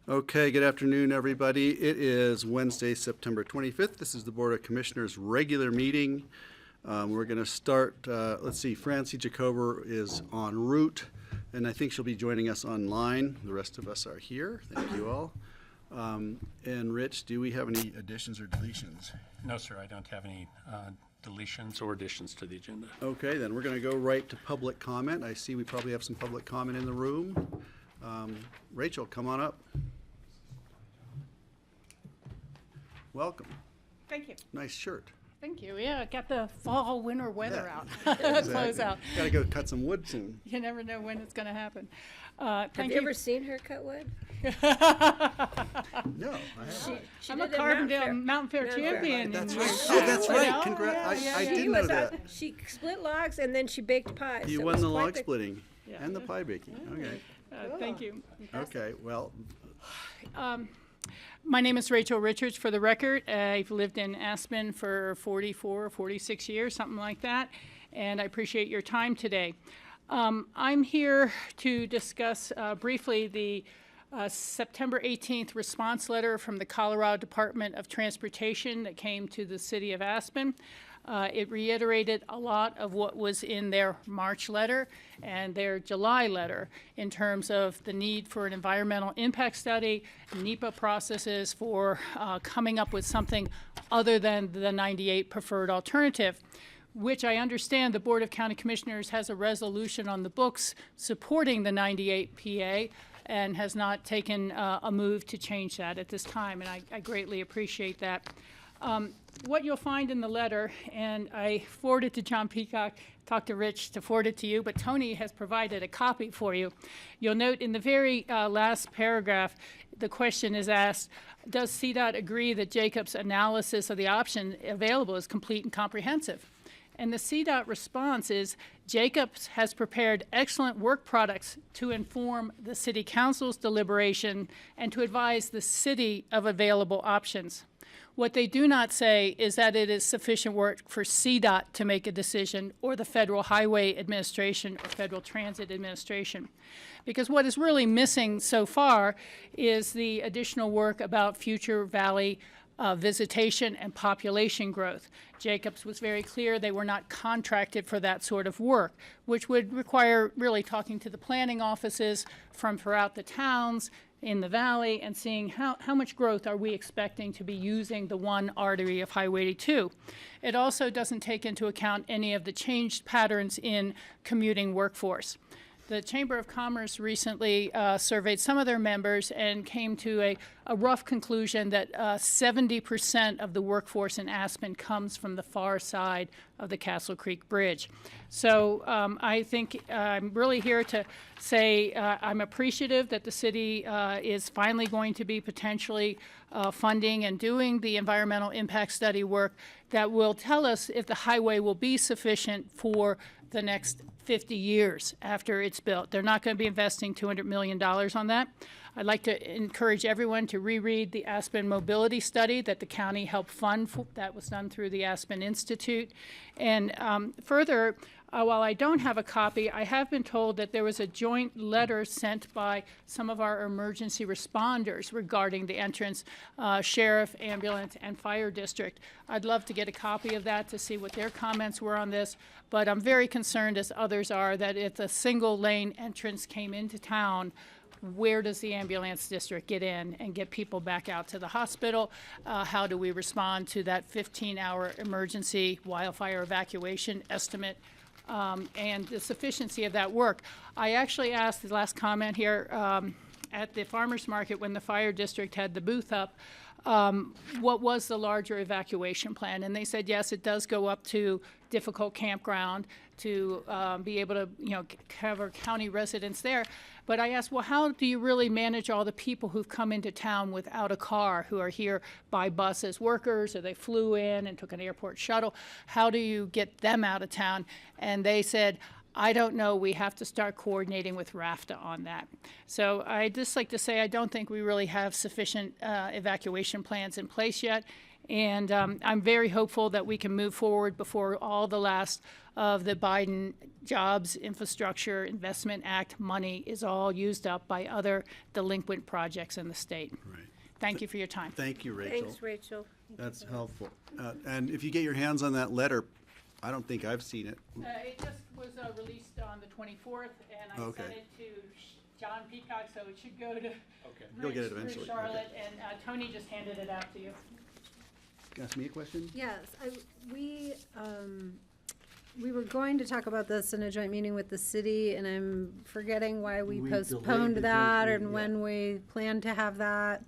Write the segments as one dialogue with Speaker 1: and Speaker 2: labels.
Speaker 1: Okay, good afternoon, everybody. It is Wednesday, September 25th. This is the Board of Commissioners' regular meeting. We're going to start, let's see, Francie Jacober is en route, and I think she'll be joining us online. The rest of us are here. Thank you all. And Rich, do we have any additions or deletions?
Speaker 2: No, sir, I don't have any deletions or additions to the agenda.
Speaker 1: Okay, then we're going to go right to public comment. I see we probably have some public comment in the room. Rachel, come on up. Welcome.
Speaker 3: Thank you.
Speaker 1: Nice shirt.
Speaker 3: Thank you. Yeah, got the fall winter weather out.
Speaker 1: Exactly.
Speaker 3: Close out.
Speaker 1: Got to go cut some wood soon.
Speaker 3: You never know when it's going to happen.
Speaker 4: Have you ever seen her cut wood?
Speaker 1: No, I haven't.
Speaker 3: I'm a Carbondale Mountain Fair champion.
Speaker 1: That's
Speaker 3: in
Speaker 1: right.
Speaker 3: years
Speaker 1: Oh,
Speaker 3: past,
Speaker 1: that's
Speaker 3: you
Speaker 1: right.
Speaker 3: know?
Speaker 1: Congrats.
Speaker 3: Yeah,
Speaker 1: I
Speaker 3: yeah,
Speaker 1: didn't know that.
Speaker 4: She split logs and then she baked pies.
Speaker 1: You
Speaker 4: It
Speaker 1: won
Speaker 4: was
Speaker 1: the
Speaker 4: quite
Speaker 1: log splitting
Speaker 3: Yeah.
Speaker 1: and the pie baking. Okay.
Speaker 3: Thank you.
Speaker 1: Okay. Well,
Speaker 3: My name is Rachel Richards, for the record. I've lived in Aspen for 44, 46 years, something like that, and I appreciate your time today. I'm here to discuss briefly the September 18th response letter from the Colorado Department of Transportation that came to the city of Aspen. It reiterated a lot of what was in their March letter and their July letter in terms of the need for an environmental impact study, NEPA processes for coming up with something other than the 98 preferred alternative, which I understand the Board of County Commissioners has a resolution on the books supporting the 98 PA and has not taken a move to change that at this time, and I greatly appreciate that. What you'll find in the letter, and I forwarded to John Peacock, talked to Rich to forward it to you, but Tony has provided a copy for you. You'll note in the very last paragraph, the question is asked, does CDOT agree that Jacob's analysis of the option available is complete and comprehensive? And the CDOT response is, Jacobs has prepared excellent work products to inform the City Council's deliberation and to advise the city of available options. What they do not say is that it is sufficient work for CDOT to make a decision, or the Federal Highway Administration or Federal Transit Administration. Because what is really missing so far is the additional work about future valley visitation and population growth. Jacobs was very clear they were not contracted for that sort of work, which would require really talking to the planning offices from throughout the towns in the valley and seeing how much growth are we expecting to be using the one artery of Highway 82. It also doesn't take into account any of the changed patterns in commuting workforce. The Chamber of Commerce recently surveyed some of their members and came to a rough conclusion that 70% of the workforce in Aspen comes from the far side of the Castle Creek Bridge. So I think I'm really here to say I'm appreciative that the city is finally going to be potentially funding and doing the environmental impact study work that will tell us if the highway will be sufficient for the next 50 years after it's built. They're not going to be investing $200 million on that. I'd like to encourage everyone to reread the Aspen Mobility Study that the county helped fund. That was done through the Aspen Institute. And further, while I don't have a copy, I have been told that there was a joint letter sent by some of our emergency responders regarding the entrance, sheriff, ambulance, and fire district. I'd love to get a copy of that to see what their comments were on this, but I'm very concerned, as others are, that if a single lane entrance came into town, where does the ambulance district get in and get people back out to the hospital? How do we respond to that 15-hour emergency wildfire evacuation estimate? And the sufficiency of that work. I actually asked, the last comment here, at the farmers market when the fire district had the booth up, what was the larger evacuation plan? And they said, yes, it does go up to difficult campground to be able to, cover county residents there. But I asked, well, how do you really manage all the people who've come into town without a car, who are here by bus as workers, or they flew in and took an airport shuttle? How do you get them out of town? And they said, I don't know, we have to start coordinating with RAFTA on that. So I'd just like to say I don't think we really have sufficient evacuation plans in place yet. And I'm very hopeful that we can move forward before all the last of the Biden Jobs, Infrastructure, Investment Act money is all used up by other delinquent projects in the state.
Speaker 1: Right.
Speaker 3: Thank you for your time.
Speaker 1: Thank you, Rachel.
Speaker 4: Thanks, Rachel.
Speaker 1: That's helpful. And if you get your hands on that letter, I don't think I've seen it.
Speaker 3: It just was released on the 24th, and I
Speaker 1: Okay.
Speaker 3: sent it to John Peacock, so it should go to
Speaker 1: You'll get it
Speaker 3: Rich through
Speaker 1: eventually.
Speaker 3: Charlotte, and Tony just handed it out to you.
Speaker 1: Ask me a question?
Speaker 5: Yes, we were going to talk about this in a joint meeting with the city, and I'm forgetting why we
Speaker 1: We
Speaker 5: postponed
Speaker 1: delayed the
Speaker 5: that
Speaker 1: joint
Speaker 5: and
Speaker 1: meeting,
Speaker 5: when we planned to have that.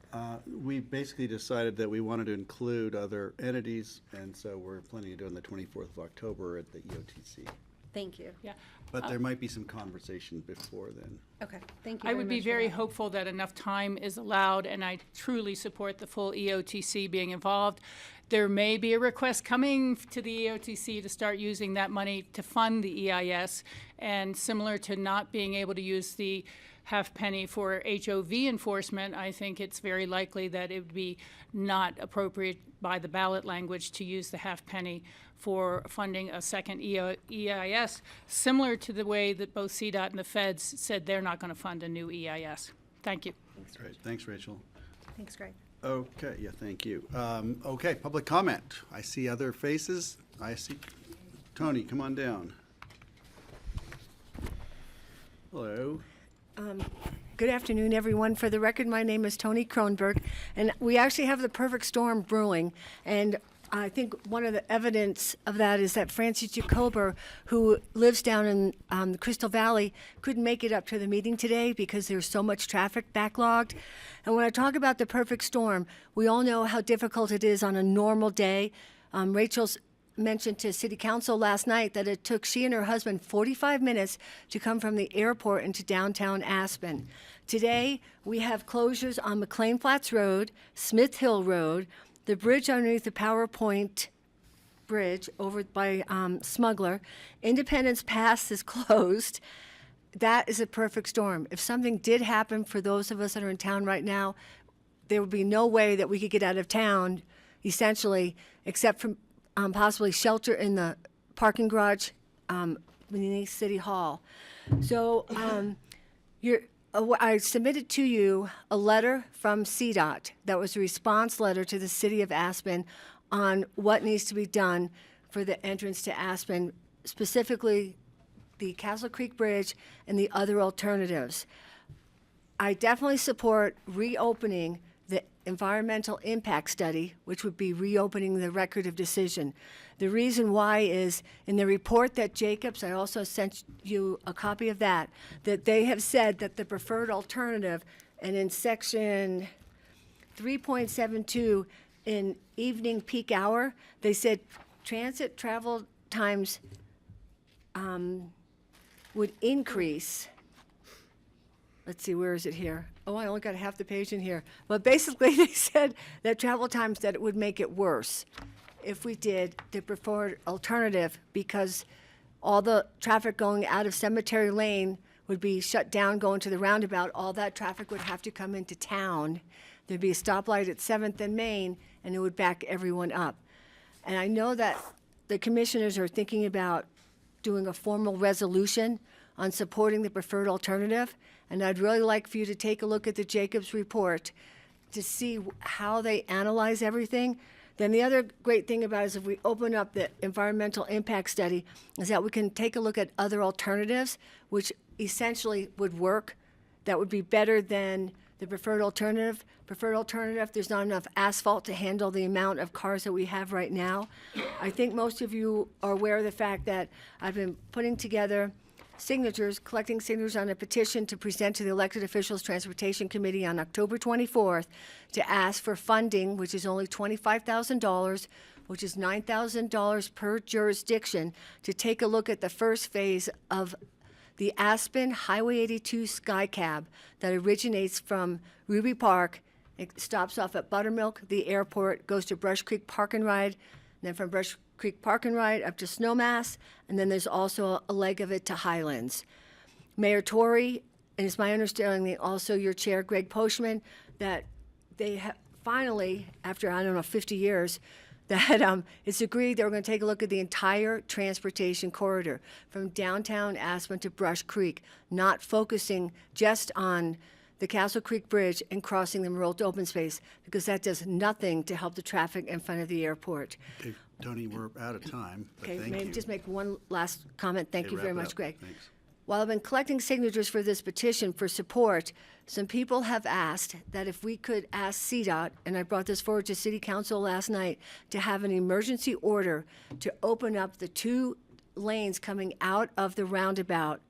Speaker 1: We basically decided that we wanted to include other entities, and so we're planning to do it on the 24th of October at the EOTC.
Speaker 5: Thank you.
Speaker 3: Yeah.
Speaker 1: But there might be some conversation before then.
Speaker 5: Okay, thank you
Speaker 3: I
Speaker 5: very
Speaker 3: would be
Speaker 5: much for
Speaker 3: very
Speaker 5: that.
Speaker 3: hopeful that enough time is allowed, and I truly support the full EOTC being involved. There may be a request coming to the EOTC to start using that money to fund the EIS, and similar to not being able to use the half penny for HOV enforcement, I think it's very likely that it would be not appropriate by the ballot language to use the half penny for funding a second EIS, similar to the way that both CDOT and the feds said they're not going to fund a new EIS. Thank you.
Speaker 1: Great, thanks, Rachel.
Speaker 5: Thanks, Greg.
Speaker 1: Okay, yeah, thank you. Okay, public comment. I see other faces. I see, Tony, come on down. Hello.
Speaker 6: Good afternoon, everyone. For the record, my name is Tony Kronberg, and we actually have the perfect storm brewing. And I think one of the evidence of that is that Francie Jacober, who lives down in the Crystal Valley, couldn't make it up to the meeting today because there's so much traffic backlogged. And when I talk about the perfect storm, we all know how difficult it is on a normal day. Rachel's mentioned to City Council last night that it took she and her husband 45 minutes to come from the airport into downtown Aspen. Today, we have closures on McLean Flats Road, Smith Hill Road, the bridge underneath the PowerPoint Bridge over by Smuggler. Independence Pass is closed. That is a perfect storm. If something did happen for those of us that are in town right now, there would be no way that we could get out of town, essentially, except for possibly shelter in the parking garage beneath City Hall. So I submitted to you a letter from CDOT that was a response letter to the city of Aspen on what needs to be done for the entrance to Aspen, specifically the Castle Creek Bridge and the other alternatives. I definitely support reopening the environmental impact study, which would be reopening the record of decision. The reason why is in the report that Jacobs, I also sent you a copy of that they have said that the preferred alternative, and in section 3.72 in evening peak hour, they said transit travel times would increase. Let's see, where is it here? Oh, I only got half the page in here. But basically, they said that travel times, that it would make it worse if we did the preferred alternative, because all the traffic going out of Cemetery Lane would be shut down going to the roundabout. All that traffic would have to come into town. There'd be a stoplight at 7th and Main, and it would back everyone up. And I know that the commissioners are thinking about doing a formal resolution on supporting the preferred alternative, and I'd really like for you to take a look at the Jacobs report to see how they analyze everything. Then the other great thing about it is if we open up the environmental impact study is that we can take a look at other alternatives, which essentially would work, that would be better than the preferred alternative. Preferred alternative, there's not enough asphalt to handle the amount of cars that we have right now. I think most of you are aware of the fact that I've been putting together collecting signatures on a petition to present to the Elected Officials Transportation Committee on October 24th to ask for funding, which is only $25,000, which is $9,000 per jurisdiction, to take a look at the first phase of the Aspen Highway 82 Sky Cab that originates from Ruby Park. It stops off at Buttermilk, the airport, goes to Brush Creek Park and Ride, then from Brush Creek Park and Ride up to Snowmass, and then there's also a leg of it to Highlands. Mayor Tory, and it's my understanding also your chair, Greg Poshman, that they have finally, after, I don't know, 50 years, that it's agreed that we're going to take a look at the entire transportation corridor from downtown Aspen to Brush Creek, not focusing just on the Castle Creek Bridge and crossing the Merle to open space, because that does nothing to help the traffic in front of the airport.
Speaker 1: Okay, Tony, we're out of time, but
Speaker 6: Okay,
Speaker 1: thank
Speaker 6: may I
Speaker 1: you.
Speaker 6: just make one last comment? Thank
Speaker 1: Okay,
Speaker 6: you very
Speaker 1: wrap it
Speaker 6: much,
Speaker 1: up.
Speaker 6: Greg.
Speaker 1: Thanks.
Speaker 6: While I've been collecting signatures for this petition for support, some people have asked that if we could ask CDOT, and I brought this forward to City Council last night, to have an emergency order to open up the 2 lanes coming out of the roundabout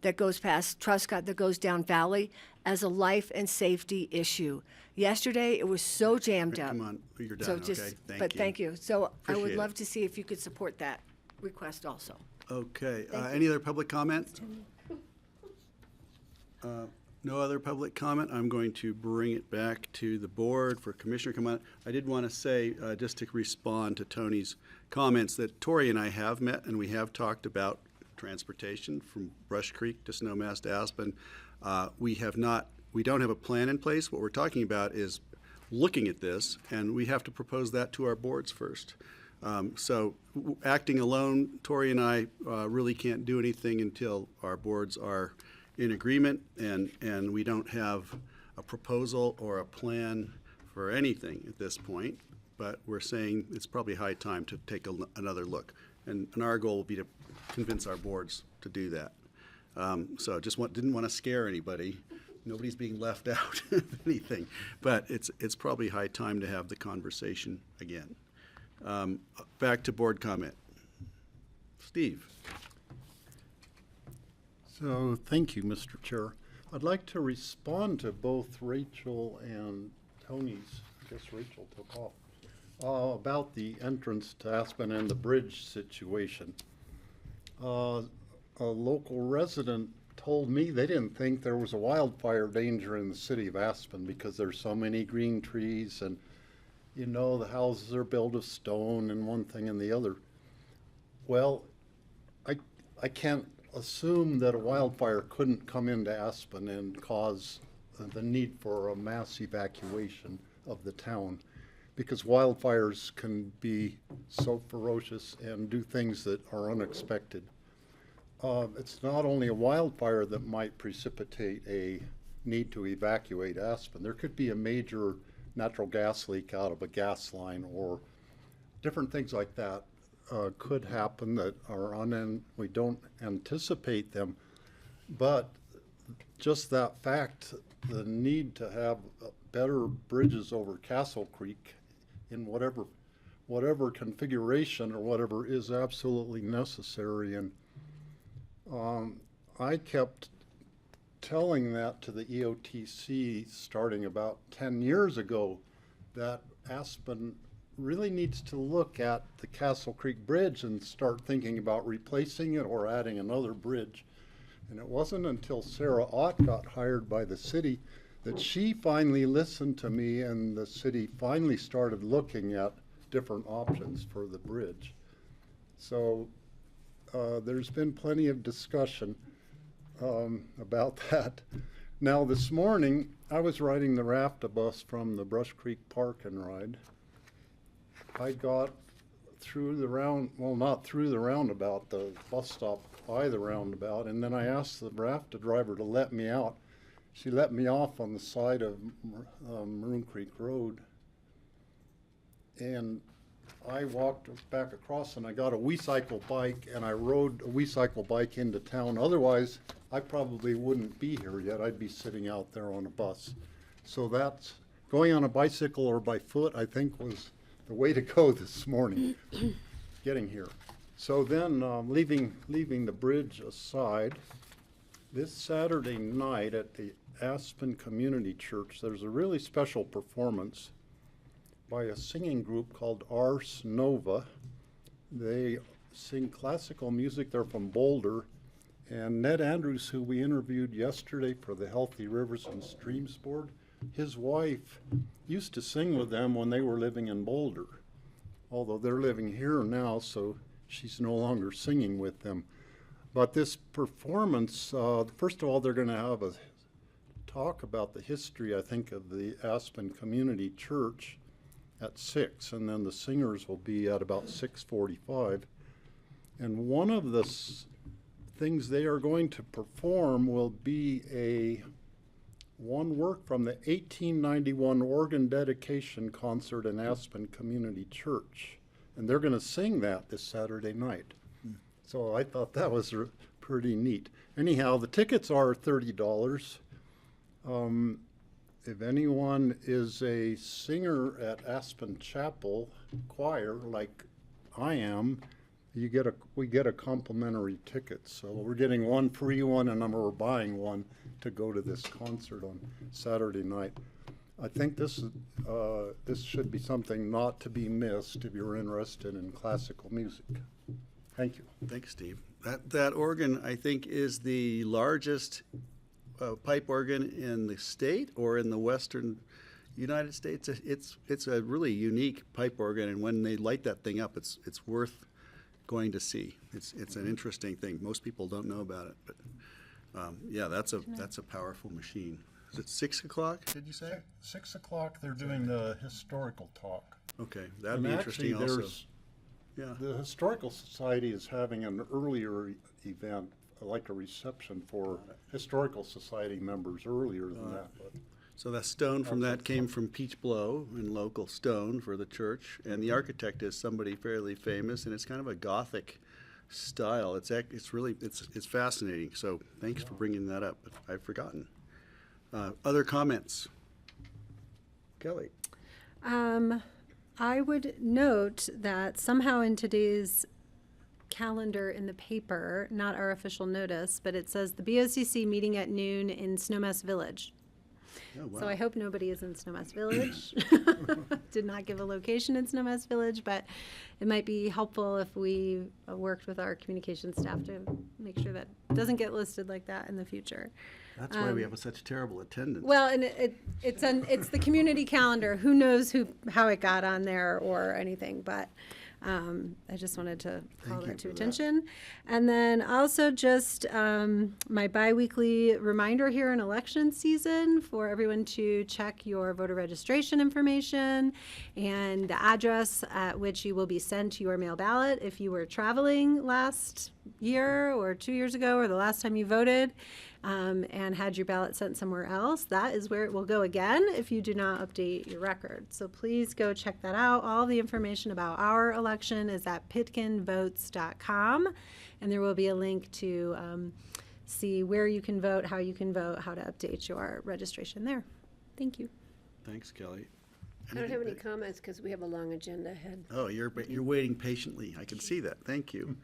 Speaker 6: that goes past Truscott, that goes down Valley, as a life and safety issue. Yesterday, it was so jammed up.
Speaker 1: Come on, you're
Speaker 6: So
Speaker 1: done,
Speaker 6: just,
Speaker 1: okay?
Speaker 6: but thank you. So I would
Speaker 1: Appreciate it.
Speaker 6: love to see if you could support that request also.
Speaker 1: Okay, any other public comment? No other public comment. I'm going to bring it back to the board for commissioner comment. I did want to say, just to respond to Tony's comments, that Tori and I have met and we have talked about transportation from Brush Creek to Snowmass to Aspen. We don't have a plan in place. What we're talking about is looking at this, and we have to propose that to our boards first. Acting alone, Tori and I really can't do anything until our boards are in agreement and we don't have a proposal or a plan for anything at this point. But we're saying it's probably high time to take another look. And our goal will be to convince our boards to do that. Didn't want to scare anybody. Nobody's being left out of anything. But it's probably high time to have the conversation again. Back to board comment. Steve.
Speaker 7: So, thank you, Mr. Chair. I'd like to respond to both Rachel and Tony's, I guess Rachel took off, about the entrance to Aspen and the bridge situation. A local resident told me they didn't think there was a wildfire danger in the city of Aspen because there's so many green trees and, you know, the houses are built of stone and one thing and the other. Well, I can't assume that a wildfire couldn't come into Aspen and cause the need for a mass evacuation of the town, because wildfires can be so ferocious and do things that are unexpected. It's not only a wildfire that might precipitate a need to evacuate Aspen. There could be a major natural gas leak out of a gas line, or different things like that could happen that are we don't anticipate them. But just that fact, the need to have better bridges over Castle Creek in whatever configuration or whatever is absolutely necessary. And I kept telling that to the EOTC starting about 10 years ago, that Aspen really needs to look at the Castle Creek Bridge and start thinking about replacing it or adding another bridge. And it wasn't until Sarah Ott got hired by the city that she finally listened to me, and the city finally started looking at different options for the bridge. So there's been plenty of discussion about that. Now this morning, I was riding the Rafta-bus from the Brush Creek Park and Ride. I got through the not through the roundabout, the bus stop by the roundabout, and then I asked the Rafta driver to let me out. She let me off on the side of Maroon Creek Road. And I walked back across and I got a WeCycle bike, and I rode a WeCycle bike into town. Otherwise, I probably wouldn't be here yet. I'd be sitting out there on a bus. So that's, going on a bicycle or by foot, I think was the way to go this morning, getting here. So then, leaving the bridge aside, this Saturday night at the Aspen Community Church, there's a really special performance by a singing group called Ars Nova. They sing classical music. They're from Boulder. And Ned Andrews, who we interviewed yesterday for the Healthy Rivers and Streams Board, his wife used to sing with them when they were living in Boulder although they're living here now, so she's no longer singing with them. But this performance, first of all, they're going to have a talk about the history, I think, of the Aspen Community Church at 6, and then the singers will be at about 6:45. And one of the things they are going to perform will be one work from the 1891 organ dedication concert in Aspen Community Church. And they're going to sing that this Saturday night. So I thought that was pretty neat. Anyhow, the tickets are $30. If anyone is a singer at Aspen Chapel Choir, like I am, we get a complimentary ticket. So we're getting one free one, and we're buying one to go to this concert on Saturday night. I think this should be something not to be missed if you're interested in classical music. Thank you.
Speaker 1: Thanks, Steve. That organ, I think, is the largest pipe organ in the state or in the western United States. It's a really unique pipe organ, and when they light that thing up, it's worth going to see. It's an interesting thing. Most people don't know about it, but yeah, that's a powerful machine. Is it 6 o'clock? Did you say?
Speaker 7: 6 o'clock, they're doing the historical talk.
Speaker 1: Okay, that'd
Speaker 7: And
Speaker 1: be
Speaker 7: actually,
Speaker 1: interesting also.
Speaker 7: there's
Speaker 1: Yeah.
Speaker 7: the Historical Society is having an earlier event, like a reception for Historical Society members earlier than that. But
Speaker 1: So that stone from that came from Peach Blow, and local stone for the church, and the architect is somebody fairly famous, and it's kind of a Gothic style. It's fascinating. So thanks for bringing that up. I've forgotten. Other comments? Kelly?
Speaker 5: I would note that somehow in today's calendar in the paper, not our official notice, but it says the BoCC meeting at noon in Snowmass Village.
Speaker 1: Oh, wow.
Speaker 5: So I hope nobody is in Snowmass Village. Did not give a location in Snowmass Village, but it might be helpful if we worked with our communication staff to make sure that it doesn't get listed like that in the future.
Speaker 1: That's why we have such terrible attendance.
Speaker 5: Well, and it's the community calendar. Who knows how it got on there or anything, but I just wanted to call
Speaker 1: you
Speaker 5: that to
Speaker 1: for that.
Speaker 5: attention. And then also just my biweekly reminder here in election season for everyone to check your voter registration information and the address at which you will be sent your mail ballot if you were traveling last year or 2 years ago or the last time you voted. And had your ballot sent somewhere else, that is where it will go again if you do not update your record. So please go check that out. All the information about our election is at pitkinvotes.com, and there will be a link to see where you can vote, how to update your registration there. Thank you.
Speaker 1: Thanks, Kelly.
Speaker 4: I don't have any comments because we have a long agenda ahead.
Speaker 1: Oh, you're waiting patiently. I can see that. Thank you.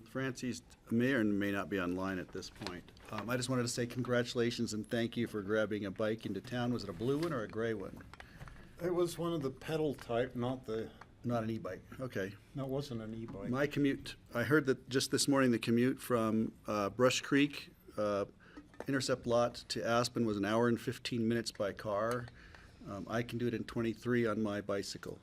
Speaker 1: Francis may or may not be online at this point. I just wanted to say congratulations and thank you for grabbing a bike into town. Was it a blue one or a gray one?
Speaker 7: it was one of the pedal type, not
Speaker 1: Not an e-bike. Okay.
Speaker 7: no, it wasn't an e-bike.
Speaker 1: My commute, I heard that just this morning the commute from Brush Creek intercept lot to Aspen was an hour and 15 minutes by car. I can do it in 23 on my bicycle.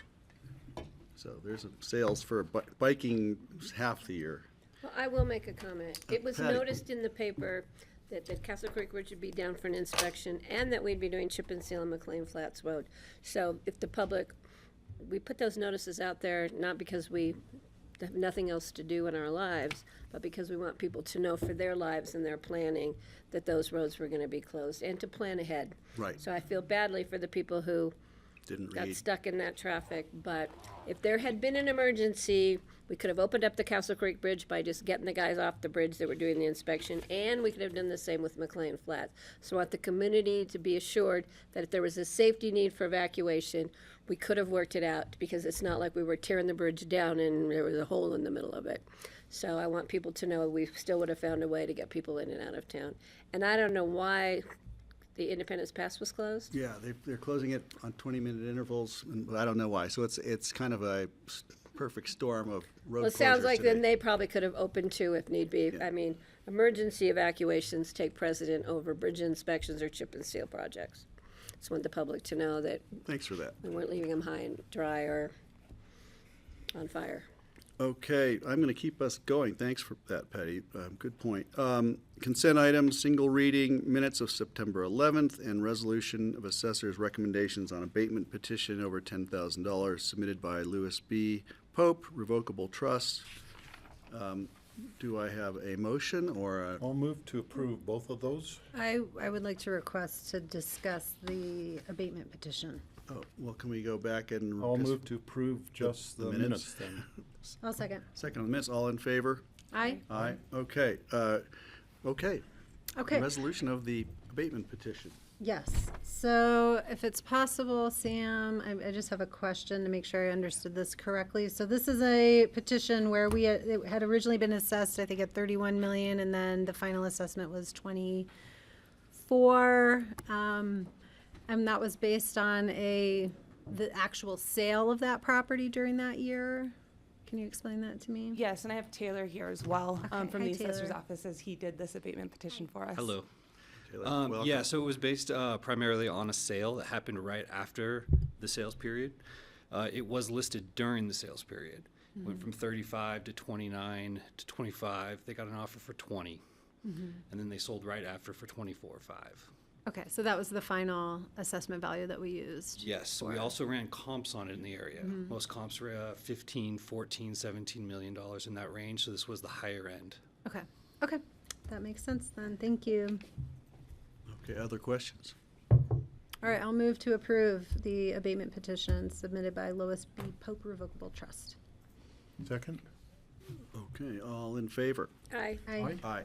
Speaker 1: So there's sales for biking half the year.
Speaker 4: Well, I will make a comment. It was
Speaker 1: Patty.
Speaker 4: noticed in the paper that the Castle Creek Bridge would be down for an inspection and that we'd be doing chip and seal on McLean Flats Road. So if the public, we put those notices out there not because we have nothing else to do in our lives, but because we want people to know for their lives and their planning that those roads were going to be closed and to plan ahead.
Speaker 1: Right.
Speaker 4: So I feel badly for the people who
Speaker 1: Didn't
Speaker 4: got
Speaker 1: read.
Speaker 4: stuck in that traffic, but if there had been an emergency, we could have opened up the Castle Creek Bridge by just getting the guys off the bridge that were doing the inspection, and we could have done the same with McLean Flats. So I want the community to be assured that if there was a safety need for evacuation, we could have worked it out, because it's not like we were tearing the bridge down and there was a hole in the middle of it. So I want people to know we still would have found a way to get people in and out of town. And I don't know why the Independence Pass was closed.
Speaker 1: Yeah, they're closing it on 20-minute intervals, but I don't know why. So it's kind of a perfect storm of road
Speaker 4: Well, it sounds
Speaker 1: closures
Speaker 4: like
Speaker 1: today.
Speaker 4: then they probably could have opened too if need be. I mean, emergency evacuations take precedent over bridge inspections or chip and seal projects. Just want the public to know that
Speaker 1: Thanks for that.
Speaker 4: we weren't leaving them high and dry or on fire.
Speaker 1: Okay, I'm going to keep us going. Thanks for that, Patty. Good point. Consent items, single reading, minutes of September 11th, and resolution of assessors' recommendations on abatement petition over $10,000 submitted by Louis B. Pope, Revocable Trust. Do I have a motion or a?
Speaker 7: I'll move to approve both of those.
Speaker 5: I would like to request to discuss the abatement petition.
Speaker 1: Oh, well, can we go back and?
Speaker 7: I'll move to approve just
Speaker 1: the
Speaker 7: the
Speaker 1: minutes.
Speaker 7: minutes then.
Speaker 5: I'll second.
Speaker 1: Second on the minutes, all in favor?
Speaker 5: Aye.
Speaker 1: Aye, okay. Okay.
Speaker 5: Okay.
Speaker 1: Resolution of the abatement petition.
Speaker 5: Yes. So if it's possible, Sam, I just have a question to make sure I understood this correctly. So this is a petition where it had originally been assessed, I think, at 31 million, and then the final assessment was 24. And that was based on the actual sale of that property during that year. Can you explain that to me?
Speaker 8: Yes, and I have Taylor here as well
Speaker 5: Okay.
Speaker 8: from
Speaker 5: Hi,
Speaker 8: the assessor's
Speaker 5: Taylor.
Speaker 8: office as he did this abatement petition for us.
Speaker 9: Hello.
Speaker 1: Taylor,
Speaker 9: Yeah,
Speaker 1: welcome.
Speaker 9: so it was based primarily on a sale that happened right after the sales period. It was listed during the sales period. Went from 35 to 29 to 25. They got an offer for 20. And then they sold right after for 24.5.
Speaker 5: Okay, so that was the final assessment value that we used.
Speaker 9: Yes, so we also ran comps on it in the area. Most comps were 15, 14, 17 million dollars in that range, so this was the higher end.
Speaker 5: Okay, okay, that makes sense then, thank you.
Speaker 1: Okay, other questions?
Speaker 5: All right, I'll move to approve the abatement petition submitted by Lois B. Pope Revocable Trust.
Speaker 7: Second?
Speaker 1: Okay, all in favor?
Speaker 4: Aye.
Speaker 5: Aye.
Speaker 1: Aye.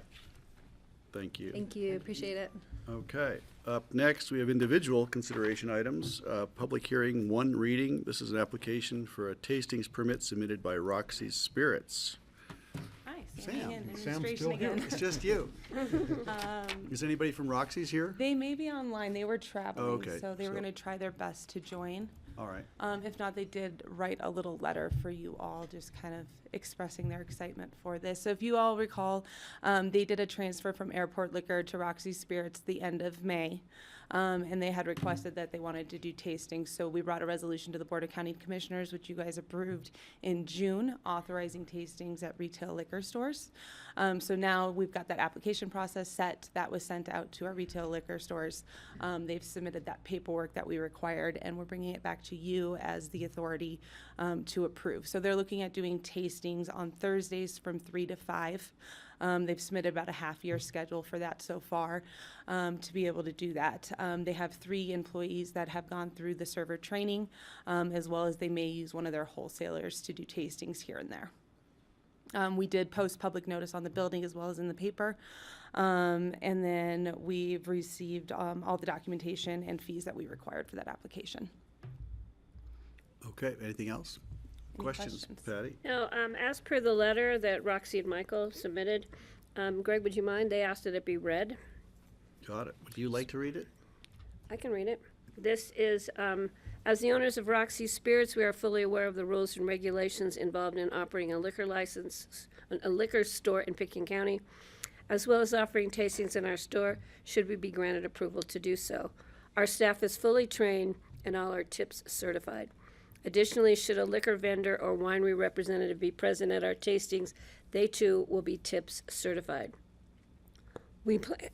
Speaker 1: Thank you.
Speaker 5: Thank you, appreciate it.
Speaker 1: Okay, up next, we have individual consideration items. Public hearing, one reading. This is an application for a tastings permit submitted by Roxy's Spirits.
Speaker 8: Hi,
Speaker 1: Sam.
Speaker 8: Sammy in
Speaker 7: Sam's
Speaker 8: administration
Speaker 7: still here.
Speaker 8: again.
Speaker 1: It's just you. Is anybody from Roxy's here?
Speaker 8: They may be online. They were traveling,
Speaker 1: Okay,
Speaker 8: so they were
Speaker 1: so-
Speaker 8: going to try their best to join.
Speaker 1: All right.
Speaker 8: If not, they did write a little letter for you all, just kind of expressing their excitement for this. So if you all recall, they did a transfer from Airport Liquor to Roxy Spirits the end of May. And they had requested that they wanted to do tastings. So we brought a resolution to the Board of County Commissioners, which you guys approved in June, authorizing tastings at retail liquor stores. So now we've got that application process set. That was sent out to our retail liquor stores. They've submitted that paperwork that we required, and we're bringing it back to you as the authority to approve. So they're looking at doing tastings on Thursdays from 3 to 5. They've submitted about a half-year schedule for that so far to be able to do that. They have 3 employees that have gone through the server training, as well as they may use one of their wholesalers to do tastings here and there. We did post public notice on the building as well as in the paper. And then we've received all the documentation and fees that we required for that application.
Speaker 1: Okay, anything else?
Speaker 8: Any
Speaker 1: Questions,
Speaker 8: questions?
Speaker 1: Patty?
Speaker 4: Now, as per the letter that Roxy and Michael submitted, Greg, would you mind? They asked that it be read.
Speaker 1: Got it. Would you like to read it?
Speaker 4: I can read it. This is, as the owners of Roxy Spirits, we are fully aware of the rules and regulations involved in operating a liquor license, a liquor store in Pickens County, as well as offering tastings in our store, should we be granted approval to do so. Our staff is fully trained and all our tips certified. Additionally, should a liquor vendor or winery representative be present at our tastings, they too will be tips certified. We plan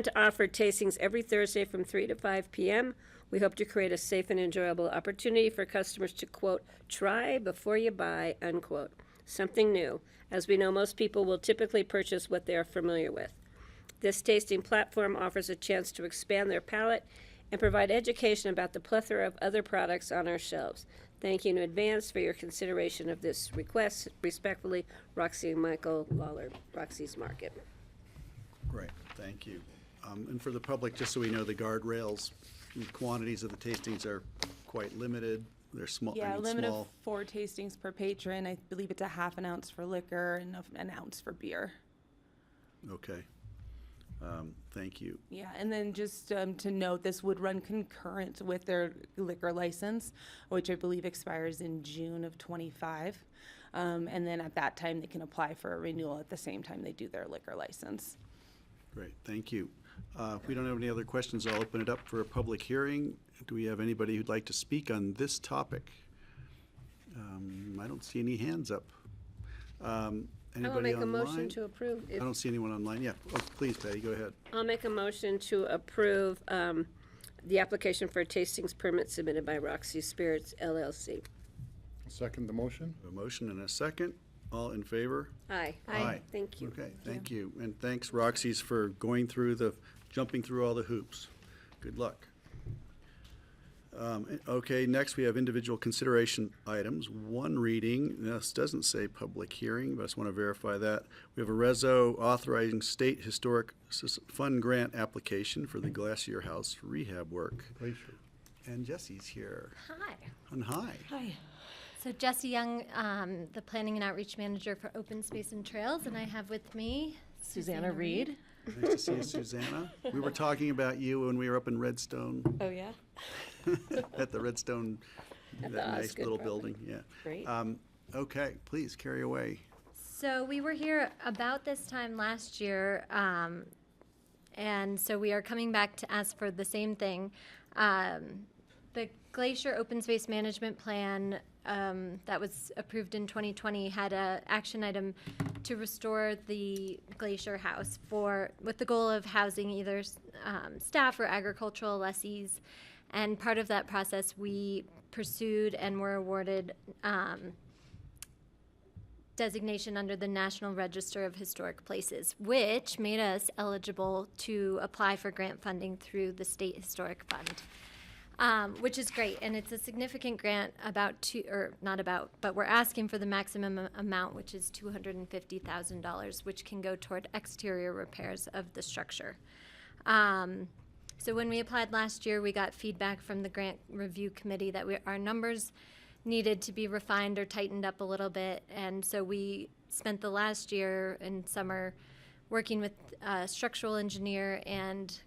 Speaker 4: to offer tastings every Thursday from 3 to 5 p.m. We hope to create a safe and enjoyable opportunity for customers to, quote, try before you buy, unquote. Something new, as we know most people will typically purchase what they are familiar with. This tasting platform offers a chance to expand their palate and provide education about the plethora of other products on our shelves. Thank you in advance for your consideration of this request. Respectfully, Roxy and Michael Lawler, Roxy's Market.
Speaker 1: Great, thank you. And for the public, just so we know, the guardrails, the quantities of the tastings are quite limited. They're small,
Speaker 8: Yeah,
Speaker 1: I mean,
Speaker 8: limit of
Speaker 1: small.
Speaker 8: 4 tastings per patron. I believe it's a half an ounce for liquor and an ounce for beer.
Speaker 1: Okay. Thank you.
Speaker 8: Yeah, and then just to note, this would run concurrent with their liquor license, which I believe expires in June of '25. And then at that time, they can apply for a renewal at the same time they do their liquor license.
Speaker 1: Great, thank you. If we don't have any other questions, I'll open it up for a public hearing. Do we have anybody who'd like to speak on this topic? I don't see any hands up.
Speaker 4: I will
Speaker 1: Anybody
Speaker 4: make a motion
Speaker 1: online?
Speaker 4: to approve.
Speaker 1: I don't see anyone online. Yeah, oh, please, Patty, go ahead.
Speaker 4: I'll make a motion to approve the application for a tastings permit submitted by Roxy Spirits LLC.
Speaker 7: Second the motion?
Speaker 1: A motion and a second. All in favor?
Speaker 4: Aye.
Speaker 1: Aye.
Speaker 4: Thank you.
Speaker 1: Okay, thank you. And thanks, Roxy's, for jumping through all the hoops. Good luck. Okay, next we have individual consideration items. One reading, this doesn't say public hearing, but I just want to verify that. We have a reso authorizing state historic fund grant application for the Glacier House rehab work.
Speaker 7: Glacier.
Speaker 1: And Jesse's here.
Speaker 10: Hi.
Speaker 1: And hi.
Speaker 10: So Jessie Young, the Planning and Outreach Manager for Open Space and Trails, and I have with me
Speaker 11: Susanna Reed.
Speaker 1: Nice to see you, Susanna. We were talking about you when we were up in Redstone,
Speaker 11: Oh, yeah?
Speaker 1: at the Redstone, that nice
Speaker 4: Osgood
Speaker 1: little
Speaker 4: property.
Speaker 1: building, yeah.
Speaker 11: Great.
Speaker 1: Okay, please carry away.
Speaker 10: So we were here about this time last year, and so we are coming back to ask for the same thing. The Glacier Open Space Management Plan that was approved in 2020 had a action item to restore the Glacier House with the goal of housing either staff or agricultural lessees. And part of that process, we pursued and were awarded designation under the National Register of Historic Places, which made us eligible to apply for grant funding through the State Historic Fund, which is great. And it's a significant grant, but we're asking for the maximum amount, which is $250,000, which can go toward exterior repairs of the structure. So when we applied last year, we got feedback from the grant review committee that our numbers needed to be refined or tightened up a little bit. And so we spent the last year in summer working with a structural engineer and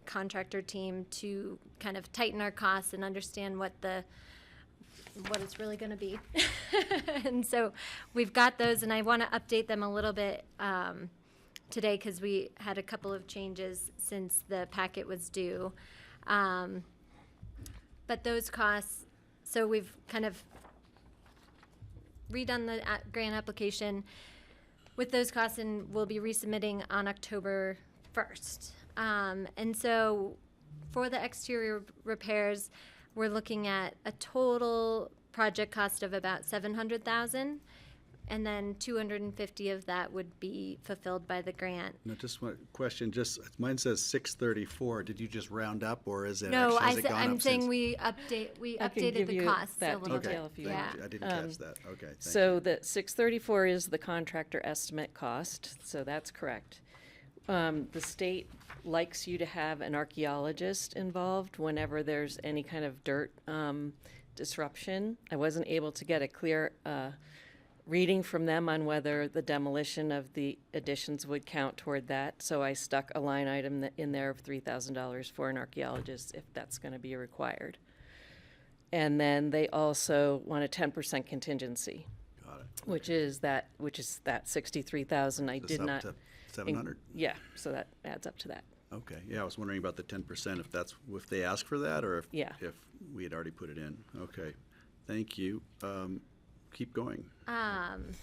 Speaker 10: contractor team to kind of tighten our costs and understand what it's really going to be. And so we've got those, and I want to update them a little bit today because we had a couple of changes since the packet was due. But those costs, so we've kind of redone the grant application with those costs, and we'll be resubmitting on October 1st. And so for the exterior repairs, we're looking at a total project cost of about $700,000. And then 250 of that would be fulfilled by the grant.
Speaker 1: Now, just one question, mine says 634. Did you just round up, or is it
Speaker 10: No,
Speaker 1: actually, has it gone
Speaker 10: I'm
Speaker 1: up
Speaker 10: saying
Speaker 1: since?
Speaker 10: we
Speaker 11: I can
Speaker 10: updated
Speaker 11: give
Speaker 10: the
Speaker 11: you
Speaker 10: costs a
Speaker 11: that
Speaker 10: little
Speaker 1: Okay,
Speaker 10: bit.
Speaker 11: detail if you
Speaker 1: thank
Speaker 10: Yeah.
Speaker 1: you. I didn't catch that. Okay, thank
Speaker 11: So
Speaker 1: you.
Speaker 11: the 634 is the contractor estimate cost, so that's correct. The state likes you to have an archaeologist involved whenever there's any kind of dirt disruption. I wasn't able to get a clear reading from them on whether the demolition of the additions would count toward that, so I stuck a line item in there of $3,000 for an archaeologist if that's going to be required. And then they also want a 10% contingency,
Speaker 1: Got it.
Speaker 11: which is that 63,000. I
Speaker 1: This
Speaker 11: did
Speaker 1: up
Speaker 11: not.
Speaker 1: to 700?
Speaker 11: Yeah, so that adds up to that.
Speaker 1: Okay, yeah, I was wondering about the 10%, if they ask for that, or
Speaker 11: Yeah.
Speaker 1: if we had already put it in. Okay, thank you. Keep going.
Speaker 10: And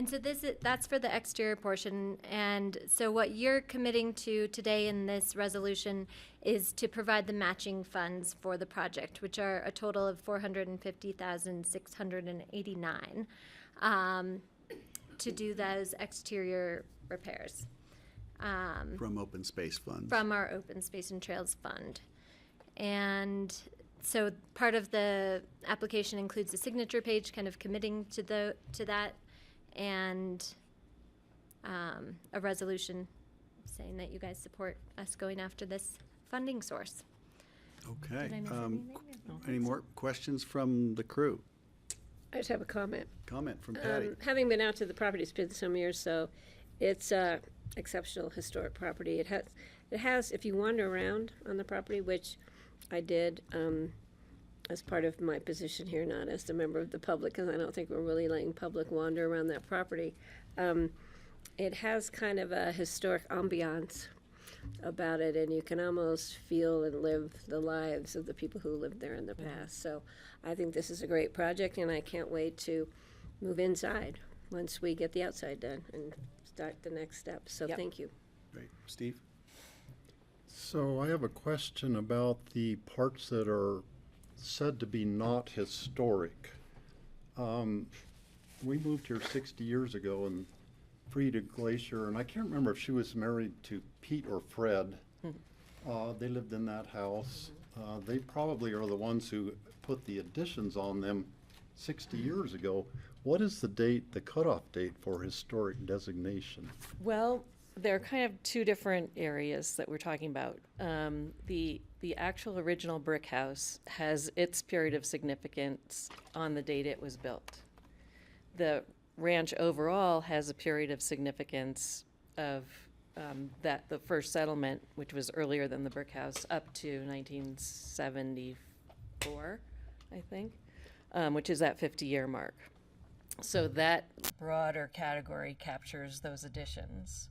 Speaker 10: so that's for the exterior portion. And so what you're committing to today in this resolution is to provide the matching funds for the project, which are a total of $450,689 to do those exterior repairs.
Speaker 1: From open space funds.
Speaker 10: From our Open Space and Trails Fund. And so part of the application includes a signature page kind of committing to that, and a resolution saying that you guys support us going after this funding source.
Speaker 1: Okay.
Speaker 10: Did I miss anything?
Speaker 1: Any more questions from the crew?
Speaker 4: I just have a comment.
Speaker 1: Comment from Patty.
Speaker 4: Having been out to the property, it's been some years, so it's exceptional historic property. It has, if you wander around on the property, which I did as part of my position here, not as a member of the public, because I don't think we're really letting public wander around that property. It has kind of a historic ambiance about it, and you can almost feel and live the lives of the people who lived there in the past. So I think this is a great project, and I can't wait to move inside once we get the outside done and start the next step. So
Speaker 11: Yep.
Speaker 4: thank you.
Speaker 1: Great. Steve?
Speaker 7: So I have a question about the parts that are said to be not historic. We moved here 60 years ago and Frida Glacier, and I can't remember if she was married to Pete or Fred. They lived in that house. They probably are the ones who put the additions on them 60 years ago. What is the date, the cutoff date for historic designation?
Speaker 11: Well, there are kind of two different areas that we're talking about. The actual original brick house has its period of significance on the date it was built. The ranch overall has a period of significance of that the first settlement, which was earlier than the brick house, up to 1974, I think, which is that 50-year mark. So that broader category captures those additions.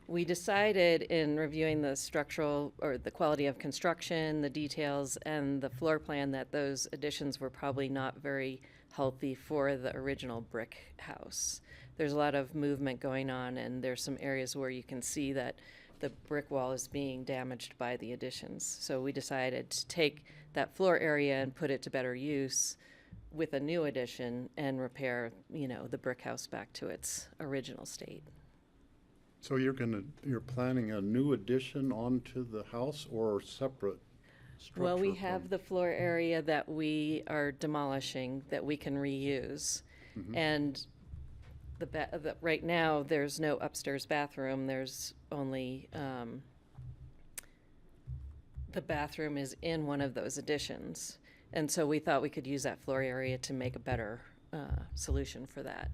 Speaker 11: We decided in reviewing the structural or the quality of construction, the details, and the floor plan that those additions were probably not very healthy for the original brick house. There's a lot of movement going on, and there's some areas where you can see that the brick wall is being damaged by the additions. So we decided to take that floor area and put it to better use with a new addition and repair, the brick house back to its original state.
Speaker 7: So you're planning a new addition onto the house or separate structure?
Speaker 11: Well, we have the floor area that we are demolishing that we can reuse. And right now, there's no upstairs bathroom. There's only, the bathroom is in one of those additions. And so we thought we could use that floor area to make a better solution for that.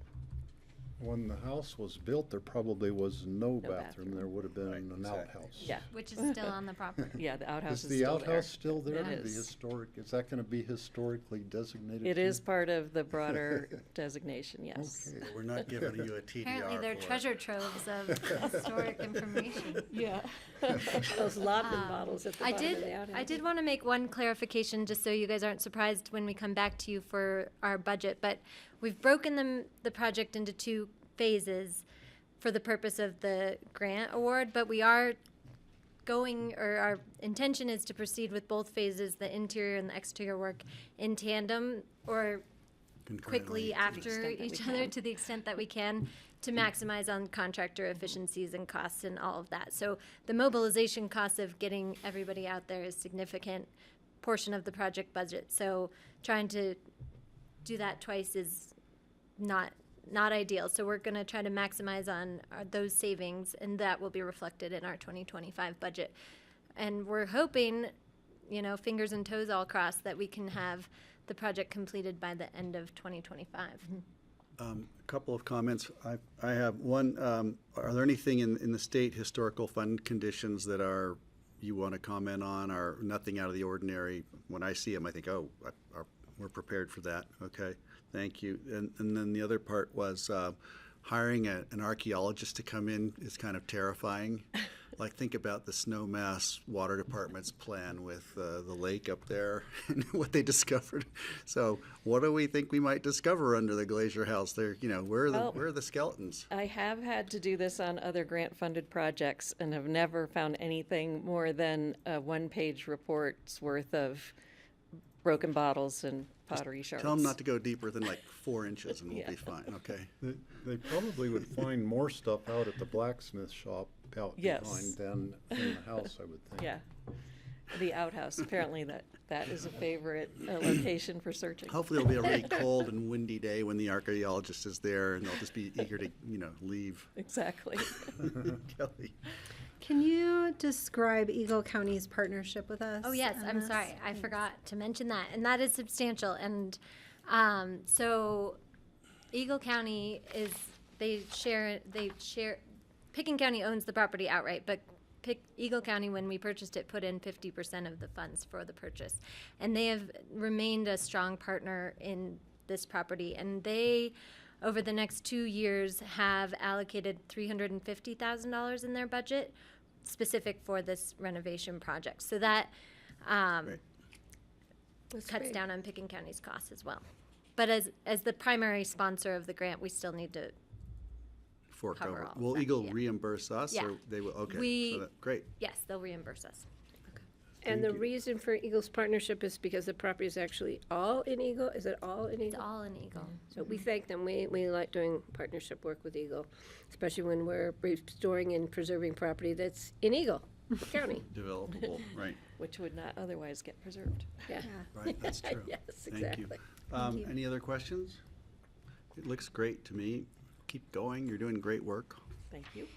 Speaker 7: When the house was built, there probably was no bathroom.
Speaker 11: bathroom.
Speaker 7: There would have been an
Speaker 1: exactly.
Speaker 7: outhouse.
Speaker 11: Yeah,
Speaker 10: Which is still on the property.
Speaker 11: yeah, the outhouse
Speaker 7: Is
Speaker 11: is
Speaker 7: the
Speaker 11: still there.
Speaker 7: outhouse still there?
Speaker 11: It
Speaker 7: The
Speaker 11: is.
Speaker 7: historic, is that gonna be historically designated?
Speaker 11: It
Speaker 7: too?
Speaker 11: is part of the broader designation, yes.
Speaker 7: Okay.
Speaker 1: We're not giving you a TDR
Speaker 10: Apparently, they're
Speaker 1: for it.
Speaker 10: treasure troves of historic information.
Speaker 11: Yeah.
Speaker 4: Those laudanum bottles at the
Speaker 10: I
Speaker 4: bottom of the
Speaker 10: did.
Speaker 4: outhouse.
Speaker 10: I did want to make one clarification, just so you guys aren't surprised when we come back to you for our budget. But we've broken the project into two phases for the purpose of the grant award. But we are going, or our intention is to proceed with both phases, the interior and the exterior work, in tandem or quickly
Speaker 1: Concurrently.
Speaker 10: after
Speaker 11: extent that we
Speaker 10: each other,
Speaker 11: can.
Speaker 10: to the extent that we can, to maximize on contractor efficiencies and costs and all of that. So the mobilization cost of getting everybody out there is a significant portion of the project budget. So trying to do that twice is not ideal. So we're going to try to maximize on those savings, and that will be reflected in our 2025 budget. And we're hoping, fingers and toes all crossed, that we can have the project completed by the end of 2025.
Speaker 1: A couple of comments. I have one, are there anything in the state historical fund conditions that you want to comment on, or nothing out of the ordinary? When I see them, I think, we're prepared for that. Okay, thank you. And then the other part was hiring an archaeologist to come in is kind of terrifying. Like, think about the Snowmass Water Department's plan with the lake up there and what they discovered. So what do we think we might discover under the Glacier House there? Where are the skeletons?
Speaker 11: I have had to do this on other grant-funded projects and have never found anything more than a one-page report's worth of broken bottles and pottery shards.
Speaker 1: Tell them not to go deeper than like 4 inches and we'll be fine, okay?
Speaker 7: They probably would find more stuff out at the blacksmith shop out
Speaker 11: Yes.
Speaker 7: behind than in the house, I would think.
Speaker 11: Yeah. The outhouse, apparently that is a favorite location for searching.
Speaker 1: Hopefully it'll be a really cold and windy day when the archaeologist is there and they'll just be eager to, leave.
Speaker 11: Exactly.
Speaker 1: Kelly?
Speaker 5: Can you describe Eagle County's partnership with us?
Speaker 10: Oh, yes,
Speaker 5: on
Speaker 10: I'm
Speaker 5: this?
Speaker 10: sorry. I forgot to mention that. And that is substantial. And so Eagle County they share, Picken County owns the property outright, but Eagle County, when we purchased it, put in 50% of the funds for the purchase. And they have remained a strong partner in this property. And they, over the next 2 years, have allocated $350,000 in their budget specific for this renovation project. So that
Speaker 1: Great.
Speaker 10: cuts down on Pickens County's costs as well. But as the primary sponsor of the grant, we still need to,
Speaker 1: Fork
Speaker 10: Cover
Speaker 1: over.
Speaker 10: all of
Speaker 1: Will
Speaker 10: that,
Speaker 1: Eagle
Speaker 10: yeah.
Speaker 1: reimburse us,
Speaker 10: Yeah.
Speaker 1: or they will, okay.
Speaker 10: We-
Speaker 1: So that- Great.
Speaker 10: yes, they'll reimburse us.
Speaker 4: And the reason for Eagle's partnership is because the property is actually all in Eagle? Is it all in
Speaker 10: It's
Speaker 4: Eagle?
Speaker 10: all in Eagle.
Speaker 4: So we thank them. We like doing partnership work with Eagle, especially when we're restoring and preserving property that's in Eagle County.
Speaker 1: Developable, right,
Speaker 11: Which would not otherwise get preserved.
Speaker 4: Yeah.
Speaker 1: right, that's true.
Speaker 4: Yes,
Speaker 1: Thank you.
Speaker 4: exactly.
Speaker 1: Any other questions? It looks great to me. Keep going, you're doing great work.
Speaker 11: Thank you.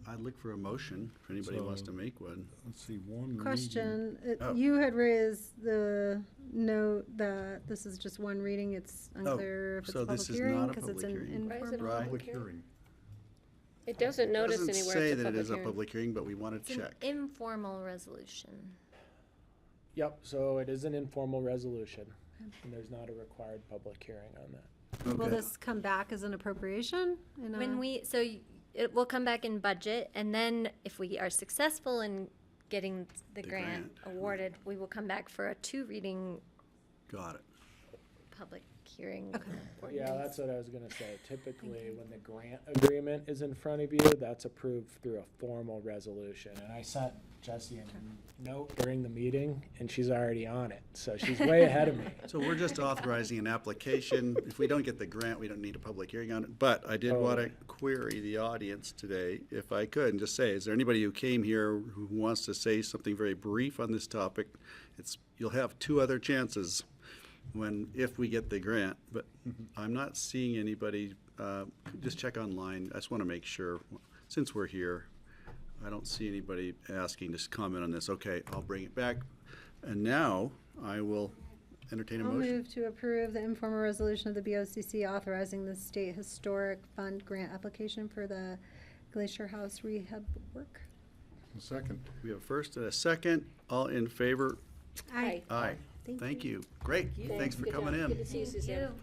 Speaker 1: I'd look for a motion, if anybody wants to make one.
Speaker 7: Let's see, one meeting.
Speaker 5: Question,
Speaker 1: Oh.
Speaker 5: you had raised the note that this is just one reading, it's unclear if it's a
Speaker 1: so this
Speaker 5: public
Speaker 1: is
Speaker 5: hearing,
Speaker 1: not a
Speaker 5: because it's an
Speaker 1: public hearing.
Speaker 4: Why is it a
Speaker 5: informal.
Speaker 1: Right.
Speaker 7: Public hearing.
Speaker 4: It doesn't notice
Speaker 1: Doesn't
Speaker 4: anywhere
Speaker 1: say
Speaker 4: it's a
Speaker 1: that it
Speaker 4: public
Speaker 1: is a
Speaker 4: hearing.
Speaker 1: public hearing, but we want
Speaker 10: It's
Speaker 1: to
Speaker 10: an
Speaker 1: check.
Speaker 10: informal resolution.
Speaker 12: Yep, so it is an informal resolution, and there's not a required public hearing on that.
Speaker 5: Will
Speaker 1: Okay.
Speaker 5: this come back as an appropriation? in
Speaker 10: When
Speaker 5: a-
Speaker 10: it will come back in budget, and then if we are successful in getting the grant
Speaker 1: grant,
Speaker 10: awarded, we will come back for a 2-reading
Speaker 1: Got it.
Speaker 10: public hearing.
Speaker 12: Yeah, that's what I was gonna say. Typically, when the grant agreement is in front of you, that's approved through a formal resolution. And I sent Jessie a note during the meeting, and she's already on it, so she's way ahead of me.
Speaker 1: So we're just authorizing an application. If we don't get the grant, we don't need a public hearing on it. But I did want to
Speaker 12: Totally.
Speaker 1: query the audience today, if I could, and just say, is there anybody who came here who wants to say something very brief on this topic? You'll have 2 other chances if we get the grant, but I'm not seeing anybody. Just check online. I just want to make sure, since we're here, I don't see anybody asking to comment on this. Okay, I'll bring it back. And now I will entertain a
Speaker 5: I'll
Speaker 1: motion.
Speaker 5: move to approve the informal resolution of the BoCC authorizing the State Historic Fund grant application for the Glacier House rehab work.
Speaker 7: Second.
Speaker 1: We have a first and a second. All in favor?
Speaker 4: Aye.
Speaker 1: Aye. Thank you. Great. Thanks for
Speaker 4: Good
Speaker 1: coming
Speaker 4: job.
Speaker 1: in.
Speaker 4: Good to see you, Suzanne.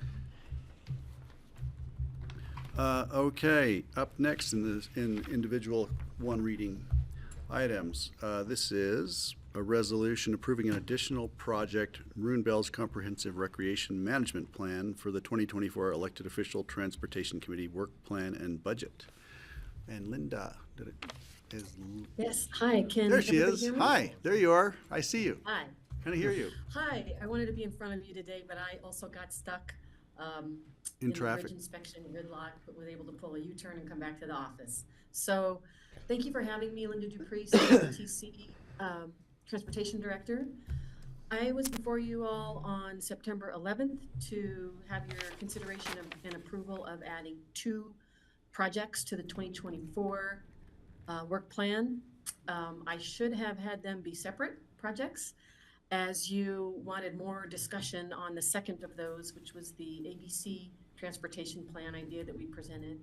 Speaker 1: Okay, up next in individual one reading items. This is a resolution approving an additional project, Maroon Bells Comprehensive Recreation Management Plan for the 2024 Elected Official Transportation Committee Work Plan and Budget. And Linda,
Speaker 13: Yes, hi, can
Speaker 1: there she
Speaker 13: everybody
Speaker 1: is.
Speaker 13: hear me?
Speaker 1: Hi, there you are. I see you.
Speaker 13: Hi,
Speaker 1: Can I hear you?
Speaker 13: hi, I wanted to be in front of you today, but I also got stuck
Speaker 1: In
Speaker 13: the
Speaker 1: traffic.
Speaker 13: bridge inspection gridlock, but was able to pull a U-turn and come back to the office. So, thank you for having me, Linda Dupree, CGTV Transportation Director. I was before you all on September 11th to have your consideration and approval of adding 2 projects to the 2024 work plan. I should have had them be separate projects, as you wanted more discussion on the second of those, which was the ABC transportation plan idea that we presented.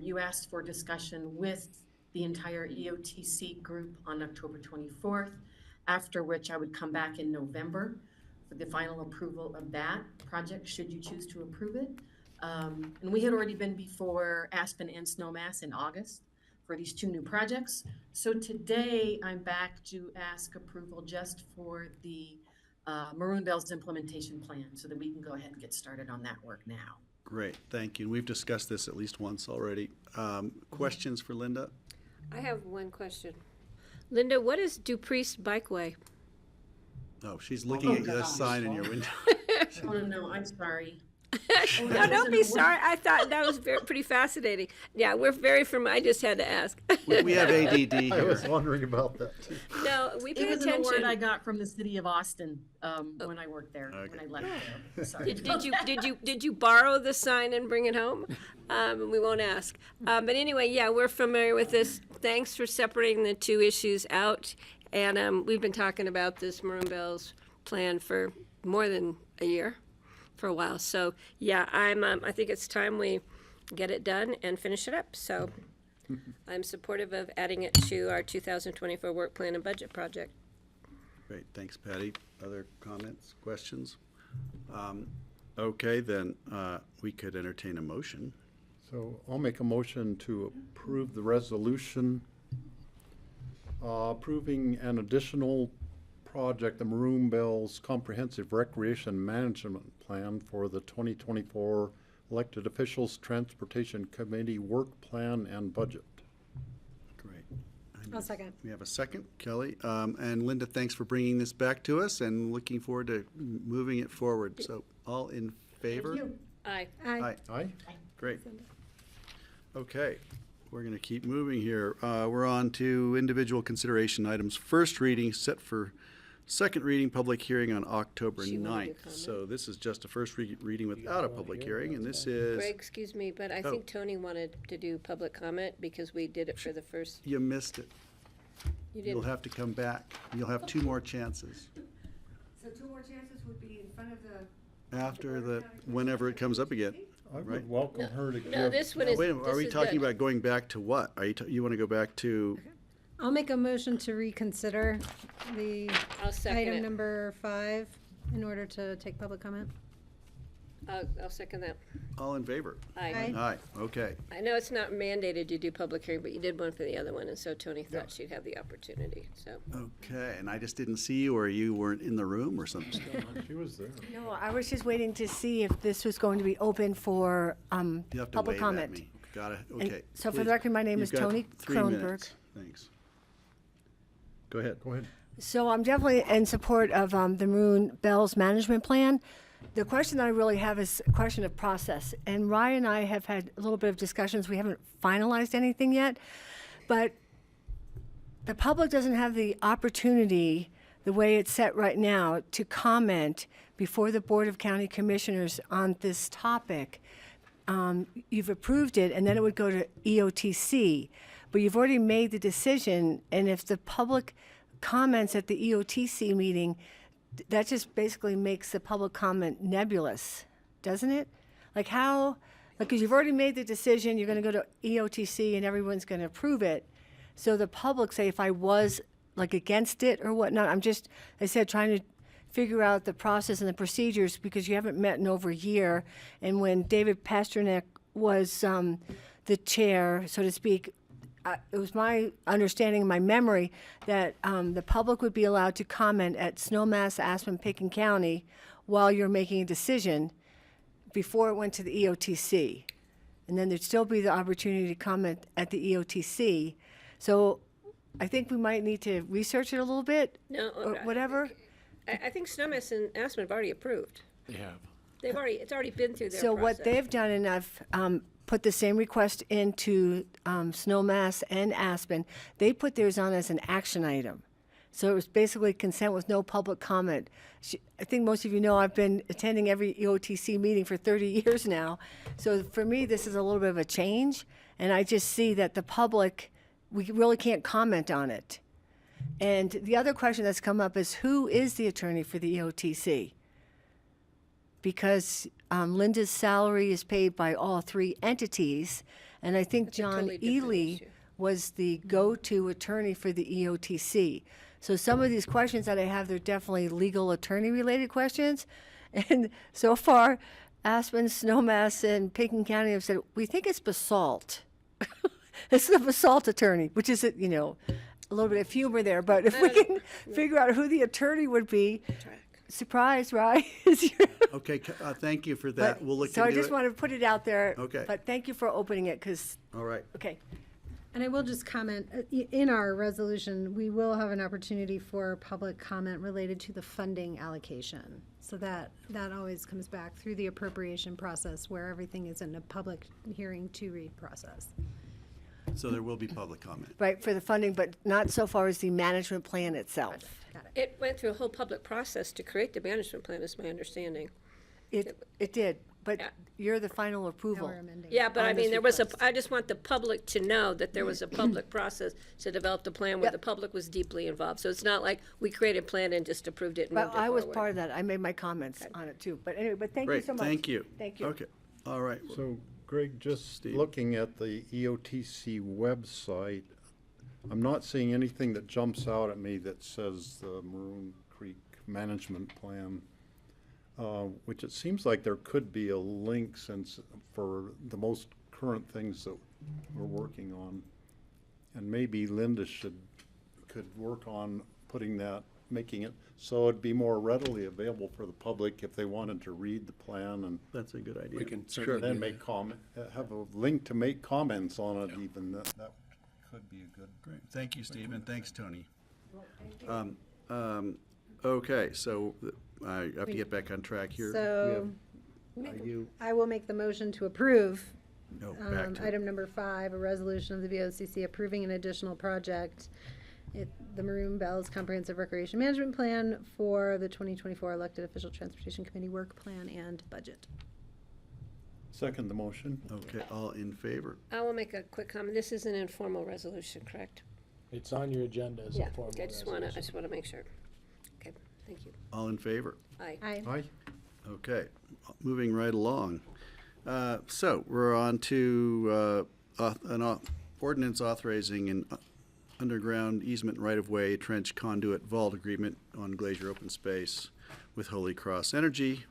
Speaker 13: You asked for discussion with the entire EOTC group on October 24th, after which I would come back in November for the final approval of that project, should you choose to approve it. And we had already been before Aspen and Snowmass in August for these 2 new projects. So today, I'm back to ask approval just for the Maroon Bells implementation plan, so that we can go ahead and get started on that work now.
Speaker 1: Great, thank you. We've discussed this at least once already. Questions for Linda?
Speaker 4: I have one question. Linda, what is Dupree's Bikeway?
Speaker 1: Oh, she's looking at the sign in your window.
Speaker 13: Oh, no, I'm sorry.
Speaker 4: No, don't be sorry. I thought that was pretty fascinating. Yeah, we're very I just had to ask.
Speaker 1: We have ADD
Speaker 7: I was
Speaker 1: here.
Speaker 7: wondering about that too.
Speaker 4: No, we pay
Speaker 13: It was an award I
Speaker 4: attention.
Speaker 13: got from the city of Austin when I worked there, when I left there. Sorry.
Speaker 4: Did you borrow the sign and bring it home? We won't ask. But anyway, yeah, we're familiar with this. Thanks for separating the 2 issues out. And we've been talking about this Maroon Bells plan for more than a year, for a while. So yeah, I think it's time we get it done and finish it up. So I'm supportive of adding it to our 2024 work plan and budget project.
Speaker 1: Great, thanks, Patty. Other comments, questions? Okay, then we could entertain a motion.
Speaker 7: So I'll make a motion to approve the resolution approving an additional project, the Maroon Bells Comprehensive Recreation Management Plan for the 2024 Elected Officials Transportation Committee Work Plan and Budget.
Speaker 1: Great.
Speaker 5: I'll second.
Speaker 1: We have a second, Kelly. And Linda, thanks for bringing this back to us and looking forward to moving it forward. So all in favor?
Speaker 4: Aye.
Speaker 1: Aye.
Speaker 7: Aye?
Speaker 1: Great. Okay, we're going to keep moving here. We're on to individual consideration items. First reading set for second reading, public hearing on October
Speaker 4: She wanted to
Speaker 1: 9th.
Speaker 4: comment.
Speaker 1: So this is just a first reading without a public hearing, and this is,
Speaker 4: Greg, excuse me, but I
Speaker 1: Oh.
Speaker 4: think Tony wanted to do public comment because we did it for the first,
Speaker 1: you missed it.
Speaker 4: you
Speaker 1: You'll
Speaker 4: didn't.
Speaker 1: have to come back. You'll have two more chances
Speaker 6: So 2 more chances would be in front of the.
Speaker 1: after the, whenever it comes up again.
Speaker 7: I
Speaker 1: Right.
Speaker 7: would welcome her to
Speaker 4: No,
Speaker 7: give.
Speaker 4: this one
Speaker 1: Now,
Speaker 4: is,
Speaker 1: wait a minute, are
Speaker 4: this
Speaker 1: we
Speaker 4: is
Speaker 1: talking
Speaker 4: good.
Speaker 1: about going back to what? Are you want to go back to,
Speaker 5: I'll make a motion to reconsider the
Speaker 4: I'll second
Speaker 5: item
Speaker 4: it.
Speaker 5: number 5 in order to take public comment.
Speaker 4: I'll second that.
Speaker 1: all in favor?
Speaker 4: Aye.
Speaker 1: Aye, okay.
Speaker 4: I know it's not mandated you do public hearing, but you did one for the other one, and so Tony thought she'd have the opportunity, so.
Speaker 1: Okay, and I just didn't see you, or you weren't in the room or something?
Speaker 7: She was there.
Speaker 6: No, I was just waiting to see if this was going to be open for
Speaker 1: You have to
Speaker 6: public
Speaker 1: wave at
Speaker 6: comment.
Speaker 1: me. Got it,
Speaker 6: And
Speaker 1: okay.
Speaker 6: so for the
Speaker 1: please.
Speaker 6: record, my name
Speaker 1: You've
Speaker 6: is
Speaker 1: got
Speaker 6: Tony
Speaker 1: 3
Speaker 6: Kronberg.
Speaker 1: minutes. Thanks. Go ahead.
Speaker 7: Go ahead.
Speaker 6: So I'm definitely in support of the Maroon Bells Management Plan. The question that I really have is a question of process. And Ryan and I have had a little bit of discussions. We haven't finalized anything yet. But the public doesn't have the opportunity, the way it's set right now, to comment before the Board of County Commissioners on this topic. You've approved it, and then it would go to EOTC. But you've already made the decision, and if the public comments at the EOTC meeting, that just basically makes the public comment nebulous, doesn't it? Like how, because you've already made the decision, you're going to go to EOTC and everyone's going to approve it. So the public, say, if I was like against it or whatnot, I'm just, I said, trying to figure out the process and the procedures because you haven't met in over a year. And when David Pasternak was the chair, so to speak, it was my understanding, my memory, that the public would be allowed to comment at Snowmass, Aspen, Picken County while you're making a decision before it went to the EOTC. And then there'd still be the opportunity to comment at the EOTC. So I think we might need to research it a little bit
Speaker 4: No,
Speaker 6: or whatever.
Speaker 4: I think Snowmass and Aspen have already approved.
Speaker 2: They have.
Speaker 4: It's already been through their
Speaker 6: So
Speaker 4: process.
Speaker 6: what they've done, and I've put the same request into Snowmass and Aspen, they put theirs on as an action item. So it was basically consent with no public comment. I think most of you know I've been attending every EOTC meeting for 30 years now. So for me, this is a little bit of a change, and I just see that the public, we really can't comment on it. And the other question that's come up is who is the attorney for the EOTC? Because Linda's salary is paid by all 3 entities, and I think John
Speaker 4: totally different
Speaker 6: Ely
Speaker 4: issue.
Speaker 6: was the go-to attorney for the EOTC. So some of these questions that I have, they're definitely legal attorney-related questions. And so far, Aspen, Snowmass, and Picken County have said, we think it's basalt. This is a basalt attorney, which is, a little bit of humor there. But if we can figure out who the attorney would be, surprise, right?
Speaker 1: Okay, thank you for that. We'll look into
Speaker 6: So
Speaker 1: it.
Speaker 6: I just want to put it out there.
Speaker 1: Okay.
Speaker 6: But thank you for opening it, because,
Speaker 1: All right.
Speaker 6: okay.
Speaker 5: And I will just comment, in our resolution, we will have an opportunity for public comment related to the funding allocation. So that always comes back through the appropriation process where everything is in a public hearing to read process.
Speaker 1: So there will be public comment.
Speaker 6: Right, for the funding, but not so far as the management plan itself.
Speaker 5: Got it.
Speaker 4: It went through a whole public process to create the management plan, is my understanding.
Speaker 6: It did, but
Speaker 4: Yeah.
Speaker 6: you're the final
Speaker 5: Now
Speaker 6: approval.
Speaker 5: we're amending.
Speaker 4: Yeah, but
Speaker 6: On
Speaker 4: I mean,
Speaker 6: this
Speaker 4: there was
Speaker 6: request.
Speaker 4: I just want the public to know that there was a public process to develop the plan where
Speaker 6: Yep.
Speaker 4: the public was deeply involved. So it's not like we created a plan and just approved it and moved
Speaker 6: But
Speaker 4: it
Speaker 6: I was
Speaker 4: forward.
Speaker 6: part of that. I made my comments on it too. But anyway, but thank you
Speaker 1: Great,
Speaker 6: so much.
Speaker 1: thank you.
Speaker 6: Thank you.
Speaker 1: Okay, all right.
Speaker 7: So Greg, just
Speaker 1: Steve.
Speaker 7: looking at the EOTC website, I'm not seeing anything that jumps out at me that says the Maroon Creek Management Plan, which it seems like there could be a link since for the most current things that we're working on. And maybe Linda should could work on putting that, making it so it'd be more readily available for the public if they wanted to read the plan and
Speaker 1: That's a good idea.
Speaker 2: We can certainly
Speaker 7: then
Speaker 2: do
Speaker 7: make comment, have a link to make comments on it even. That could be a good.
Speaker 1: Great. Thank you, Steve, and thanks, Tony. Okay, so I have to get back on track here.
Speaker 5: So
Speaker 1: Are you,
Speaker 5: I will make the motion to approve
Speaker 1: no, back to,
Speaker 5: item number 5, a resolution of the BoCC approving an additional project, the Maroon Bells Comprehensive Recreation Management Plan for the 2024 Elected Official Transportation Committee Work Plan and Budget.
Speaker 7: Second the motion.
Speaker 1: okay, all in favor?
Speaker 4: I will make a quick comment. This is an informal resolution, correct?
Speaker 12: It's on your agenda as
Speaker 4: Yeah,
Speaker 12: a formal
Speaker 4: I just wanna
Speaker 12: resolution.
Speaker 4: make sure. Okay, thank you.
Speaker 1: All in favor?
Speaker 4: Aye.
Speaker 5: Aye.
Speaker 7: Aye.
Speaker 1: Okay, moving right along. So we're on to an ordinance authorizing an underground easement right-of-way trench conduit vault agreement on Glacier Open Space with Holy Cross Energy.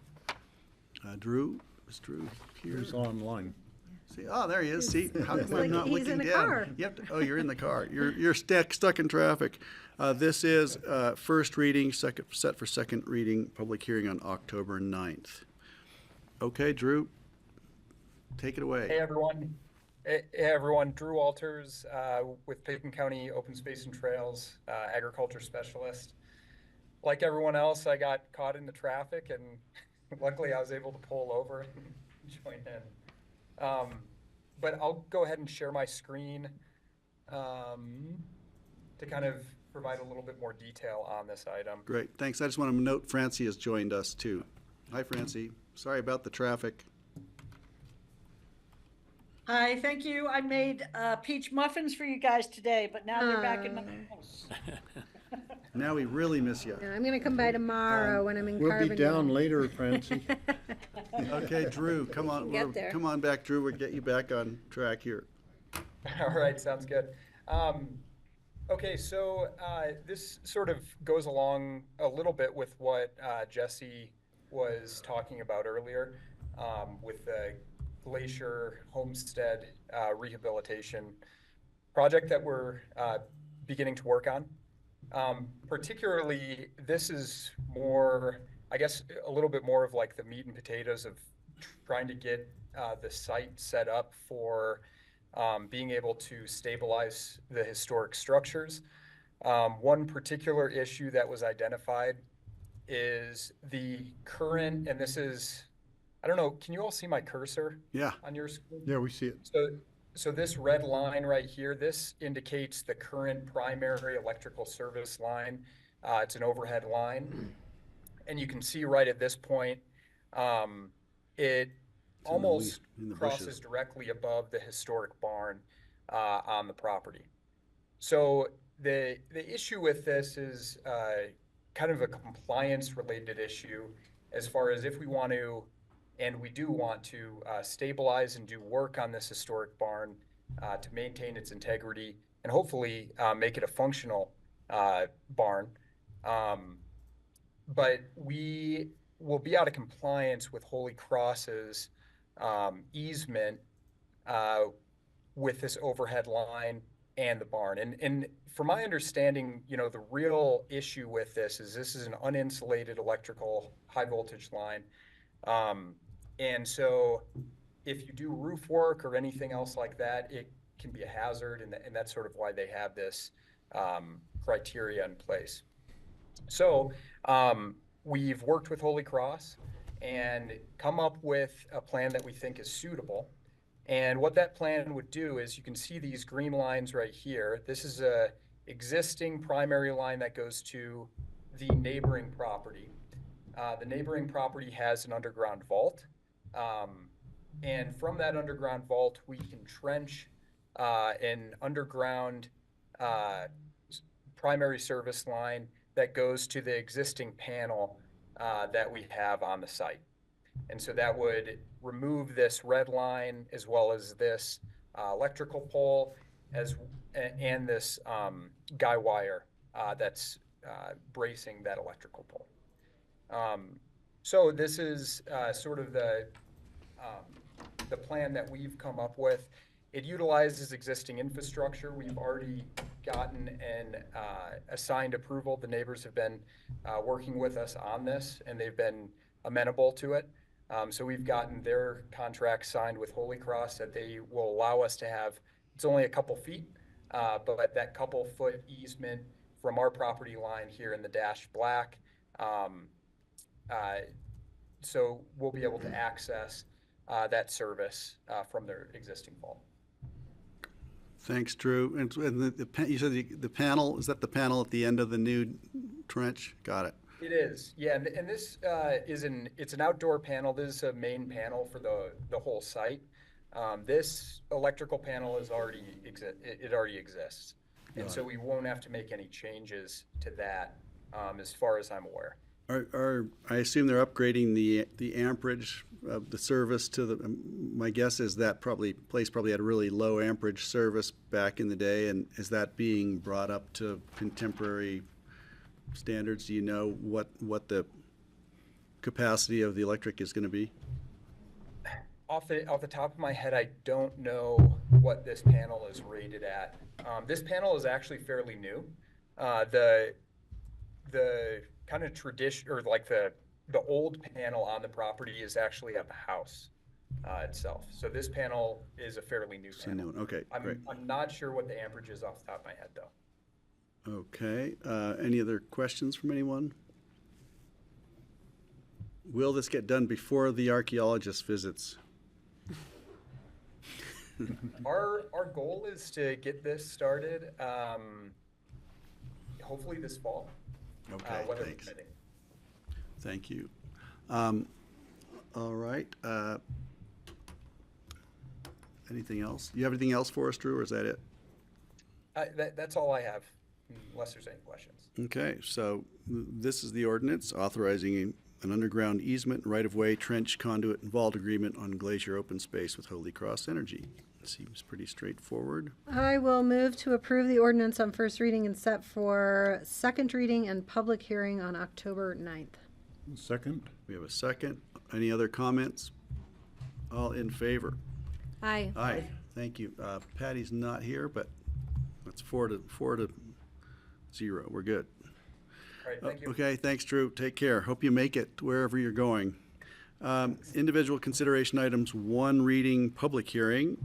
Speaker 1: Drew, is Drew here?
Speaker 7: Here's online.
Speaker 1: See, oh, there he is. See, how come
Speaker 5: like
Speaker 1: I'm not
Speaker 5: he's
Speaker 1: looking
Speaker 5: in a
Speaker 1: down?
Speaker 5: car.
Speaker 1: Yep. Oh, you're in the car. You're stuck in traffic. This is first reading, set for second reading, public hearing on October 9th. Okay, Drew, take it away.
Speaker 14: Hey everyone. Hey everyone, Drew Walters with Picking County Open Space and Trails, agriculture specialist. Like everyone else, I got caught in the traffic and luckily I was able to pull over and join in. But I'll go ahead and share my screen to kind of provide a little bit more detail on this item.
Speaker 1: Great, thanks. I just want to note Francie has joined us too. Hi, Francie. Sorry about the traffic.
Speaker 15: Hi, thank you. I made peach muffins for you guys today, but now they're back in my house.
Speaker 1: Now we really miss you.
Speaker 5: Yeah, I'm gonna come by tomorrow when I'm in
Speaker 7: We'll be
Speaker 5: Carbondale.
Speaker 7: down later, Francie.
Speaker 1: Okay, Drew, come on.
Speaker 4: Get there.
Speaker 1: Come on back, Drew. We'll get you back on track here.
Speaker 14: All right, sounds good. Okay, so this sort of goes along a little bit with what Jesse was talking about earlier with the Glacier Homestead rehabilitation project that we're beginning to work on. Particularly, this is more, I guess, a little bit more of like the meat and potatoes of trying to get the site set up for being able to stabilize the historic structures. One particular issue that was identified is the current, and this is, I don't know, can you all see my cursor
Speaker 1: Yeah.
Speaker 14: on your screen?
Speaker 7: Yeah, we see it.
Speaker 14: So this red line right here, this indicates the current primary electrical service line. It's an overhead line. And you can see right at this point, it almost
Speaker 1: in the
Speaker 14: crosses
Speaker 1: bushes.
Speaker 14: directly above the historic barn on the property. So the issue with this is kind of a compliance related issue as far as if we want to, and we do want to stabilize and do work on this historic barn to maintain its integrity and hopefully make it a functional barn. But we will be out of compliance with Holy Cross's easement with this overhead line and the barn. And from my understanding, you know, the real issue with this is an uninsulated electrical high voltage line. And so if you do roof work or anything else like that, it can be a hazard, and that's sort of why they have this criteria in place. So we've worked with Holy Cross and come up with a plan that we think is suitable. And what that plan would do is, you can see these green lines right here. This is a existing primary line that goes to the neighboring property. The neighboring property has an underground vault. And from that underground vault, we can trench an underground primary service line that goes to the existing panel that we have on the site. And so that would remove this red line as well as this electrical pole and this guy wire that's bracing that electrical pole. So this is sort of the plan that we've come up with. it utilizes existing infrastructure. We've already gotten an assigned approval. The neighbors have been working with us on this, and they've been amenable to it. So we've gotten their contract signed with Holy Cross that they will allow us to have, it's only a couple feet, but that couple foot easement from our property line here in the dashed black. So we'll be able to access that service from their existing vault.
Speaker 1: Thanks, Drew. And you said the panel, is that the panel at the end of the new trench? Got it.
Speaker 14: It is, yeah, and this it's an outdoor panel. This is a main panel for the whole site. This electrical panel is already exists, and so we won't have to make any changes to that, as far as I'm aware.
Speaker 1: I assume they're upgrading the amperage of the service to the, my guess is that place probably had a really low amperage service back in the day, and is that being brought up to contemporary standards? Do you know what the capacity of the electric is going to be?
Speaker 14: Off the top of my head, I don't know what this panel is rated at. This panel is actually fairly new. The kind of tradition, or like the old panel on the property is actually at the house itself. So this panel is a fairly new panel.
Speaker 1: Okay, great.
Speaker 14: I'm not sure what the amperage is off the top of my head, though.
Speaker 1: Okay, any other questions from anyone? Will this get done before the archaeologist visits?
Speaker 14: Our goal is to get this started, hopefully this fall.
Speaker 1: Okay,
Speaker 14: weather
Speaker 1: thanks.
Speaker 14: permitting.
Speaker 1: Thank you. All right. Anything else? You have anything else for us, Drew, or is that it?
Speaker 14: That's all I have, unless there's any questions.
Speaker 1: Okay, so this is the ordinance authorizing an underground easement, right-of-way, trench, conduit, and vault agreement on glacier open space with Holy Cross Energy. Seems pretty straightforward.
Speaker 5: I will move to approve the ordinance on first reading and set for second reading and public hearing on October 9th.
Speaker 7: Second?
Speaker 1: We have a second. Any other comments? All in favor?
Speaker 5: Aye.
Speaker 1: Aye. Thank you. Patty's not here, but that's 4-0. We're good.
Speaker 14: All right, thank you.
Speaker 1: Okay, thanks, Drew. Take care. Hope you make it wherever you're going. Individual consideration items, 1 reading, public hearing.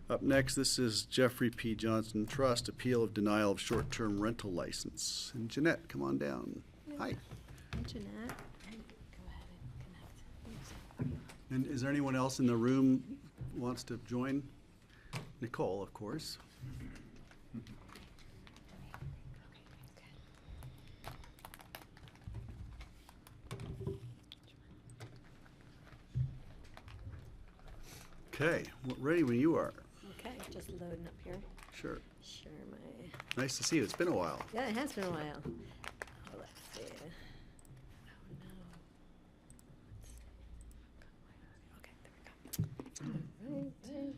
Speaker 1: Up next, this is Jeffrey P. Johnson Trust, appeal of denial of short-term rental license. And Jeanette, come on down. Hi.
Speaker 5: Hi, Jeanette.
Speaker 1: And is there anyone else in the room who wants to join? Nicole, of course. Okay, ready when you are.
Speaker 4: Okay, just loading up here.
Speaker 1: Sure.
Speaker 4: Share my,
Speaker 1: Nice to see you. It's been a while.
Speaker 4: yeah, it has been a while. Let's see. Oh, no. Okay, there we go. All right.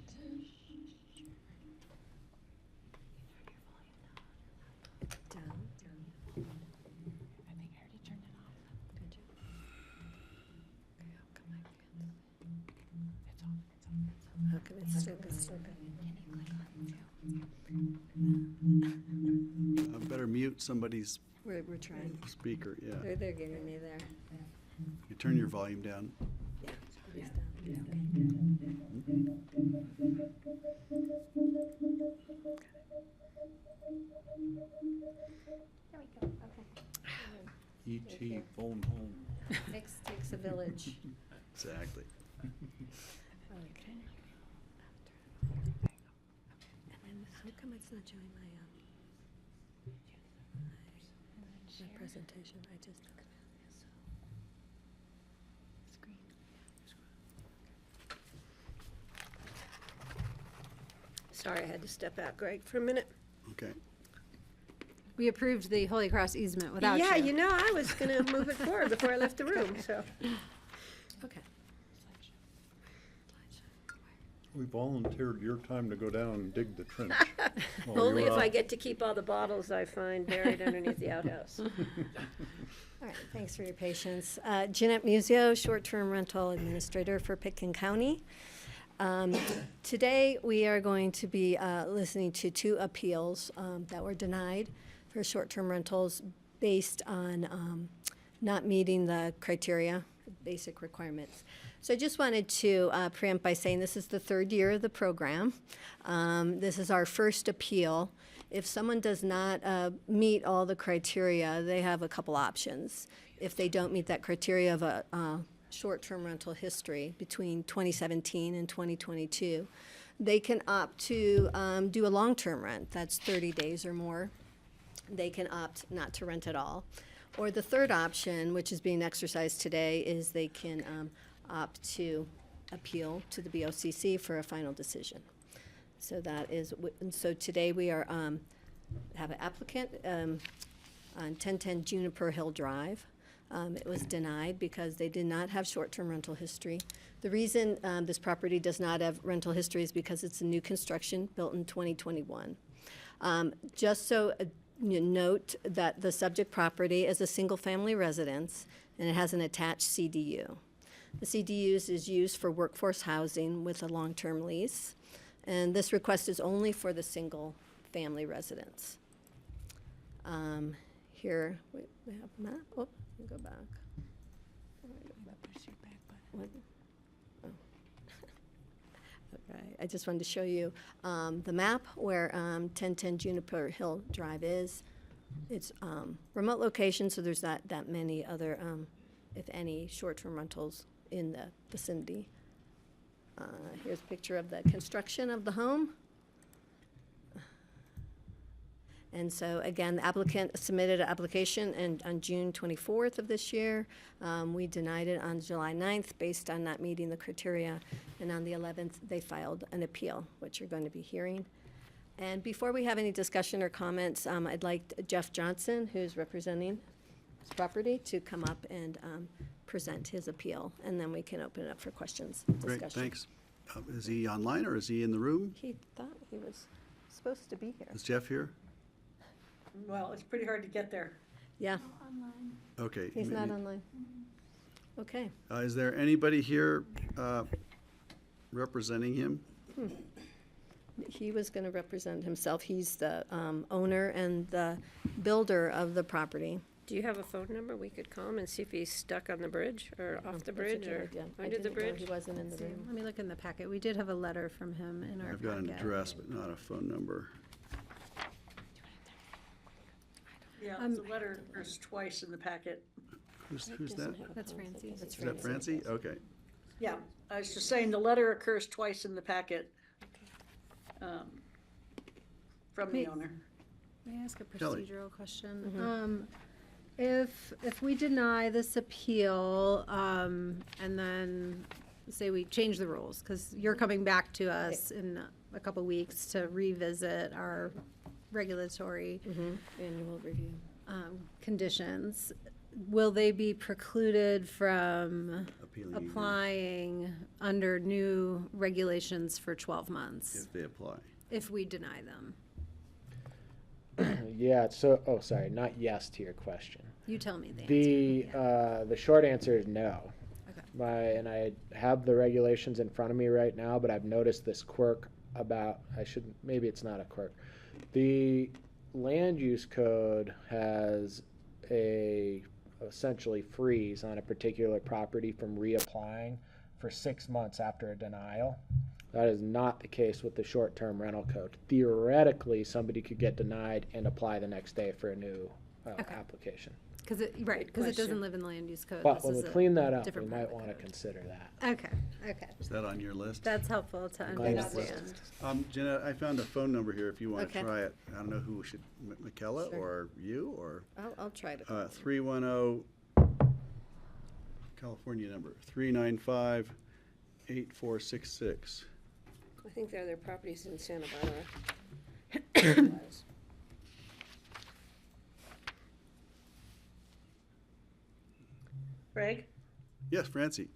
Speaker 4: Down. I think I already turned it off. Did you? Okay, how come I can't? It's on, it's on, it's on. How come it's still good, still good?
Speaker 1: I better mute somebody's
Speaker 4: We're trying.
Speaker 1: speaker, yeah.
Speaker 4: They're getting me there.
Speaker 1: You turn your volume down.
Speaker 4: Yeah, he's down.
Speaker 10: There we go, okay.
Speaker 7: E.T. phone home.
Speaker 4: Takes a village.
Speaker 1: Exactly.
Speaker 4: Okay. And then how come it's not showing my presentation? I just. Sorry, I had to step out, Greg, for a minute.
Speaker 1: Okay.
Speaker 5: We approved the Holy Cross easement without you.
Speaker 4: Yeah, you know, I was gonna move it forward before I left the room, so. Okay.
Speaker 7: We volunteered your time to go down and dig the trench. while
Speaker 4: Only
Speaker 7: you
Speaker 4: if
Speaker 7: were
Speaker 4: I
Speaker 7: out.
Speaker 4: get to keep all the bottles I find buried underneath the outhouse.
Speaker 16: All right, thanks for your patience. Jeanette Musio, short-term rental administrator for Pitkin County. Today, we are going to be listening to two appeals that were denied for short-term rentals based on not meeting the criteria, basic requirements. So I just wanted to preempt by saying this is the third year of the program. This is our first appeal. If someone does not meet all the criteria, they have a couple options. If they don't meet that criteria of a short-term rental history between 2017 and 2022, they can opt to do a long-term rent, that's 30 days or more. They can opt not to rent at all. Or the third option, which is being exercised today, is they can opt to appeal to the BoCC for a final decision. So that is, and so today we are have an applicant on 1010 Juniper Hill Drive. It was denied because they did not have short-term rental history. The reason this property does not have rental history is because it's a new construction built in 2021. Just so you note that the subject property is a single-family residence and it has an attached CDU. The CDU is used for workforce housing with a long-term lease, and this request is only for the single-family residence. Here we have a map. Oh, let me go back. What? Oh. Okay, I just wanted to show you the map where 1010 Juniper Hill Drive is. It's remote location, so there's not that many other, if any, short-term rentals in the vicinity. Here's a picture of the construction of the home. And so, again, the applicant submitted an application on June 24th of this year. We denied it on July 9th based on not meeting the criteria. And on the 11th, they filed an appeal, which you're going to be hearing. And before we have any discussion or comments, I'd like Jeff Johnson, who's representing his property, to come up and present his appeal. And then we can open it up for questions, discussion.
Speaker 1: Great, thanks. Is he online or is he in the room?
Speaker 16: He thought he was supposed to be here.
Speaker 1: Is Jeff here?
Speaker 15: Well, it's pretty hard to get there.
Speaker 16: Yeah,
Speaker 1: Okay.
Speaker 16: he's not online. Okay.
Speaker 1: Is there anybody here representing him?
Speaker 16: He was going to represent himself. He's the owner and the builder of the property.
Speaker 4: Do you have a phone number we could call him and see if he's stuck on the bridge or off the
Speaker 16: That's a
Speaker 4: bridge
Speaker 16: good
Speaker 4: or
Speaker 16: idea. I
Speaker 4: under the
Speaker 16: didn't know
Speaker 4: bridge?
Speaker 16: He wasn't in the room.
Speaker 5: Let me look in the packet. We did have a letter from him in our
Speaker 1: I've got an
Speaker 5: packet.
Speaker 1: address, but not a phone number.
Speaker 15: Yeah, the letter occurs twice in the packet.
Speaker 1: Who's that?
Speaker 5: That's Francie.
Speaker 1: Is that Francie? Okay.
Speaker 15: Yeah, I was just saying the letter occurs twice in the packet from the
Speaker 5: Wait.
Speaker 15: owner.
Speaker 5: May I ask a
Speaker 1: Kelly.
Speaker 5: procedural question? If we deny this appeal, and then say we change the rules, because you're coming back to us in a couple weeks to revisit our regulatory
Speaker 16: Annual review.
Speaker 5: conditions, will they be precluded from
Speaker 1: Appealing even
Speaker 5: applying under new regulations for 12 months
Speaker 1: if they apply.
Speaker 5: if we deny them?
Speaker 12: Yeah, so, oh, sorry, not yes to your question.
Speaker 5: You tell me the answer.
Speaker 12: The short answer is no.
Speaker 5: Okay.
Speaker 12: And I have the regulations in front of me right now, but I've noticed this quirk about, maybe it's not a quirk. The land use code has essentially freeze on a particular property from reapplying for 6 months after a denial. That is not the case with the short-term rental code. Theoretically, somebody could get denied and apply the next day for a new application.
Speaker 5: Because it doesn't live in the land use code.
Speaker 12: But
Speaker 5: This
Speaker 12: when we
Speaker 5: is a
Speaker 12: clean that up, we
Speaker 5: different
Speaker 12: might
Speaker 5: part of the
Speaker 12: want to
Speaker 5: code.
Speaker 12: consider that.
Speaker 5: Okay, okay.
Speaker 1: Is that on your list?
Speaker 5: That's helpful to
Speaker 12: Mine is
Speaker 5: understand.
Speaker 1: Jenna, I found a phone number here if you want to
Speaker 16: Okay.
Speaker 1: try it. I don't know who should, Michaela
Speaker 16: Sure.
Speaker 1: or you or
Speaker 16: I'll try to.
Speaker 1: 310, California number, 395-8466.
Speaker 4: I think they're their properties in Santa Barbara.
Speaker 15: Greg?
Speaker 1: Yes, Francie.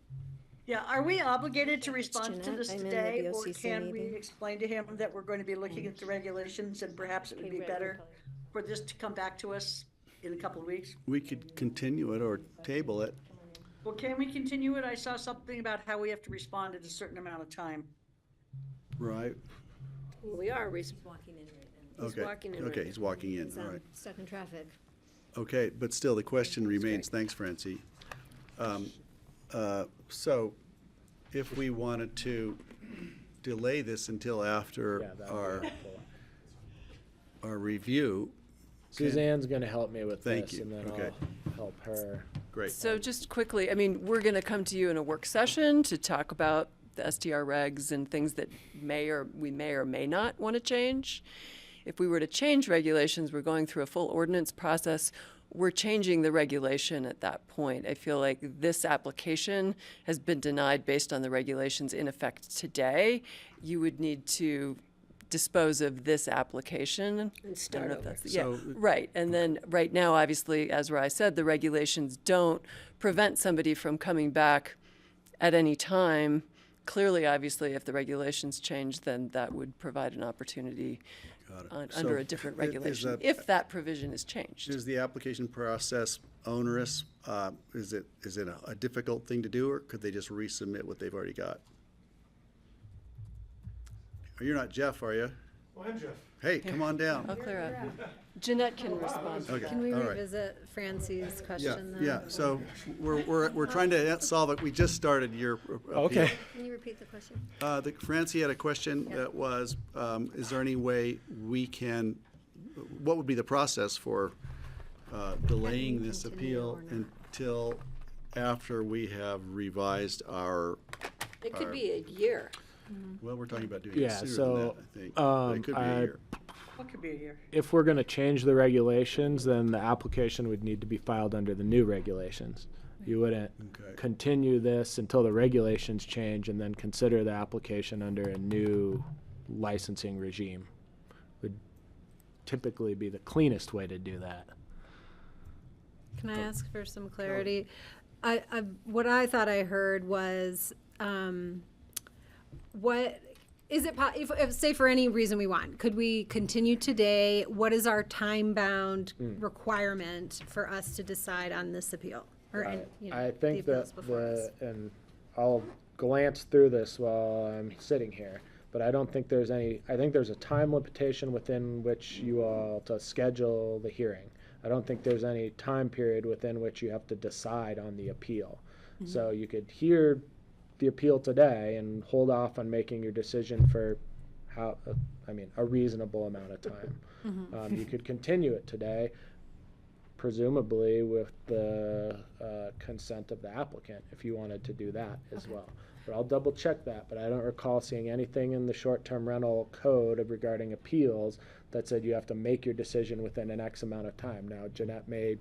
Speaker 15: Yeah, are we obligated to respond to
Speaker 16: Jeanette.
Speaker 15: this
Speaker 16: I'm in the
Speaker 15: today? Or
Speaker 16: BOCC
Speaker 15: can we
Speaker 16: meeting.
Speaker 15: explain to him that we're going to be looking at the regulations and perhaps it would be better for this to come back to us in a couple of weeks?
Speaker 1: We could continue it or table it.
Speaker 15: Well, can we continue it? I saw something about how we have to respond in a certain amount of time.
Speaker 1: Right,
Speaker 4: We are,
Speaker 16: Walking in right now.
Speaker 4: He's
Speaker 1: okay,
Speaker 4: walking in
Speaker 1: okay,
Speaker 4: right
Speaker 1: he's
Speaker 4: now.
Speaker 1: walking in,
Speaker 16: He's
Speaker 1: all right.
Speaker 16: stuck in traffic.
Speaker 1: Okay, but still, the question remains, thanks, Francie. So, if we wanted to delay this until after
Speaker 12: Yeah, that would
Speaker 1: our,
Speaker 12: be helpful.
Speaker 1: our review,
Speaker 12: Suzanne's gonna help me with
Speaker 1: Thank
Speaker 12: this,
Speaker 1: you.
Speaker 12: and then
Speaker 1: Okay.
Speaker 12: I'll help her.
Speaker 1: great.
Speaker 17: So just quickly, I mean, we're going to come to you in a work session to talk about the STR regs and things that we may or may not want to change. If we were to change regulations, we're going through a full ordinance process. We're changing the regulation at that point. I feel like this application has been denied based on the regulations in effect today. You would need to dispose of this application.
Speaker 4: And
Speaker 17: I don't
Speaker 4: start
Speaker 17: know if
Speaker 4: over.
Speaker 17: that's- Yeah,
Speaker 1: So-
Speaker 17: right. And then right now, obviously, as Rai said, the regulations don't prevent somebody from coming back at any time. Clearly, obviously, if the regulations change, then that would provide an opportunity
Speaker 1: Got it.
Speaker 17: under
Speaker 1: So,
Speaker 17: a different
Speaker 1: is
Speaker 17: regulation,
Speaker 1: that-
Speaker 17: if that provision is changed.
Speaker 1: Is the application process onerous? Is it a difficult thing to do, or could they just resubmit what they've already got? You're not Jeff, are you?
Speaker 18: Well, I'm Jeff.
Speaker 1: Hey, come on down.
Speaker 17: I'll clear up. Jeanette can respond.
Speaker 1: Okay,
Speaker 5: Can we
Speaker 1: all right.
Speaker 5: revisit Francie's
Speaker 1: Yeah,
Speaker 5: question then?
Speaker 1: yeah, so we're trying to solve it. We just started your appeal.
Speaker 12: Okay.
Speaker 16: Can you repeat the question?
Speaker 1: Francie had a question that was, is there any way we can, what would be the process for delaying this appeal until after we have revised our,
Speaker 4: It could be a year.
Speaker 1: well, we're talking about doing it
Speaker 12: Yeah,
Speaker 1: sooner than
Speaker 12: so,
Speaker 1: that, I think. But it could be a year.
Speaker 15: What could be a year?
Speaker 12: If we're gonna change the regulations, then the application would need to be filed under the new regulations. You wouldn't
Speaker 1: Okay.
Speaker 12: continue this until the regulations change and then consider the application under a new licensing regime. Would typically be the cleanest way to do that.
Speaker 5: Can I ask for some clarity? What I thought I heard was, what, is it, if, say for any reason we want, could we continue today? What is our time-bound requirement for us to decide on this appeal? Or,
Speaker 12: I
Speaker 5: the
Speaker 12: think that
Speaker 5: appeals before us?
Speaker 12: and I'll glance through this while I'm sitting here, but I don't think there's any, I think there's a time limitation within which you all to schedule the hearing. I don't think there's any time period within which you have to decide on the appeal. So you could hear the appeal today and hold off on making your decision for a reasonable amount of time. You could continue it today, presumably with the consent of the applicant, if you wanted to do that as well. But I'll double check that, but I don't recall seeing anything in the short-term rental code regarding appeals that said you have to make your decision within an X amount of time. Now, Jeanette may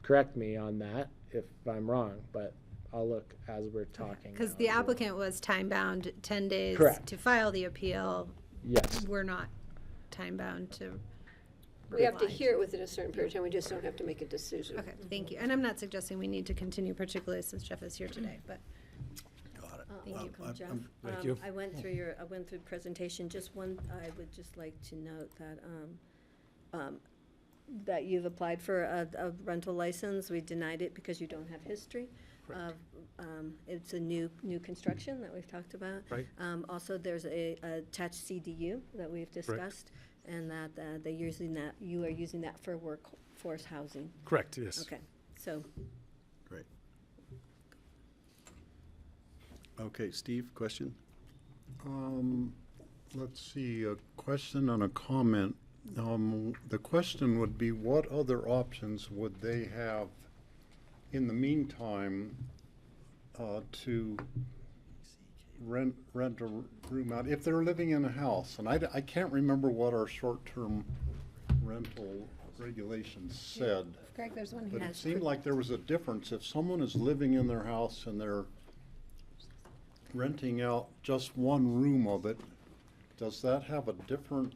Speaker 12: correct me on that if I'm wrong, but I'll look as we're talking.
Speaker 5: Because
Speaker 12: now
Speaker 5: the
Speaker 12: as well.
Speaker 5: applicant was time-bound 10 days
Speaker 12: Correct.
Speaker 5: to file the appeal.
Speaker 12: Yes.
Speaker 5: We're not time-bound to.
Speaker 4: We have to
Speaker 5: reply.
Speaker 4: hear it within a certain period of time, we just don't have to make a decision.
Speaker 5: Okay, thank you. And I'm not suggesting we need to continue, particularly since Jeff is here today, but
Speaker 1: Got it.
Speaker 5: thank you.
Speaker 16: Welcome, Jeff.
Speaker 2: Thank you.
Speaker 16: I went through the presentation. Just one, I would just like to note that, that you've applied for a rental license. We denied it because you don't have history of, it's a new construction that we've talked about.
Speaker 2: Right.
Speaker 16: Also, there's a attached CDU that we've discussed, and that you are using that for workforce housing.
Speaker 2: Correct, yes.
Speaker 16: Okay, so
Speaker 1: Great. Okay, Steve, question?
Speaker 7: Let's see, a question and a comment. The question would be, what other options would they have in the meantime to rent a room out if they're living in a house? And I can't remember what our short-term rental regulations said.
Speaker 5: Greg, there's one
Speaker 7: But
Speaker 5: here.
Speaker 7: it seemed like there was a difference. If someone is living in their house and they're renting out just one room of it, does that have a different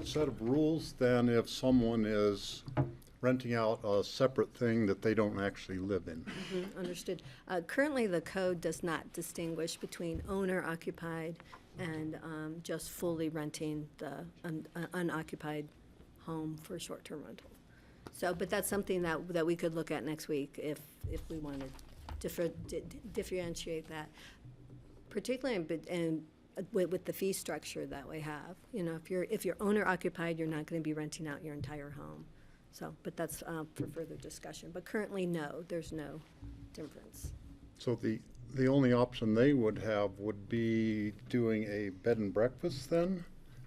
Speaker 7: set of rules than if someone is renting out a separate thing that they don't actually live in?
Speaker 16: Understood. Currently, the code does not distinguish between owner-occupied and just fully renting the unoccupied home for short-term rental. So, but that's something that we could look at next week if we wanted to differentiate that. Particularly with the fee structure that we have. You know, if you're owner occupied, you're not going to be renting out your entire home. So, but that's for further discussion. But currently, no, there's no difference.
Speaker 7: So the only option they would have would be doing a bed and breakfast then?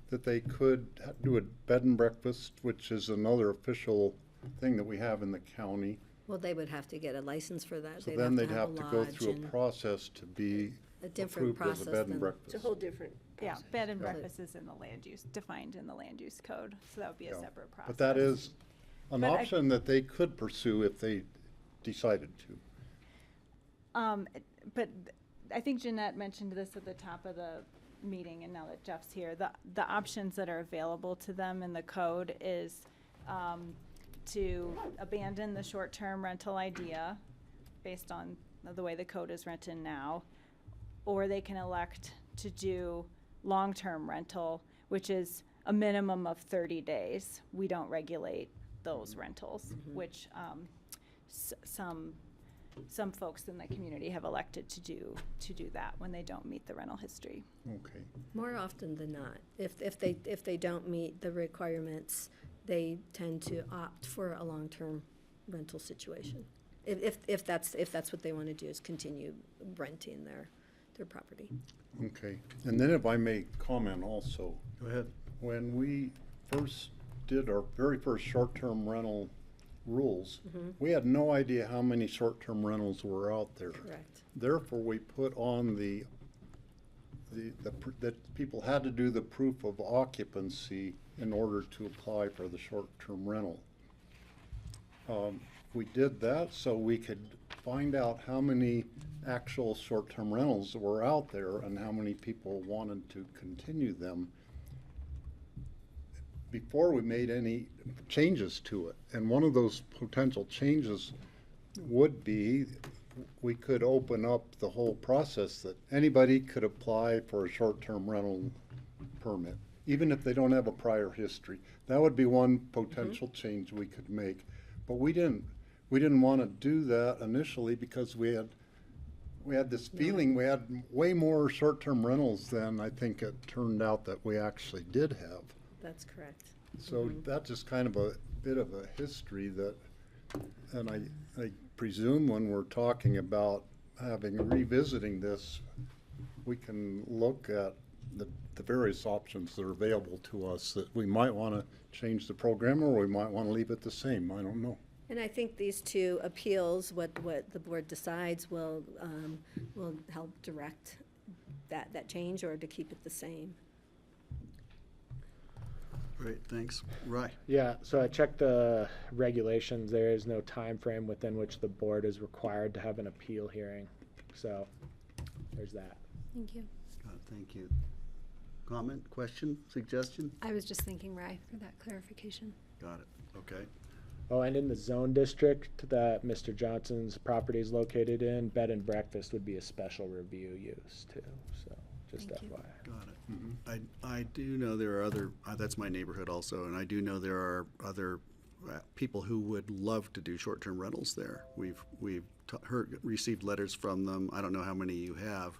Speaker 7: That they could do a bed and breakfast, which is another official thing that we have in the county.
Speaker 16: Well, they would have to get a license for that.
Speaker 7: So then they'd have to go through a process to be
Speaker 16: a different
Speaker 7: approved as a
Speaker 16: process
Speaker 7: bed and
Speaker 16: than-
Speaker 7: breakfast.
Speaker 4: It's a whole different
Speaker 8: Yeah,
Speaker 4: process.
Speaker 8: bed and
Speaker 16: Right.
Speaker 8: breakfast is in the land use, defined in the land use code, so that would be a
Speaker 7: Yeah.
Speaker 8: separate process.
Speaker 7: But that is an
Speaker 8: But I-
Speaker 7: option that they could pursue if they decided to.
Speaker 8: But I think Jeanette mentioned this at the top of the meeting, and now that Jeff's here, the options that are available to them in the code is to abandon the short-term rental idea based on the way the code is written now, or they can elect to do long-term rental, which is a minimum of 30 days. We don't regulate those rentals, which some folks in the community have elected to do that when they don't meet the rental history.
Speaker 7: Okay.
Speaker 16: More often than not, if they don't meet the requirements, they tend to opt for a long-term rental situation. If that's what they want to do, is continue renting their property.
Speaker 7: Okay, and then if I may comment also.
Speaker 1: Go ahead.
Speaker 7: When we first did our very first short-term rental rules, we had no idea how many short-term rentals were out there.
Speaker 16: Correct.
Speaker 7: Therefore, we put on that people had to do the proof of occupancy in order to apply for the short-term rental. We did that so we could find out how many actual short-term rentals were out there and how many people wanted to continue them before we made any changes to it. And one of those potential changes would be we could open up the whole process that anybody could apply for a short-term rental permit, even if they don't have a prior history. That would be one potential change we could make. But we didn't want to do that initially because we had this feeling we had way more short-term rentals than I think it turned out that we actually did have.
Speaker 16: That's correct.
Speaker 7: So that's just kind of a bit of a history that, and I presume when we're talking about revisiting this, we can look at the various options that are available to us, that we might want to change the program or we might want to leave it the same. I don't know.
Speaker 16: And I think these two appeals, what the board decides, will help direct that change or to keep it the same.
Speaker 1: Great, thanks. Right.
Speaker 12: Yeah, so I checked the regulations. There is no time frame within which the board is required to have an appeal hearing. So there's that.
Speaker 10: Thank you.
Speaker 1: Thank you. Comment, question, suggestion?
Speaker 10: I was just thanking Rye for that clarification.
Speaker 1: Got it, okay.
Speaker 12: Oh, and in the zone district that Mr. Johnson's property is located in, bed and breakfast would be a special review use too, so just
Speaker 10: Thank you.
Speaker 12: FYI.
Speaker 1: Got it. I do know there are other, that's my neighborhood also, and I do know there are other people who would love to do short-term rentals there. We've received letters from them. I don't know how many you have.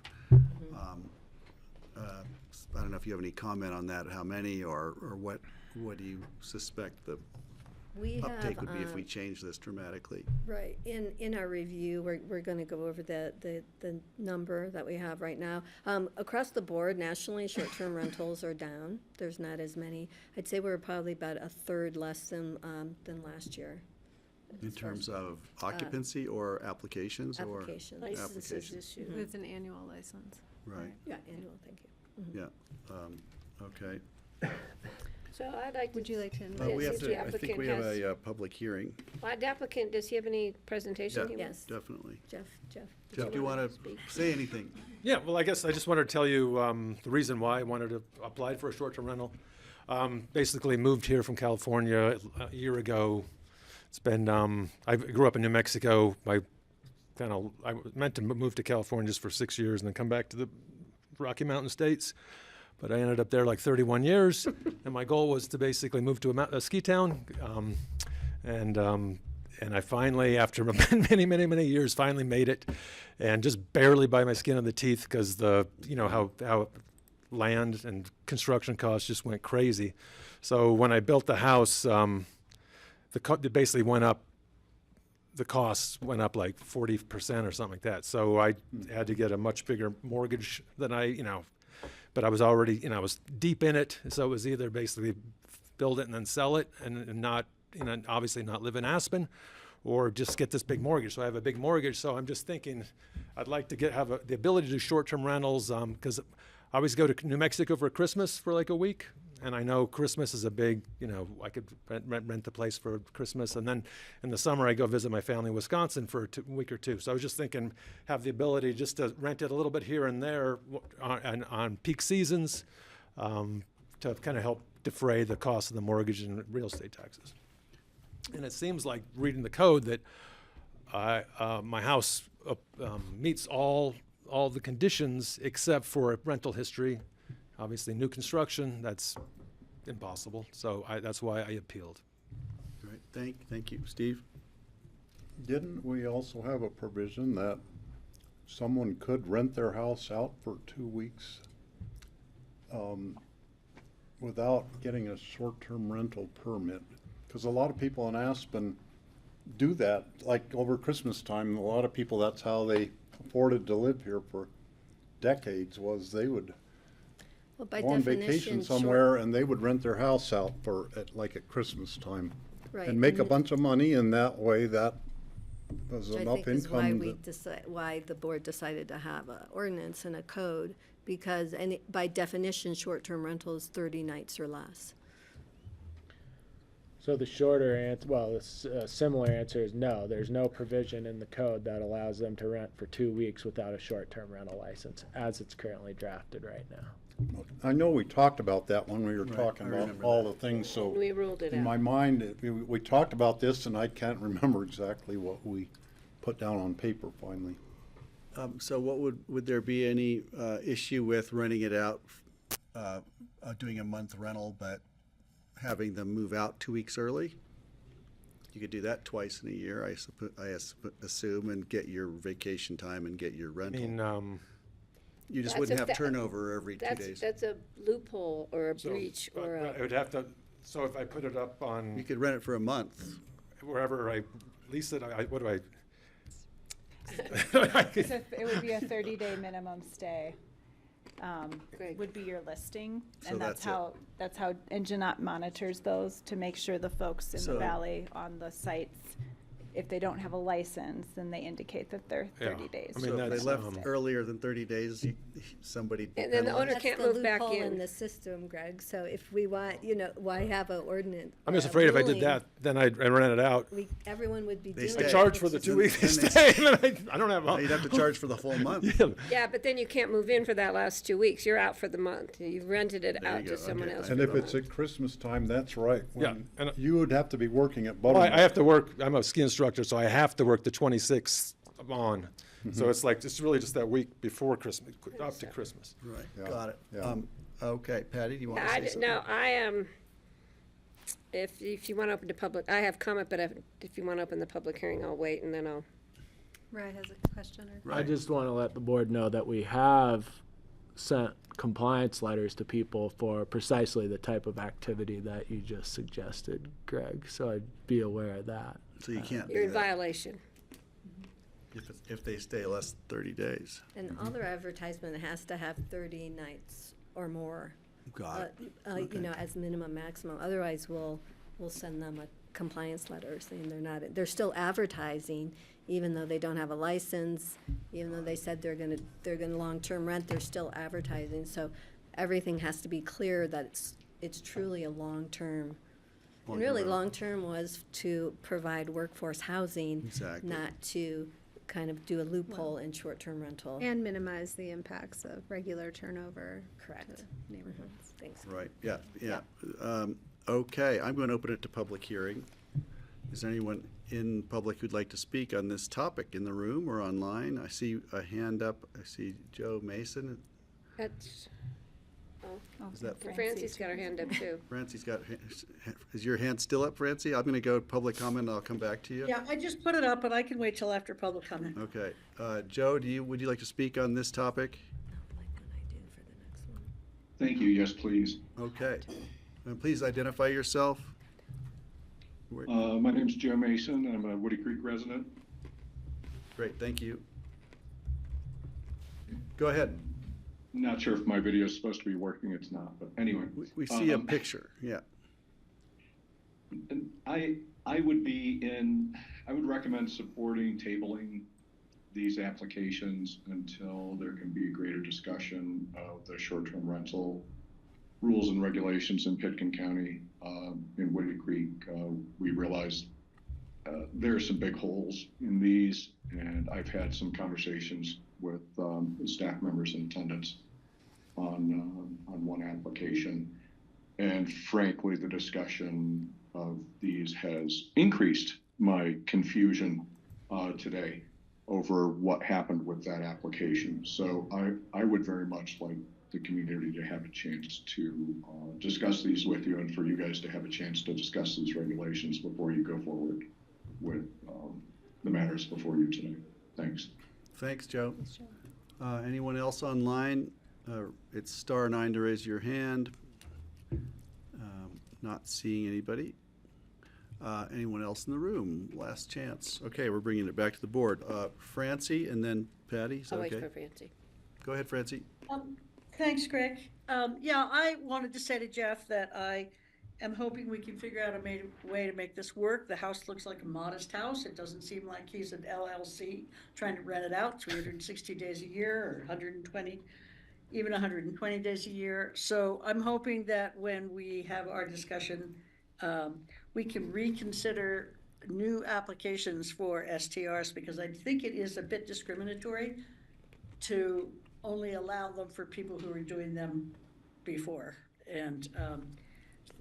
Speaker 1: I don't know if you have any comment on that, how many, or what do you suspect the uptake would be if we change this dramatically?
Speaker 16: Right. In our review, we're going to go over the number that we have right now. Across the board, nationally, short-term rentals are down. There's not as many. I'd say we're probably about a third less than last year.
Speaker 1: In terms of occupancy or applications or?
Speaker 16: Applications.
Speaker 4: Licenses
Speaker 1: Applications.
Speaker 4: issued.
Speaker 10: It's an annual license.
Speaker 1: Right,
Speaker 16: Yeah, annual, thank you.
Speaker 1: yeah, okay.
Speaker 4: So I'd like to.
Speaker 10: Would you like to
Speaker 1: Well,
Speaker 10: invite?
Speaker 1: we have
Speaker 4: if the
Speaker 1: to, I think
Speaker 4: applicant
Speaker 1: we have
Speaker 4: has-
Speaker 1: a public hearing.
Speaker 4: The applicant, does he have any presentation? he
Speaker 1: Yeah,
Speaker 4: wants?
Speaker 1: definitely.
Speaker 16: Jeff.
Speaker 1: Jeff, do you want to
Speaker 4: speak?
Speaker 1: say anything?
Speaker 2: Yeah, well, I guess I just wanted to tell you the reason why I wanted to apply for a short-term rental. Basically moved here from California a year ago. It's been, I grew up in New Mexico. I meant to move to California just for 6 years and then come back to the Rocky Mountain States. But I ended up there like 31 years, and my goal was to basically move to a ski town. And I finally, after many years, finally made it, and just barely by my skin of the teeth, because how land and construction costs just went crazy. So when I built the house, it basically went up. The costs went up like 40% or something like that. So I had to get a much bigger mortgage than but I was already, I was deep in it. So it was either basically build it and then sell it and not, obviously not live in Aspen, or just get this big mortgage. So I have a big mortgage. So I'm just thinking I'd like to have the ability to do short-term rentals because I always go to New Mexico for Christmas for like a week. And I know Christmas is a big, I could rent the place for Christmas. And then in the summer, I go visit my family in Wisconsin for a week or two. So I was just thinking, have the ability just to rent it a little bit here and there on peak seasons to kind of help defray the cost of the mortgage and real estate taxes. And it seems like reading the code that my house meets all the conditions except for rental history. Obviously, new construction, that's impossible. So that's why I appealed.
Speaker 1: All right, thank you. Steve?
Speaker 7: Didn't we also have a provision that someone could rent their house out for 2 weeks without getting a short-term rental permit? Because a lot of people in Aspen do that, like over Christmas time. A lot of people, that's how they afforded to live here for decades, was they would
Speaker 16: Well, by
Speaker 7: go on
Speaker 16: definition,
Speaker 7: vacation somewhere and they would rent their house out at Christmas time.
Speaker 16: Right,
Speaker 7: And make a
Speaker 16: and
Speaker 7: bunch of money, and that way that was
Speaker 16: which I
Speaker 7: enough
Speaker 16: think is why
Speaker 7: income.
Speaker 16: why the board decided to have an ordinance and a code, because by definition, short-term rental is 30 nights or less.
Speaker 12: So the shorter answer, well, the similar answer is no. There's no provision in the code that allows them to rent for 2 weeks without a short-term rental license, as it's currently drafted right now.
Speaker 7: I know we talked about that when we were
Speaker 1: Right,
Speaker 7: talking
Speaker 1: I
Speaker 7: about
Speaker 1: remember
Speaker 7: all
Speaker 1: that.
Speaker 7: the things, so.
Speaker 4: We ruled it
Speaker 7: In
Speaker 4: out.
Speaker 7: my mind, we talked about this, and I can't remember exactly what we put down on paper finally.
Speaker 1: So what would there be any issue with renting it out, doing a month rental, but having them move out 2 weeks early? You could do that twice in a year, I assume, and get your vacation time and get your
Speaker 2: I
Speaker 1: rental.
Speaker 2: mean,
Speaker 1: You just
Speaker 4: That's
Speaker 1: wouldn't
Speaker 4: a
Speaker 1: have
Speaker 4: fa-
Speaker 1: turnover every 2 days.
Speaker 4: That's a loophole or a
Speaker 2: so
Speaker 4: breach or a.
Speaker 2: it would have to. So if I put it up on
Speaker 1: You could rent it for a month.
Speaker 2: wherever I lease it, what do I?
Speaker 18: So it would be a 30-day minimum stay,
Speaker 4: Greg.
Speaker 18: would be your listing.
Speaker 1: So
Speaker 18: And
Speaker 1: that's
Speaker 18: that's how Engineer monitors those to make sure the folks in
Speaker 1: So-
Speaker 18: the valley on the sites, if they don't have a license, then they indicate that they're
Speaker 2: Yeah.
Speaker 18: 30 days.
Speaker 2: I mean,
Speaker 1: So if they
Speaker 2: that's,
Speaker 1: left earlier than 30 days, somebody.
Speaker 4: And then the owner
Speaker 16: That's
Speaker 4: can't
Speaker 16: the
Speaker 4: move back
Speaker 16: loophole
Speaker 4: in.
Speaker 16: the system, Greg. So if we want, why have an ordinance?
Speaker 2: I'm just
Speaker 16: a
Speaker 2: afraid if I did
Speaker 16: ruling,
Speaker 2: that, then I'd rent it out.
Speaker 16: Everyone would be
Speaker 1: They
Speaker 16: doing
Speaker 1: stay.
Speaker 2: I
Speaker 16: it.
Speaker 2: charge for the 2 weeks
Speaker 1: Then they
Speaker 2: stay, and then I don't have.
Speaker 1: You'd have to charge for the full month.
Speaker 2: Yeah.
Speaker 4: Yeah, but then you can't move in for that last 2 weeks. You're out for the month. You've rented it
Speaker 1: There you
Speaker 4: out
Speaker 1: go.
Speaker 4: to someone
Speaker 1: Okay.
Speaker 4: else.
Speaker 7: And
Speaker 4: for
Speaker 7: if
Speaker 4: the
Speaker 7: it's
Speaker 4: month.
Speaker 7: at Christmas time, that's right.
Speaker 2: Yeah,
Speaker 7: when
Speaker 2: and-
Speaker 7: you would have to be working at
Speaker 2: Well,
Speaker 7: Buttermilk.
Speaker 2: I have to work. I'm a ski instructor, so I have to work the 26th on. So it's really just that week before Christmas, up to Christmas.
Speaker 1: Right,
Speaker 7: Yeah,
Speaker 1: got it.
Speaker 7: yeah.
Speaker 1: Okay, Patty, do you want to
Speaker 4: I
Speaker 1: say
Speaker 4: d-
Speaker 1: something?
Speaker 4: No, I am, if you want to open to public, I have comment, but if you want to open the public hearing, I'll wait and then I'll.
Speaker 5: Rye has a question or?
Speaker 12: I just want to let the board know that we have sent compliance letters to people for precisely the type of activity that you just suggested, Greg. So I'd be aware of that.
Speaker 1: So you can't
Speaker 4: You're
Speaker 1: do
Speaker 4: in
Speaker 1: that
Speaker 4: violation.
Speaker 1: if they stay less than 30 days.
Speaker 16: And all their advertisement has to have 30 nights or more.
Speaker 1: Got it.
Speaker 16: You know, as minimum, maximum. Otherwise, we'll send them a compliance letter saying they're still advertising, even though they don't have a license, even though they said they're gonna long-term rent, they're still advertising. So everything has to be clear that it's truly a long-term. And really, long-term was to provide workforce housing,
Speaker 1: Exactly.
Speaker 16: not to kind of do a loophole in short-term rental.
Speaker 5: And minimize the impacts of regular turnover.
Speaker 16: Correct.
Speaker 5: to neighborhoods.
Speaker 16: Thanks.
Speaker 1: Right, yeah. Okay, I'm going to open it to public hearing. Is there anyone in public who'd like to speak on this topic in the room or online? I see a hand up. I see Joe Mason.
Speaker 4: That's,
Speaker 1: Is that
Speaker 4: Francie's got her hand up too.
Speaker 1: Francie's got, is your hand still up, Francie? I'm going to go public comment and I'll come back to you.
Speaker 15: Yeah, I just put it up, but I can wait till after public comment.
Speaker 1: Okay. Joe, would you like to speak on this topic?
Speaker 19: Thank you. Yes, please.
Speaker 1: Okay. And please identify yourself.
Speaker 19: My name's Joe Mason. I'm a Woody Creek resident.
Speaker 1: Great, thank you. Go ahead.
Speaker 19: Not sure if my video is supposed to be working. It's not, but anyway.
Speaker 1: We see a picture, yeah.
Speaker 19: I would recommend supporting tabling these applications until there can be a greater discussion of the short-term rental rules and regulations in Pitkin County. In Woody Creek, we realized there are some big holes in these, and I've had some conversations with staff members in attendance on one application. And frankly, the discussion of these has increased my confusion today over what happened with that application. So I would very much like the community to have a chance to discuss these with you, and for you guys to have a chance to discuss these regulations before you go forward with the matters before you tonight. Thanks.
Speaker 1: Thanks, Joe. Anyone else online? It's *9 to raise your hand. Not seeing anybody. Anyone else in the room? Last chance. Okay, we're bringing it back to the board. Francie and then Patty. Is that
Speaker 4: I'll
Speaker 1: okay?
Speaker 4: wait for Francie.
Speaker 1: Go ahead, Francie.
Speaker 15: Thanks, Greg. Yeah, I wanted to say to Jeff that I am hoping we can figure out a way to make this work. The house looks like a modest house. It doesn't seem like he's an LLC trying to rent it out 360 days a year or 120, even 120 days a year. So I'm hoping that when we have our discussion, we can reconsider new applications for STRs, because I think it is a bit discriminatory to only allow them for people who are doing them before. And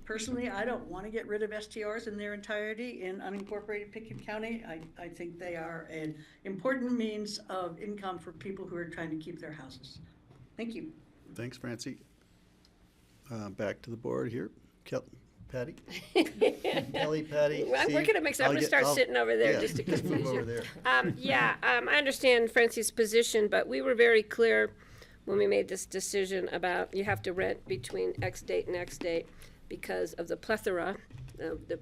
Speaker 15: personally, I don't want to get rid of STRs in their entirety in unincorporated Pitkin County. I think they are an important means of income for people who are trying to keep their houses. Thank you.
Speaker 1: Thanks, Francie. Back to the board here. Patty? Kelly, Patty,
Speaker 4: We're
Speaker 1: Steve?
Speaker 4: going to mix up. I'm going to start sitting over there just to
Speaker 1: move
Speaker 4: confuse
Speaker 1: over
Speaker 4: you.
Speaker 1: there.
Speaker 4: I understand Francie's position, but we were very clear when we made this decision about you have to rent between X date and X date because of the plethora.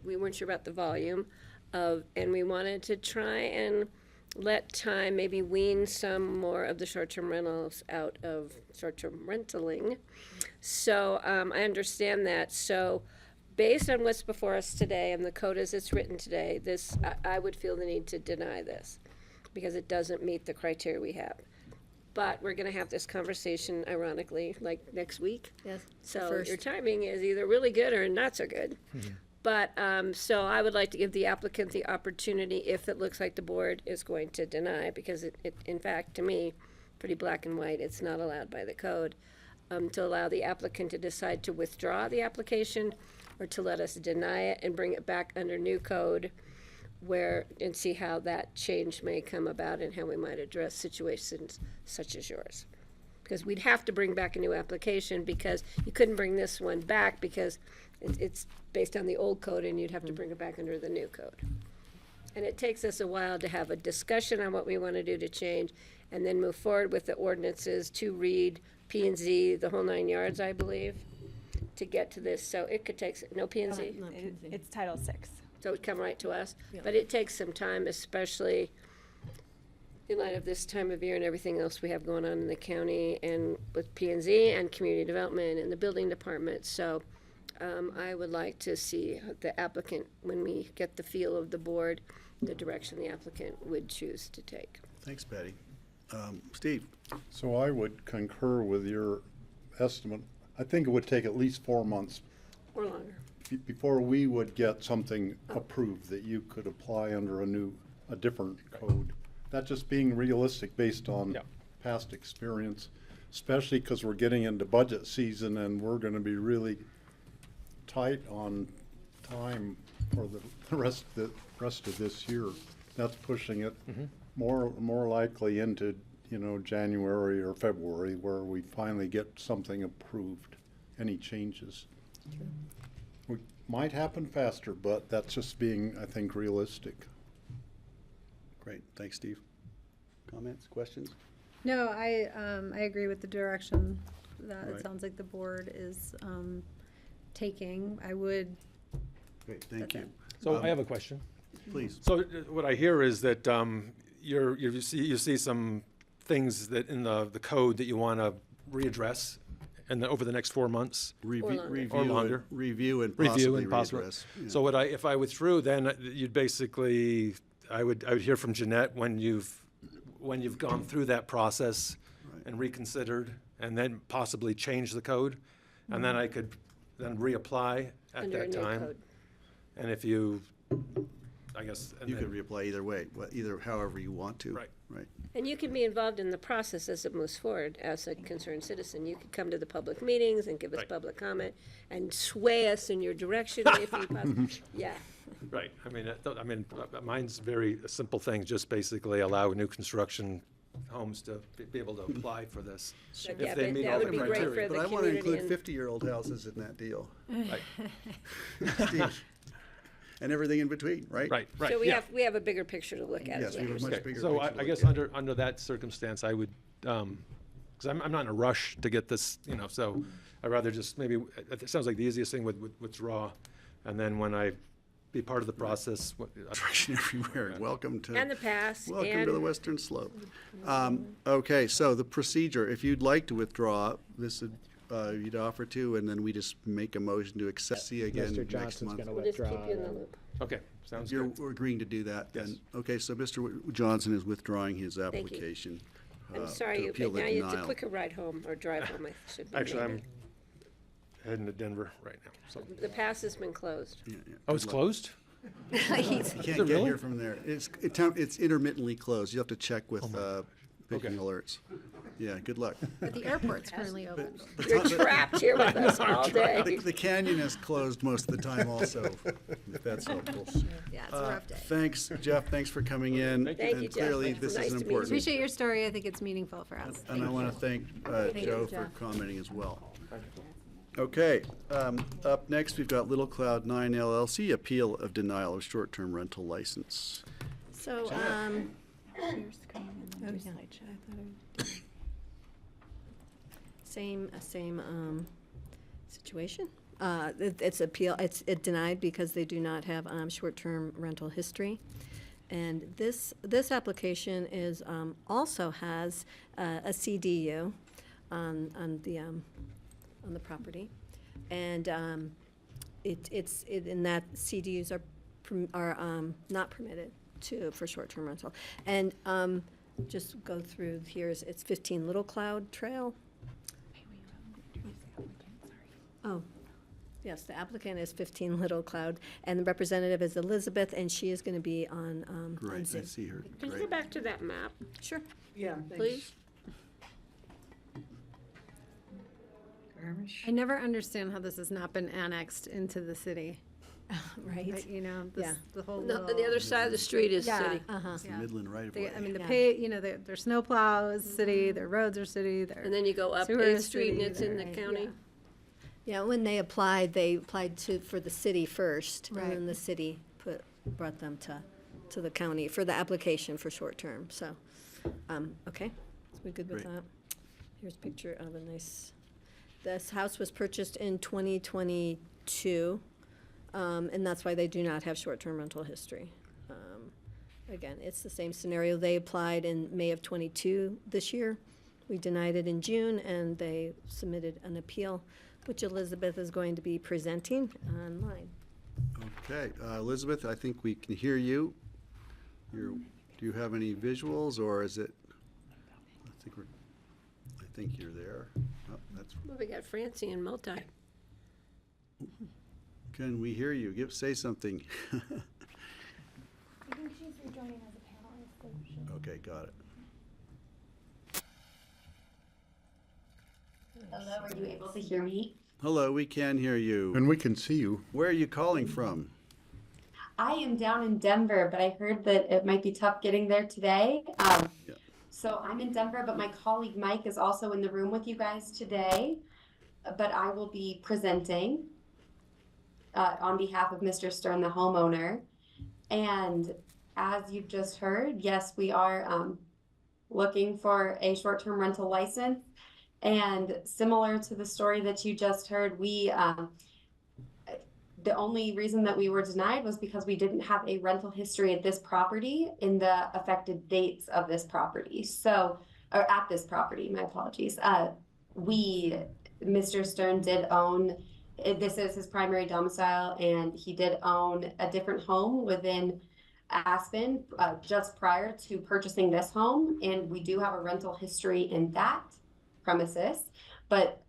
Speaker 4: We weren't sure about the volume and we wanted to try and let time maybe wean some more of the short-term rentals out of short-term rentaling. So I understand that. So based on what's before us today and the code as it's written today, I would feel the need to deny this because it doesn't meet the criteria we have. But we're going to have this conversation, ironically, like next week.
Speaker 16: Yes.
Speaker 4: So your timing is either really good or not so good. Mm-hmm. But so I would like to give the applicant the opportunity, if it looks like the board is going to deny, because it in fact, to me, pretty black and white, it's not allowed by the code, to allow the applicant to decide to withdraw the application or to let us deny it and bring it back under new code and see how that change may come about and how we might address situations such as yours. Because we'd have to bring back a new application because you couldn't bring this one back because it's based on the old code and you'd have to bring it back under the new code. And it takes us a while to have a discussion on what we want to do to change and then move forward with the ordinances to read P&Z, the whole 9 yards, I believe, to get to this. So it could take, no P&Z?
Speaker 18: It's Title VI.
Speaker 4: So it would come right to us.
Speaker 16: Yeah.
Speaker 4: But it takes some time, especially in light of this time of year and everything else we have going on in the county and with P&Z and community development and the building department. So I would like to see the applicant, when we get the feel of the board, the direction the applicant would choose to take.
Speaker 1: Thanks, Patty. Steve?
Speaker 7: So I would concur with your estimate. I think it would take at least 4 months
Speaker 4: Or longer.
Speaker 7: before we would get something approved that you could apply under a different code. That just being realistic based on past experience, especially because we're getting into budget season and we're going to be really tight on time for the rest of this year. That's pushing it more likely into January or February, where we finally get something approved. Any changes? We might happen faster, but that's just being, I think, realistic.
Speaker 1: Great, thanks, Steve. Comments, questions?
Speaker 5: No, I agree with the direction that it
Speaker 1: Right.
Speaker 5: sounds like the board is taking. I would,
Speaker 1: Great, thank you.
Speaker 2: So I have a question.
Speaker 1: Please.
Speaker 2: So what I hear is that you see some things that in the code that you want to readdress over the next 4 months. Or longer.
Speaker 1: Review and
Speaker 2: Review
Speaker 1: possibly
Speaker 2: and possibly.
Speaker 1: readdress. Yeah.
Speaker 2: So if I withdrew, then you'd basically, I would hear from Jeanette when you've gone through that process and reconsidered, and then possibly change the code, and then I could then reapply at
Speaker 4: Under a
Speaker 2: that
Speaker 4: new
Speaker 2: time.
Speaker 4: code.
Speaker 2: And if you, I guess. and
Speaker 1: You
Speaker 2: then-
Speaker 1: could reapply either way, either however you want to.
Speaker 2: Right.
Speaker 1: Right.
Speaker 4: And you can be involved in the process as it moves forward as a concerned citizen. You could come to the public meetings and give us
Speaker 2: Right.
Speaker 4: public comment and sway us in your direction if you possibly, yeah.
Speaker 2: Right, mine's very simple thing, just basically allow new construction homes to be able to apply for this.
Speaker 4: Yeah,
Speaker 2: If they
Speaker 4: but
Speaker 2: meet
Speaker 4: that
Speaker 2: all
Speaker 4: would
Speaker 2: the
Speaker 4: be great
Speaker 2: criteria.
Speaker 4: for
Speaker 1: But
Speaker 4: the
Speaker 1: I want to
Speaker 4: community
Speaker 1: include
Speaker 4: and-
Speaker 1: 50-year-old houses in that deal.
Speaker 2: Right,
Speaker 1: Steve. And everything in between, right?
Speaker 2: right, right,
Speaker 4: So
Speaker 2: yeah.
Speaker 4: we have a bigger picture to look at.
Speaker 1: Yes,
Speaker 4: is
Speaker 1: we
Speaker 4: what
Speaker 1: have a
Speaker 4: you're
Speaker 1: much
Speaker 4: saying.
Speaker 1: bigger
Speaker 2: So
Speaker 1: picture
Speaker 2: I
Speaker 1: to
Speaker 2: guess
Speaker 1: look at.
Speaker 2: under that circumstance, I would, because I'm not in a rush to get this, so I'd rather just maybe, it sounds like the easiest thing would withdraw, and then when I be part of the process.
Speaker 1: Construction everywhere. Welcome to.
Speaker 4: And the past,
Speaker 1: Welcome
Speaker 4: and-
Speaker 1: to the Western Slope. Okay, so the procedure, if you'd like to withdraw, this would, you'd offer to, and then we just make a motion to accept. See you again
Speaker 12: Mr.
Speaker 1: next
Speaker 12: Johnson's
Speaker 1: month.
Speaker 12: gonna
Speaker 4: We'll just
Speaker 12: withdraw.
Speaker 4: keep you in the
Speaker 12: then.
Speaker 4: loop.
Speaker 2: Okay, sounds
Speaker 1: You're
Speaker 2: good.
Speaker 1: agreeing to do that then?
Speaker 2: Yes.
Speaker 1: Okay, so Mr. Johnson is withdrawing his
Speaker 4: you.
Speaker 1: application.
Speaker 4: I'm
Speaker 1: to
Speaker 4: sorry,
Speaker 1: appeal
Speaker 4: but
Speaker 1: the
Speaker 4: now it's a
Speaker 1: denial.
Speaker 4: quicker ride home or drive home, I should be.
Speaker 2: Actually, I'm
Speaker 4: maybe.
Speaker 2: heading to Denver right now, so.
Speaker 4: The pass has been closed.
Speaker 1: Yeah, yeah.
Speaker 2: Oh, it's
Speaker 1: Good luck.
Speaker 2: closed?
Speaker 1: You can't get
Speaker 2: really?
Speaker 1: here from there. It's intermittently closed. You have to check with picking alerts. Yeah, good luck.
Speaker 5: but the airport's currently open.
Speaker 4: You're trapped here with us all day.
Speaker 1: The canyon is closed most of the time also, if that's helpful.
Speaker 5: Yeah, it's a rough day.
Speaker 1: Thanks, Jeff, thanks for coming in.
Speaker 4: Thank you,
Speaker 1: And
Speaker 4: Jeff.
Speaker 1: clearly,
Speaker 4: It's
Speaker 1: this
Speaker 4: nice
Speaker 1: is
Speaker 4: to meet you.
Speaker 1: important.
Speaker 5: Appreciate your story. I think it's meaningful for us.
Speaker 1: And I want to thank
Speaker 5: you,
Speaker 1: Joe for
Speaker 5: Jeff.
Speaker 1: commenting as well. Okay, up next, we've got Little Cloud 9 LLC, appeal of denial of short-term rental license.
Speaker 16: So, same situation. It's it's denied because they do not have short-term rental history. And this application is also has a CDU on the property, and in that CDUs are not permitted for short-term rental. And just go through it's 15 Little Cloud Trail. Oh, yes, the applicant is 15 Little Cloud, and the representative is Elizabeth, and she is going to be on
Speaker 1: Great, I
Speaker 16: Zoom.
Speaker 1: see her.
Speaker 4: Can you
Speaker 1: Great.
Speaker 4: go back to that map,
Speaker 16: Sure.
Speaker 15: Yeah,
Speaker 4: please?
Speaker 5: I never understand how this has not been annexed into the city.
Speaker 16: Right.
Speaker 5: You know,
Speaker 16: Yeah.
Speaker 5: the whole
Speaker 4: No,
Speaker 5: little.
Speaker 4: the other side of the street is
Speaker 5: Yeah,
Speaker 4: city.
Speaker 1: It's the
Speaker 5: Yeah.
Speaker 1: Midland right of
Speaker 5: They-
Speaker 1: way.
Speaker 5: I mean,
Speaker 16: Yeah.
Speaker 5: their snowplow is city, their roads are city, their.
Speaker 4: And then you go up
Speaker 5: sewer
Speaker 4: 8th
Speaker 5: is
Speaker 4: Street and
Speaker 5: city,
Speaker 4: it's in the
Speaker 5: their-
Speaker 4: county.
Speaker 16: Yeah, when they applied for the city first, and
Speaker 5: Right.
Speaker 16: then the city brought them to the county for the application for short term, so, okay, so we good with
Speaker 1: Great.
Speaker 16: that? Here's a picture of this house was purchased in 2022, and that's why they do not have short-term rental history. Again, it's the same scenario. They applied in May of '22 this year. We denied it in June, and they submitted an appeal, which Elizabeth is going to be presenting online.
Speaker 1: Okay, Elizabeth, I think we can hear you. Do you have any visuals, or is it, I think you're there. Oh, that's,
Speaker 4: Well, we got Francie and multi.
Speaker 1: can we hear you? Say something.
Speaker 10: I think she's rejoining as a panelist, so she
Speaker 1: Okay, got it.
Speaker 20: Hello, are you able to hear me?
Speaker 1: Hello, we can hear you.
Speaker 7: And we can see you.
Speaker 1: Where are you calling from?
Speaker 20: I am down in Denver, but I heard that it might be tough getting there today. So I'm in Denver, but my colleague Mike is also in the room with you guys today. But I will be presenting on behalf of Mr. Stern, the homeowner. And as you've just heard, yes, we are looking for a short-term rental license. And similar to the story that you just heard, the only reason that we were denied was because we didn't have a rental history at this property in the affected dates of this property. So, or at this property, my apologies. Mr. Stern did own, this is his primary domicile, and he did own a different home within Aspen just prior to purchasing this home. And we do have a rental history in that premises, but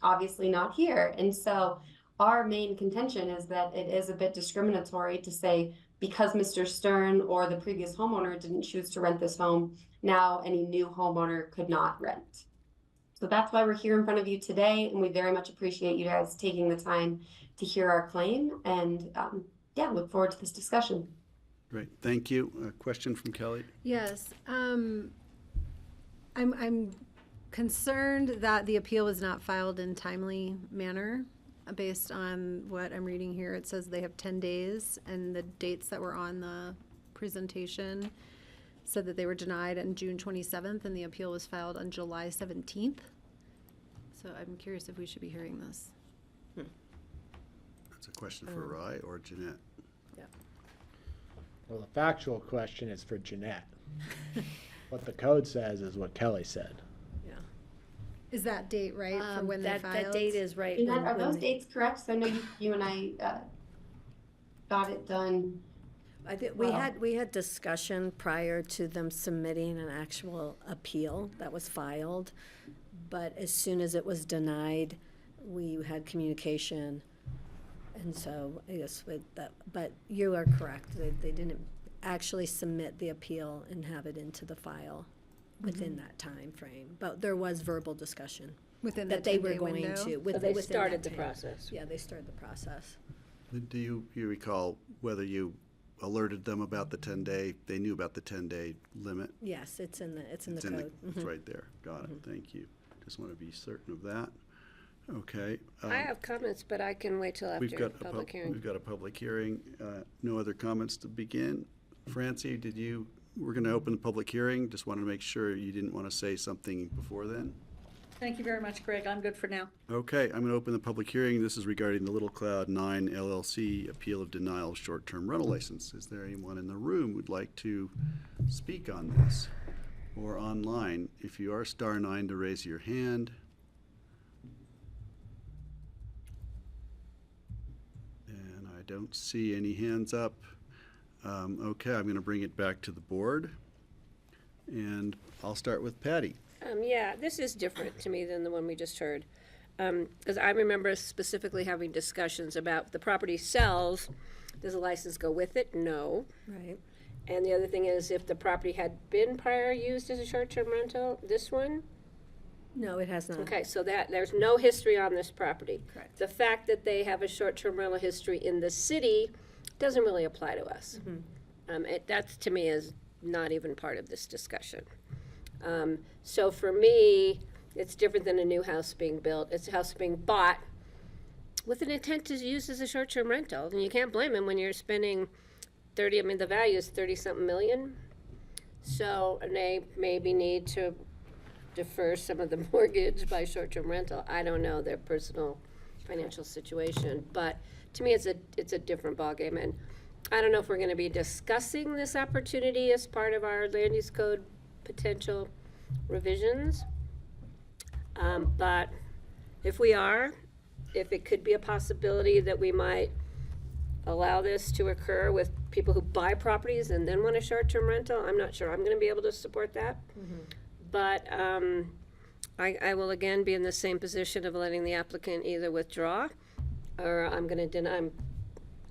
Speaker 20: obviously not here. And so our main contention is that it is a bit discriminatory to say because Mr. Stern or the previous homeowner didn't choose to rent this home, now any new homeowner could not rent. So that's why we're here in front of you today, and we very much appreciate you guys taking the time to hear our claim, and look forward to this discussion.
Speaker 1: Great, thank you. A question from Kelly?
Speaker 5: Yes, I'm concerned that the appeal was not filed in timely manner. Based on what I'm reading here, it says they have 10 days, and the dates that were on the presentation said that they were denied on June 27th, and the appeal was filed on July 17th. So I'm curious if we should be hearing this.
Speaker 1: That's a question for Rye or Jeanette.
Speaker 5: Yeah.
Speaker 12: Well, the factual question is for Jeanette. What the code says is what Kelly said.
Speaker 5: Is that date right for when they filed?
Speaker 4: That date is right.
Speaker 20: Jeanette, are those dates correct? So I know you and I got it done.
Speaker 16: I think we had discussion prior to them submitting an actual appeal that was filed, but as soon as it was denied, we had communication, and so I guess with that. But you are correct; they didn't actually submit the appeal and have it into the file within that time frame. But there was verbal discussion
Speaker 5: Within
Speaker 16: that
Speaker 5: that
Speaker 16: they were
Speaker 5: 10-day
Speaker 16: going
Speaker 5: window?
Speaker 16: to.
Speaker 4: So
Speaker 16: within
Speaker 4: they
Speaker 16: that
Speaker 4: started the
Speaker 16: time.
Speaker 4: process.
Speaker 16: Yeah, they started the process.
Speaker 1: Do you recall whether you alerted them about the 10-day, they knew about the 10-day limit?
Speaker 16: Yes, it's in the code.
Speaker 1: It's right there. Got it. Thank you. Just want to be certain of that. Okay.
Speaker 4: I have comments, but I can wait till after
Speaker 1: We've got
Speaker 4: public hearing.
Speaker 1: We've got a public hearing. No other comments to begin. Francie, we're going to open the public hearing. Just wanted to make sure you didn't want to say something before then.
Speaker 15: Thank you very much, Greg. I'm good for now.
Speaker 1: Okay, I'm going to open the public hearing. This is regarding the Little Cloud 9 LLC appeal of denial of short-term rental license. Is there anyone in the room who'd like to speak on this or online? If you are *9 to raise your hand. And I don't see any hands up. Okay, I'm going to bring it back to the board. And I'll start with Patty.
Speaker 4: Yeah, this is different to me than the one we just heard. Because I remember specifically having discussions about the property sells, does a license go with it? No.
Speaker 16: Right.
Speaker 4: And the other thing is if the property had been prior used as a short-term rental, this one?
Speaker 16: No, it has not.
Speaker 4: Okay, so there's no history on this property.
Speaker 16: Correct.
Speaker 4: The fact that they have a short-term rental history in the city doesn't really apply to us. That to me is not even part of this discussion. So for me, it's different than a new house being built. It's a house being bought with an intent to use as a short-term rental. And you can't blame them when you're spending the value is 30-something million. So, and they maybe need to defer some of the mortgage by short-term rental. I don't know their personal financial situation, but to me, it's a different ballgame. And I don't know if we're going to be discussing this opportunity as part of our land use code potential revisions. But if we are, if it could be a possibility that we might allow this to occur with people who buy properties and then want a short-term rental, I'm not sure I'm going to be able to support that. But I will again be in the same position of letting the applicant either withdraw or I'm going to deny.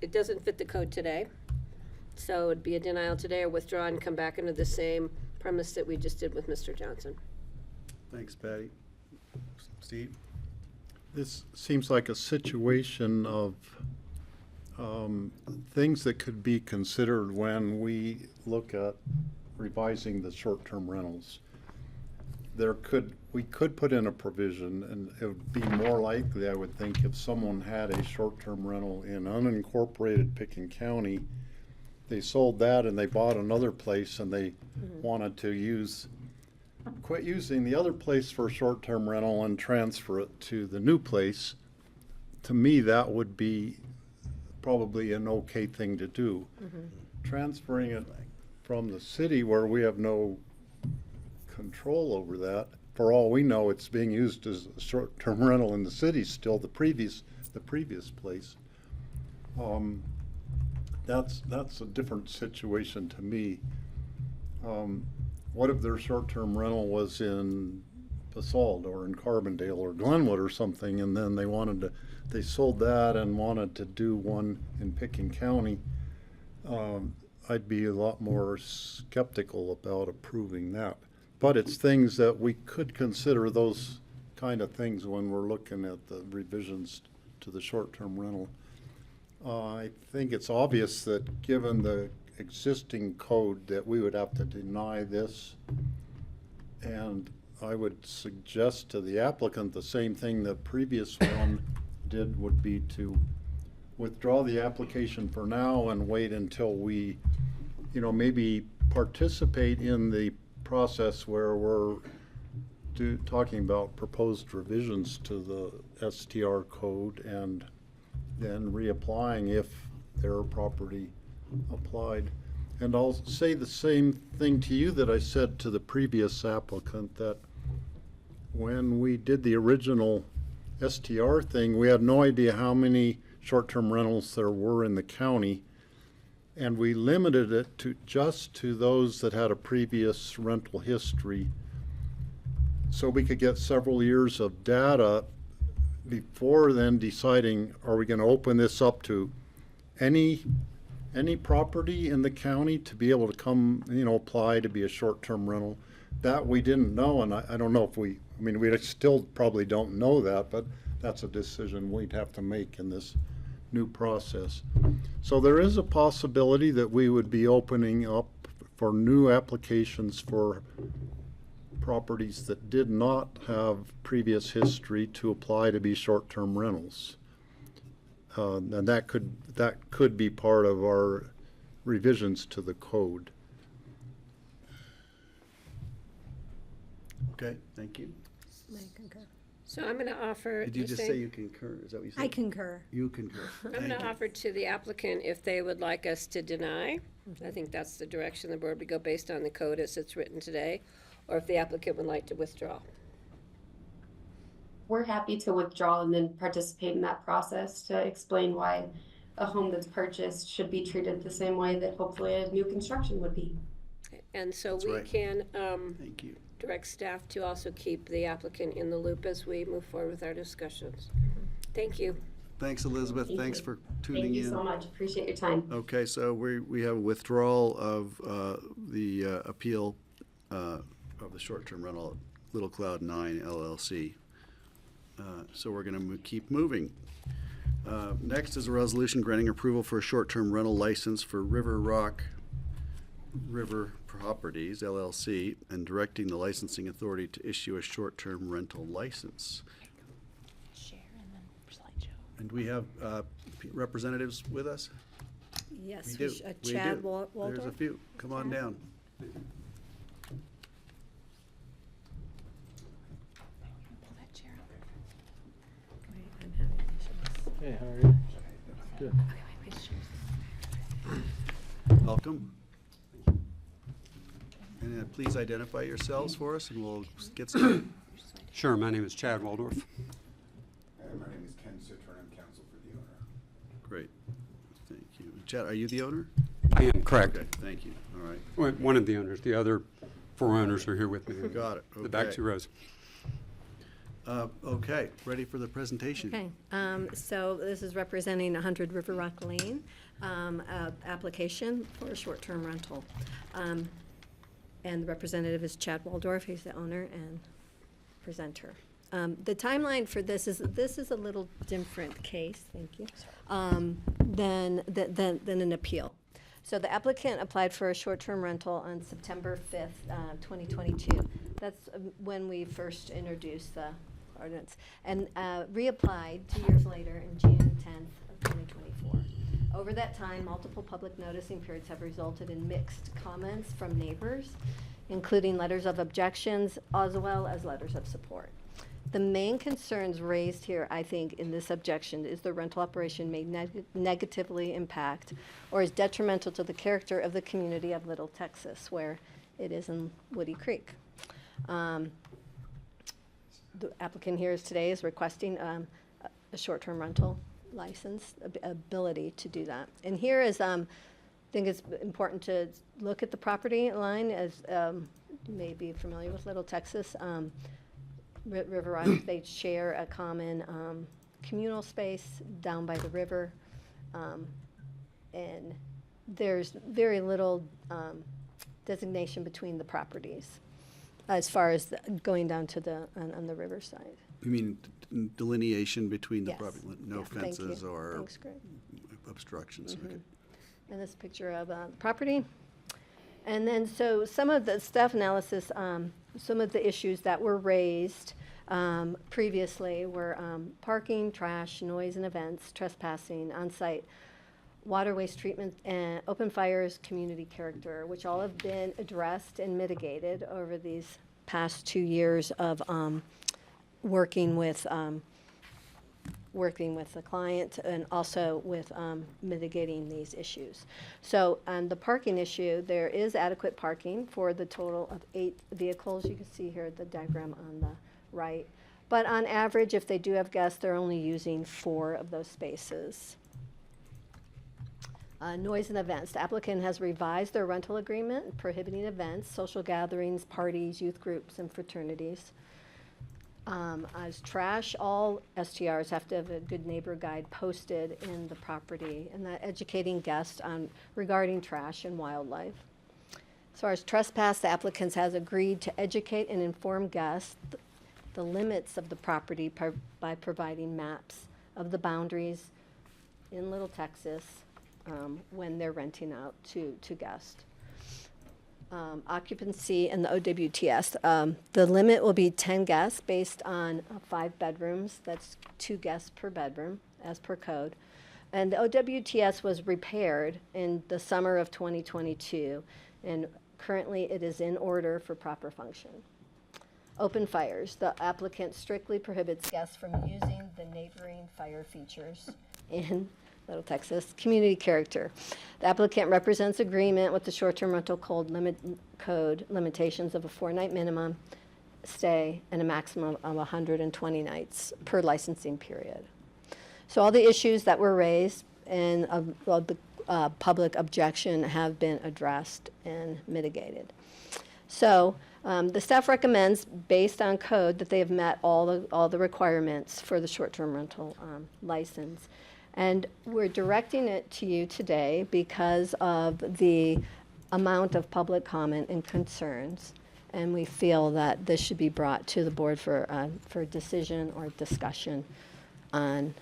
Speaker 4: It doesn't fit the code today. So it'd be a denial today or withdraw and come back into the same premise that we just did with Mr. Johnson.
Speaker 1: Thanks, Patty. Steve?
Speaker 7: This seems like a situation of things that could be considered when we look at revising the short-term rentals. We could put in a provision, and it would be more likely, I would think, if someone had a short-term rental in unincorporated Picken County, they sold that and they bought another place and they wanted to use quit using the other place for short-term rental and transfer it to the new place, to me, that would be probably an okay thing to do. Transferring it from the city where we have no control over that, for all we know, it's being used as a short-term rental in the city still, the previous place. That's a different situation to me. What if their short-term rental was in Basalt or in Carbondale or Glenwood or something, and then they sold that and wanted to do one in Pickens County? I'd be a lot more skeptical about approving that. But it's things that we could consider, those kind of things, when we're looking at the revisions to the short-term rental. I think it's obvious that given the existing code that we would have to deny this. And I would suggest to the applicant the same thing the previous one did, would be to withdraw the application for now and wait until we, maybe participate in the process where we're talking about proposed revisions to the STR code and then reapplying if their property applied. And I'll say the same thing to you that I said to the previous applicant, that when we did the original STR thing, we had no idea how many short-term rentals there were in the county, and we limited it to just to those that had a previous rental history, so we could get several years of data before then deciding, are we going to open this up to any property in the county to be able to come, apply to be a short-term rental? That we didn't know, and I don't know if we still probably don't know that, but that's a decision we'd have to make in this new process. So there is a possibility that we would be opening up for new applications for properties that did not have previous history to apply to be short-term rentals. And that could be part of our revisions to the code.
Speaker 1: Okay, thank you.
Speaker 16: I concur.
Speaker 4: So I'm going to offer.
Speaker 1: Did you just say you concur? Is that what you said?
Speaker 16: I concur.
Speaker 1: You concur.
Speaker 4: I'm going to offer to the applicant if they would like us to deny. I think that's the direction the board would go based on the code as it's written today, or if the applicant would like to withdraw.
Speaker 20: We're happy to withdraw and then participate in that process to explain why a home that's purchased should be treated the same way that hopefully a new construction would be.
Speaker 4: And so
Speaker 1: That's
Speaker 4: we
Speaker 1: right.
Speaker 4: can
Speaker 1: Thank you.
Speaker 4: direct staff to also keep the applicant in the loop as we move forward with our discussions. Thank you.
Speaker 1: Thanks, Elizabeth.
Speaker 20: Thank
Speaker 1: Thanks
Speaker 20: you.
Speaker 1: for tuning
Speaker 20: Thank
Speaker 1: in.
Speaker 20: you so much. Appreciate your time.
Speaker 1: Okay, so we have a withdrawal of the appeal of the short-term rental at Little Cloud 9 LLC. So we're going to keep moving. Next is a resolution granting approval for a short-term rental license for River Properties LLC and directing the licensing authority to issue a short-term rental license.
Speaker 18: Share and then slideshow.
Speaker 1: And we have representatives with us?
Speaker 16: Yes,
Speaker 1: We do. We
Speaker 16: Chad
Speaker 1: do.
Speaker 16: Waldorf.
Speaker 1: There's a few. Come on down.
Speaker 18: Pull that chair over.
Speaker 16: I'm having issues.
Speaker 12: Hey, how are you? Good.
Speaker 1: Welcome. And please identify yourselves for us and we'll get started.
Speaker 21: Sure, my name is Chad Waldorf.
Speaker 22: My name is Ken Citron, I'm counsel for the owner.
Speaker 1: Great. Thank you. Chad, are you the owner?
Speaker 21: I am, correct.
Speaker 1: Okay, thank you. All right.
Speaker 21: Well, one of the owners. The other 4 owners are here with me.
Speaker 1: Got it.
Speaker 21: The back
Speaker 1: Okay.
Speaker 21: 2 rows.
Speaker 1: Okay, ready for the presentation?
Speaker 16: Okay, so this is representing 100 River Rock Lane, application for a short-term rental. And the representative is Chad Waldorf, he's the owner and presenter. The timeline for this is a little different case, thank you, than an appeal. So the applicant applied for a short-term rental on September 5th, 2022. That's when we first introduced the ordinance, and reapplied 2 years later in June 10th of 2024. Over that time, multiple public noticing periods have resulted in mixed comments from neighbors. including letters of objections as well as letters of support. The main concerns raised here, I think, in this objection is the rental operation may negatively impact or is detrimental to the character of the community of Little Texas, where it is in Woody Creek. The applicant here today is requesting a short-term rental license, ability to do that. And here is, I think it's important to look at the property line, as you may be familiar with Little Texas. River Rock, they share a common communal space down by the river, and there's very little designation between the properties as far as going down to the on the riverside.
Speaker 1: You mean delineation between the
Speaker 16: Yes.
Speaker 1: property, no
Speaker 16: Yeah, thank
Speaker 1: fences
Speaker 16: you.
Speaker 1: or
Speaker 16: Thanks, Greg.
Speaker 1: obstructions?
Speaker 16: Mhm.
Speaker 1: Okay.
Speaker 16: And this picture of the property. And then, so some of the staff analysis, some of the issues that were raised previously were parking, trash, noise and events, trespassing, on-site water waste treatment, and open fires, community character, which all have been addressed and mitigated over these past 2 years of working with the client and also with mitigating these issues. So on the parking issue, there is adequate parking for the total of 8 vehicles. You can see here the diagram on the right. But on average, if they do have guests, they're only using 4 of those spaces. Noise and events. The applicant has revised their rental agreement prohibiting events, social gatherings, parties, youth groups, and fraternities. As trash, all STRs have to have a good neighbor guide posted in the property, and that educating guests on regarding trash and wildlife. As far as trespass, the applicants has agreed to educate and inform guests the limits of the property by providing maps of the boundaries in Little Texas when they're renting out to guests. Occupancy and the OWTS. The limit will be 10 guests based on 5 bedrooms. That's 2 guests per bedroom as per code. And the OWTS was repaired in the summer of 2022, and currently it is in order for proper function. Open fires. The applicant strictly prohibits guests from using the neighboring fire features in Little Texas. Community character. The applicant represents agreement with the short-term rental code limitations of a 4-night minimum stay and a maximum of 120 nights per licensing period. So all the issues that were raised and the public objection have been addressed and mitigated. So the staff recommends, based on code, that they have met all the requirements for the short-term rental license. And we're directing it to you today because of the amount of public comment and concerns. And we feel that this should be brought to the board for decision or discussion on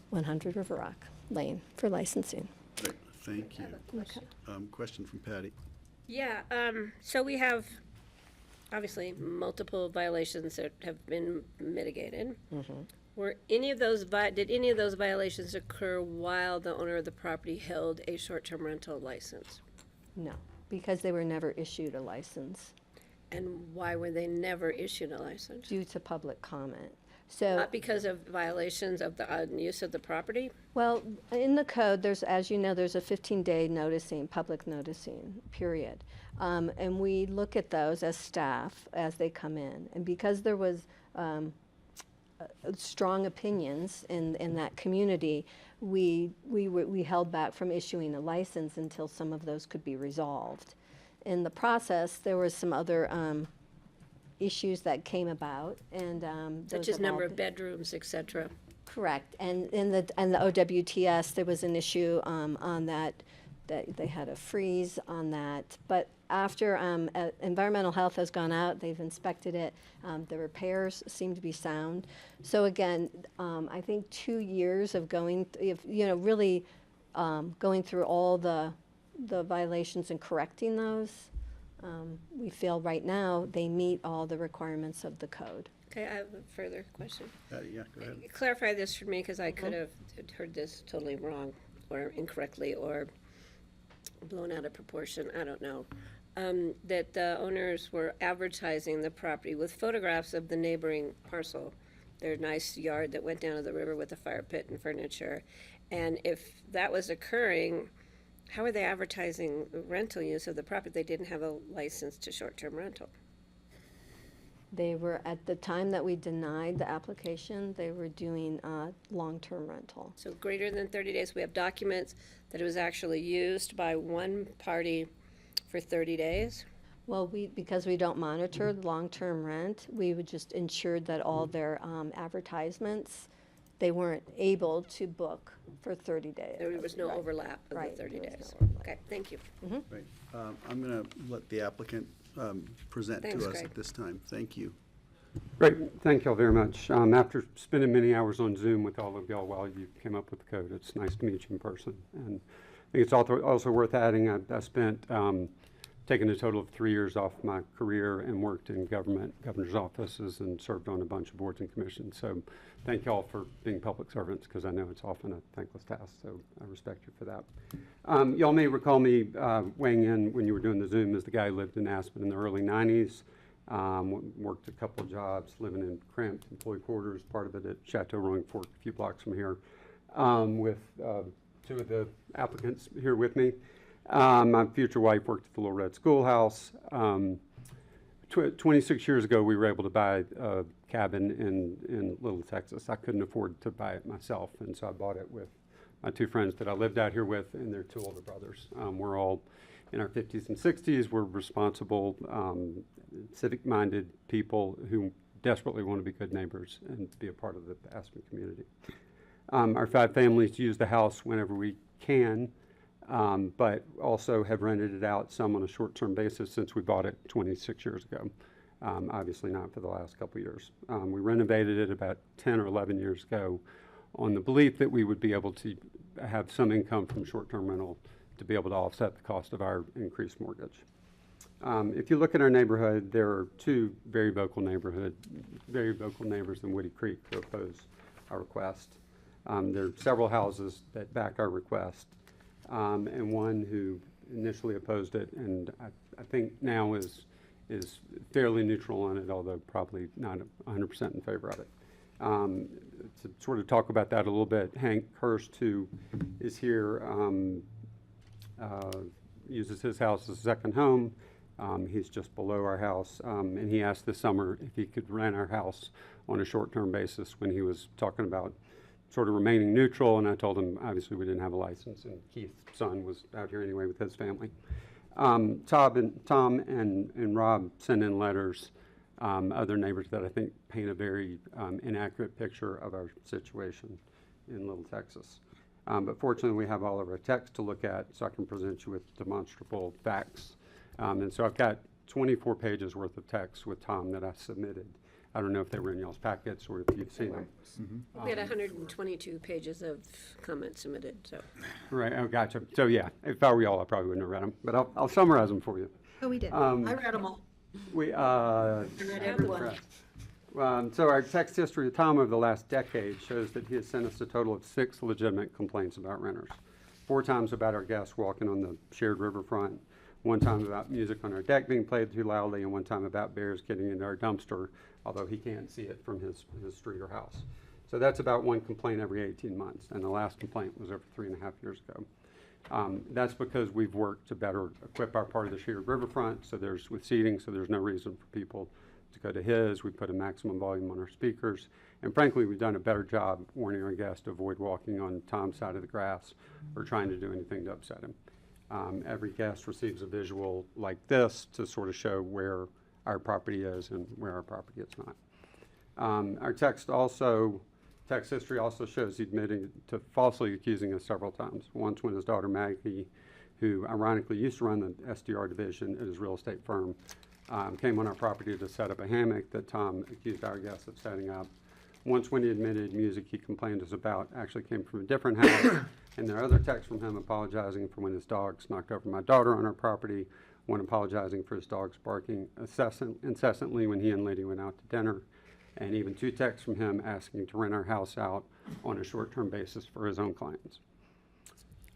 Speaker 16: 100 River Rock Lane for licensing.
Speaker 1: Great, thank you.
Speaker 16: Okay.
Speaker 1: Question from Patty.
Speaker 4: Yeah, so we have obviously multiple violations that have been mitigated.
Speaker 16: Mm-hmm.
Speaker 4: Did any of those violations occur while the owner of the property held a short-term rental license?
Speaker 16: No, because they were never issued a license.
Speaker 4: And why were they never issued a license?
Speaker 16: Due to public comment. So,
Speaker 4: Not because of violations of the use of the property?
Speaker 16: well, in the code, as you know, there's a 15-day public noticing period. And we look at those as staff as they come in. And because there was strong opinions in that community, we held back from issuing a license until some of those could be resolved. In the process, there was some other issues that came about, and
Speaker 4: Such as number of bedrooms, et cetera.
Speaker 16: Correct, and in the OWTS, there was an issue on that they had a freeze on that. But after environmental health has gone out, they've inspected it. The repairs seem to be sound. So again, I think 2 years of going through all the violations and correcting those. We feel right now they meet all the requirements of the code.
Speaker 4: Okay, I have a further question.
Speaker 1: Yeah, go ahead.
Speaker 4: Clarify this for me, because I could have heard this totally wrong or incorrectly or blown out of proportion, I don't know. that the owners were advertising the property with photographs of the neighboring parcel, their nice yard that went down to the river with a fire pit and furniture. And if that was occurring, how are they advertising rental use of the property? They didn't have a license to short-term rental.
Speaker 16: They were, at the time that we denied the application, they were doing long-term rental.
Speaker 4: So greater than 30 days, we have documents that it was actually used by one party for 30 days.
Speaker 16: Well, because we don't monitor long-term rent, we would just ensure that all their advertisements, they weren't able to book for 30 days.
Speaker 4: There was no
Speaker 16: Right.
Speaker 4: overlap of
Speaker 16: Right,
Speaker 4: the 30
Speaker 16: there was
Speaker 4: days.
Speaker 16: no overlap.
Speaker 4: Okay, thank you.
Speaker 1: Right. I'm going to let the applicant present
Speaker 4: Thanks,
Speaker 1: to us
Speaker 4: Greg.
Speaker 1: at this time. Thank you.
Speaker 21: Great, thank you all very much. After spending many hours on Zoom with all of y'all while you came up with the code, it's nice to meet you in person. And I think it's also worth adding, I spent taken a total of 3 years off my career and worked in government, governor's offices, and served on a bunch of boards and commissions. So thank you all for being public servants, because I know it's often a thankless task, so I respect you for that. Y'all may recall me weighing in when you were doing the Zoom as the guy who lived in Aspen in the early 90s. Worked a couple of jobs, living in cramped employee quarters, part of it at Chateau Roaring Fork, a few blocks from here, with two of the applicants here with me. My future wife worked at the Little Red Schoolhouse. 26 years ago, we were able to buy a cabin in Little Texas. I couldn't afford to buy it myself, and so I bought it with my two friends that I lived out here with and their two older brothers. We're all in our 50s and 60s. We're responsible, civic-minded people who desperately want to be good neighbors and be a part of the Aspen community. Our 5 families use the house whenever we can, but also have rented it out, some on a short-term basis since we bought it 26 years ago. Obviously not for the last couple of years. We renovated it about 10 or 11 years ago on the belief that we would be able to have some income from short-term rental to be able to offset the cost of our increased mortgage. If you look at our neighborhood, there are 2 very vocal neighbors in Woody Creek who oppose our request. There are several houses that back our request, and one who initially opposed it, and I think now is fairly neutral on it, although probably not 100% in favor of it. To sort of talk about that a little bit, Hank Hurst, who is here, uses his house as a second home. He's just below our house, and he asked this summer if he could rent our house on a short-term basis when he was talking about sort of remaining neutral, and I told him obviously we didn't have a license, and Keith's son was out here anyway with his family. Tom and Rob sent in letters, other neighbors that I think paint a very inaccurate picture of our situation in Little Texas. But fortunately, we have all of our text to look at, so I can present you with demonstrable facts. And so I've got 24 pages worth of text with Tom that I submitted. I don't know if they were in y'all's packets or if you've seen them.
Speaker 4: We had 122 pages of comments submitted, so.
Speaker 21: Right, oh, gotcha. So yeah, if I were y'all, I probably wouldn't have read them, but I'll summarize them for you.
Speaker 5: Oh, we did.
Speaker 15: I read them all.
Speaker 21: We,
Speaker 15: I read everyone.
Speaker 21: So our text history of Tom over the last decade shows that he has sent us a total of 6 legitimate complaints about renters. 4 times about our guests walking on the shared riverfront, 1 time about music on our deck being played too loudly, and 1 time about bears getting into our dumpster, although he can't see it from his street or house. So that's about 1 complaint every 18 months, and the last complaint was over 3.5 years ago. That's because we've worked to better equip our part of the shared riverfront, so with seating, so there's no reason for people to go to his. We put a maximum volume on our speakers, and frankly, we've done a better job warning our guests to avoid walking on Tom's side of the grass or trying to do anything to upset him. Every guest receives a visual like this to sort of show where our property is and where our property is not. Our text history also shows he admitting to falsely accusing us several times. Once when his daughter Maggie, who ironically used to run the SDR division at his real estate firm, came on our property to set up a hammock that Tom accused our guests of setting up. Once when he admitted music he complained us about actually came from a different house, and there are other texts from him apologizing for when his dogs knocked over my daughter on our property, one apologizing for his dogs barking incessantly when he and Lady went out to dinner, and even 2 texts from him asking to rent our house out on a short-term basis for his own clients.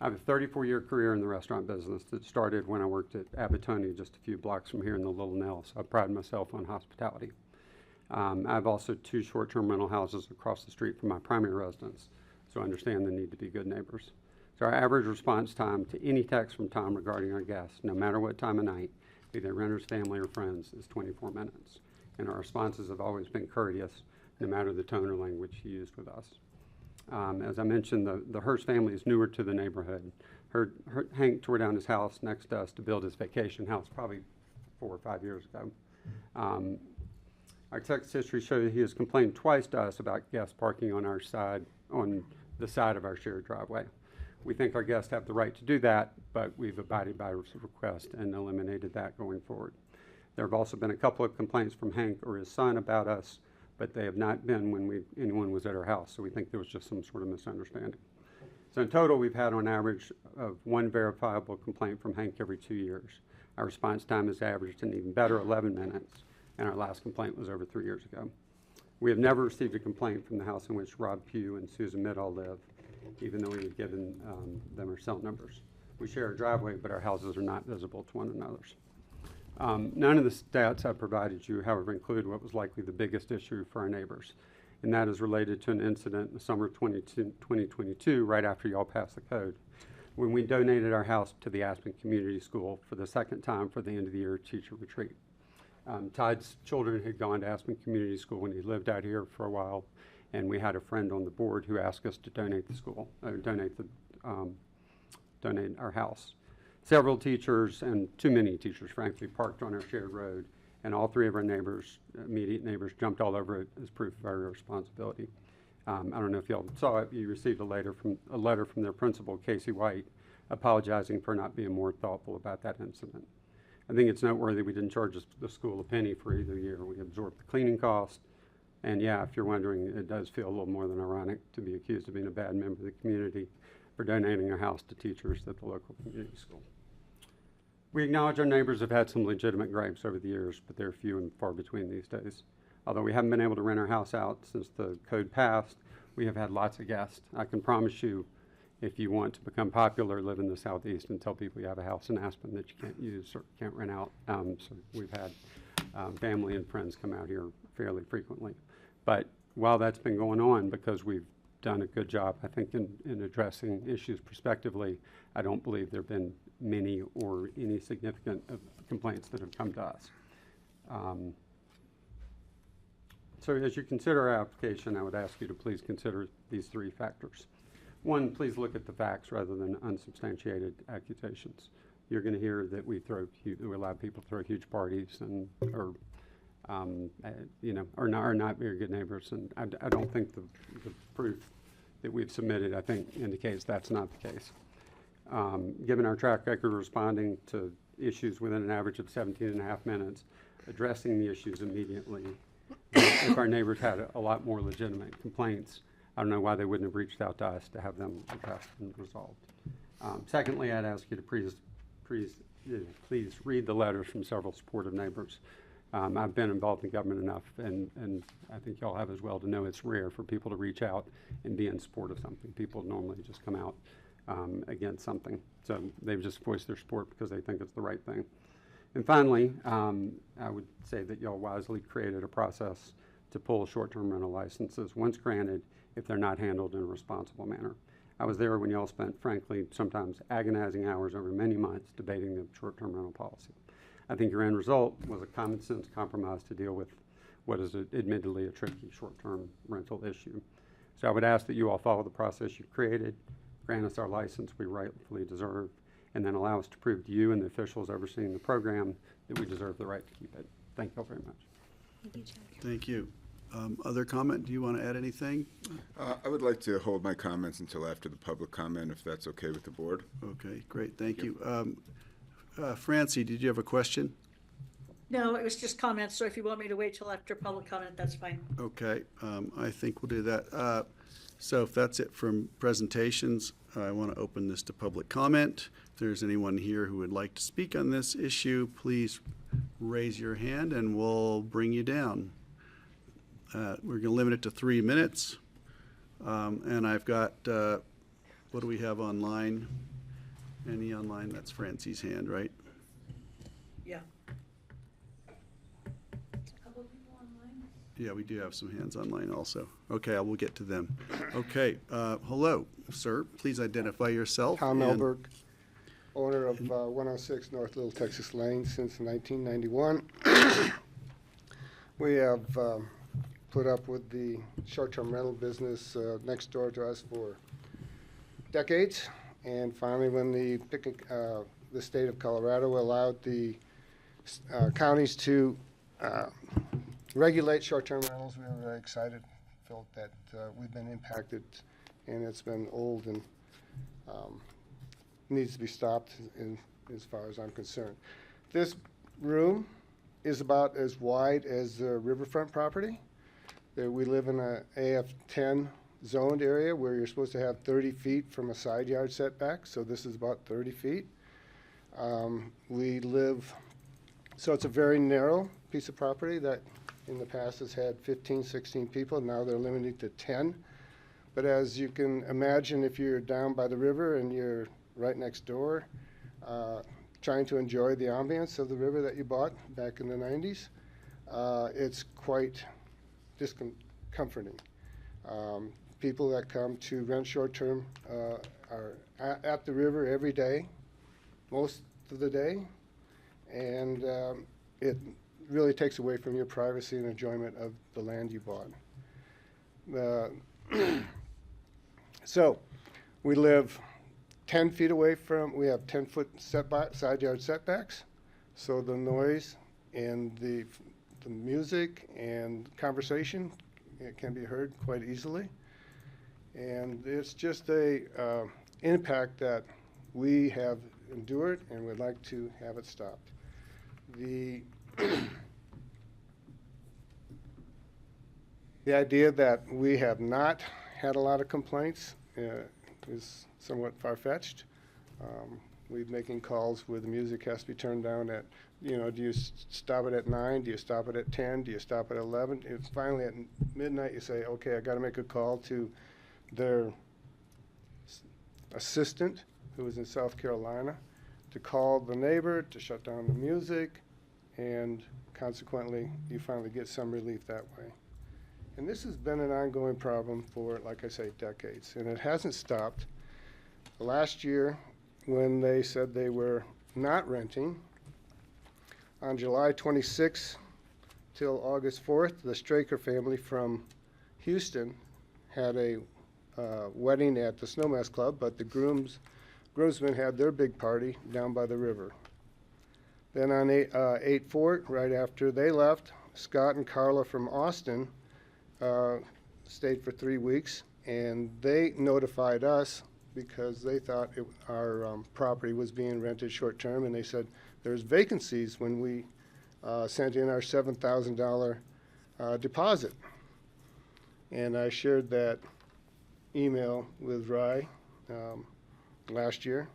Speaker 21: I have a 34-year career in the restaurant business that started when I worked at Abattonia just a few blocks from here in the Little Nell, so I pride myself on hospitality. I have also 2 short-term rental houses across the street from my primary residence, so I understand the need to be good neighbors. So our average response time to any text from Tom regarding our guests, no matter what time of night, be they renters, family, or friends, is 24 minutes. And our responses have always been courteous, no matter the tone or language he used with us. As I mentioned, the Hurst family is newer to the neighborhood. Hank tore down his house next to us to build his vacation house probably 4 or 5 years ago. Our text history shows he has complained twice to us about guests parking on the side of our shared driveway. We think our guests have the right to do that, but we've abided by his request and eliminated that going forward. There have also been a couple of complaints from Hank or his son about us, but they have not been when anyone was at our house, so we think there was just some sort of misunderstanding. So in total, we've had on average of 1 verifiable complaint from Hank every 2 years. Our response time has averaged an even better 11 minutes, and our last complaint was over 3 years ago. We have never received a complaint from the house in which Rob Pugh and Susan Middall live, even though we have given them our cell numbers. We share a driveway, but our houses are not visible to one another's. None of the stats I provided you, however, include what was likely the biggest issue for our neighbors, and that is related to an incident in the summer of 2022, right after y'all passed the code, when we donated our house to the Aspen Community School for the second time for the end of the year teacher retreat. Todd's children had gone to Aspen Community School when he lived out here for a while, and we had a friend on the board who asked us to donate the school, donate our house. Several teachers, and too many teachers, frankly, parked on our shared road, and all 3 of our neighbors, immediate neighbors, jumped all over it as proof of our responsibility. I don't know if y'all saw it. You received a letter from their principal, Casey White, apologizing for not being more thoughtful about that incident. I think it's noteworthy we didn't charge the school a penny for either year. We absorbed the cleaning cost, and yeah, if you're wondering, it does feel a little more than ironic to be accused of being a bad member of the community for donating our house to teachers at the local community school. We acknowledge our neighbors have had some legitimate gripes over the years, but they're few and far between these days. Although we haven't been able to rent our house out since the code passed, we have had lots of guests. I can promise you, if you want to become popular, live in the Southeast and tell people you have a house in Aspen that you can't use or can't rent out. So we've had family and friends come out here fairly frequently. But while that's been going on, because we've done a good job, I think, in addressing issues prospectively, I don't believe there have been many or any significant complaints that have come to us. So as you consider our application, I would ask you to please consider these 3 factors. 1, please look at the facts rather than unsubstantiated accusations. You're going to hear that we allow people to throw huge parties and are not very good neighbors, and I don't think the proof that we've submitted, I think, indicates that's not the case. Given our track record of responding to issues within an average of 17.5 minutes, addressing the issues immediately, if our neighbors had a lot more legitimate complaints, I don't know why they wouldn't have reached out to us to have them addressed and resolved. Secondly, I'd ask you to please read the letters from several supportive neighbors. I've been involved in government enough, and I think y'all have as well, to know it's rare for people to reach out and be in support of something. People normally just come out against something. So they've just voiced their support because they think it's the right thing. And finally, I would say that y'all wisely created a process to pull short-term rental licenses once granted if they're not handled in a responsible manner. I was there when y'all spent, frankly, sometimes agonizing hours over many months debating the short-term rental policy. I think your end result was a common sense compromise to deal with what is admittedly a tricky short-term rental issue. So I would ask that you all follow the process you've created, grant us our license we rightfully deserve, and then allow us to prove to you and the officials overseeing the program that we deserve the right to keep it. Thank you all very much.
Speaker 16: Thank you, Jack.
Speaker 1: Thank you. Other comment? Do you want to add anything?
Speaker 22: I would like to hold my comments until after the public comment, if that's okay with the board.
Speaker 1: Okay, great. Thank you. Francie, did you have a question?
Speaker 15: No, it was just comments, so if you want me to wait till after public comment, that's fine.
Speaker 1: Okay, I think we'll do that. So if that's it from presentations, I want to open this to public comment. If there's anyone here who would like to speak on this issue, please raise your hand and we'll bring you down. We're going to limit it to 3 minutes. And I've got, what do we have online? Any online? That's Francie's hand, right?
Speaker 15: Yeah. Couple of people online?
Speaker 1: Yeah, we do have some hands online also. Okay, I will get to them. Okay, hello, sir. Please identify yourself.
Speaker 3: Tom
Speaker 1: and-
Speaker 3: Elberg, owner of 106 North Little Texas Lane since 1991. We have put up with the short-term rental business next door to us for decades. And finally, when the state of Colorado allowed the counties to regulate short-term rentals, we were very excited, felt that we've been impacted, and it's been old and needs to be stopped as far as I'm concerned. This room is about as wide as the riverfront property. We live in a AF10 zoned area where you're supposed to have 30 feet from a side yard setback, so this is about 30 feet. So it's a very narrow piece of property that in the past has had 15, 16 people. Now they're limited to 10. But as you can imagine, if you're down by the river and you're right next door, trying to enjoy the ambience of the river that you bought back in the 90s, it's quite discomforting. People that come to rent short-term are at the river every day, most of the day, and it really takes away from your privacy and enjoyment of the land you bought. So we live 10 feet away from, we have 10-foot side yard setbacks, so the noise and the music and conversation, it can be heard quite easily. And it's just a impact that we have endured and would like to have it stopped. The idea that we have not had a lot of complaints is somewhat far-fetched. We're making calls where the music has to be turned down at, do you stop it at 9? Do you stop it at 10? Do you stop it at 11? It's finally at midnight you say, okay, I got to make a call to their assistant, who is in South Carolina, to call the neighbor to shut down the music, and consequently, you finally get some relief that way. And this has been an ongoing problem for, like I say, decades, and it hasn't stopped. Last year, when they said they were not renting, on July 26th till August 4th, the Straker family from Houston had a wedding at the Snowmass Club, but the groomsmen had their big party down by the river. Then on 8/4, right after they left, Scott and Carla from Austin stayed for 3 weeks, and they notified us because they thought our property was being rented short-term, and they said there's vacancies when we sent in our $7,000 deposit. And I shared that email with Rye last year.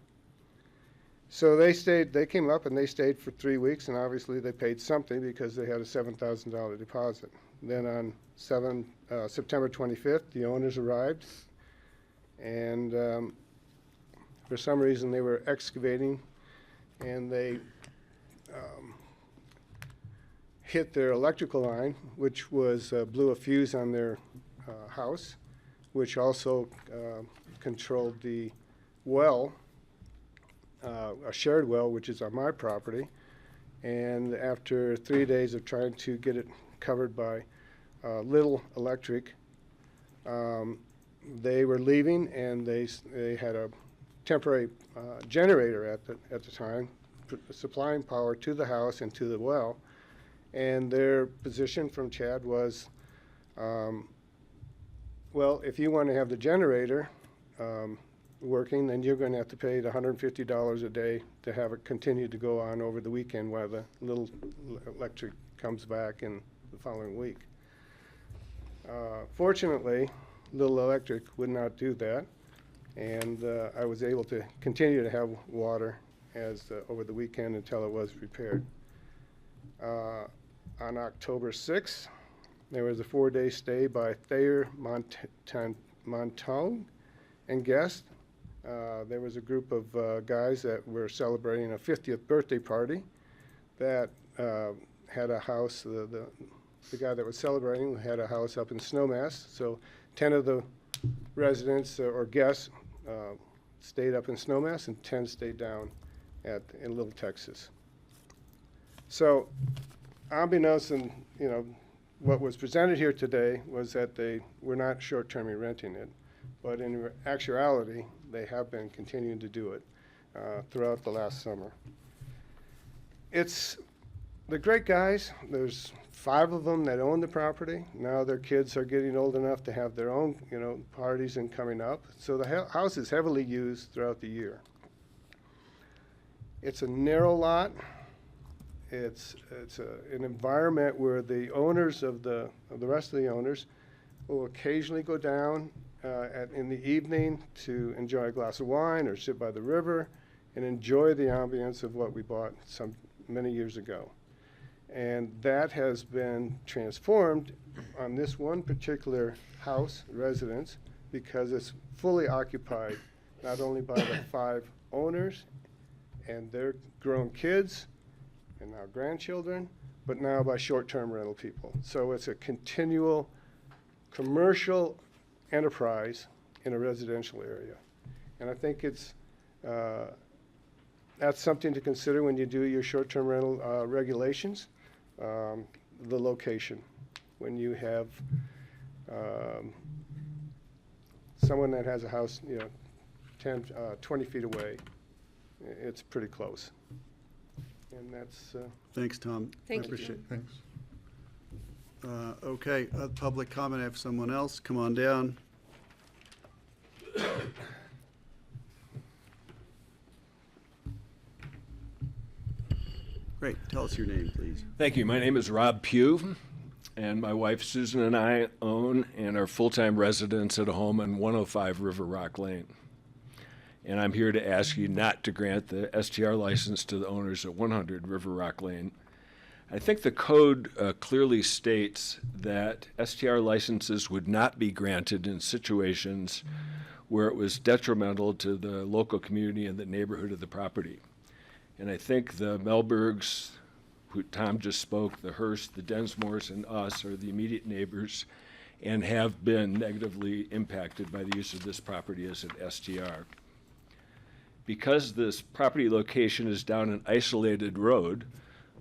Speaker 3: So they came up and they stayed for 3 weeks, and obviously they paid something because they had a $7,000 deposit. Then on September 25th, the owners arrived, and for some reason they were excavating, and they hit their electrical line, which was blew a fuse on their house, which also controlled the well, a shared well, which is on my property. And after 3 days of trying to get it covered by Little Electric, they were leaving, and they had a temporary generator at the time, supplying power to the house and to the well. And their position from Chad was, well, if you want to have the generator working, then you're going to have to pay the $150 a day to have it continue to go on over the weekend while the Little Electric comes back in the following week. Fortunately, Little Electric would not do that, and I was able to continue to have water over the weekend until it was repaired. On October 6th, there was a 4-day stay by Thayer Montong and guests There was a group of guys that were celebrating a 50th birthday party that had a house, the guy that was celebrating had a house up in Snowmass, so 10 of the residents or guests stayed up in Snowmass and 10 stayed down in Little Texas. So, unbeknownst, and what was presented here today was that they were not short-term renting it, but in actuality, they have been continuing to do it throughout the last summer. It's the great guys. There's 5 of them that own the property. Now their kids are getting old enough to have their own, parties and coming up. So the house is heavily used throughout the year. It's a narrow lot. It's an environment where the owners of the rest of the owners will occasionally go down in the evening to enjoy a glass of wine or sit by the river and enjoy the ambience of what we bought many years ago. And that has been transformed on this one particular house, residence, because it's fully occupied not only by the 5 owners and their grown kids and now grandchildren, but now by short-term rental people. So it's a continual commercial enterprise in a residential area. And I think that's something to consider when you do your short-term rental regulations, the location. When you have someone that has a house, 10, 20 feet away, it's pretty close. And that's...
Speaker 1: Thanks, Tom.
Speaker 4: Thank
Speaker 1: I
Speaker 4: you.
Speaker 1: appreciate it. Thanks. Okay, public comment. I have someone else. Come on down. Great. Tell us your name, please.
Speaker 9: Thank you. My name is Rob Pugh, and my wife Susan and I own and are full-time residents at a home on 105 River Rock Lane. And I'm here to ask you not to grant the STR license to the owners at 100 River Rock Lane. I think the code clearly states that STR licenses would not be granted in situations where it was detrimental to the local community and the neighborhood of the property. And I think the Melbergs, who Tom just spoke, the Hearst, the Densmores, and us are the immediate neighbors and have been negatively impacted by the use of this property as an STR. Because this property location is down an isolated road,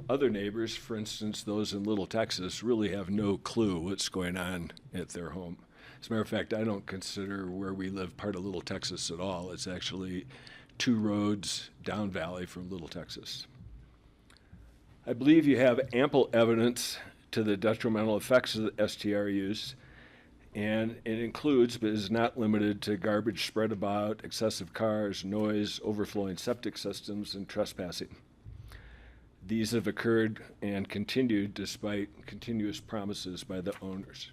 Speaker 9: other neighbors, for instance, those in Little Texas, really have no clue what's going on at their home. As a matter of fact, I don't consider where we live part of Little Texas at all. It's actually 2 roads down valley from Little Texas. I believe you have ample evidence to the detrimental effects of the STR use, and it includes, but is not limited to, garbage spread about, excessive cars, noise, overflowing septic systems, and trespassing. These have occurred and continued despite continuous promises by the owners.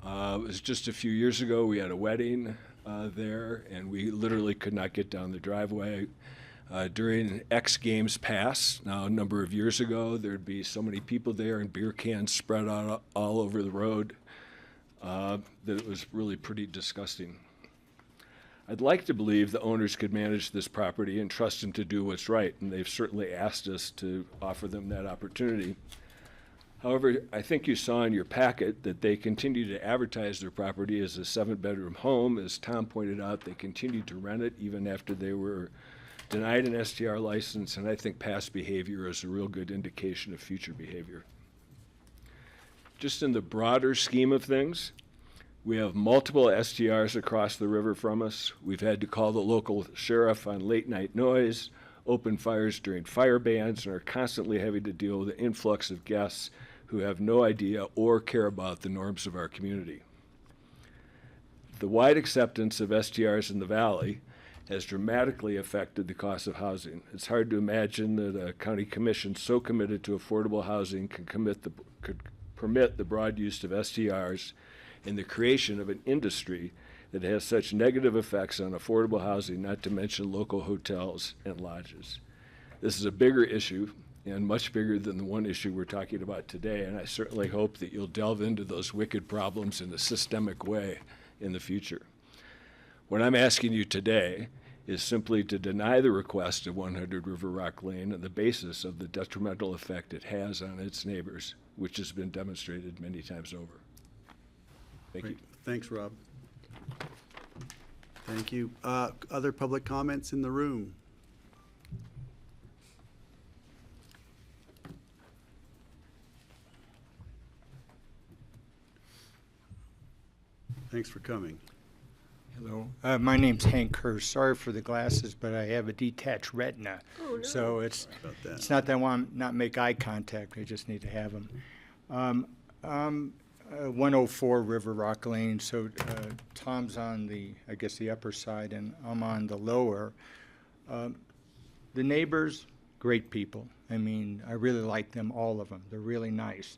Speaker 9: It was just a few years ago, we had a wedding there, and we literally could not get down the driveway. During X Games past, now a number of years ago, there'd be so many people there and beer cans spread out all over the road that it was really pretty disgusting. I'd like to believe the owners could manage this property and trust them to do what's right, and they've certainly asked us to offer them that opportunity. However, I think you saw in your packet that they continue to advertise their property as a 7-bedroom home. As Tom pointed out, they continued to rent it even after they were denied an STR license, and I think past behavior is a real good indication of future behavior. Just in the broader scheme of things, we have multiple STRs across the river from us. We've had to call the local sheriff on late night noise, open fires during fire bans, and are constantly having to deal with the influx of guests who have no idea or care about the norms of our community. The wide acceptance of STRs in the valley has dramatically affected the cost of housing. It's hard to imagine that a county commission so committed to affordable housing could permit the broad use of STRs and the creation of an industry that has such negative effects on affordable housing, not to mention local hotels and lodges. This is a bigger issue and much bigger than the one issue we're talking about today, and I certainly hope that you'll delve into those wicked problems in a systemic way in the future. What I'm asking you today is simply to deny the request of 100 River Rock Lane on the basis of the detrimental effect it has on its neighbors, which has been demonstrated many times over. Thank you.
Speaker 1: Great. Thanks, Rob. Thank you. Other public comments in the room? Thanks for coming.
Speaker 11: Hello, my name's Hank Kerr. Sorry for the glasses, but I have a detached retina.
Speaker 4: Oh, no.
Speaker 11: So it's
Speaker 1: that.
Speaker 11: not that I want to not make eye contact, I just need to have them. I'm 104 River Rock Lane, so Tom's on the, I guess, the upper side, and I'm on the lower. The neighbors, great people. I mean, I really like them, all of them. They're really nice.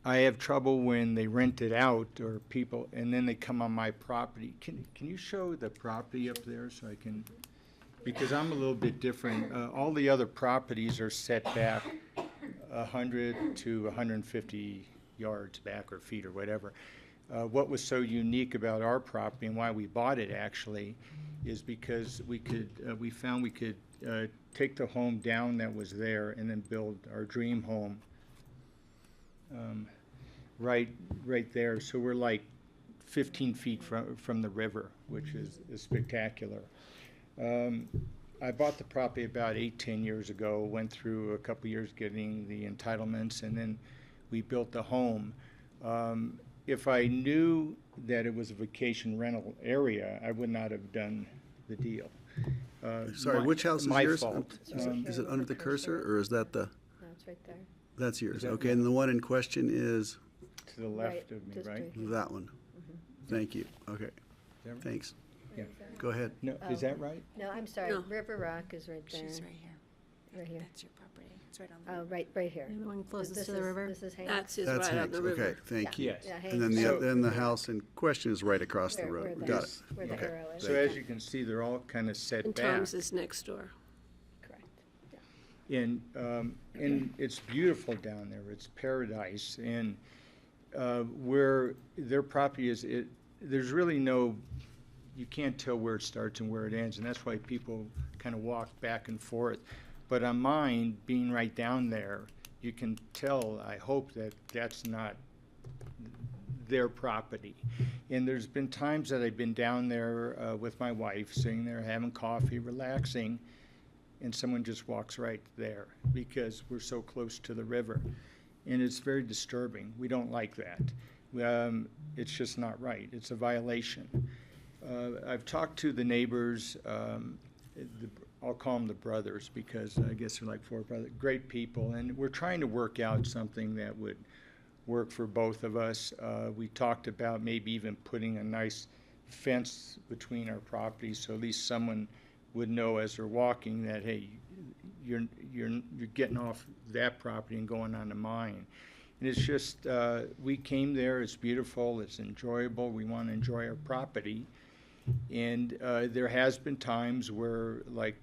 Speaker 11: I have trouble when they rent it out or people, and then they come on my property. Can you show the property up there so I can, because I'm a little bit different. All the other properties are set back 100 to 150 yards back or feet or whatever. What was so unique about our property and why we bought it actually is because we found we could take the home down that was there and then build our dream home right there. So we're like 15 feet from the river, which is spectacular. I bought the property about 8-10 years ago, went through a couple years getting the entitlements, and then we built the home. If I knew that it was a vacation rental area, I would not have done the deal.
Speaker 1: Sorry, which house is
Speaker 11: my
Speaker 1: yours?
Speaker 11: fault.
Speaker 1: Is it under the cursor, or is that the?
Speaker 4: No, it's right there.
Speaker 1: That's yours.
Speaker 11: Is that
Speaker 1: Okay, and the one in question is
Speaker 11: to the left of me,
Speaker 4: just
Speaker 11: right?
Speaker 4: right.
Speaker 1: that one. Thank you. Okay,
Speaker 11: that right?
Speaker 1: thanks.
Speaker 11: Yeah.
Speaker 1: Go ahead.
Speaker 11: No, is that right?
Speaker 16: No, I'm sorry.
Speaker 4: No.
Speaker 16: River Rock is right there.
Speaker 8: She's right here.
Speaker 16: Right here.
Speaker 8: That's your property. It's right on the.
Speaker 16: Oh, right here.
Speaker 5: The one closest
Speaker 16: This
Speaker 5: to the
Speaker 16: is-
Speaker 5: river.
Speaker 16: This is Hank.
Speaker 4: That's his
Speaker 1: That's
Speaker 4: right on
Speaker 1: Hank's.
Speaker 4: the river.
Speaker 1: Okay, thank you.
Speaker 11: Yes.
Speaker 16: Yeah,
Speaker 1: And then
Speaker 16: Hank's-
Speaker 1: then the house in question is right across the
Speaker 16: Where
Speaker 1: road.
Speaker 16: the-
Speaker 1: Got it.
Speaker 16: Where the
Speaker 1: Okay.
Speaker 16: arrow is.
Speaker 11: So as you can see, they're all kind of set
Speaker 4: And
Speaker 11: back.
Speaker 4: Tom's is next door.
Speaker 16: Correct.
Speaker 11: And it's beautiful down there. It's paradise. And where their property is, there's really no, you can't tell where it starts and where it ends, and that's why people kind of walk back and forth. But on mine, being right down there, you can tell, I hope, that that's not their property. And there's been times that I've been down there with my wife, sitting there having coffee, relaxing, and someone just walks right there because we're so close to the river. And it's very disturbing. We don't like that. It's just not right. It's a violation. I've talked to the neighbors, I'll call them the brothers because I guess they're like four brothers, great people, and we're trying to work out something that would work for both of us. We talked about maybe even putting a nice fence between our properties so at least someone would know as they're walking that, hey, you're getting off that property and going onto mine. And it's just, we came there, it's beautiful, it's enjoyable, we want to enjoy our property. And there has been times where, like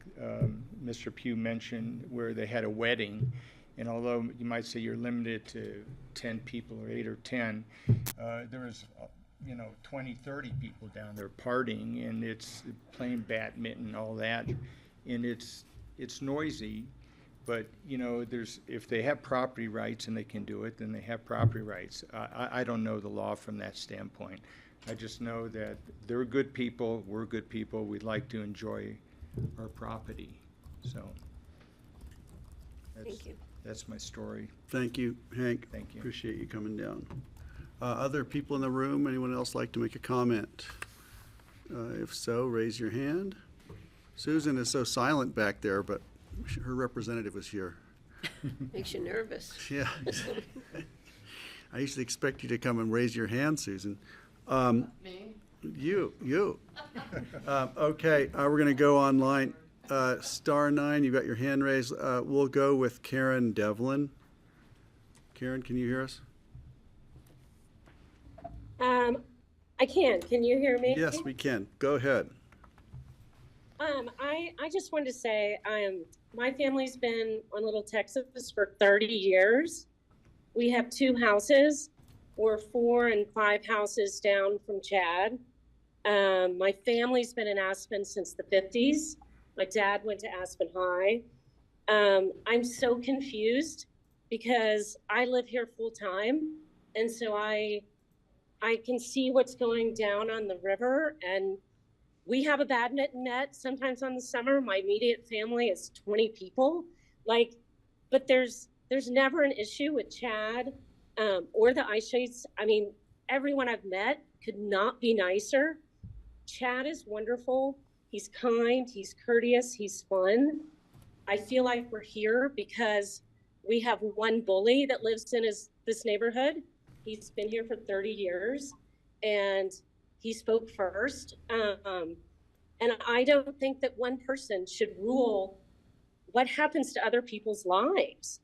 Speaker 11: Mr. Pugh mentioned, where they had a wedding, and although you might say you're limited to 10 people or 8 or 10, there was 20, 30 people down there partying, and it's playing badminton, all that, and it's noisy. But if they have property rights and they can do it, then they have property rights. I don't know the law from that standpoint. I just know that they're good people, we're good people, we'd like to enjoy our property. So
Speaker 4: Thank you.
Speaker 11: that's my story.
Speaker 1: Thank you, Hank.
Speaker 11: Thank you.
Speaker 1: Appreciate you coming down. Other people in the room, anyone else like to make a comment? If so, raise your hand. Susan is so silent back there, but her representative was here.
Speaker 4: Makes you nervous.
Speaker 1: Yeah. I usually expect you to come and raise your hand, Susan.
Speaker 20: Me?
Speaker 1: You. Okay, we're going to go online. *9, you've got your hand raised. We'll go with Karen Devlin. Karen, can you hear us?
Speaker 13: I can. Can you hear me?
Speaker 1: Yes, we can. Go ahead.
Speaker 13: I just wanted to say, my family's been on Little Texas for 30 years. We have 2 houses. We're 4 and 5 houses down from Chad. My family's been in Aspen since the 50s. My dad went to Aspen High. I'm so confused because I live here full time. And so I can see what's going down on the river, and we have a badminton sometimes on the summer. My immediate family is 20 people. Like, but there's never an issue with Chad or the ice shades. I mean, everyone I've met could not be nicer. Chad is wonderful. He's kind, he's courteous, he's fun. I feel like we're here because we have one bully that lives in this neighborhood. He's been here for 30 years and he spoke first. And I don't think that one person should rule what happens to other people's lives.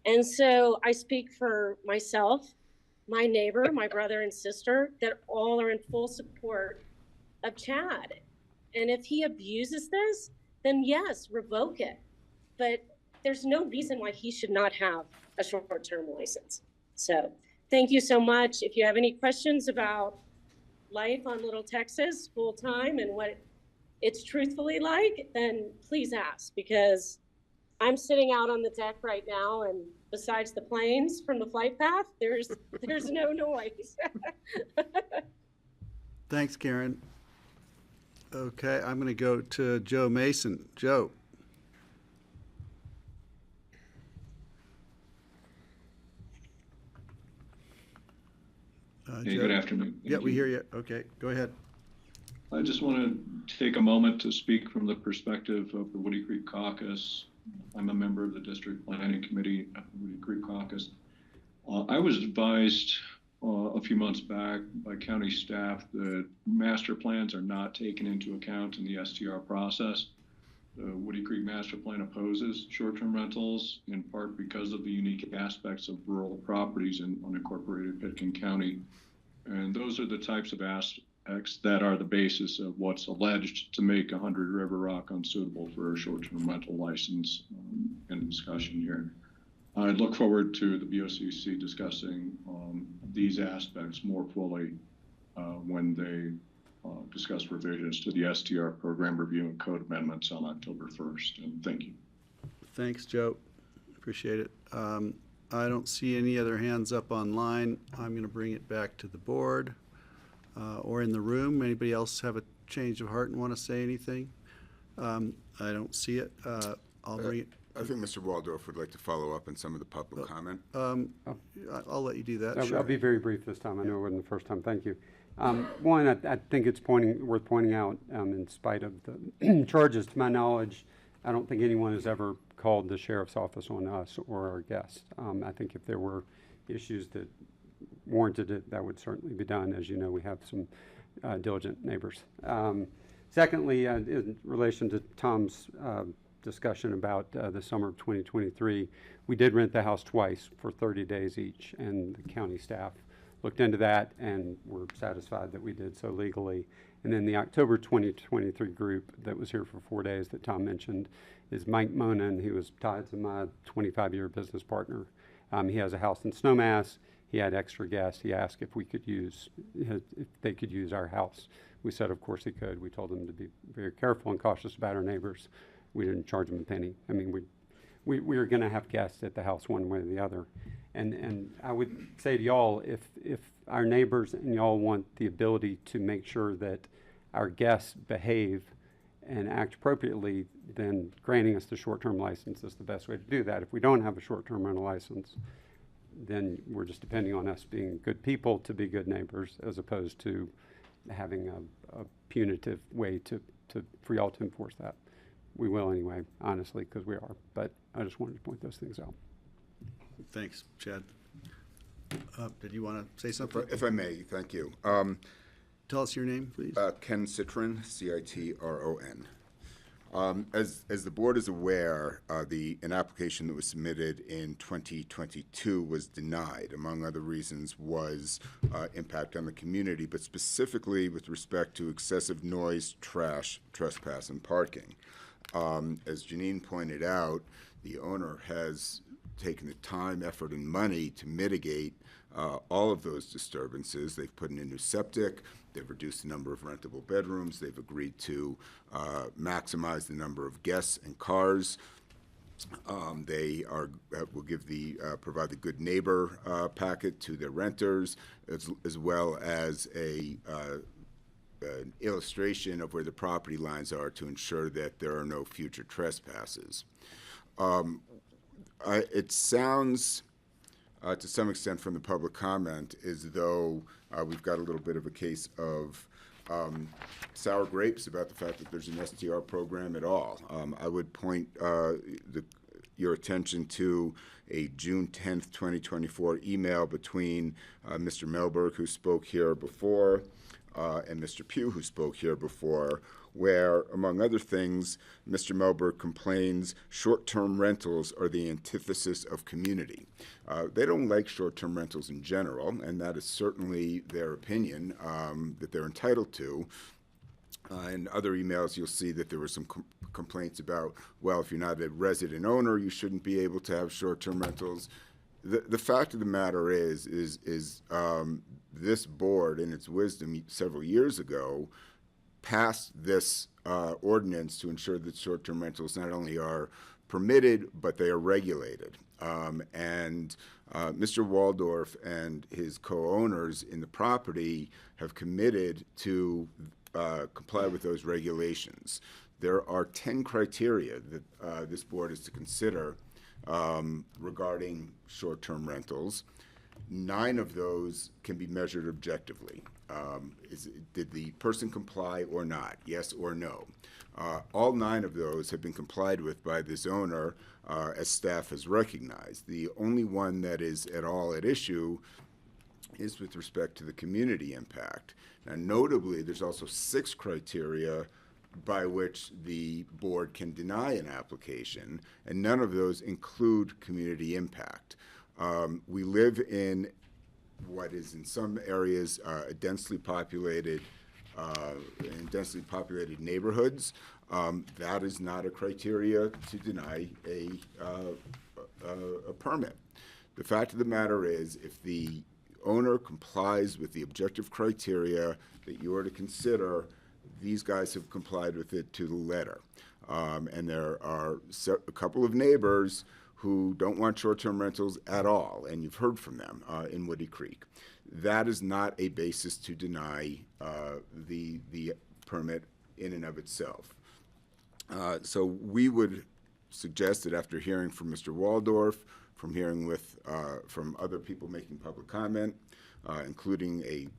Speaker 13: And so I speak for myself, my neighbor, my brother and sister, that all are in full support of Chad. And if he abuses this, then yes, revoke it. But there's no reason why he should not have a short-term license. So thank you so much. If you have any questions about life on Little Texas full-time and what it's truthfully like, then please ask, because I'm sitting out on the deck right now, and besides the planes from the flight path, there's no noise.
Speaker 1: Thanks, Karen. Okay, I'm going to go to Joe Mason. Joe.
Speaker 19: Hey,
Speaker 1: Joe?
Speaker 19: good afternoon.
Speaker 1: Yeah, we hear you. Okay, go ahead.
Speaker 19: I just want to take a moment to speak from the perspective of the Woody Creek Caucus. I'm a member of the District Planning Committee at the Woody Creek Caucus. I was advised a few months back by county staff that master plans are not taken into account in the STR process. The Woody Creek Master Plan opposes short-term rentals in part because of the unique aspects of rural properties in unincorporated Pitkin County. And those are the types of aspects that are the basis of what's alleged to make 100 River Rock unsuitable for a short-term rental license in discussion here. I look forward to the BoCC discussing these aspects more fully when they discuss revisions to the STR program review and code amendments on October 1st. And thank you.
Speaker 1: Thanks, Joe. Appreciate it. I don't see any other hands up online. I'm going to bring it back to the board or in the room. Anybody else have a change of heart and want to say anything? I don't see it. I'll bring it.
Speaker 22: I think Mr. Waldorf would like to follow up on some of the public comment.
Speaker 1: I'll let you do that.
Speaker 21: I'll be very brief this time. I know it wasn't the first time. Thank you. One, I think it's worth pointing out, in spite of the charges, to my knowledge, I don't think anyone has ever called the sheriff's office on us or our guests. I think if there were issues that warranted it, that would certainly be done. As you know, we have some diligent neighbors. Secondly, in relation to Tom's discussion about the summer of 2023, we did rent the house twice for 30 days each, and the county staff looked into that and were satisfied that we did so legally. And then the October 2023 group that was here for 4 days that Tom mentioned is Mike Monin. He was tied to my 25-year business partner. He has a house in Snowmass. He had extra guests. He asked if they could use our house. We said, of course he could. We told him to be very careful and cautious about our neighbors. We didn't charge him a penny. I mean, we were going to have guests at the house one way or the other. And I would say to y'all, if our neighbors and y'all want the ability to make sure that our guests behave and act appropriately, then granting us the short-term license is the best way to do that. If we don't have a short-term rental license, then we're just depending on us being good people to be good neighbors, as opposed to having a punitive way for y'all to enforce that. We will anyway, honestly, because we are. But I just wanted to point those things out.
Speaker 1: Thanks, Chad. Did you want to say something?
Speaker 22: If I may, thank you.
Speaker 1: Tell us your name, please.
Speaker 22: Ken Citron, C-I-T-R-O-N. As the board is aware, an application that was submitted in 2022 was denied. Among other reasons was impact on the community, but specifically with respect to excessive noise, trash, trespass, and parking. As Janine pointed out, the owner has taken the time, effort, and money to mitigate all of those disturbances. They've put in a new septic. They've reduced the number of rentable bedrooms. They've agreed to maximize the number of guests and cars. They will give provide the good neighbor packet to their renters, as well as an illustration of where the property lines are to ensure that there are no future trespasses. It sounds, to some extent from the public comment, as though we've got a little bit of a case of sour grapes about the fact that there's an STR program at all. I would point your attention to a June 10th, 2024 email between Mr. Melberg, who spoke here before, and Mr. Pugh, who spoke here before, where, among other things, Mr. Melberg complains short-term rentals are the antithesis of community. They don't like short-term rentals in general, and that is certainly their opinion that they're entitled to. In other emails, you'll see that there were some complaints about, well, if you're not a resident owner, you shouldn't be able to have short-term rentals. The fact of the matter is this board, in its wisdom several years ago, passed this ordinance to ensure that short-term rentals not only are permitted, but they are regulated. Mr. Waldorf and his co-owners in the property have committed to comply with those regulations. There are 10 criteria that this board is to consider regarding short-term rentals. 9 of those can be measured objectively. Did the person comply or not? Yes or no? All 9 of those have been complied with by this owner, as staff has recognized. The only one that is at all at issue is with respect to the community impact. Now, notably, there's also 6 criteria by which the board can deny an application, and none of those include community impact. We live in what is in some areas densely populated neighborhoods. That is not a criteria to deny a permit. The fact of the matter is, if the owner complies with the objective criteria that you are to consider, these guys have complied with it to the letter. And there are a couple of neighbors who don't want short-term rentals at all, and you've heard from them in Woody Creek. That is not a basis to deny the permit in and of itself. So we would suggest that after hearing from Mr. Waldorf, from hearing from other people making public comment, including a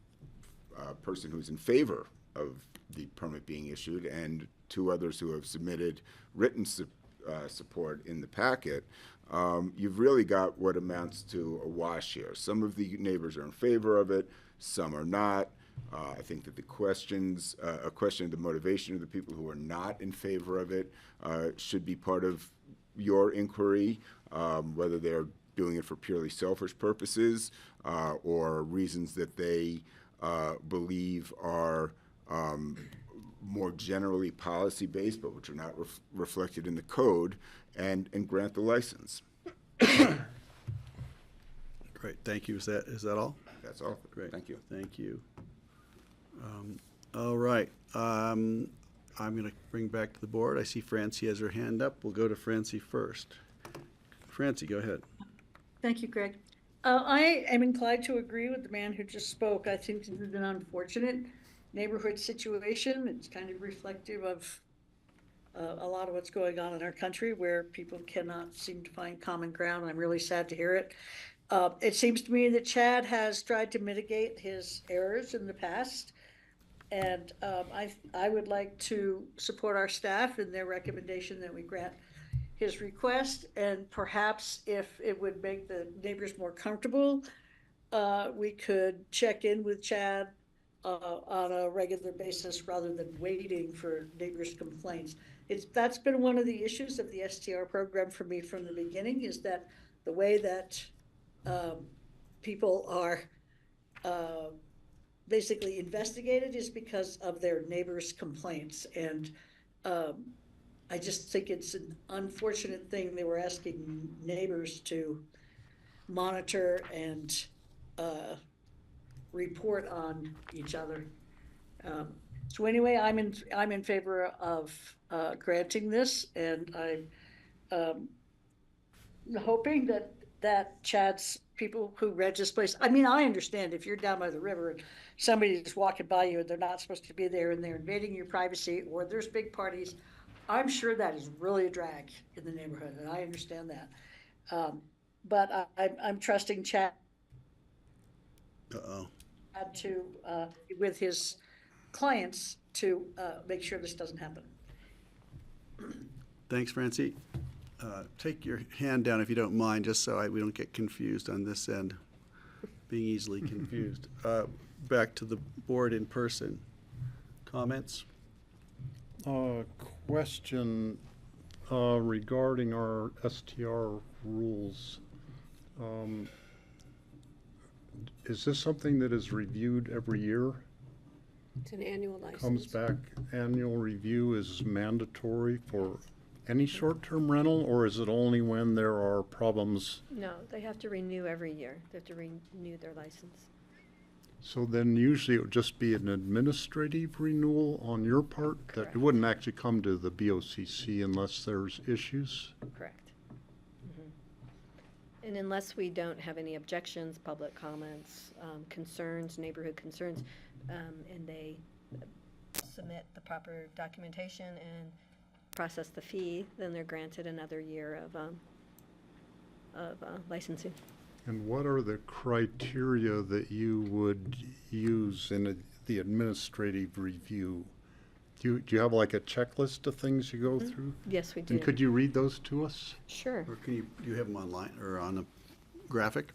Speaker 22: person who's in favor of the permit being issued, and 2 others who have submitted written support in the packet, you've really got what amounts to a wash here. Some of the neighbors are in favor of it, some are not. I think that a question of the motivation of the people who are not in favor of it should be part of your inquiry, whether they're doing it for purely selfish purposes or reasons that they believe are more generally policy-based, but which are not reflected in the code, and grant the license.
Speaker 1: Great, thank you. Is that all?
Speaker 22: That's all.
Speaker 1: Great.
Speaker 22: Thank you.
Speaker 1: Thank you. All right. I'm going to bring back to the board. I see Francie has her hand up. We'll go to Francie first. Francie, go ahead.
Speaker 15: Thank you, Greg. I am inclined to agree with the man who just spoke. I think this is an unfortunate neighborhood situation. It's kind of reflective of a lot of what's going on in our country, where people cannot seem to find common ground. I'm really sad to hear it. It seems to me that Chad has tried to mitigate his errors in the past, and I would like to support our staff in their recommendation that we grant his request, and perhaps if it would make the neighbors more comfortable, we could check in with Chad on a regular basis rather than waiting for neighbors' complaints. That's been one of the issues of the STR program for me from the beginning, is that the way that people are basically investigated is because of their neighbors' complaints. And I just think it's an unfortunate thing they were asking neighbors to monitor and report on each other. So anyway, I'm in favor of granting this, and I'm hoping that Chad's people who rent this place, I mean, I understand if you're down by the river and somebody's walking by you and they're not supposed to be there and they're invading your privacy, or there's big parties, I'm sure that is really a drag in the neighborhood, and I understand that. But I'm trusting Chad to, with his clients to make sure this doesn't happen.
Speaker 1: Thanks, Francie. Take your hand down if you don't mind, just so we don't get confused on this end, being easily confused. Back to the board in person. Comments?
Speaker 7: Question regarding our STR rules. Is this something that is reviewed every year?
Speaker 4: It's an annual license.
Speaker 7: Comes back, annual review is mandatory for any short-term rental, or is it only when there are problems?
Speaker 16: No, they have to renew every year. They have to renew their license.
Speaker 7: So then usually it would just be an administrative renewal on your part? That it wouldn't actually come to the BoCC unless there's issues?
Speaker 16: Correct. And unless we don't have any objections, public comments, concerns, neighborhood concerns, and they submit the proper documentation and process the fee, then they're granted another year of licensing.
Speaker 7: And what are the criteria that you would use in the administrative review? Do you have like a checklist of things you go through?
Speaker 16: Yes, we do.
Speaker 7: And could you read those to us?
Speaker 16: Sure.
Speaker 1: Or do you have them online or on a graphic?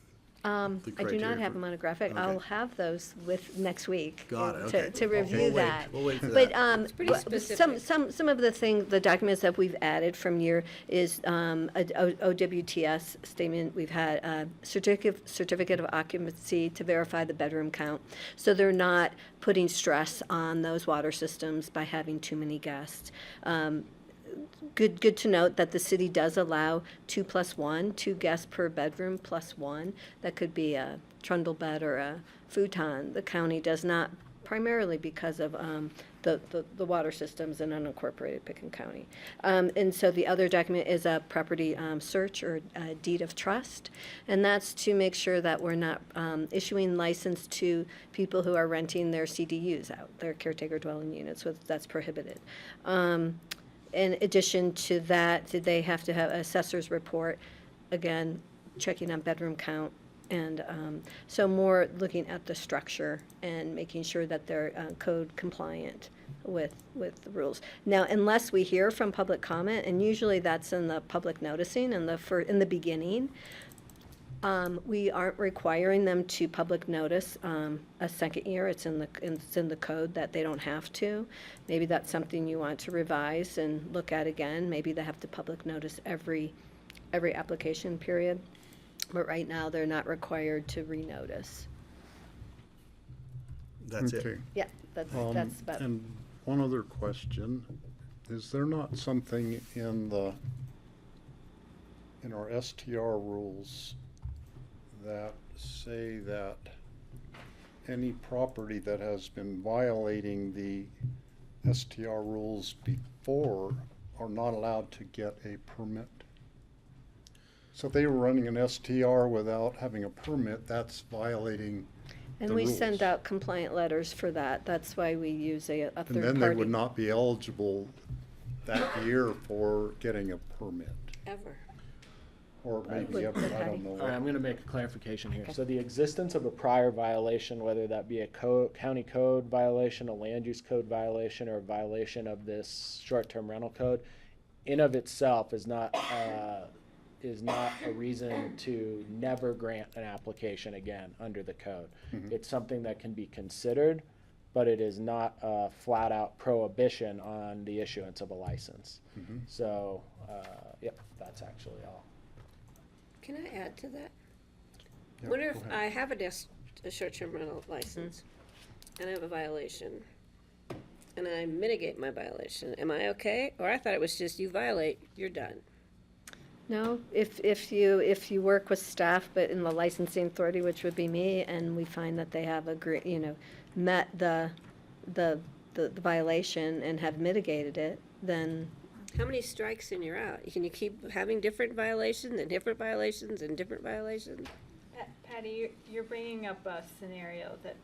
Speaker 16: I do not have them on a graphic.
Speaker 1: Okay.
Speaker 16: I'll have those with next week.
Speaker 1: Got it, okay.
Speaker 16: To review that.
Speaker 1: We'll wait for
Speaker 16: But
Speaker 1: that.
Speaker 4: It's pretty
Speaker 16: but
Speaker 4: specific.
Speaker 16: some of the things, the documents that we've added from year is a OWTS statement. We've had a certificate of occupancy to verify the bedroom count. So they're not putting stress on those water systems by having too many guests. Good to note that the city does allow 2+1, 2 guests per bedroom +1. That could be a trundle bed or a futon. The county does not, primarily because of the water systems in unincorporated Pickens County. And so the other document is a property search or a deed of trust. And that's to make sure that we're not issuing license to people who are renting their CDUs out, their caretaker dwelling units, that's prohibited. In addition to that, did they have to have assessor's report, again, checking on bedroom count, and so more looking at the structure and making sure that they're code compliant with the rules. Now, unless we hear from public comment, and usually that's in the public noticing in the beginning, we aren't requiring them to public notice a second year. It's in the code that they don't have to. Maybe that's something you want to revise and look at again. Maybe they have to public notice every application period. But right now, they're not required to renotice.
Speaker 1: That's
Speaker 7: Okay.
Speaker 1: it.
Speaker 16: Yeah, that's about.
Speaker 7: And one other question, is there not something in our STR rules that say that any property that has been violating the STR rules before are not allowed to get a permit? So if they were running an STR without having a permit, that's violating
Speaker 16: And
Speaker 7: the
Speaker 16: we
Speaker 7: rules.
Speaker 16: send out compliant letters for that. That's why we use a third party.
Speaker 7: And then they would not be eligible that year for getting a permit.
Speaker 4: Ever.
Speaker 7: Or maybe ever, I don't know.
Speaker 12: All right, I'm gonna make a clarification here.
Speaker 16: Okay.
Speaker 12: So the existence of a prior violation, whether that be a county code violation, a land use code violation, or a violation of this short-term rental code, in of itself is not a reason to never grant an application again under the code. It's something that can be considered, but it is not a flat-out prohibition on the issuance of a license. So, yep, that's actually all.
Speaker 4: Can I add to that?
Speaker 7: Yeah,
Speaker 4: Wonder
Speaker 7: go
Speaker 4: if
Speaker 7: ahead.
Speaker 4: I have a short-term rental license and I have a violation and I mitigate my violation, am I okay? Or I thought it was just you violate, you're done.
Speaker 16: No, if you work with staff, but in the licensing authority, which would be me, and we find that they have met the the violation and have mitigated it, then
Speaker 4: How many strikes and you're out? Can you keep having different violations and different violations and different violations?
Speaker 18: Patty, you're bringing up a scenario that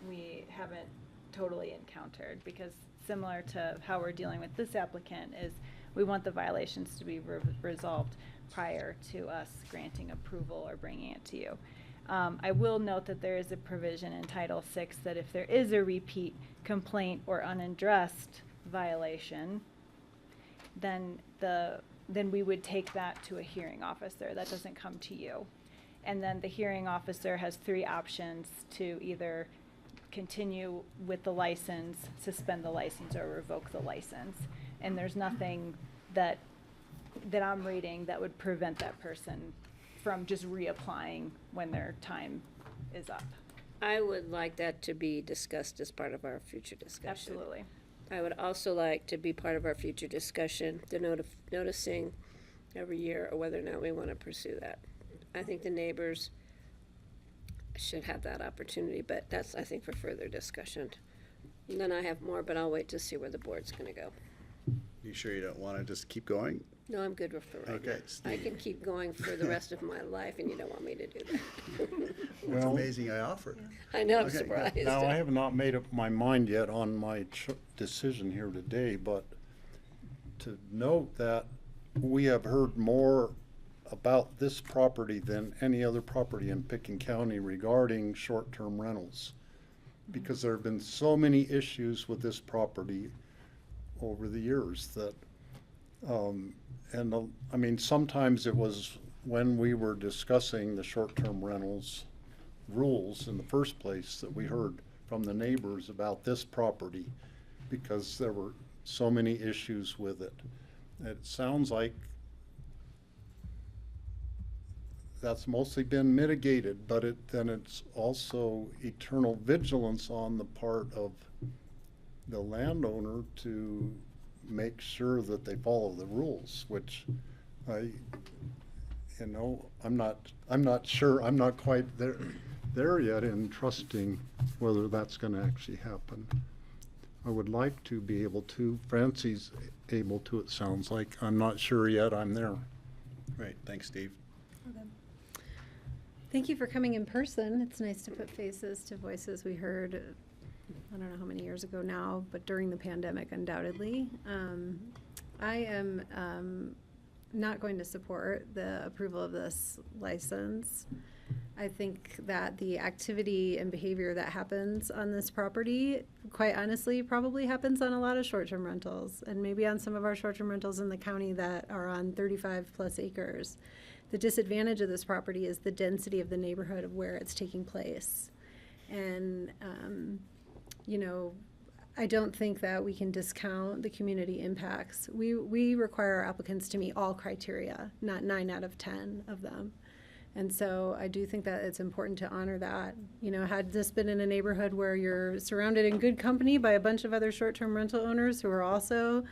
Speaker 18: we haven't totally encountered, because similar to how we're dealing with this applicant is we want the violations to be resolved prior to us granting approval or bringing it to you. I will note that there is a provision in Title VI that if there is a repeat complaint or unaddressed violation, then we would take that to a hearing officer. That doesn't come to you. And then the hearing officer has 3 options to either continue with the license, suspend the license, or revoke the license. And there's nothing that I'm reading that would prevent that person from just reapplying when their time is up.
Speaker 4: I would like that to be discussed as part of our future discussion.
Speaker 18: Absolutely.
Speaker 4: I would also like to be part of our future discussion, the noticing every year, or whether or not we want to pursue that. I think the neighbors should have that opportunity, but that's, I think, for further discussion. And then I have more, but I'll wait to see where the board's gonna go.
Speaker 1: You sure you don't want to just keep going?
Speaker 4: No, I'm good for right now.
Speaker 1: Okay,
Speaker 4: I can keep going for the rest of my life, and you don't want me to do that.
Speaker 1: It's
Speaker 7: Well-
Speaker 1: amazing I offered.
Speaker 4: I know, I'm
Speaker 1: Okay, good.
Speaker 4: surprised.
Speaker 7: Now, I have not made up my mind yet on my decision here today, but to note that we have heard more about this property than any other property in Picken County regarding short-term rentals. Because there have been so many issues with this property over the years that, I mean, sometimes it was when we were discussing the short-term rentals rules in the first place that we heard from the neighbors about this property, because there were so many issues with it. It sounds like that's mostly been mitigated, but then it's also eternal vigilance on the part of the landowner to make sure that they follow the rules, which I'm not sure, I'm not quite there yet in trusting whether that's gonna actually happen. I would like to be able to, Francie's able to, it sounds like. I'm not sure yet I'm there.
Speaker 1: Great, thanks, Steve.
Speaker 5: Thank you for coming in person. It's nice to put faces to voices we heard, I don't know how many years ago now, but during the pandemic undoubtedly. I am not going to support the approval of this license. I think that the activity and behavior that happens on this property, quite honestly, probably happens on a lot of short-term rentals, and maybe on some of our short-term rentals in the county that are on 35-plus acres. The disadvantage of this property is the density of the neighborhood of where it's taking place. And, I don't think that we can discount the community impacts. We require our applicants to meet all criteria, not 9 out of 10 of them. And so I do think that it's important to honor that. Had this been in a neighborhood where you're surrounded in good company by a bunch of other short-term rental owners who are also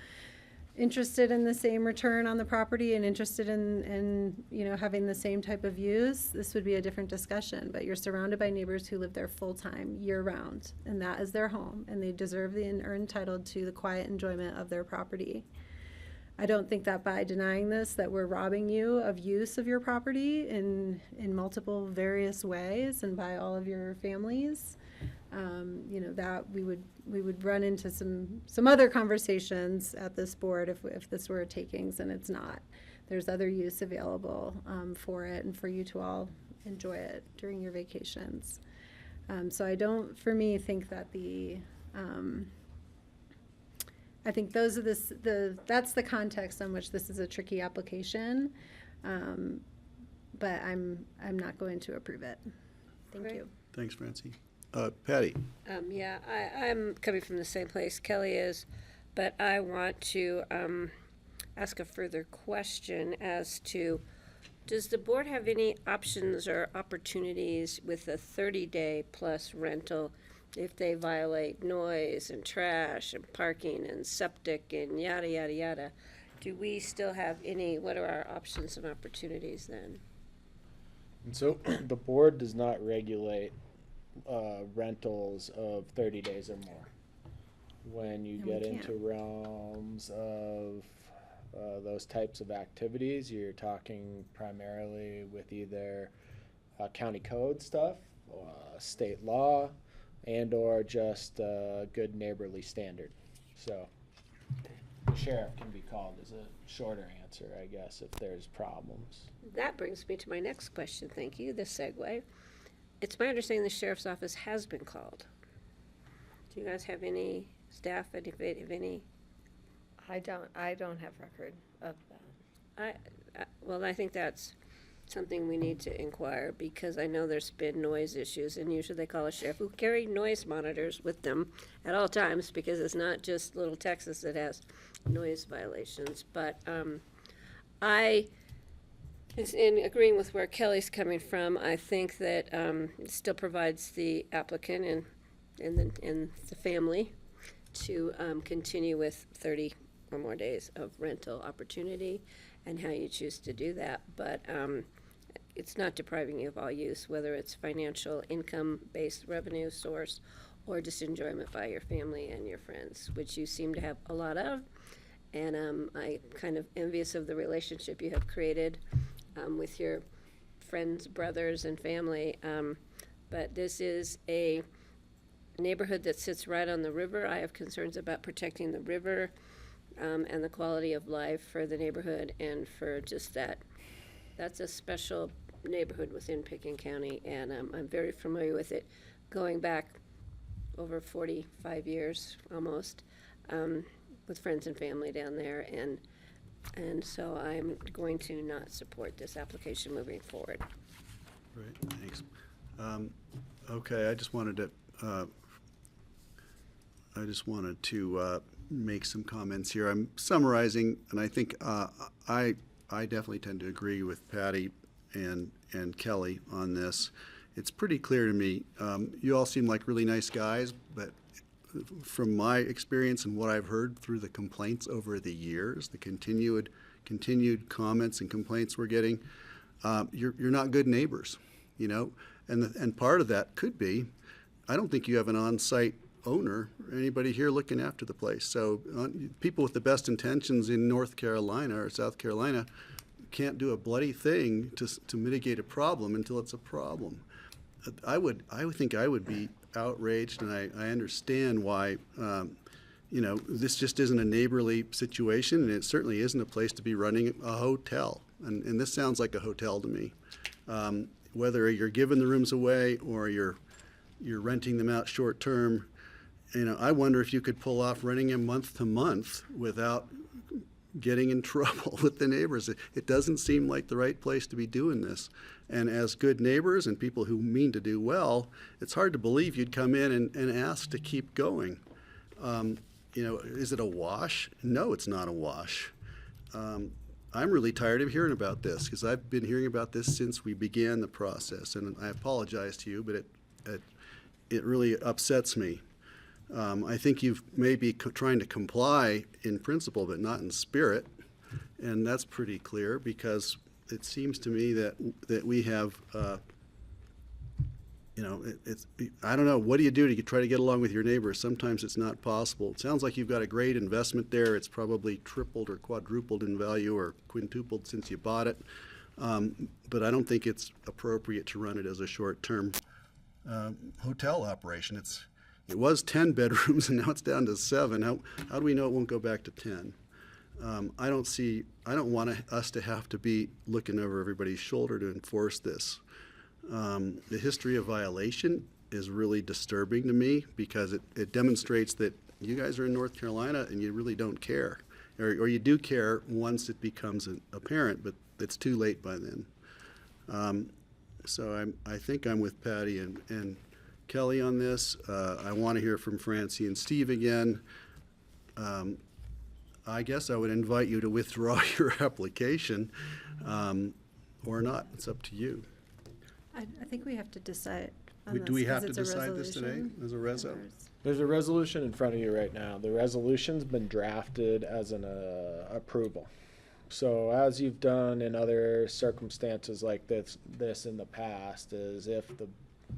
Speaker 5: interested in the same return on the property and interested in having the same type of use, this would be a different discussion. But you're surrounded by neighbors who live there full-time, year-round, and that is their home, and they deserve and are entitled to the quiet enjoyment of their property. I don't think that by denying this that we're robbing you of use of your property in multiple various ways and by all of your families. That we would run into some other conversations at this board if this were a takings, and it's not. There's other use available for it and for you to all enjoy it during your vacations. So I don't, for me, think that I think those are that's the context on which this is a tricky application, but I'm not going to approve it. Thank you.
Speaker 1: Thanks, Francie. Patty?
Speaker 4: Yeah, I'm coming from the same place Kelly is, but I want to ask a further question as to, does the board have any options or opportunities with a 30-day plus rental if they violate noise and trash and parking and septic and yada, yada, yada? Do we still have what are our options and opportunities then?
Speaker 12: And so the board does not regulate rentals of 30 days or more. when you
Speaker 5: And we
Speaker 12: get
Speaker 5: can't.
Speaker 12: into realms of those types of activities, you're talking primarily with either county code stuff, state law, and or just good neighborly standard. So the sheriff can be called as a shorter answer, I guess, if there's problems.
Speaker 4: That brings me to my next question, thank you, this segue. It's my understanding the sheriff's office has been called. Do you guys have any staff, have any?
Speaker 16: I don't have record of that.
Speaker 4: Well, I think that's something we need to inquire, because I know there's been noise issues, and usually they call a sheriff who carry noise monitors with them at all times, because it's not just little Texas that has noise violations. But in agreeing with where Kelly's coming from, I think that it still provides the applicant and the family to continue with 30 or more days of rental opportunity, and how you choose to do that. But it's not depriving you of all use, whether it's financial income-based revenue source or just enjoyment by your family and your friends, which you seem to have a lot of. And I'm kind of envious of the relationship you have created with your friends, brothers, and family. But this is a neighborhood that sits right on the river. I have concerns about protecting the river and the quality of life for the neighborhood, and for just that. That's a special neighborhood within Pickens County, and I'm very familiar with it, going back over 45 years almost, with friends and family down there, and so I'm going to not support this application moving forward.
Speaker 1: Great, thanks. Okay, I just wanted to make some comments here. I'm summarizing, and I think I definitely tend to agree with Patty and Kelly on this. It's pretty clear to me. You all seem like really nice guys, but from my experience and what I've heard through the complaints over the years, the continued comments and complaints we're getting, you're not good neighbors, you know. And part of that could be, I don't think you have an on-site owner or anybody here looking after the place. So people with the best intentions in North Carolina or South Carolina can't do a bloody thing to mitigate a problem until it's a problem. I would think I would be outraged, and I understand why, this just isn't a neighborly situation, and it certainly isn't a place to be running a hotel. And this sounds like a hotel to me. Whether you're giving the rooms away or you're renting them out short term, I wonder if you could pull off renting them month to month without getting in trouble with the neighbors. It doesn't seem like the right place to be doing this. And as good neighbors and people who mean to do well, it's hard to believe you'd come in and ask to keep going. Is it a wash? No, it's not a wash. I'm really tired of hearing about this, because I've been hearing about this since we began the process, and I apologize to you, but it really upsets me. I think you've maybe trying to comply in principle, but not in spirit, and that's pretty clear, because it seems to me that we have, I don't know, what do you do to try to get along with your neighbors? Sometimes it's not possible. It sounds like you've got a great investment there. It's probably tripled or quadrupled in value or quintupled since you bought it, but I don't think it's appropriate to run it as a short-term hotel operation. It was 10 bedrooms, and now it's down to 7. How do we know it won't go back to 10? I don't want us to have to be looking over everybody's shoulder to enforce this. The history of violation is really disturbing to me, because it demonstrates that you guys are in North Carolina and you really don't care. Or you do care once it becomes apparent, but it's too late by then. So I think I'm with Patty and Kelly on this. I want to hear from Francie and Steve again. I guess I would invite you to withdraw your application or not. It's up to you.
Speaker 5: I think we have to decide on
Speaker 1: Do we
Speaker 5: this, 'cause
Speaker 1: have to
Speaker 5: it's a
Speaker 1: decide this today
Speaker 5: resolution.
Speaker 1: as a reso?
Speaker 12: There's a resolution in front of you right now. The resolution's been drafted as an approval. So as you've done in other circumstances like this in the past, is if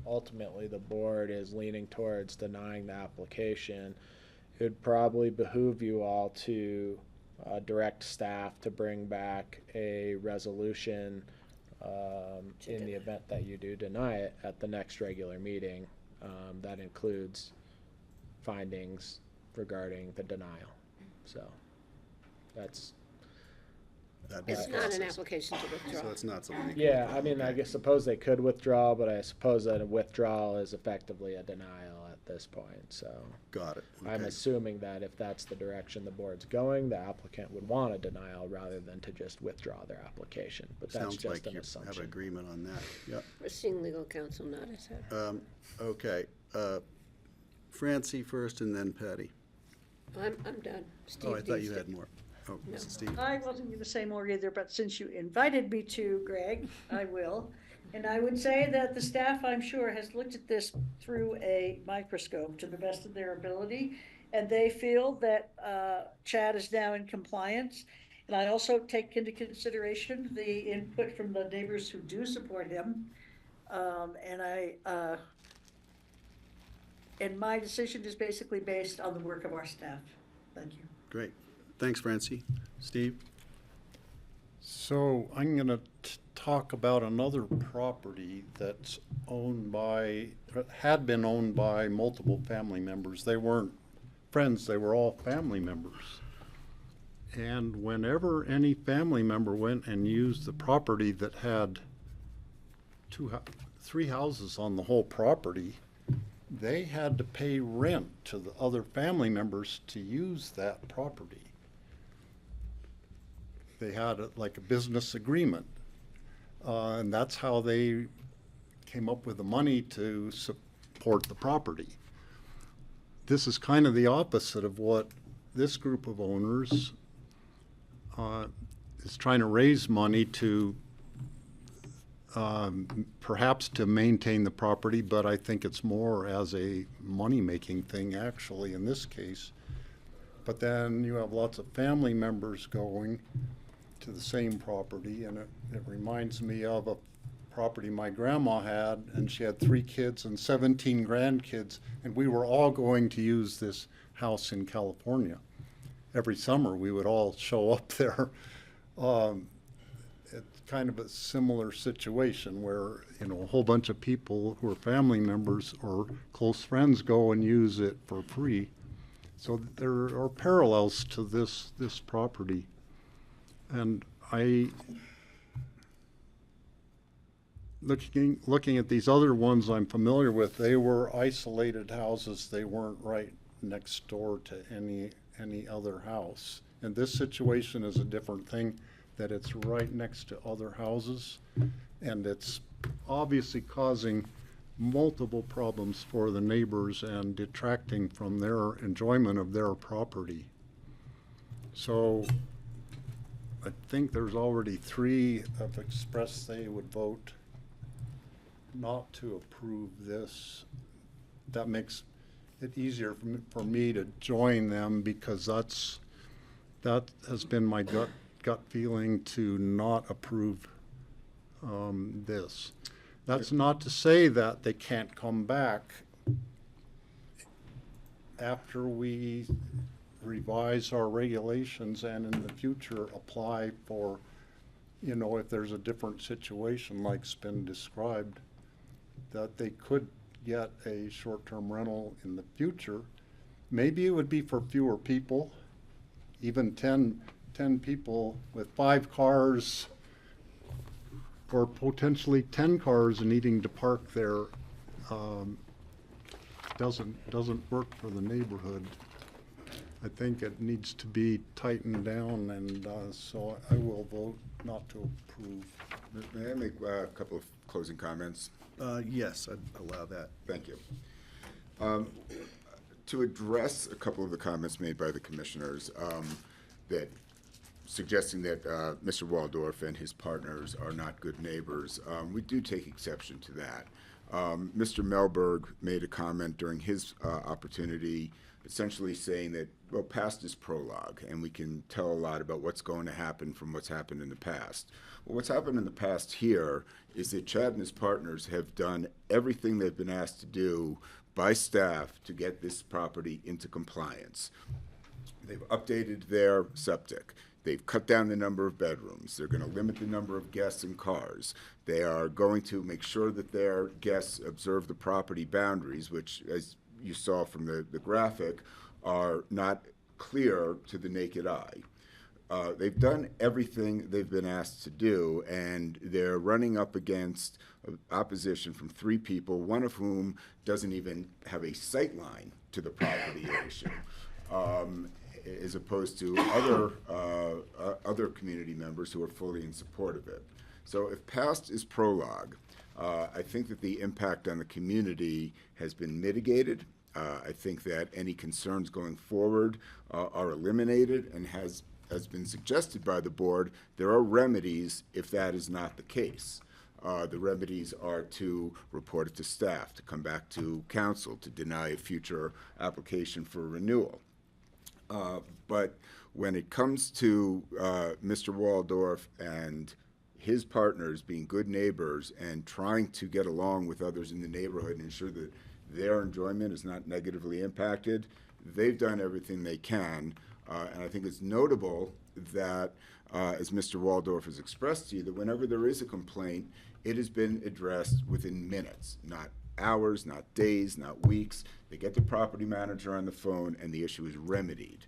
Speaker 12: ultimately the board is leaning towards denying the application, it'd probably behoove you all to direct staff to bring back a resolution in the event that you do deny it at the next regular meeting. That includes findings regarding the denial. So that's.
Speaker 4: It's not an application to withdraw.
Speaker 1: So it's not something.
Speaker 12: Yeah, I mean, I guess suppose they could withdraw, but I suppose that a withdrawal is effectively a denial at this point, so.
Speaker 1: Got it.
Speaker 12: I'm
Speaker 1: Okay.
Speaker 12: assuming that if that's the direction the board's going, the applicant would want a denial rather than to just withdraw their application, but that's
Speaker 1: Sounds
Speaker 12: just
Speaker 1: like
Speaker 12: an
Speaker 1: you have
Speaker 12: assumption.
Speaker 1: agreement on that. Yep.
Speaker 4: We're seeing legal counsel nod his head.
Speaker 1: Okay. Francie first and then Patty.
Speaker 4: I'm done. Steve
Speaker 1: Oh, I thought
Speaker 4: needs
Speaker 1: you
Speaker 4: to-
Speaker 1: had more. Oh,
Speaker 4: No.
Speaker 1: Mrs. Steve.
Speaker 15: I wasn't going to say more either, but since you invited me to, Greg, I will. And I would say that the staff, I'm sure, has looked at this through a microscope to the best of their ability, and they feel that Chad is now in compliance. And I also take into consideration the input from the neighbors who do support him. And my decision is basically based on the work of our staff. Thank you.
Speaker 1: Great. Thanks, Francie. Steve?
Speaker 7: So I'm going to talk about another property that's owned by, had been owned by multiple family members. They weren't friends, they were all family members. And whenever any family member went and used the property that had three houses on the whole property, they had to pay rent to the other family members to use that property. They had like a business agreement, and that's how they came up with the money to support the property. This is kind of the opposite of what this group of owners is trying to raise money to perhaps to maintain the property, but I think it's more as a money-making thing actually in this case. But then you have lots of family members going to the same property, and it reminds me of a property my grandma had, and she had 3 kids and 17 grandkids, and we were all going to use this house in California. Every summer we would all show up there. It's kind of a similar situation where, you know, a whole bunch of people who are family members or close friends go and use it for free. So there are parallels to this property. And looking at these other ones I'm familiar with, they were isolated houses. They weren't right next door to any other house. And this situation is a different thing, that it's right next to other houses, and it's obviously causing multiple problems for the neighbors and detracting from their enjoyment of their property. So I think there's already 3 have expressed they would vote not to approve this. That makes it easier for me to join them, because that has been my gut feeling to not approve this. That's not to say that they can't come back after we revise our regulations and in the future apply for, you know, if there's a different situation like's been described, that they could get a short-term rental in the future. Maybe it would be for fewer people, even 10 people with 5 cars, or potentially 10 cars needing to park there. Doesn't work for the neighborhood. I think it needs to be tightened down, and so I will vote not to approve.
Speaker 22: May I make a couple of closing comments?
Speaker 1: Yes, I'd allow that.
Speaker 22: Thank you. To address a couple of the comments made by the commissioners, that suggesting that Mr. Waldorf and his partners are not good neighbors, we do take exception to that. Mr. Melberg made a comment during his opportunity, essentially saying that, well, past is prologue, and we can tell a lot about what's going to happen from what's happened in the past. Well, what's happened in the past here is that Chad and his partners have done everything they've been asked to do by staff to get this property into compliance. They've updated their septic. They've cut down the number of bedrooms. They're going to limit the number of guests and cars. They are going to make sure that their guests observe the property boundaries, which, as you saw from the graphic, are not clear to the naked eye. They've done everything they've been asked to do, and they're running up against opposition from 3 people, one of whom doesn't even have a sight line to the property issue. As opposed to other community members who are fully in support of it. So if past is prologue, I think that the impact on the community has been mitigated. I think that any concerns going forward are eliminated, and has been suggested by the board, there are remedies if that is not the case. The remedies are to report it to staff, to come back to council, to deny a future application for renewal. But when it comes to Mr. Waldorf and his partners being good neighbors and trying to get along with others in the neighborhood and ensure that their enjoyment is not negatively impacted, they've done everything they can. And I think it's notable that, as Mr. Waldorf has expressed to you, that whenever there is a complaint, it has been addressed within minutes, not hours, not days, not weeks. They get the property manager on the phone, and the issue is remedied.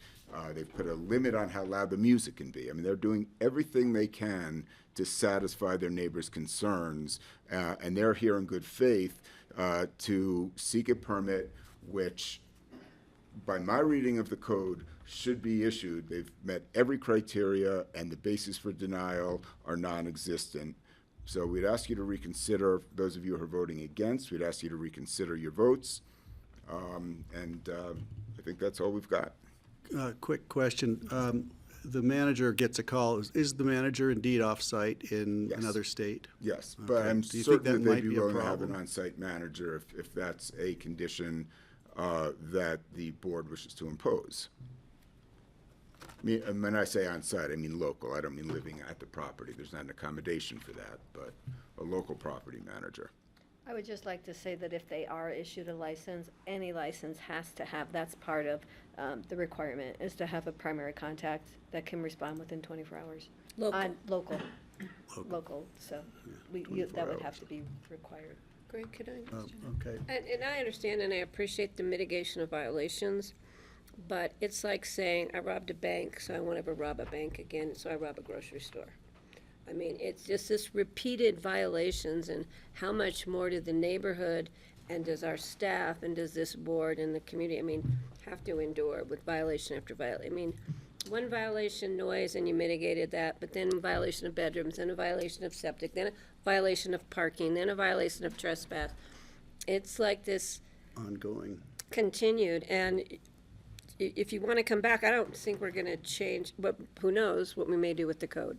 Speaker 22: They've put a limit on how loud the music can be. I mean, they're doing everything they can to satisfy their neighbors' concerns, and they're here in good faith to seek a permit which, by my reading of the code, should be issued. They've met every criteria, and the basis for denial are non-existent. So we'd ask you to reconsider, those of you who are voting against, we'd ask you to reconsider your votes. I think that's all we've got.
Speaker 1: Quick question. The manager gets a call. Is the manager indeed off-site in another state?
Speaker 22: Yes,
Speaker 1: Okay.
Speaker 22: but I'm
Speaker 1: Do you think
Speaker 22: certain
Speaker 1: that
Speaker 22: that
Speaker 1: might
Speaker 22: they'd be
Speaker 1: be a
Speaker 22: willing to have an
Speaker 1: problem?
Speaker 22: on-site manager if that's a condition that the board wishes to impose. I mean, and when I say on-site, I mean local. I don't mean living at the property. There's not an accommodation for that, but a local property manager.
Speaker 4: I would just like to say that if they are issued a license, any license has to have, that's part of the requirement, is to have a primary contact that can respond within 24 hours.
Speaker 5: Local.
Speaker 4: Local, so that
Speaker 1: 24
Speaker 4: would have
Speaker 1: hours.
Speaker 4: to be required.
Speaker 5: Greg, could I?
Speaker 1: Okay.
Speaker 5: And I understand and I appreciate the mitigation of violations, but it's like saying, I robbed a bank, so I won't ever rob a bank again, so I rob a grocery store. I mean, it's just this repeated violations, and how much more do the neighborhood and does our staff and does this board and the community, I mean, have to endure with violation after violation? I mean, one violation, noise, and you mitigated that, but then a violation of bedrooms, then a violation of septic, then a violation of parking, then a violation of trespass. It's like this
Speaker 1: Ongoing.
Speaker 5: continued, and if you want to come back, I don't think we're going to change, but who knows what we may do with the code.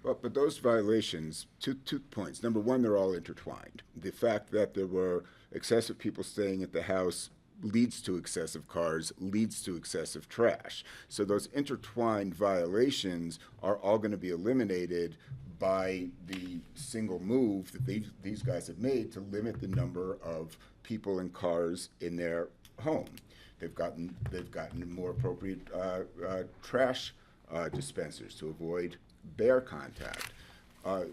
Speaker 22: Well, but those violations, two points. Number one, they're all intertwined. The fact that there were excessive people staying at the house leads to excessive cars, leads to excessive trash. So those intertwined violations are all going to be eliminated by the single move that these guys have made to limit the number of people and cars in their home. They've gotten more appropriate trash dispensers to avoid bear contact. I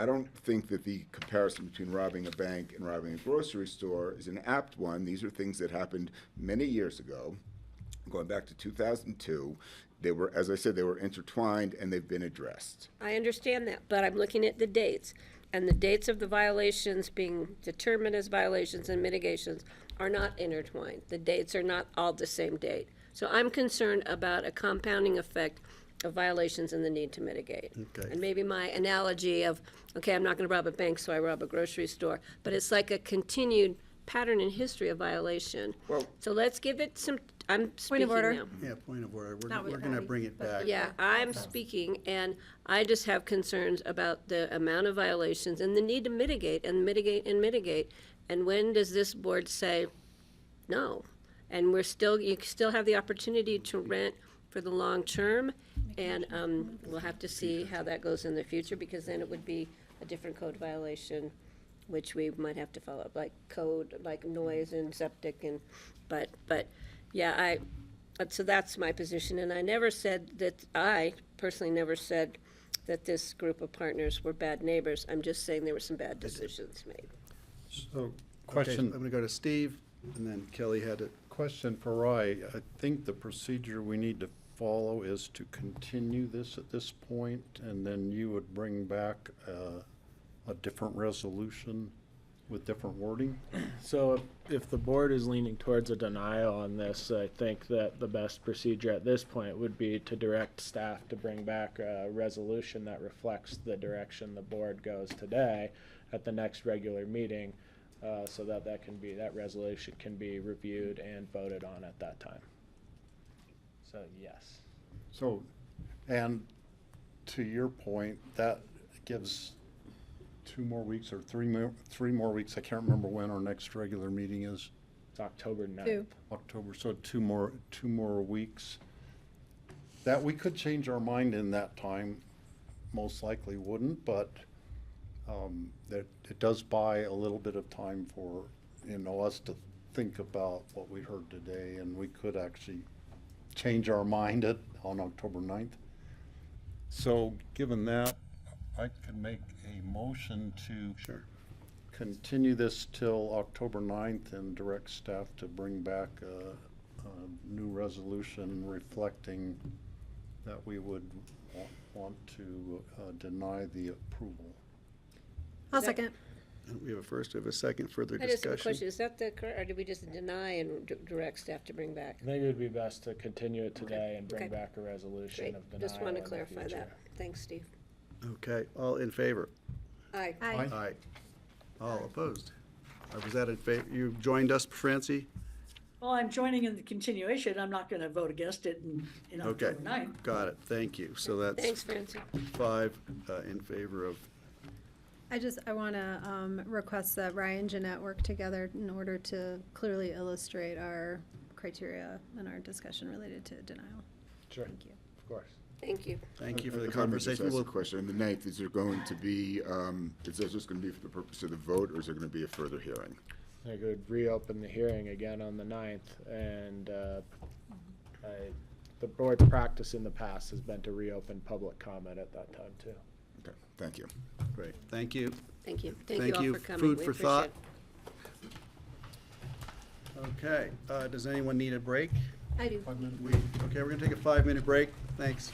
Speaker 22: don't think that the comparison between robbing a bank and robbing a grocery store is an apt one. These are things that happened many years ago, going back to 2002. They were, as I said, they were intertwined and they've been addressed.
Speaker 5: I understand that, but I'm looking at the dates, and the dates of the violations being determined as violations and mitigations are not intertwined. The dates are not all the same date. So I'm concerned about a compounding effect of violations and the need to mitigate.
Speaker 1: Okay.
Speaker 5: And maybe my analogy of, okay, I'm not going to rob a bank, so I rob a grocery store, but it's like a continued pattern in history of violation.
Speaker 22: Well,
Speaker 5: so let's give it some,
Speaker 4: I'm speaking
Speaker 5: order.
Speaker 4: now.
Speaker 1: Yeah, point of order.
Speaker 5: Not with
Speaker 1: We're gonna
Speaker 5: Patty,
Speaker 1: bring it
Speaker 5: but-
Speaker 1: back.
Speaker 4: Yeah, I'm speaking, and I just have concerns about the amount of violations and the need to mitigate and mitigate and mitigate. And when does this board say, no? And you still have the opportunity to rent for the long term, and we'll have to see how that goes in the future, because then it would be a different code violation, which we might have to follow up, like code, like noise and septic and, but, yeah, so that's my position, and I personally never said that this group of partners were bad neighbors. I'm just saying there were some bad decisions made.
Speaker 7: So,
Speaker 1: Okay,
Speaker 7: question.
Speaker 1: I'm gonna go to Steve, and then Kelly had it.
Speaker 7: Question for Roy. I think the procedure we need to follow is to continue this at this point, and then you would bring back a different resolution with different wording?
Speaker 12: So if the board is leaning towards a denial on this, I think that the best procedure at this point would be to direct staff to bring back a resolution that reflects the direction the board goes today at the next regular meeting, so that that resolution can be reviewed and voted on at that time. So yes.
Speaker 7: So, and to your point, that gives 2 more weeks or 3 more weeks. I can't remember when our next regular meeting is.
Speaker 12: It's October 9th.
Speaker 5: 2.
Speaker 7: October, so 2 more weeks. That we could change our mind in that time, most likely wouldn't, but that it does buy a little bit of time for, us to think about what we heard today, and we could actually change our mind on October 9th. So given that, I can make a motion to continue this till October 9th and direct staff to bring back a new resolution reflecting that we would want to deny the approval.
Speaker 5: I'll second.
Speaker 1: We have a first, we have a second, further
Speaker 4: I just have a
Speaker 1: discussion.
Speaker 4: question, is that or did we just deny and direct staff to bring back?
Speaker 12: I think it would be best to continue it today and bring
Speaker 4: Okay.
Speaker 12: back a resolution
Speaker 4: Great,
Speaker 12: of denial
Speaker 4: just want to
Speaker 12: in the
Speaker 4: clarify
Speaker 12: future.
Speaker 4: that. Thanks, Steve.
Speaker 1: Okay, all in favor?
Speaker 4: Aye.
Speaker 1: Aye. All opposed? Was that in favor? You joined us, Francie?
Speaker 15: Well, I'm joining in the continuation. I'm not going to vote against it in
Speaker 1: Okay,
Speaker 15: October 9th.
Speaker 1: got it, thank you. So that's
Speaker 4: Thanks, Francie.
Speaker 1: 5 in favor of,
Speaker 5: I want to request that Ryan and Jeanette work together in order to clearly illustrate our criteria and our discussion related to denial.
Speaker 12: Sure.
Speaker 5: Thank you.
Speaker 12: Of course.
Speaker 4: Thank you.
Speaker 1: thank you for the
Speaker 22: If I may just
Speaker 1: conversation.
Speaker 22: ask a
Speaker 1: We'll-
Speaker 22: question, on the 9th, is there going to be, is that just going to be for the purpose of the vote, or is there going to be a further hearing?
Speaker 12: I could reopen the hearing again on the 9th, and the board's practice in the past has been to reopen public comment at that time, too.
Speaker 22: Okay, thank you.
Speaker 1: Great, thank you.
Speaker 4: Thank you. Thank you all for coming.
Speaker 1: Food
Speaker 4: We
Speaker 1: for
Speaker 4: appreciate
Speaker 1: thought.
Speaker 4: it.
Speaker 1: Okay, does anyone need a break?
Speaker 5: I do.
Speaker 1: Okay, we're gonna take a 5-minute break. Thanks.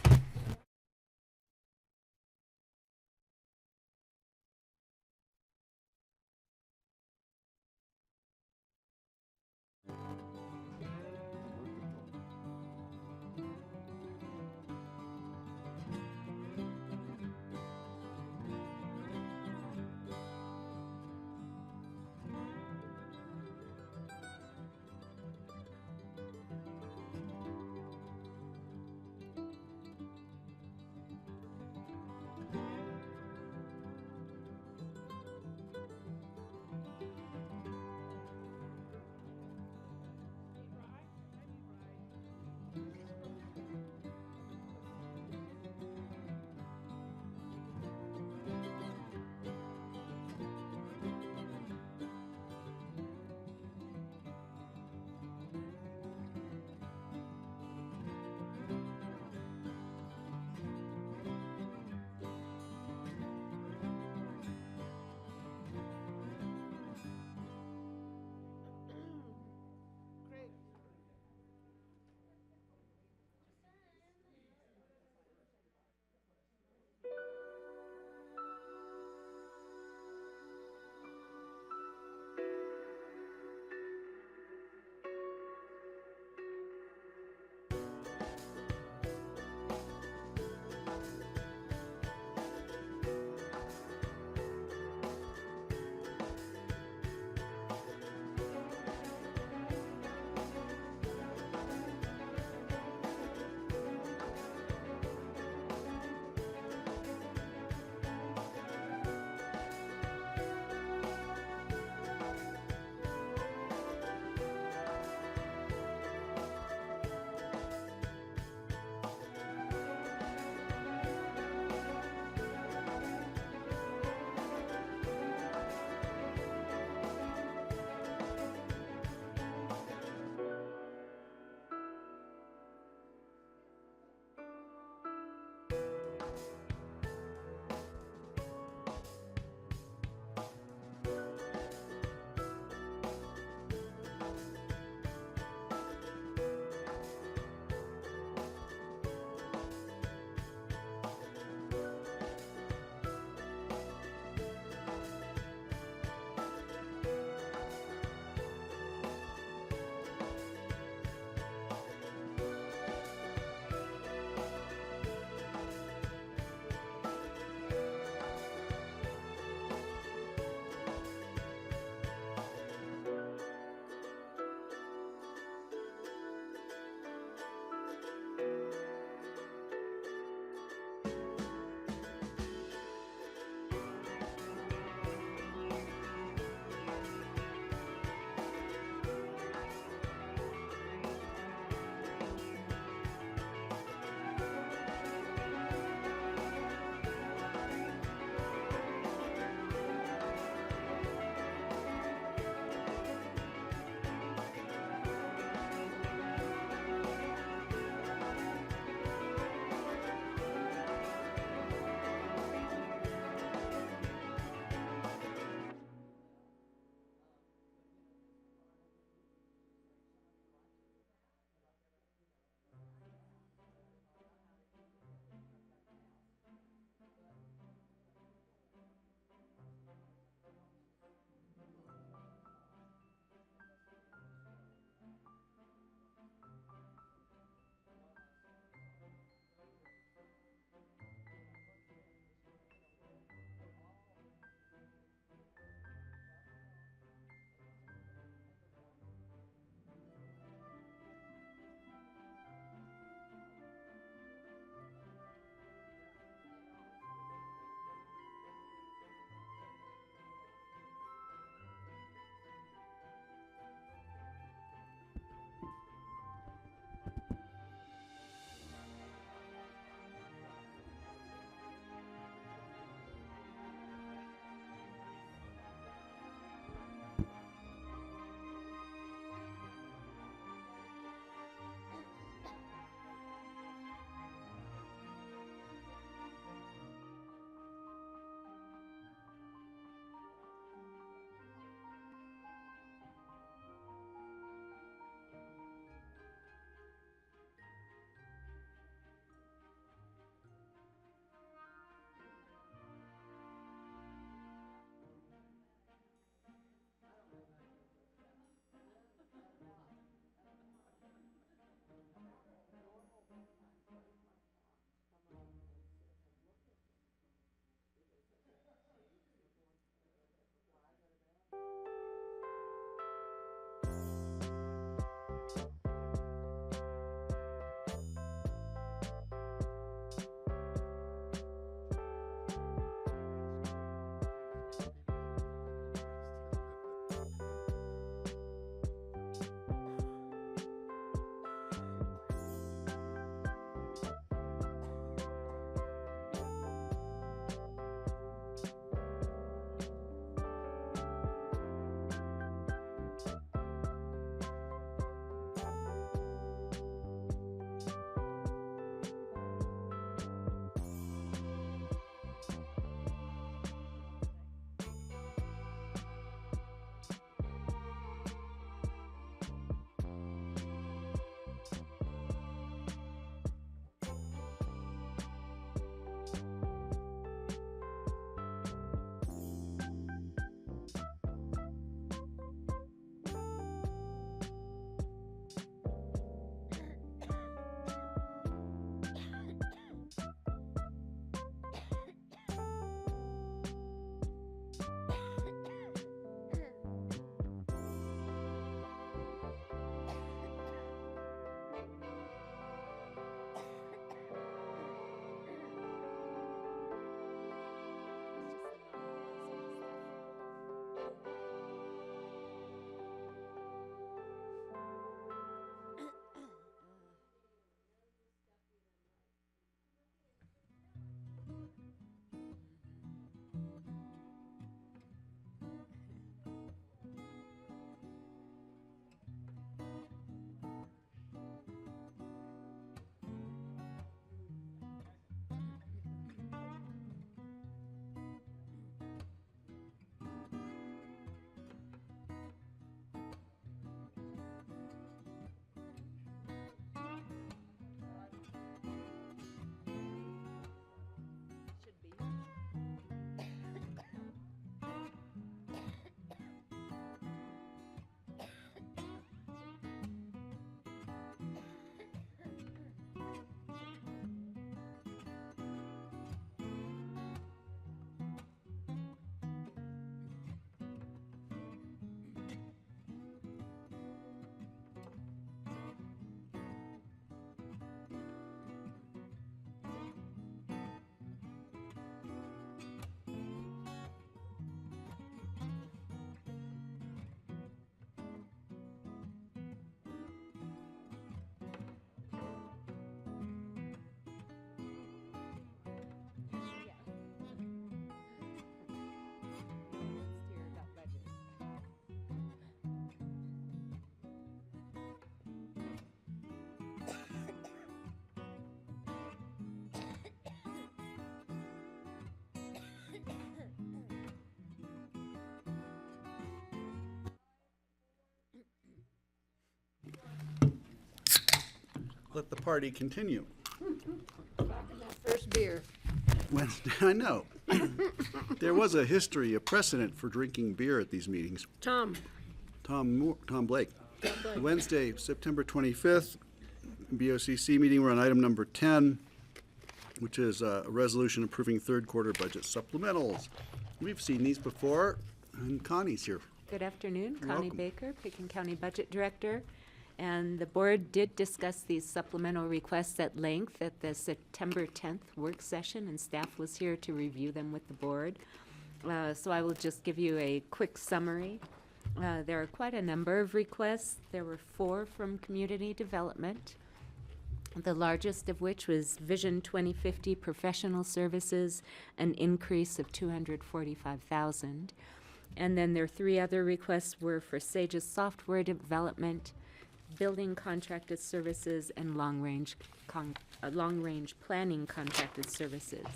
Speaker 1: let the party continue.
Speaker 4: First beer.
Speaker 1: Wednesday, I know. There was a history, a precedent for drinking beer at these meetings.
Speaker 4: Tom.
Speaker 1: Tom Blake. Wednesday, September 25th, BoCC meeting. We're on item number 10, which is a resolution approving third quarter budget supplementals. We've seen these before, and Connie's here.
Speaker 6: Good afternoon,
Speaker 1: You're
Speaker 6: Connie
Speaker 1: welcome.
Speaker 6: Baker, Picken County Budget Director. And the board did discuss these supplemental requests at length at the September 10th work session, and staff was here to review them with the board. So I will just give you a quick summary. There are quite a number of requests. There were 4 from community development, the largest of which was Vision 2050 professional services, an increase of $245,000. And then their 3 other requests were for Sage's software development, building contracted services, and long-range planning contracted services.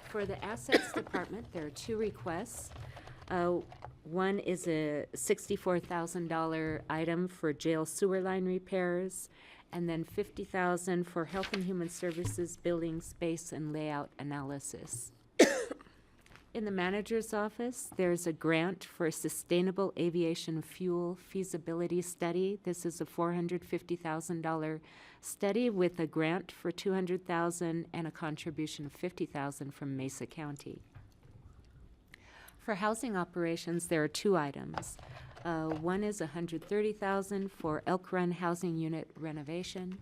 Speaker 6: For the assets department, there are 2 requests. One is a $64,000 item for jail sewer line repairs, and then $50,000 for health and human services, building space and layout analysis. In the manager's office, there's a grant for a sustainable aviation fuel feasibility study. This is a $450,000 study with a grant for $200,000 and a contribution of $50,000 from Mesa County. For housing operations, there are 2 items. One is $130,000 for Elk Run Housing Unit renovation,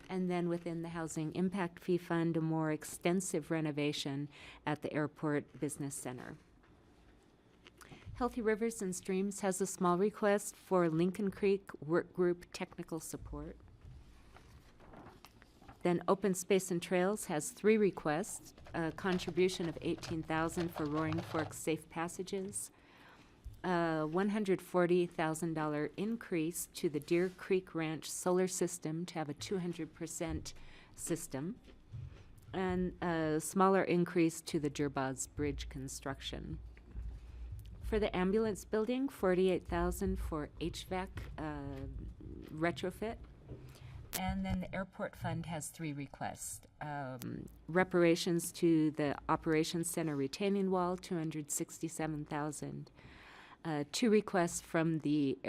Speaker 6: and then within the Housing Impact Fee Fund, a more extensive renovation at the Airport Business Center. Healthy Rivers and Streams has a small request for Lincoln Creek Work Group technical support. Then Open Space and Trails has 3 requests, a contribution of $18,000 for Roaring Fork Safe Passages, a $140,000 increase to the Deer Creek Ranch solar system to have a 200% system, and a smaller increase to the Jerboz Bridge construction. For the ambulance building, $48,000 for HVAC retrofit. And then the airport fund has 3 requests. Reparations to the Operations Center retaining wall, $267,000. 2 requests from the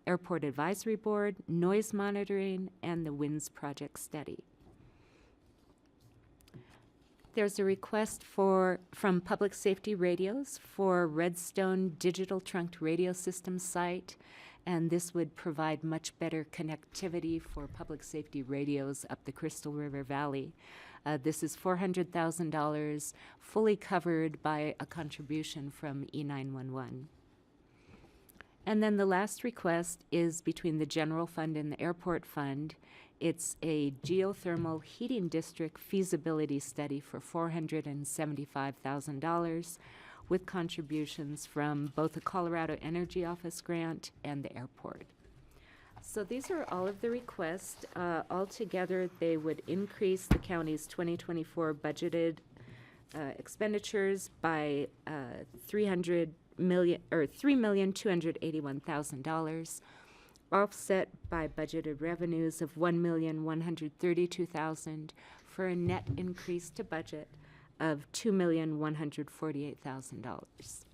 Speaker 6: Airport Advisory Board, noise monitoring, and the WINS project study. There's a request from Public Safety Radios for Redstone Digital Trunked Radio System site, and this would provide much better connectivity for public safety radios up the Crystal River Valley. This is $400,000, fully covered by a contribution from E911. And then the last request is between the general fund and the airport fund. It's a geothermal heating district feasibility study for $475,000 with contributions from both the Colorado Energy Office grant and the airport. So these are all of the requests. Altogether, they would increase the county's 2024 budgeted expenditures by $3,281,000, offset by budgeted revenues of $1,132,000 for a net increase to budget of $2,148,000.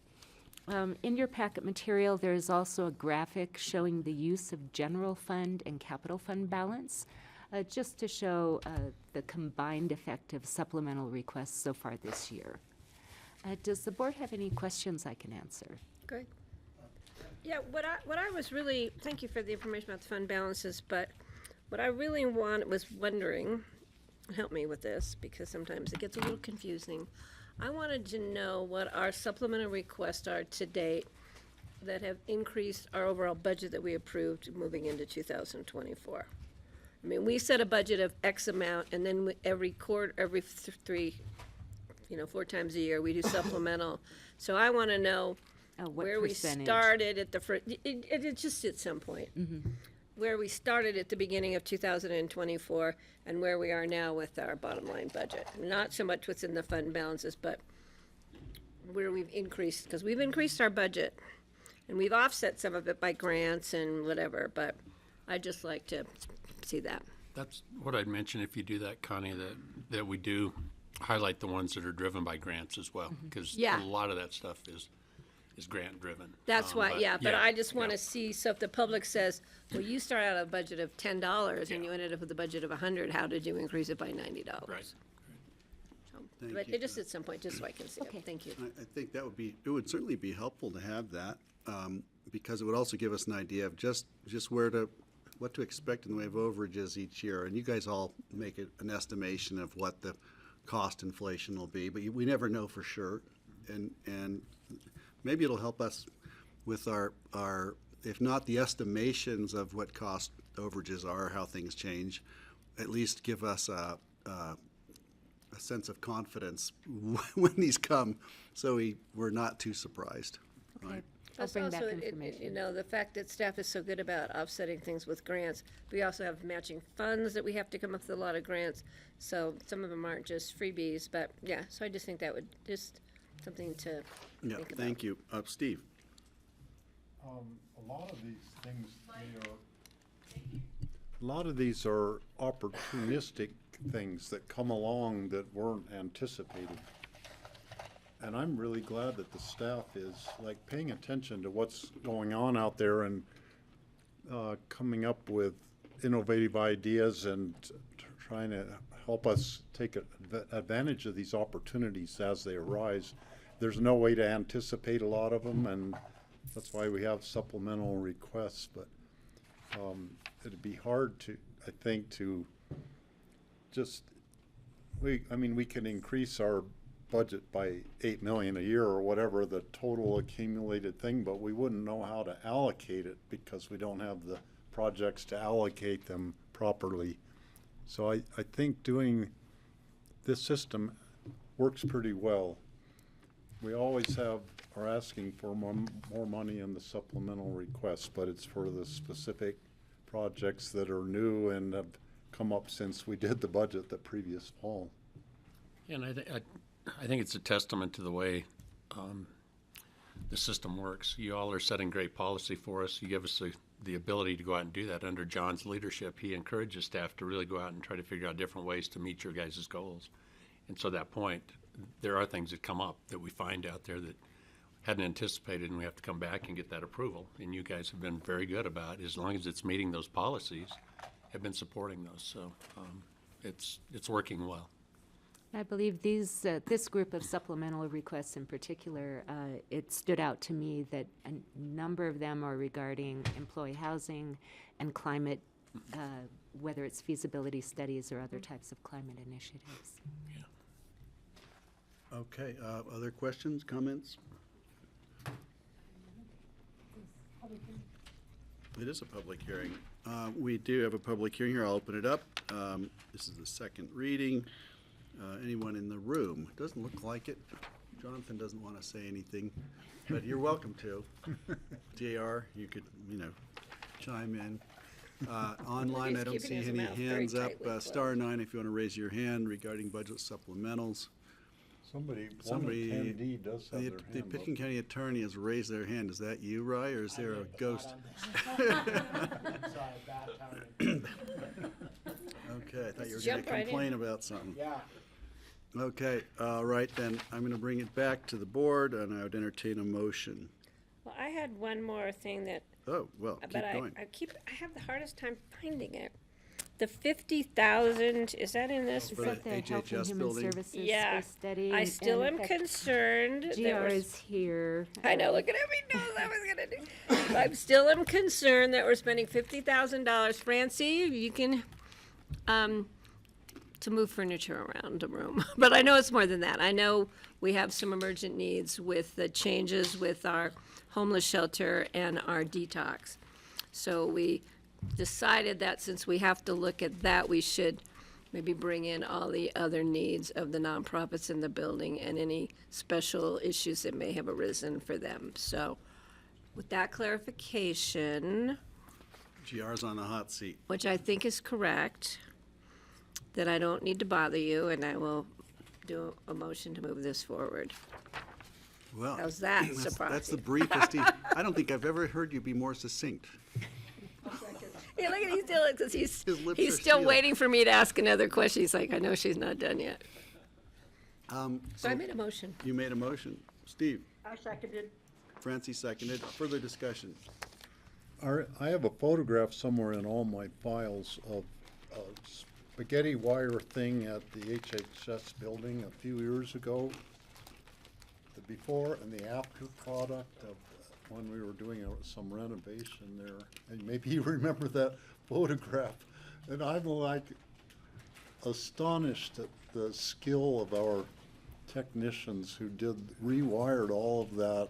Speaker 6: In your packet material, there is also a graphic showing the use of general fund and capital fund balance, just to show the combined effect of supplemental requests so far this year. Does the board have any questions I can answer?
Speaker 4: Greg? Yeah, what I was really, thank you for the information about the fund balances, but what I really was wondering, help me with this, because sometimes it gets a little confusing. I wanted to know what our supplemental requests are to date that have increased our overall budget that we approved moving into 2024. I mean, we set a budget of X amount, and then every 4 times a year, we do supplemental. So I want to know where
Speaker 6: percentage?
Speaker 4: we started at the first, it's just at some point, where we started at the beginning of 2024 and where we are now with our bottom line budget. Not so much what's in the fund balances, but where we've increased, because we've increased our budget and we've offset some of it by grants and whatever, but I'd just like to see that.
Speaker 14: That's what I'd mention if you do that, Connie, that we do highlight the ones that are driven by grants as well, because
Speaker 4: Yeah.
Speaker 14: a lot of that stuff is grant driven.
Speaker 4: That's why, but I just want
Speaker 14: yeah.
Speaker 4: to see, so if the public says, well, you start out a budget of $10 and you ended up with a budget of 100, how did you increase it by $90?
Speaker 14: Right.
Speaker 1: Thank
Speaker 4: But
Speaker 1: you.
Speaker 4: just at some point, just so I can see it. Thank you.
Speaker 1: I think it would certainly be helpful to have that, because it would also give us an idea of just what to expect in the way of overages each year. And you guys all make an estimation of what the cost inflation will be, but we never know for sure. And maybe it'll help us with our, if not the estimations of what cost overages are, how things change, at least give us a sense of confidence when these come, so we're not too surprised. Right?
Speaker 4: Plus
Speaker 6: bring back
Speaker 4: also,
Speaker 6: information.
Speaker 4: you know, the fact that staff is so good about offsetting things with grants, we also have matching funds that we have to come up with a lot of grants, so some of them aren't just freebies, but yeah, so I just think that would just something to
Speaker 1: Yeah,
Speaker 4: think about.
Speaker 1: thank you. Steve?
Speaker 7: A lot of these things, a lot of these are opportunistic things that come along that weren't anticipated. And I'm really glad that the staff is like paying attention to what's going on out there and coming up with innovative ideas and trying to help us take advantage of these opportunities as they arise. There's no way to anticipate a lot of them, and that's why we have supplemental requests, but it'd be hard to, I think, to just, we can increase our budget by 8 million a year or whatever the total accumulated thing, but we wouldn't know how to allocate it because we don't have the projects to allocate them properly. So I think doing this system works pretty well. We always are asking for more money in the supplemental requests, but it's for the specific projects that are new and have come up since we did the budget the previous fall.
Speaker 14: And I think it's a testament to the way the system works. You all are setting great policy for us. You give us the ability to go out and do that. Under John's leadership, he encourages staff to really go out and try to figure out different ways to meet your guys' goals. And so that point, there are things that come up that we find out there that hadn't anticipated, and we have to come back and get that approval. And you guys have been very good about, as long as it's meeting those policies, have been supporting those. So it's working well.
Speaker 6: I believe this group of supplemental requests in particular, it stood out to me that a number of them are regarding employee housing and climate, whether it's feasibility studies or other types of climate initiatives.
Speaker 1: Okay, other questions, comments? It is a public hearing. We do have a public hearing here. I'll open it up. This is the second reading. Anyone in the room? Doesn't look like it. Jonathan doesn't want to say anything, but you're welcome to. JR, you could, chime in. Online, I don't
Speaker 4: He's
Speaker 1: see
Speaker 4: keeping his
Speaker 1: any
Speaker 4: mouth very
Speaker 1: hands up.
Speaker 4: tightly closed.
Speaker 1: Star 9 if you want to raise your hand regarding budget supplementals.
Speaker 7: One attendee does have their hand
Speaker 1: The
Speaker 7: up.
Speaker 1: Pitkin County Attorney has raised their hand. Is that you, Rye, or is there a ghost?
Speaker 12: Sorry, bad timing.
Speaker 1: Okay, I thought you were going
Speaker 4: Jump
Speaker 1: to
Speaker 4: right in.
Speaker 1: complain about something.
Speaker 12: Yeah.
Speaker 1: Okay, all right, then, I'm going to bring it back to the board, and I would entertain a motion.
Speaker 4: Well, I had one more thing that,
Speaker 1: Oh, well, keep
Speaker 4: but
Speaker 1: going.
Speaker 4: I have the hardest time finding it. The 50,000, is that in this?
Speaker 1: For the
Speaker 6: The Health and
Speaker 1: HHS
Speaker 6: Human
Speaker 1: building?
Speaker 6: Services
Speaker 4: Yeah.
Speaker 6: Space Study.
Speaker 4: I
Speaker 6: and-
Speaker 4: still
Speaker 6: and
Speaker 4: am
Speaker 6: in fact,
Speaker 4: concerned. that
Speaker 6: GR
Speaker 4: we're-
Speaker 6: is here.
Speaker 4: I know, look at him, he knows I was gonna do. I still am concerned that we're spending $50,000. Francie, you can, to move furniture around the room. But I know it's more than that. I know we have some emergent needs with the changes with our homeless shelter and our detox. So we decided that since we have to look at that, we should maybe bring in all the other needs of the nonprofits in the building and any special issues that may have arisen for them. So with that clarification,
Speaker 1: GR's on the hot seat.
Speaker 4: which I think is correct, that I don't need to bother you, and I will do a motion to move this forward.
Speaker 1: Well,
Speaker 4: How's that
Speaker 1: that's
Speaker 4: surprising?
Speaker 1: the briefest. I don't think I've ever heard you be more succinct.
Speaker 4: Hey, look at he's still, because
Speaker 1: His lips
Speaker 4: he's
Speaker 1: are
Speaker 4: still
Speaker 1: sealed.
Speaker 4: waiting for me to ask another question. He's like, I know she's not done yet.
Speaker 1: So
Speaker 4: So I made a motion.
Speaker 1: You made a motion. Steve,
Speaker 15: I seconded.
Speaker 1: Francie seconded. Further discussion.
Speaker 7: I have a photograph somewhere in all my files of a spaghetti wire thing at the HHS building a few years ago. The before and the after product of when we were doing some renovation there. And maybe you remember that photograph. And I'm like astonished at the skill of our technicians who rewired all of that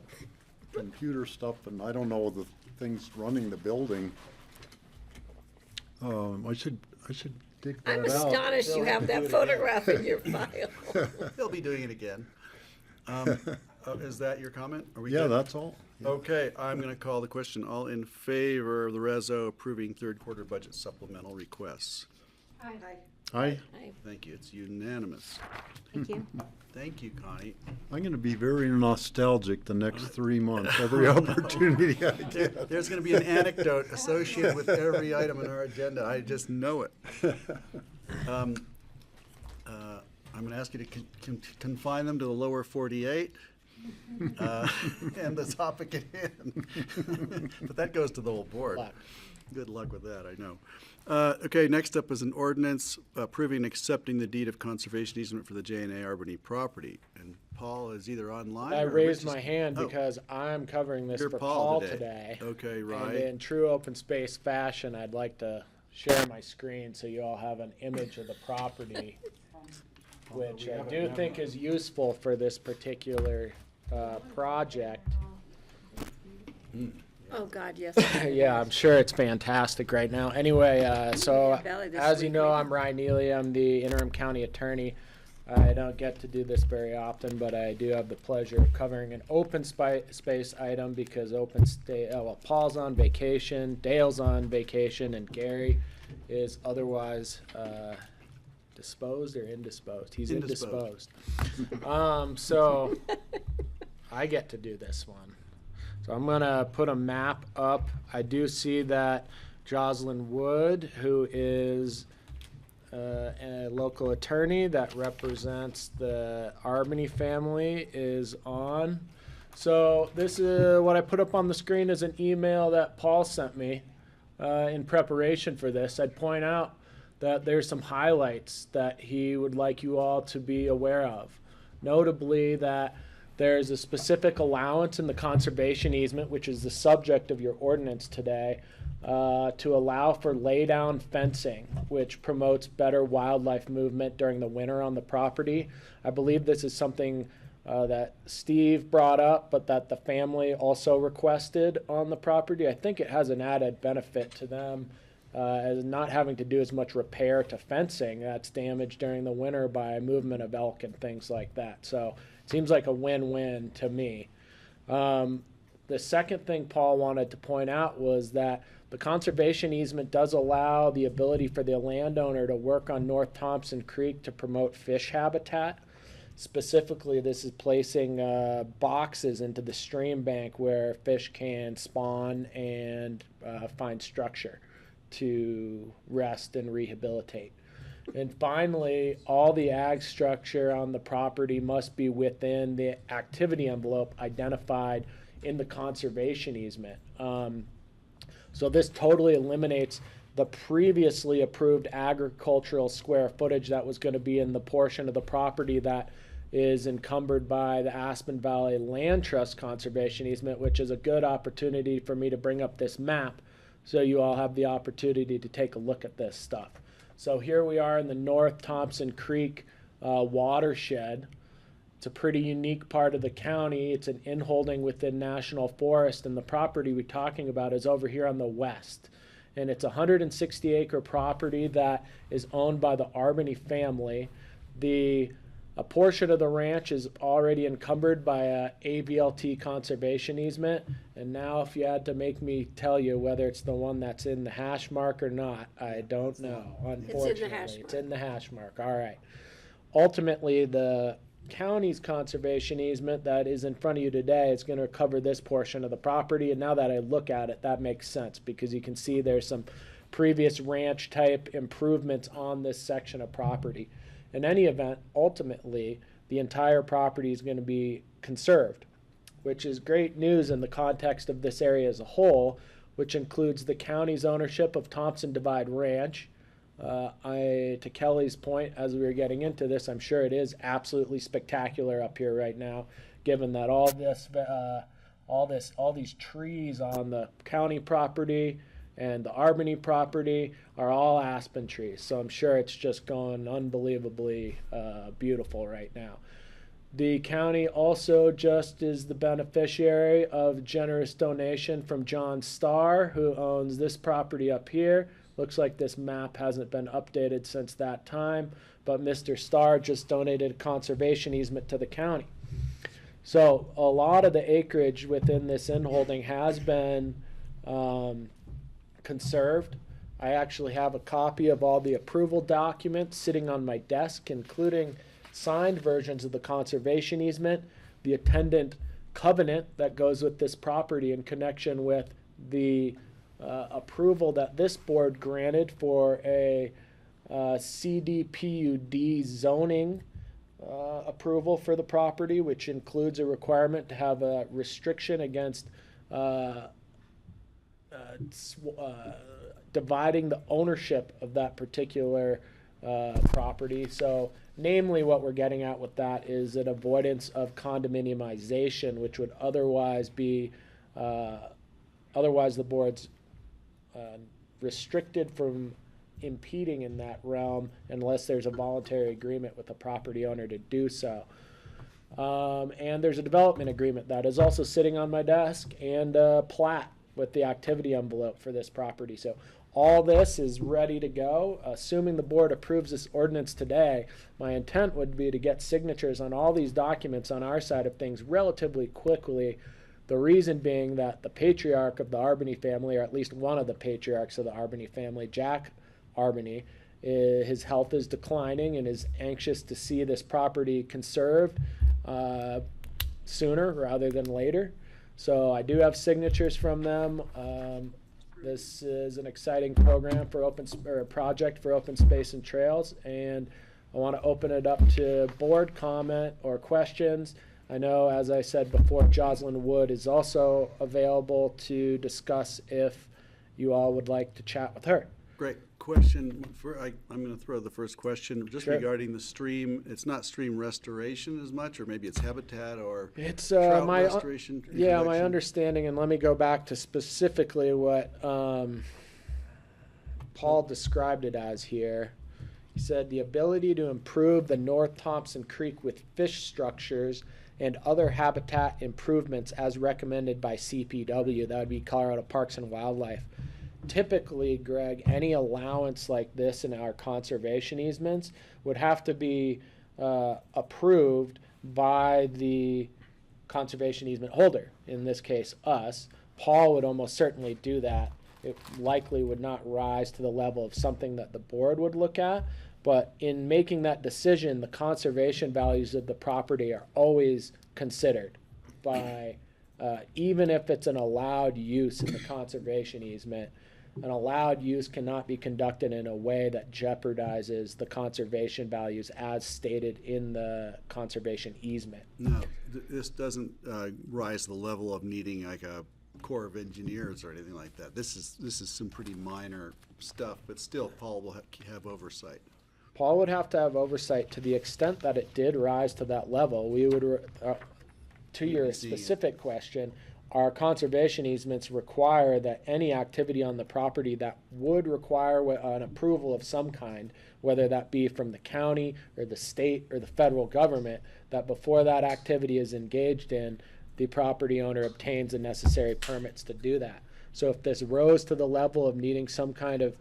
Speaker 7: computer stuff, and I don't know the things running the building. I should dig that
Speaker 4: I'm
Speaker 7: out.
Speaker 4: astonished you have that photograph in your file.
Speaker 1: He'll be doing it again. Is that your comment? Are we
Speaker 7: Yeah,
Speaker 1: good?
Speaker 7: that's all. Yeah.
Speaker 1: Okay, I'm going to call the question. All in favor of the reso approving third quarter budget supplemental requests?
Speaker 15: Aye.
Speaker 7: Aye.
Speaker 1: Thank you. It's unanimous.
Speaker 6: Thank you.
Speaker 1: Thank you, Connie.
Speaker 7: I'm going to be very nostalgic the next 3 months, every opportunity I get.
Speaker 1: There's going to be an anecdote associated with every item in our agenda. I just know it. I'm going to ask you to confine them to the lower 48 and the topic at hand. But that goes to the whole board. Good luck with that, I know. Okay, next up is an ordinance approving and accepting the deed of conservation easement for the J&A Albany property. And Paul is either online
Speaker 12: I
Speaker 1: or
Speaker 12: raised
Speaker 1: Rich is-
Speaker 12: my hand
Speaker 1: Oh,
Speaker 12: because I'm covering this
Speaker 1: you're
Speaker 12: for
Speaker 1: Paul
Speaker 12: Paul
Speaker 1: today.
Speaker 12: today.
Speaker 1: Okay,
Speaker 12: And
Speaker 1: right.
Speaker 12: in true open space fashion, I'd like to share my screen so you all have an image of the property, which I do think is useful for this particular project.
Speaker 4: Oh, God, yes.
Speaker 12: Yeah, I'm sure it's fantastic right now. Anyway, so
Speaker 4: Valley this
Speaker 12: as you
Speaker 4: week,
Speaker 12: know,
Speaker 4: right?
Speaker 12: I'm Ryan Neely. I'm the interim county attorney. I don't get to do this very often, but I do have the pleasure of covering an open space item because Paul's on vacation, Dale's on vacation, and Gary is otherwise disposed or indisposed. He's
Speaker 1: Indisposed.
Speaker 12: indisposed. So I get to do this one. So I'm gonna put a map up. I do see that Jocelyn Wood, who is a local attorney that represents the Albany family, is on. So this is what I put up on the screen is an email that Paul sent me in preparation for this. I'd point out that there's some highlights that he would like you all to be aware of. Notably that there's a specific allowance in the conservation easement, which is the subject of your ordinance today, to allow for lay-down fencing, which promotes better wildlife movement during the winter on the property. I believe this is something that Steve brought up, but that the family also requested on the property. I think it has an added benefit to them as not having to do as much repair to fencing that's damaged during the winter by movement of elk and things like that. So it seems like a win-win to me. The second thing Paul wanted to point out was that the conservation easement does allow the ability for the landowner to work on North Thompson Creek to promote fish habitat. Specifically, this is placing boxes into the stream bank where fish can spawn and find structure to rest and rehabilitate. And finally, all the ag structure on the property must be within the activity envelope identified in the conservation easement. So this totally eliminates the previously approved agricultural square footage that was going to be in the portion of the property that is encumbered by the Aspen Valley Land Trust Conservation Easement, which is a good opportunity for me to bring up this map so you all have the opportunity to take a look at this stuff. So here we are in the North Thompson Creek watershed. It's a pretty unique part of the county. It's an inholding within National Forest, and the property we're talking about is over here on the west. And it's a 160-acre property that is owned by the Albany family. A portion of the ranch is already encumbered by a AVLT conservation easement. And now if you had to make me tell you whether it's the one that's in the hash mark or not, I don't know. Unfortunately, it's in the hash mark. All right. Ultimately, the county's conservation easement that is in front of you today is going to cover this portion of the property. And now that I look at it, that makes sense because you can see there's some previous ranch type improvements on this section of property. In any event, ultimately, the entire property is going to be conserved, which is great news in the context of this area as a whole, which includes the county's ownership of Thompson Divide Ranch. To Kelly's point, as we were getting into this, I'm sure it is absolutely spectacular up here right now, given that all these trees on the county property and the Albany property are all aspen trees. So I'm sure it's just going unbelievably beautiful right now. The county also just is the beneficiary of generous donation from John Starr, who owns this property up here. Looks like this map hasn't been updated since that time, but Mr. Starr just donated a conservation easement to the county. So a lot of the acreage within this inholding has been conserved. I actually have a copy of all the approval documents sitting on my desk, including signed versions of the conservation easement, the attendant covenant that goes with this property in connection with the approval that this board granted for a CDPUD zoning approval for the property, which includes a requirement to have a restriction against dividing the ownership of that particular property. So namely what we're getting at with that is an avoidance of condominiumization, which would otherwise be otherwise the board's restricted from impeding in that realm unless there's a voluntary agreement with the property owner to do so. And there's a development agreement that is also sitting on my desk, and a plat with the activity envelope for this property. So all this is ready to go. Assuming the board approves this ordinance today, my intent would be to get signatures on all these documents on our side of things relatively quickly. The reason being that the patriarch of the Albany family, or at least one of the patriarchs of the Albany family, Jack Albany, his health is declining and is anxious to see this property conserved sooner rather than later. So I do have signatures from them. This is an exciting program for project for open space and trails, and I want to open it up to board comment or questions. I know, as I said before, Jocelyn Wood is also available to discuss if you all would like to chat with her.
Speaker 1: Great question. I'm going to throw the first question just
Speaker 12: Sure.
Speaker 1: regarding the stream. It's not stream restoration as much, or maybe it's habitat or
Speaker 12: It's
Speaker 1: trout
Speaker 12: my
Speaker 1: restoration.
Speaker 12: yeah, my
Speaker 1: collection.
Speaker 12: understanding, and let me go back to specifically what Paul described it as here. He said the ability to improve the North Thompson Creek with fish structures and other habitat improvements as recommended by CPW. That would be Colorado Parks and Wildlife. Typically, Greg, any allowance like this in our conservation easements would have to be approved by the conservation easement holder, in this case us. Paul would almost certainly do that. It likely would not rise to the level of something that the board would look at, but in making that decision, the conservation values of the property are always considered by, even if it's an allowed use in the conservation easement. An allowed use cannot be conducted in a way that jeopardizes the conservation values as stated in the conservation easement.
Speaker 1: No, this doesn't rise to the level of needing like a Corps of Engineers or anything like that. This is some pretty minor stuff, but still Paul will have oversight.
Speaker 12: Paul would have to have oversight to the extent that it did rise to that level. We would, to your specific question, our conservation easements require that any activity on the property that would require an approval of some kind, whether that be from the county or the state or the federal government, that before that activity is engaged in, the property owner obtains the necessary permits to do that. So if this rose to the level of needing some kind of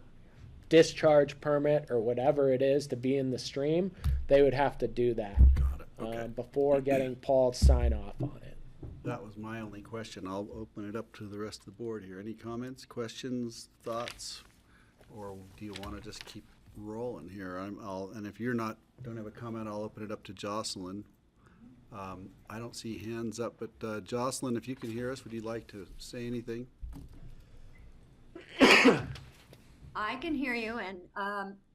Speaker 12: discharge permit or whatever it is to be in the stream, they would have to do that.
Speaker 1: Got it. Okay.
Speaker 12: Before getting Paul's sign off on it.
Speaker 1: That was my only question. I'll open it up to the rest of the board here. Any comments, questions, thoughts? Or do you want to just keep rolling here? And if you're don't have a comment, I'll open it up to Jocelyn. I don't see hands up, but Jocelyn, if you can hear us, would you like to say anything?
Speaker 2: I can hear you, and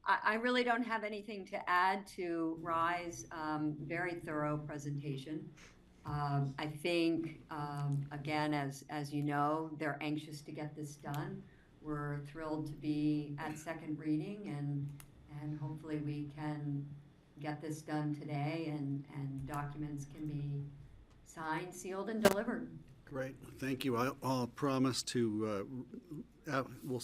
Speaker 2: I really don't have anything to add to Rye's very thorough presentation. I think, again, as you know, they're anxious to get this done. We're thrilled to be at second reading, and hopefully we can get this done today, and documents can be signed, sealed, and delivered.
Speaker 1: Great, thank you. I'll promise to,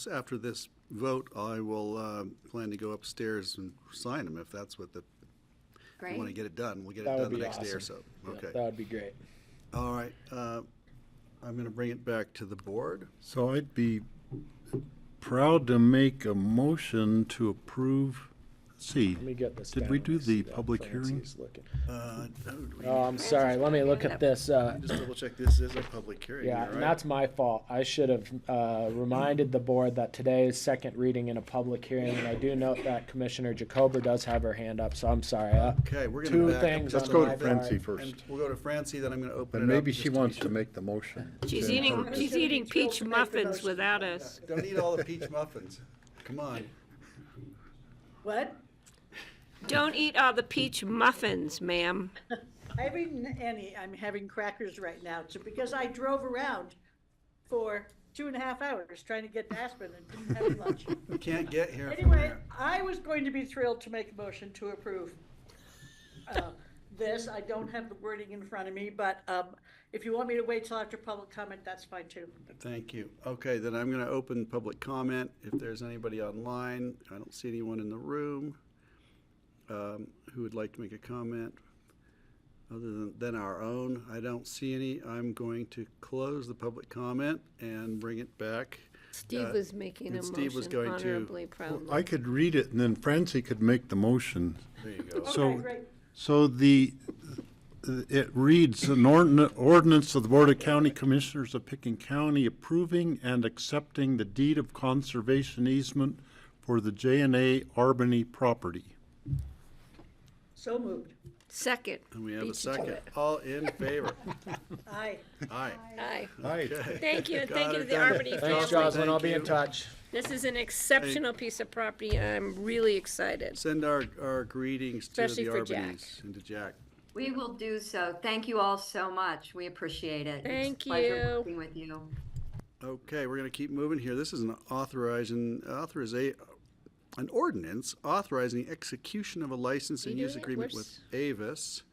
Speaker 1: after this vote, I will plan to go upstairs and sign them if that's what
Speaker 2: Great.
Speaker 1: we want to get it done. We'll get it
Speaker 12: That would
Speaker 1: done the
Speaker 12: be
Speaker 1: next day or
Speaker 12: awesome.
Speaker 1: so.
Speaker 12: Yeah,
Speaker 1: Okay.
Speaker 12: that would be great.
Speaker 1: All right, I'm going to bring it back to the board.
Speaker 7: So I'd be proud to make a motion to approve. See,
Speaker 12: Let me get this
Speaker 7: did
Speaker 12: down.
Speaker 7: we do
Speaker 12: I see
Speaker 7: the
Speaker 12: that
Speaker 7: public hearing?
Speaker 12: Francie's looking.
Speaker 1: Oh,
Speaker 12: I'm sorry. Let me look at this.
Speaker 1: Just double check, this is a public hearing,
Speaker 12: Yeah,
Speaker 1: right?
Speaker 12: and that's my fault. I should have reminded the board that today is second reading in a public hearing, and I do note that Commissioner Jacober does have her hand up, so I'm sorry.
Speaker 1: Okay, we're going
Speaker 12: Two
Speaker 1: to back up.
Speaker 12: things
Speaker 7: Let's
Speaker 12: on
Speaker 7: go
Speaker 12: my
Speaker 7: to Francie
Speaker 12: part.
Speaker 7: first.
Speaker 1: And we'll go to Francie, then I'm going to open
Speaker 7: And
Speaker 1: it up.
Speaker 7: maybe
Speaker 1: just
Speaker 7: she
Speaker 1: to be
Speaker 7: wants
Speaker 1: sure.
Speaker 7: to make the motion.
Speaker 4: She's
Speaker 7: Yeah.
Speaker 4: eating peach muffins without us.
Speaker 1: Don't eat all the peach muffins. Come on.
Speaker 15: What?
Speaker 4: Don't eat all the peach muffins, ma'am.
Speaker 15: I haven't eaten any. I'm having crackers right now. So because I drove around for 2.5 hours trying to get to Aspen and didn't have any lunch.
Speaker 1: We can't get here from
Speaker 15: Anyway,
Speaker 1: there.
Speaker 15: I was going to be thrilled to make a motion to approve this. I don't have the wording in front of me, but if you want me to wait till after public comment, that's fine too.
Speaker 1: Thank you. Okay, then I'm going to open public comment. If there's anybody online, I don't see anyone in the room who would like to make a comment other than our own. I don't see any. I'm going to close the public comment and bring it back.
Speaker 4: Steve was making a
Speaker 1: and Steve was
Speaker 4: motion
Speaker 1: going to-
Speaker 4: honorably, proudly.
Speaker 7: I could read it, and then Francie could make the motion.
Speaker 1: There you go.
Speaker 7: So,
Speaker 15: Okay, great.
Speaker 7: so it reads, an ordinance of the Board of County Commissioners of Pickens County approving and accepting the deed of conservation easement for the J&A Albany property.
Speaker 15: So moved.
Speaker 4: Second.
Speaker 1: And we have
Speaker 4: Beat
Speaker 1: a
Speaker 4: you to
Speaker 1: second.
Speaker 4: it.
Speaker 1: All in favor?
Speaker 15: Aye.
Speaker 1: Aye.
Speaker 4: Aye.
Speaker 7: Aye.
Speaker 1: Okay.
Speaker 4: Thank you, and
Speaker 1: Got
Speaker 4: thank you
Speaker 1: it
Speaker 4: to the
Speaker 1: done.
Speaker 4: Albany
Speaker 12: Thanks,
Speaker 4: family.
Speaker 12: Jocelyn. I'll be in
Speaker 1: Thank you.
Speaker 12: touch.
Speaker 4: This is an exceptional piece of property, and I'm really excited.
Speaker 1: Send our greetings to
Speaker 4: Especially
Speaker 1: the
Speaker 4: for Jack.
Speaker 1: Albany's and to Jack.
Speaker 2: We will do so. Thank you all so much. We appreciate it.
Speaker 4: Thank
Speaker 2: It's a pleasure
Speaker 4: you.
Speaker 2: working with you.
Speaker 1: Okay, we're going to keep moving here. This is an ordinance authorizing execution of a license and
Speaker 4: You
Speaker 1: use
Speaker 4: doing it?
Speaker 1: agreement
Speaker 4: Where's-
Speaker 1: with Avis.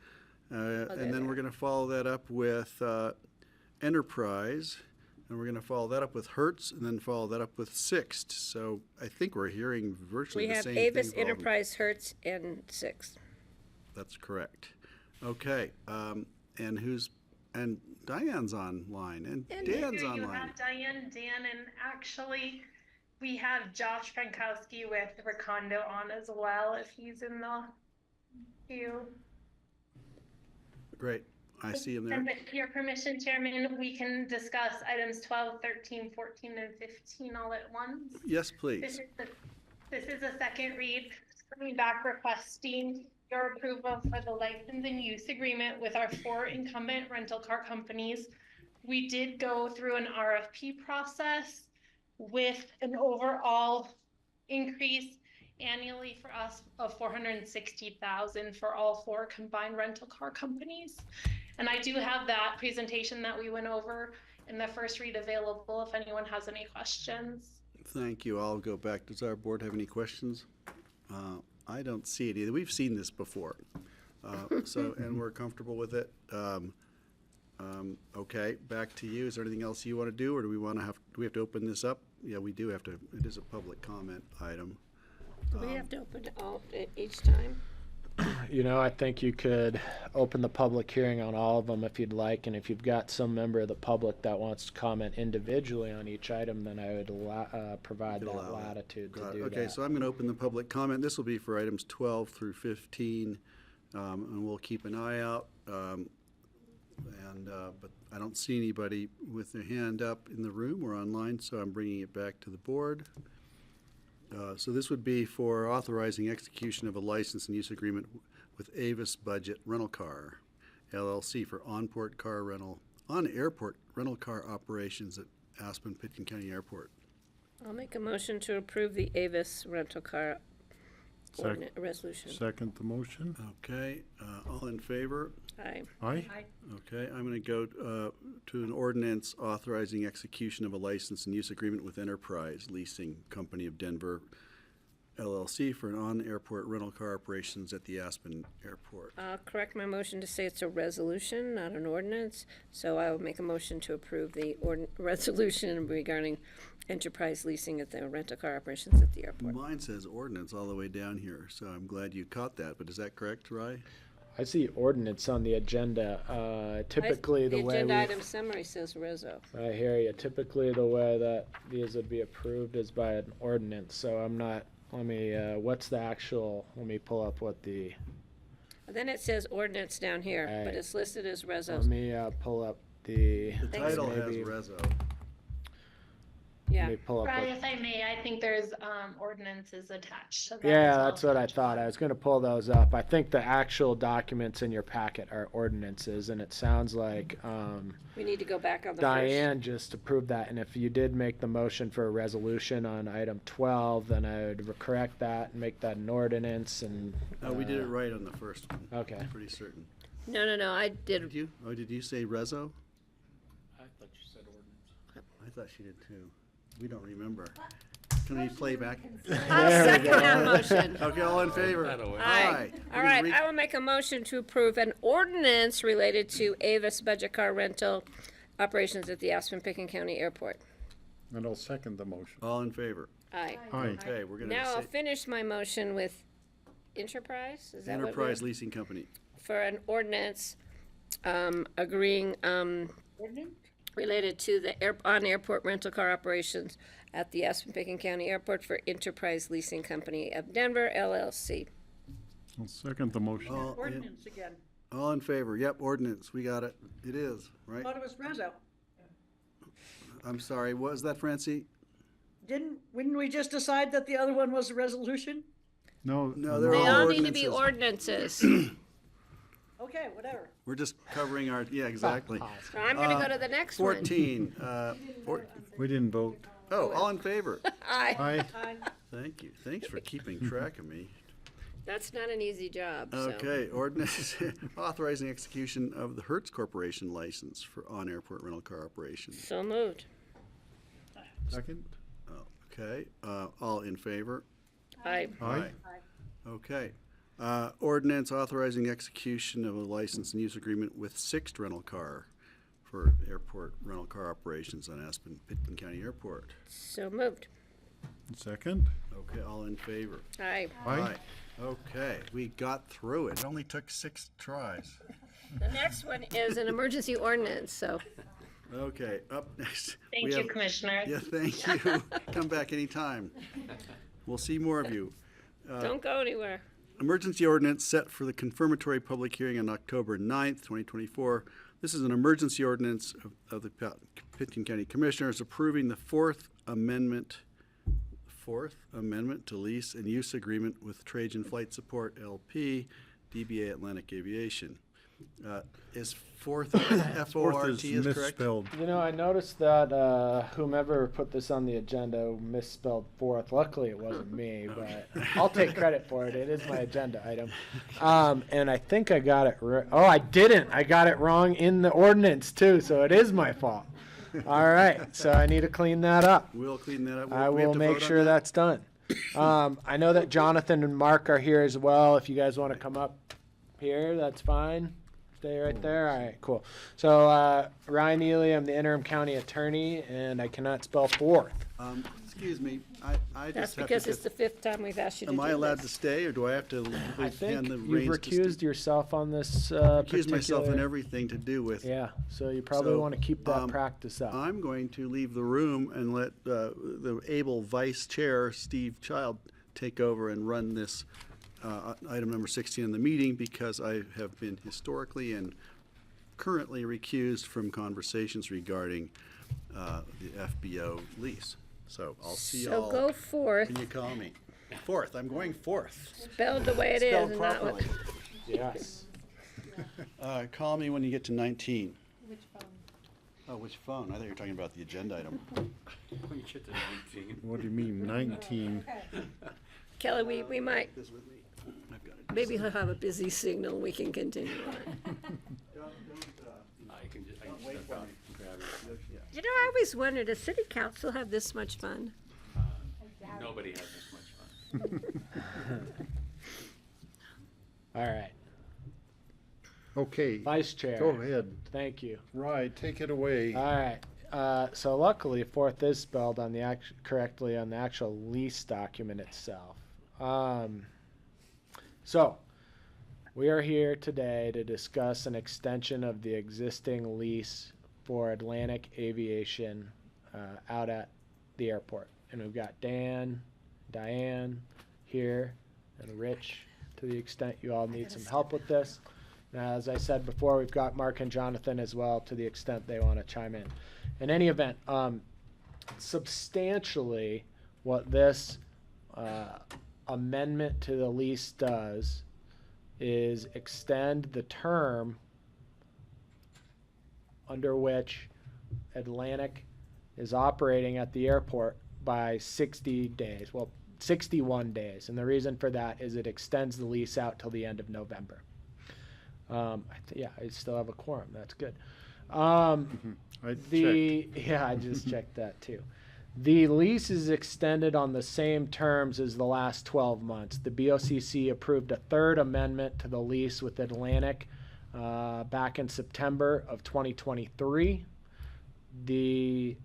Speaker 4: there
Speaker 1: And then
Speaker 4: they
Speaker 1: we're
Speaker 4: are.
Speaker 1: going to follow that up with Enterprise, and we're going to follow that up with Hertz, and then follow that up with Sixt. So I think we're hearing virtually
Speaker 4: We
Speaker 1: the
Speaker 4: have
Speaker 1: same
Speaker 4: Avis,
Speaker 1: thing.
Speaker 4: Enterprise, Hertz, and Six.
Speaker 1: That's correct. Okay, and Diane's online, and Dan's
Speaker 17: You
Speaker 1: online.
Speaker 17: have Diane, Dan, and actually, we have Josh Frankowski with Recondo on as well, if he's in the queue.
Speaker 1: Great, I see him there.
Speaker 17: And with your permission, Chairman, we can discuss items 12, 13, 14, and 15 all at once.
Speaker 1: Yes, please.
Speaker 17: This is a second read, coming back requesting your approval for the license and use agreement with our 4 incumbent rental car companies. We did go through an RFP process with an overall increase annually for us of $460,000 for all 4 combined rental car companies. And I do have that presentation that we went over in the first read available if anyone has any questions.
Speaker 1: Thank you. I'll go back. Does our board have any questions? I don't see it either. We've seen this before. And we're comfortable with it. Okay, back to you. Is there anything else you want to do, or do we have to open this up? Yeah, we do have to. It is a public comment item.
Speaker 4: Do we have to open it all each time?
Speaker 12: You know, I think you could open the public hearing on all of them if you'd like, and if you've got some member of the public that wants to comment individually on each item, then I would provide that
Speaker 1: Allow that.
Speaker 12: latitude to
Speaker 1: Got it.
Speaker 12: do
Speaker 1: Okay,
Speaker 12: that.
Speaker 1: so I'm going to open the public comment. This will be for items 12 through 15, and we'll keep an eye out. But I don't see anybody with their hand up in the room or online, so I'm bringing it back to the board. So this would be for authorizing execution of a license and use agreement with Avis Budget Rental Car, LLC for on-airport rental car operations at Aspen Pitkin County Airport.
Speaker 4: I'll make a motion to approve the Avis rental car resolution.
Speaker 7: Second the motion.
Speaker 1: Okay, all in favor?
Speaker 4: Aye.
Speaker 7: Aye.
Speaker 1: Okay, I'm going to go to an ordinance authorizing execution of a license and use agreement with Enterprise Leasing Company of Denver, LLC, for an on-airport rental car operations at the Aspen Airport.
Speaker 4: I'll correct my motion to say it's a resolution, not an ordinance. So I will make a motion to approve the resolution regarding enterprise leasing at the rental car operations at the airport.
Speaker 1: Mine says ordinance all the way down here, so I'm glad you caught that, but is that correct, Rye?
Speaker 12: I see ordinance on the agenda. Typically, the way
Speaker 4: agenda item summary says reso.
Speaker 12: I hear you. Typically, the way that these would be approved is by an ordinance. So I'm not. Let me. What's the actual? Let me pull up what the.
Speaker 4: Then it says ordinance down here, but
Speaker 12: Right.
Speaker 4: it's listed as reso.
Speaker 12: Let me pull up the.
Speaker 1: The title has
Speaker 12: maybe-
Speaker 1: reso.
Speaker 4: Yeah.
Speaker 12: Let me pull up.
Speaker 17: Right,
Speaker 12: What,
Speaker 17: if I may, I think there's ordinances attached to that.
Speaker 12: yeah,
Speaker 17: as well.
Speaker 12: that's what I thought. I was going to pull those up. I think the actual documents in your packet are ordinances, and it sounds like
Speaker 4: We need to go back on the
Speaker 12: Diane just approved that. And if you did make the motion for a resolution on item 12, then I would correct that and make that an ordinance. And
Speaker 1: We did it right on the first one.
Speaker 12: Okay.
Speaker 1: I'm pretty certain.
Speaker 4: first. No, I did.
Speaker 1: Did you? Oh, did you say reso?
Speaker 14: I thought you said ordinance.
Speaker 1: I thought she did too. We don't remember. Can we play back?
Speaker 4: I'll second that motion.
Speaker 1: Okay, all in favor?
Speaker 4: Aye.
Speaker 1: We're
Speaker 4: All
Speaker 1: gonna
Speaker 4: right,
Speaker 1: read-
Speaker 4: I will make a motion to approve an ordinance related to Avis budget car rental operations at the Aspen Picken County Airport.
Speaker 7: And I'll second the motion.
Speaker 1: All in favor?
Speaker 4: Aye.
Speaker 7: Aye.
Speaker 1: Okay, we're gonna
Speaker 4: Now I'll
Speaker 1: say
Speaker 4: finish my motion with Enterprise, is that what
Speaker 1: Enterprise Leasing Company.
Speaker 4: for an ordinance, agreeing, related to the on-airport rental car operations at the Aspen Picken County Airport for Enterprise Leasing Company of Denver, LLC.
Speaker 7: I'll second the motion.
Speaker 15: Ordinance again.
Speaker 1: All in favor? Yep, ordinance. We got it. It is, right?
Speaker 15: Thought it was reso.
Speaker 1: I'm sorry, what was that, Francie?
Speaker 15: Wouldn't we just decide that the other one was a resolution?
Speaker 7: No.
Speaker 1: No, they're
Speaker 4: They
Speaker 1: all
Speaker 4: all need to be
Speaker 1: ordinances.
Speaker 4: ordinances.
Speaker 15: Okay, whatever.
Speaker 1: We're just covering our, yeah, exactly.
Speaker 4: So I'm gonna go to the next one.
Speaker 1: 14.
Speaker 7: We didn't vote.
Speaker 1: Oh, all in favor?
Speaker 4: Aye.
Speaker 7: Aye.
Speaker 1: Thank you. Thanks for keeping track of me.
Speaker 4: That's not an easy job, so.
Speaker 1: Okay, ordinance authorizing execution of the Hertz Corporation license for on-airport rental car operations.
Speaker 4: So moved.
Speaker 7: Second.
Speaker 1: Okay, all in favor?
Speaker 4: Aye.
Speaker 7: Aye.
Speaker 1: Okay. Ordinance authorizing execution of a license and use agreement with Sixt Rental Car for airport rental car operations on Aspen Picken County Airport.
Speaker 4: So moved.
Speaker 7: Second.
Speaker 1: Okay, all in favor?
Speaker 4: Aye.
Speaker 7: Aye.
Speaker 1: Okay, we got through it. It only took 6 tries.
Speaker 4: The next one is an emergency ordinance, so.
Speaker 1: Okay, up next.
Speaker 17: Thank
Speaker 1: we
Speaker 17: you,
Speaker 1: have-
Speaker 17: Commissioner.
Speaker 1: Yeah, thank you. Come back anytime. We'll see more of you.
Speaker 4: Don't go anywhere.
Speaker 1: Emergency ordinance set for the confirmatory public hearing on October 9th, 2024. This is an emergency ordinance of the Pitkin County Commissioners approving the Fourth Amendment to lease and use agreement with Trajan Flight Support LP, DBA Atlantic Aviation. Is fourth F-O-R-T is correct?
Speaker 7: misspelled.
Speaker 12: You know, I noticed that whomever put this on the agenda misspelled fourth. Luckily, it wasn't me, but I'll take credit for it. It is my agenda item. And I think I got it right. Oh, I didn't. I got it wrong in the ordinance, too, so it is my fault. All right, so I need to clean that up.
Speaker 1: We'll clean that up.
Speaker 12: I
Speaker 1: We have
Speaker 12: will
Speaker 1: to
Speaker 12: make
Speaker 1: vote on
Speaker 12: sure
Speaker 1: that?
Speaker 12: that's done. I know that Jonathan and Mark are here as well. If you guys want to come up here, that's fine. Stay right there. All right, cool. So Ryan Ely, I'm the interim county attorney, and I cannot spell fourth.
Speaker 1: Excuse me, I
Speaker 4: That's
Speaker 1: just have
Speaker 4: because
Speaker 1: to.
Speaker 4: it's the 5th time we've asked you to do
Speaker 1: Am
Speaker 4: this.
Speaker 1: I allowed to stay, or do I have to
Speaker 12: I
Speaker 1: hand
Speaker 12: think
Speaker 1: the
Speaker 12: you've
Speaker 1: reins to
Speaker 12: recused yourself on this
Speaker 1: Accuse myself in
Speaker 12: particular-
Speaker 1: everything to do with.
Speaker 12: Yeah, so you probably
Speaker 1: So,
Speaker 12: want to keep that practice up.
Speaker 1: I'm going to leave the room and let the able vice chair, Steve Child, take over and run this item number 16 in the meeting, because I have been historically and currently recused from conversations regarding the FBO lease. So I'll see y'all.
Speaker 4: So go forth,
Speaker 1: Can you call me? Fourth, I'm going fourth.
Speaker 4: spelled the way it is.
Speaker 1: Spelled
Speaker 4: and not what-
Speaker 1: properly.
Speaker 12: Yes.
Speaker 1: Call me when you get to 19.
Speaker 17: Which phone?
Speaker 1: Oh, which phone? I thought you were talking about the agenda item.
Speaker 21: When you get to 19.
Speaker 7: What do you mean, 19?
Speaker 4: Kelly, we might,
Speaker 1: This with me. I've got it.
Speaker 4: maybe he'll have a busy signal and we can continue on.
Speaker 21: I can just step out and grab it.
Speaker 4: You know, I always wondered, does city council have this much fun?
Speaker 21: Nobody has this much fun.
Speaker 12: All right.
Speaker 7: Okay,
Speaker 12: Vice Chair.
Speaker 7: go ahead.
Speaker 12: Thank you.
Speaker 7: Right, take it away.
Speaker 12: All right. So luckily, fourth is spelled on the correctly on the actual lease document itself. So we are here today to discuss an extension of the existing lease for Atlantic Aviation out at the airport, and we've got Dan, Diane here, and Rich. To the extent you all need some help with this. Now, as I said before, we've got Mark and Jonathan as well, to the extent they want to chime in. In any event, substantially, what this amendment to the lease does is extend the term under which Atlantic is operating at the airport by 60 days. Well, 61 days. And the reason for that is it extends the lease out till the end of November. Yeah, I still have a quorum. That's good.
Speaker 7: I
Speaker 12: Yeah, I just checked that too. The lease is extended on the same terms as the last 12 months. The BoCC approved a third amendment to the lease with Atlantic back in September of 2023. The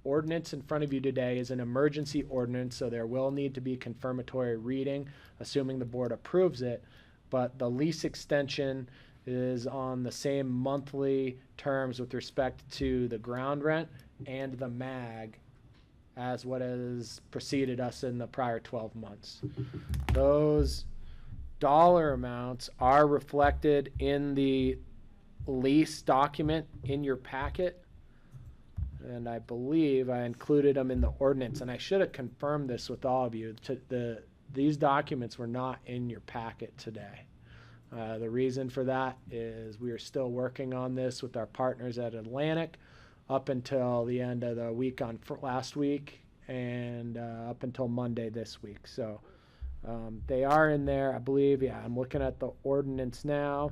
Speaker 12: ordinance in front of you today is an emergency ordinance, so there will need to be confirmatory reading, assuming the board approves it. But the lease extension is on the same monthly terms with respect to the ground rent and the MAG as what has preceded us in the prior 12 months. Those dollar amounts are reflected in the lease document in your packet. And I believe I included them in the ordinance, and I should have confirmed this with all of you. These documents were not in your packet today. The reason for that is we are still working on this with our partners at Atlantic up until the end of the week on last week and up until Monday this week. So they are in there, I believe. Yeah, I'm looking at the ordinance now.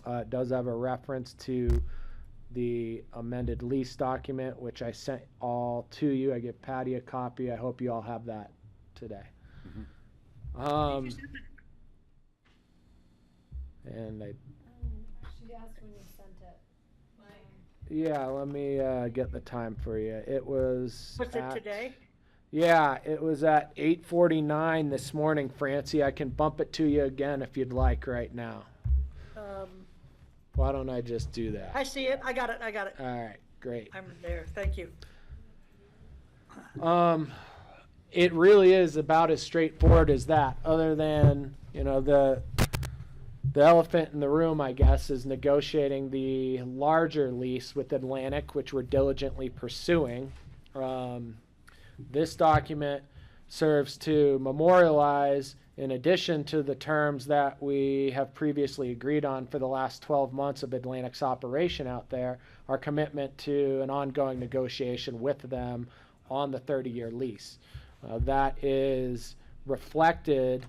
Speaker 12: It does have a reference to the amended lease document, which I sent all to you. I give Patty a copy. I hope you all have that today. And
Speaker 16: She asked when you sent it.
Speaker 12: yeah, let me get the time for you. It was.
Speaker 15: Was it today?
Speaker 12: Yeah, it was at 8:49 this morning, Francie. I can bump it to you again if you'd like right now. Why don't I just do that?
Speaker 15: I see it. I got it.
Speaker 12: All right, great.
Speaker 15: I'm there. Thank you.
Speaker 12: It really is about as straightforward as that, other than, the elephant in the room, I guess, is negotiating the larger lease with Atlantic, which we're diligently pursuing. This document serves to memorialize, in addition to the terms that we have previously agreed on for the last 12 months of Atlantic's operation out there, our commitment to an ongoing negotiation with them on the 30-year lease. That is reflected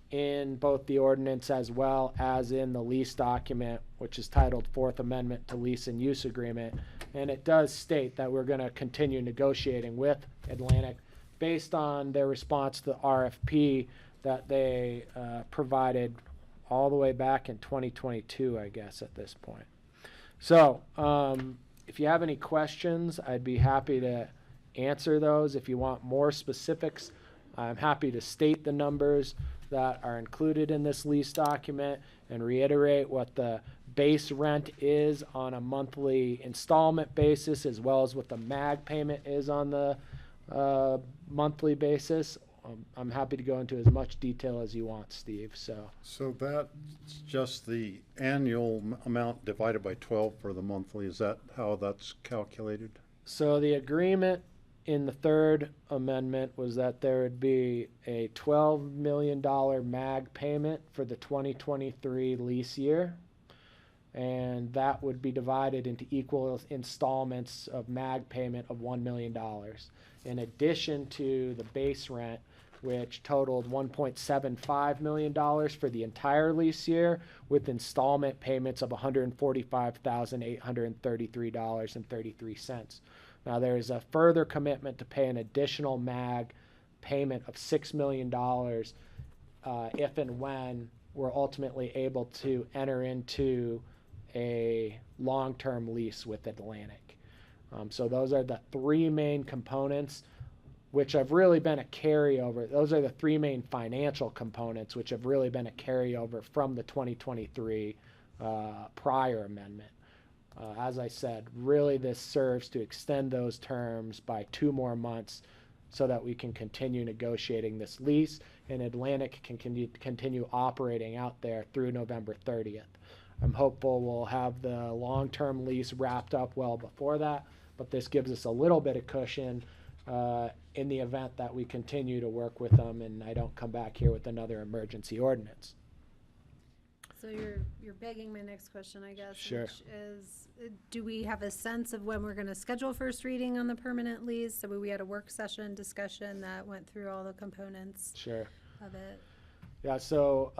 Speaker 12: in both the ordinance as well as in the lease document, which is titled Fourth Amendment to Lease and Use Agreement. And it does state that we're going to continue negotiating with Atlantic based on their response to the RFP that they provided all the way back in 2022, I guess, at this point. So if you have any questions, I'd be happy to answer those. If you want more specifics, I'm happy to state the numbers that are included in this lease document and reiterate what the base rent is on a monthly installment basis, as well as what the MAG payment is on the monthly basis. I'm happy to go into as much detail as you want, Steve. So
Speaker 7: that's just the annual amount divided by 12 for the monthly. Is that how that's calculated?
Speaker 12: So the agreement in the third amendment was that there would be a $12 million MAG payment for the 2023 lease year. and that would be divided into equal installments of MAG payment of $1 million, in addition to the base rent, which totaled $1.75 million for the entire lease year, with installment payments of $145,833.33. Now, there is a further commitment to pay an additional MAG payment of $6 million if and when we're ultimately able to enter into a long-term lease with Atlantic. So those are the three main components, which have really been a carryover. Those are the three main financial components, which have really been a carryover from the 2023 prior amendment. As I said, really this serves to extend those terms by 2 more months so that we can continue negotiating this lease and Atlantic can continue operating out there through November 30th. I'm hopeful we'll have the long-term lease wrapped up well before that, but this gives us a little bit of cushion in the event that we continue to work with them and I don't come back here with another emergency ordinance.
Speaker 5: So you're begging my next question, I guess,
Speaker 12: Sure.
Speaker 5: which is, do we have a sense of when we're going to schedule first reading on the permanent lease? So we had a work session discussion that went through all the components
Speaker 12: Sure.
Speaker 5: of it.
Speaker 12: Yeah, so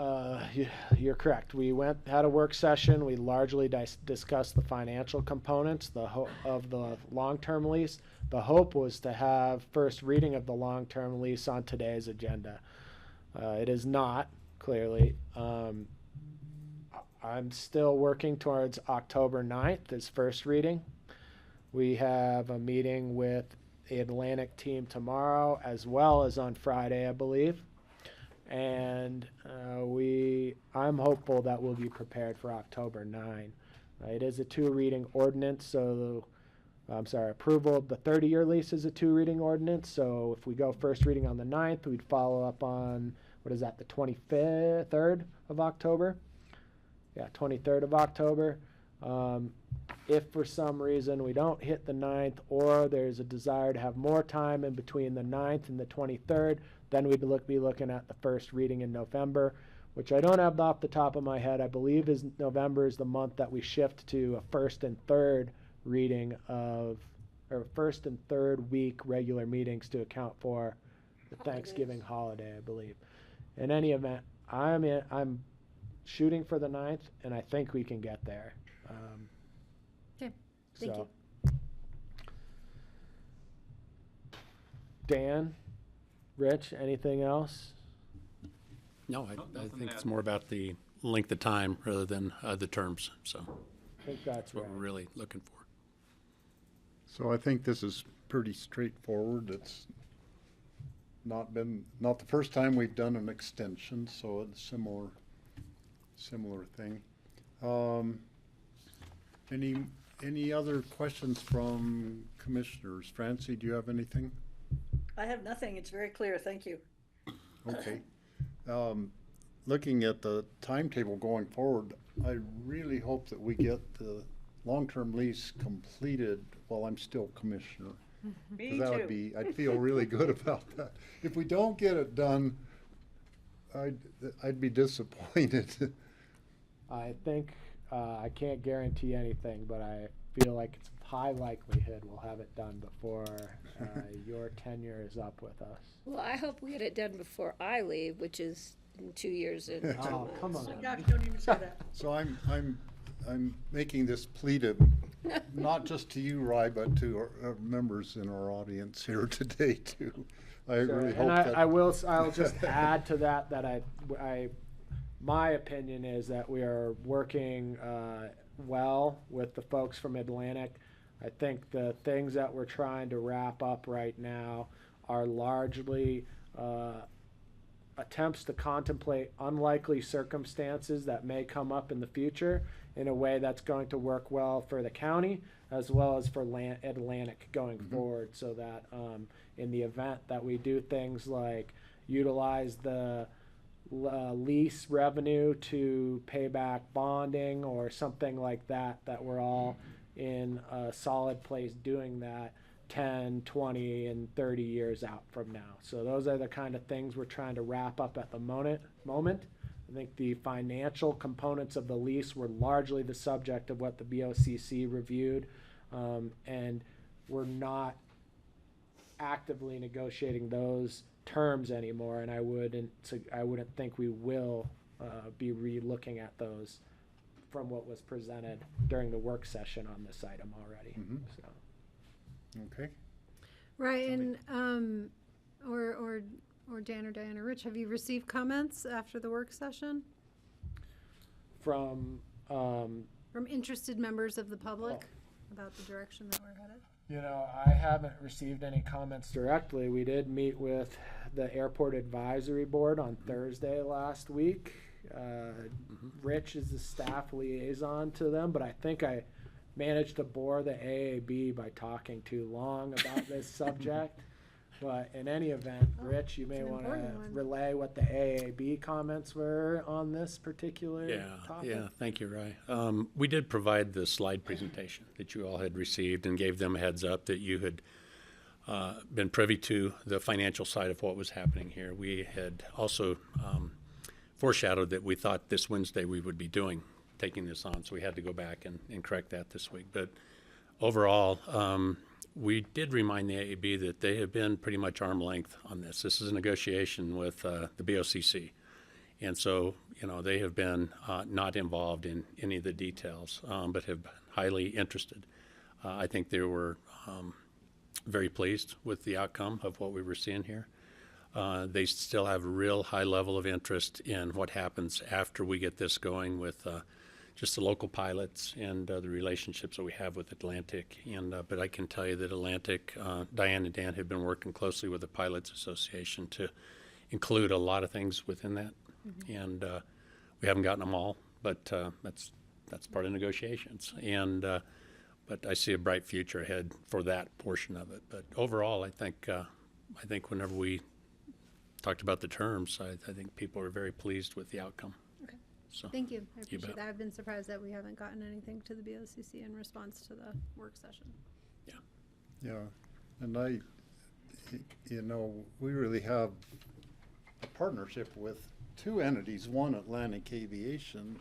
Speaker 12: you're correct. We had a work session. We largely discussed the financial components of the long-term lease. The hope was to have first reading of the long-term lease on today's agenda. It is not, clearly. I'm still working towards October 9th as first reading. We have a meeting with the Atlantic team tomorrow as well as on Friday, I believe. And I'm hopeful that we'll be prepared for October 9. It is a 2-reading ordinance, so approval of the 30-year lease is a 2-reading ordinance. So if we go first reading on the 9th, we'd follow up on, the 23rd of October? Yeah, 23rd of October. If for some reason we don't hit the 9th or there's a desire to have more time in between the 9th and the 23rd, then we'd be looking at the first reading in November, which I don't have off the top of my head. I believe November is the month that we shift to a first and third reading or first and third week regular meetings to account for the Thanksgiving holiday, I believe. In any event, I'm shooting for the 9th, and I think we can get there.
Speaker 5: Okay, thank you.
Speaker 12: Dan, Rich, anything else?
Speaker 14: No, I think it's more about the length of time rather than the terms, so
Speaker 12: I think that's
Speaker 14: what
Speaker 12: right.
Speaker 14: we're really looking for.
Speaker 7: So I think this is pretty straightforward. It's not the first time we've done an extension, so it's similar thing. Any other questions from commissioners? Francie, do you have anything?
Speaker 15: I have nothing. It's very clear. Thank you.
Speaker 7: Okay. Looking at the timetable going forward, I really hope that we get the long-term lease completed while I'm still commissioner.
Speaker 15: Me
Speaker 7: That would
Speaker 15: too.
Speaker 7: I'd feel really good about that. If we don't get it done, I'd be disappointed.
Speaker 12: I think I can't guarantee anything, but I feel like it's high likelihood we'll have it done before your tenure is up with us.
Speaker 4: Well, I hope we get it done before I leave, which is in 2 years and 2
Speaker 12: Oh,
Speaker 4: months.
Speaker 12: come
Speaker 15: Oh my
Speaker 12: on.
Speaker 15: gosh, don't even say that.
Speaker 7: So I'm making this plea to, not just to you, Ry, but to our members in our audience here today too. I really hope that.
Speaker 12: I'll just add to that my opinion is that we are working well with the folks from Atlantic. I think the things that we're trying to wrap up right now are largely attempts to contemplate unlikely circumstances that may come up in the future in a way that's going to work well for the county as well as for Atlantic going forward, so that in the event that we do things like utilize the lease revenue to pay back bonding or something like that, that we're all in a solid place doing that 10, 20, and 30 years out from now. So those are the kind of things we're trying to wrap up at the moment. I think the financial components of the lease were largely the subject of what the BoCC reviewed, and we're not actively negotiating those terms anymore, and I wouldn't think we will be re-looking at those from what was presented during the work session on this item already. So.
Speaker 7: Okay.
Speaker 5: Right, and, or Dan or Diana, Rich, have you received comments after the work session
Speaker 12: From
Speaker 5: interested members of the public about the direction that we're headed?
Speaker 12: You know, I haven't received any comments directly. We did meet with the Airport Advisory Board on Thursday last week. Rich is the staff liaison to them, but I think I managed to bore the AAB by talking too long about this subject. But in any event, Rich, you may want to relay what the AAB comments were on this particular topic.
Speaker 14: Yeah, thank you, Ry. We did provide the slide presentation that you all had received and gave them a heads up that you had been privy to the financial side of what was happening here. We had also foreshadowed that we thought this Wednesday we would be taking this on, so we had to go back and correct that this week. But overall, we did remind the AAB that they have been pretty much arm length on this. This is a negotiation with the BoCC. And so, you know, they have been not involved in any of the details, but have been highly interested. I think they were very pleased with the outcome of what we were seeing here. They still have a real high level of interest in what happens after we get this going with just the local pilots and the relationships that we have with Atlantic. And but I can tell you that Atlantic, Diane and Dan have been working closely with the Pilots Association to include a lot of things within that. And we haven't gotten them all, but that's part of negotiations. And but I see a bright future ahead for that portion of it. But overall, I think whenever we talked about the terms, I think people are very pleased with the outcome.
Speaker 5: Okay.
Speaker 14: So,
Speaker 5: thank you. I appreciate
Speaker 14: bet.
Speaker 5: that. I've been surprised that we haven't gotten anything to the BoCC in response to the work session.
Speaker 7: Yeah, and you know, we really have a partnership with two entities, one Atlantic Aviation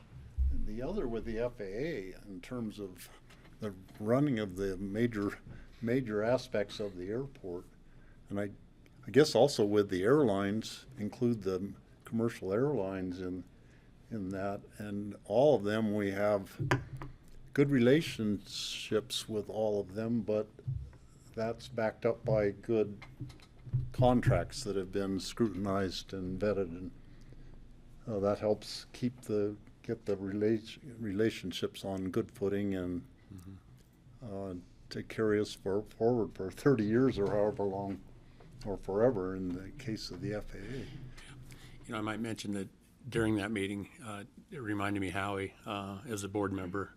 Speaker 7: and the other with the FAA in terms of the running of the major aspects of the airport. And I guess also with the airlines, include the commercial airlines in that, and all of them, we have good relationships with all of them, but that's backed up by good contracts that have been scrutinized and vetted, and that helps get the relationships on good footing and to carry us forward for 30 years or however long, or forever in the case of the FAA.
Speaker 14: You know, I might mention that during that meeting, it reminded me Howie, as a board member,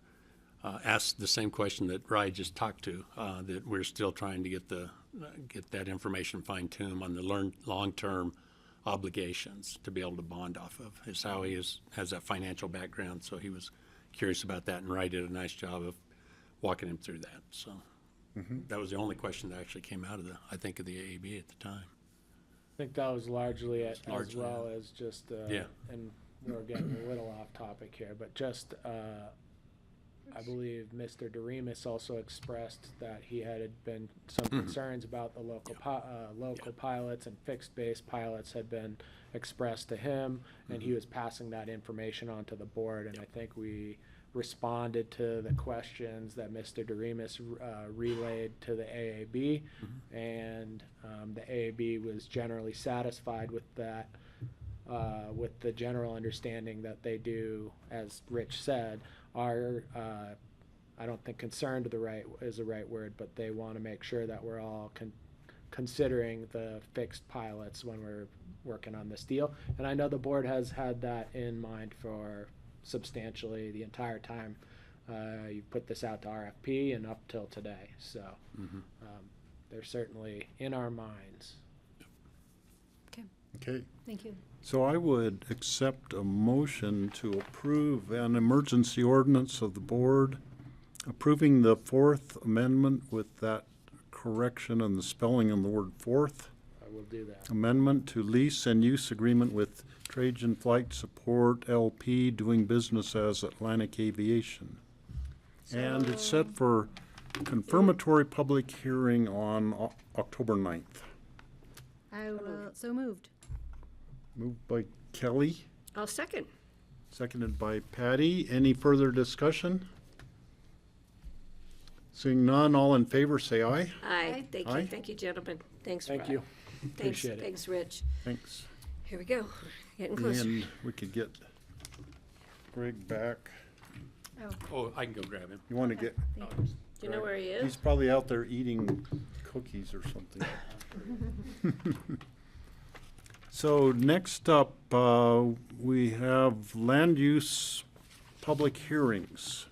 Speaker 14: asked the same question that Rye just talked to, that we're still trying to get that information fine-tuned on the long-term obligations to be able to bond off of. As Howie has that financial background, so he was curious about that, and Rye did a nice job of walking him through that. So that was the only question that actually came out of the AAB at the time.
Speaker 12: I think that was largely it, as
Speaker 14: Largely,
Speaker 12: well as just, and we're getting a little off topic here, but just, I believe Mr. DeRemus also expressed that he had been some concerns about the local pilots and fixed base pilots had been expressed to him, and he was passing that information on to the board, and I think we responded to the questions that Mr. DeRemus relayed to the AAB, and the AAB was generally satisfied with that, with the general understanding that they do, as Rich said, are, I don't think concerned is the right word, but they want to make sure that we're all considering the fixed pilots when we're working on this deal. And I know the board has had that in mind for substantially the entire time you put this out to RFP and up till today. So they're certainly in our minds.
Speaker 7: Okay.
Speaker 5: Thank you.
Speaker 7: So I would accept a motion to approve an emergency ordinance of the board approving the Fourth Amendment with that correction and the spelling of the word fourth.
Speaker 12: I will do that.
Speaker 7: Amendment to lease and use agreement with Trajan Flight Support LP, doing business as Atlantic Aviation. And it's set for confirmatory public hearing on October 9th.
Speaker 5: I will, so moved.
Speaker 7: Moved by Kelly,
Speaker 4: I'll second.
Speaker 7: seconded by Patty. Any further discussion? Seeing none, all in favor, say aye.
Speaker 4: Aye,
Speaker 7: Aye.
Speaker 4: thank you, gentlemen. Thanks,
Speaker 12: Thank
Speaker 4: Rod.
Speaker 12: you.
Speaker 4: Thanks,
Speaker 12: Appreciate it.
Speaker 4: thanks, Rich.
Speaker 7: Thanks.
Speaker 4: Here we go, getting closer.
Speaker 7: And we could get Greg back.
Speaker 14: Oh, I can go grab him.
Speaker 7: You want to get,
Speaker 4: Do you know where he is?
Speaker 7: he's probably out there eating cookies or something. So next up, we have land use public hearings.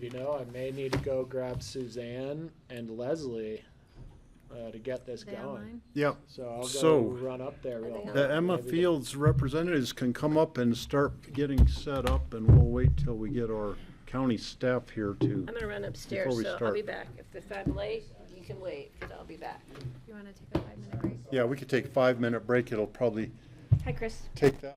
Speaker 12: You know, I may need to go grab Suzanne and Leslie to get this
Speaker 5: They
Speaker 12: going.
Speaker 5: online?
Speaker 7: Yep.
Speaker 12: So I'll go
Speaker 7: So,
Speaker 12: run up there real quick.
Speaker 7: the Emma
Speaker 12: Maybe
Speaker 7: Fields representatives can come up and start getting set up, and we'll wait till we get our county staff here too.
Speaker 4: I'm gonna run upstairs,
Speaker 7: Before we
Speaker 4: so I'll
Speaker 7: start.
Speaker 4: be back. If I'm late, you can wait, because I'll be back.
Speaker 5: You want to take a 5-minute break?
Speaker 7: Yeah, we could take a 5-minute break. It'll probably
Speaker 4: Hi, Chris.
Speaker 7: take that.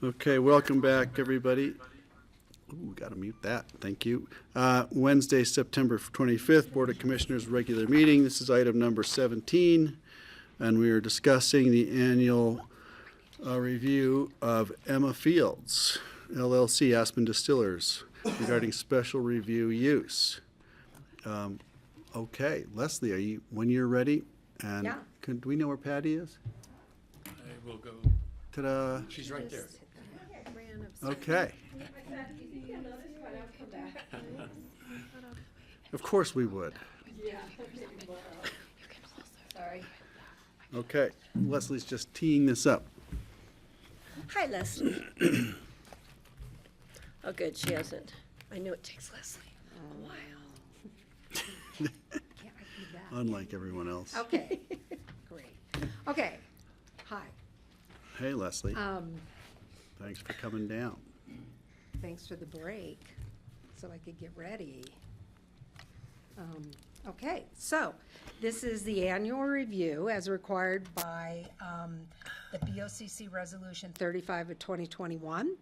Speaker 1: Okay, welcome back, everybody. Ooh, gotta mute that, thank you. Wednesday, September 25th, Board of Commissioners regular meeting. This is item number 17, and we are discussing the annual review of Emma Fields, LLC, Aspen Distillers, regarding special review use. Okay, Leslie, when you're ready? And
Speaker 2: Yeah.
Speaker 1: do we know where Patty is?
Speaker 14: I will go.
Speaker 1: Ta-da.
Speaker 14: She's right there.
Speaker 1: Okay. Of course we would.
Speaker 4: Sorry.
Speaker 1: Okay, Leslie's just teeing this up.
Speaker 4: Hi, Leslie. Oh, good, she hasn't. I know it takes Leslie a while.
Speaker 1: Unlike everyone else.
Speaker 3: Okay, great. Okay, hi.
Speaker 1: Hey, Leslie. Thanks for coming down.
Speaker 3: Thanks for the break, so I could get ready. Okay, so this is the annual review as required by the BoCC Resolution 35 of 2021.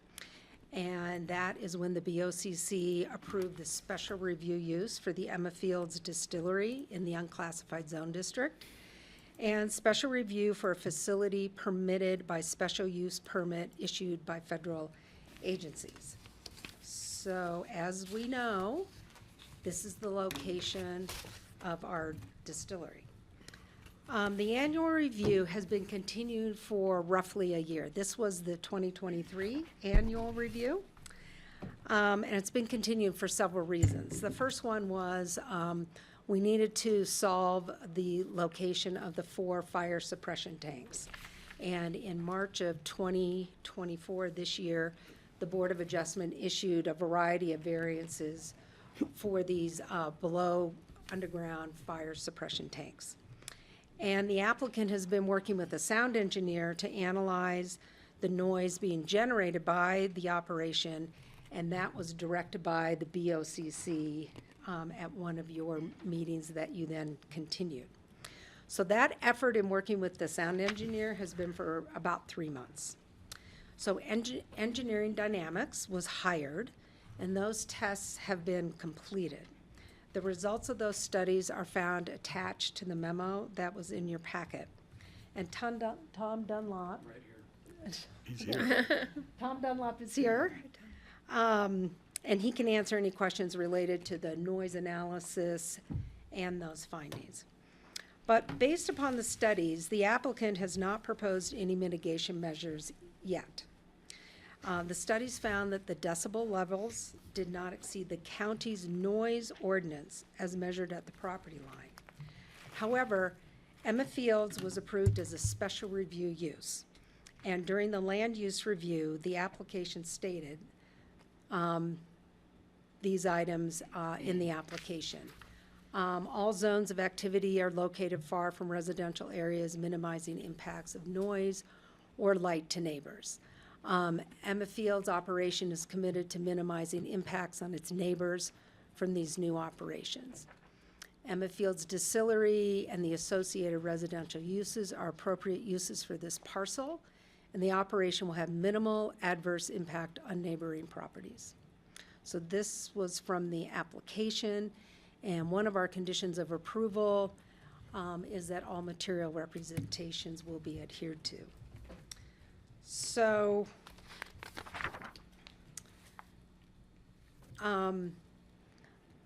Speaker 3: And that is when the BoCC approved the special review use for the Emma Fields Distillery in the unclassified zone district, and special review for a facility permitted by special use permit issued by federal agencies. So as we know, this is the location of our distillery. The annual review has been continued for roughly a year. This was the 2023 annual review. And it's been continued for several reasons. The first one was we needed to solve the location of the 4 fire suppression tanks. And in March of 2024, this year, the Board of Adjustment issued a variety of variances for these below underground fire suppression tanks. And the applicant has been working with a sound engineer to analyze the noise being generated by the operation, and that was directed by the BoCC at one of your meetings that you then continued. So that effort in working with the sound engineer has been for about 3 months. So Engineering Dynamics was hired, and those tests have been completed. The results of those studies are found attached to the memo that was in your packet. And Tom Dunlop. Right here.
Speaker 1: He's here.
Speaker 3: Tom Dunlop is here. And he can answer any questions related to the noise analysis and those findings. But based upon the studies, the applicant has not proposed any mitigation measures yet. The studies found that the decibel levels did not exceed the county's noise ordinance as measured at the property line. However, Emma Fields was approved as a special review use. And during the land use review, the application stated these items in the application. All zones of activity are located far from residential areas, minimizing impacts of noise or light to neighbors. Emma Field's operation is committed to minimizing impacts on its neighbors from these new operations. Emma Field's distillery and the associated residential uses are appropriate uses for this parcel, and the operation will have minimal adverse impact on neighboring properties. So this was from the application, and one of our conditions of approval is that all material representations will be adhered to. So,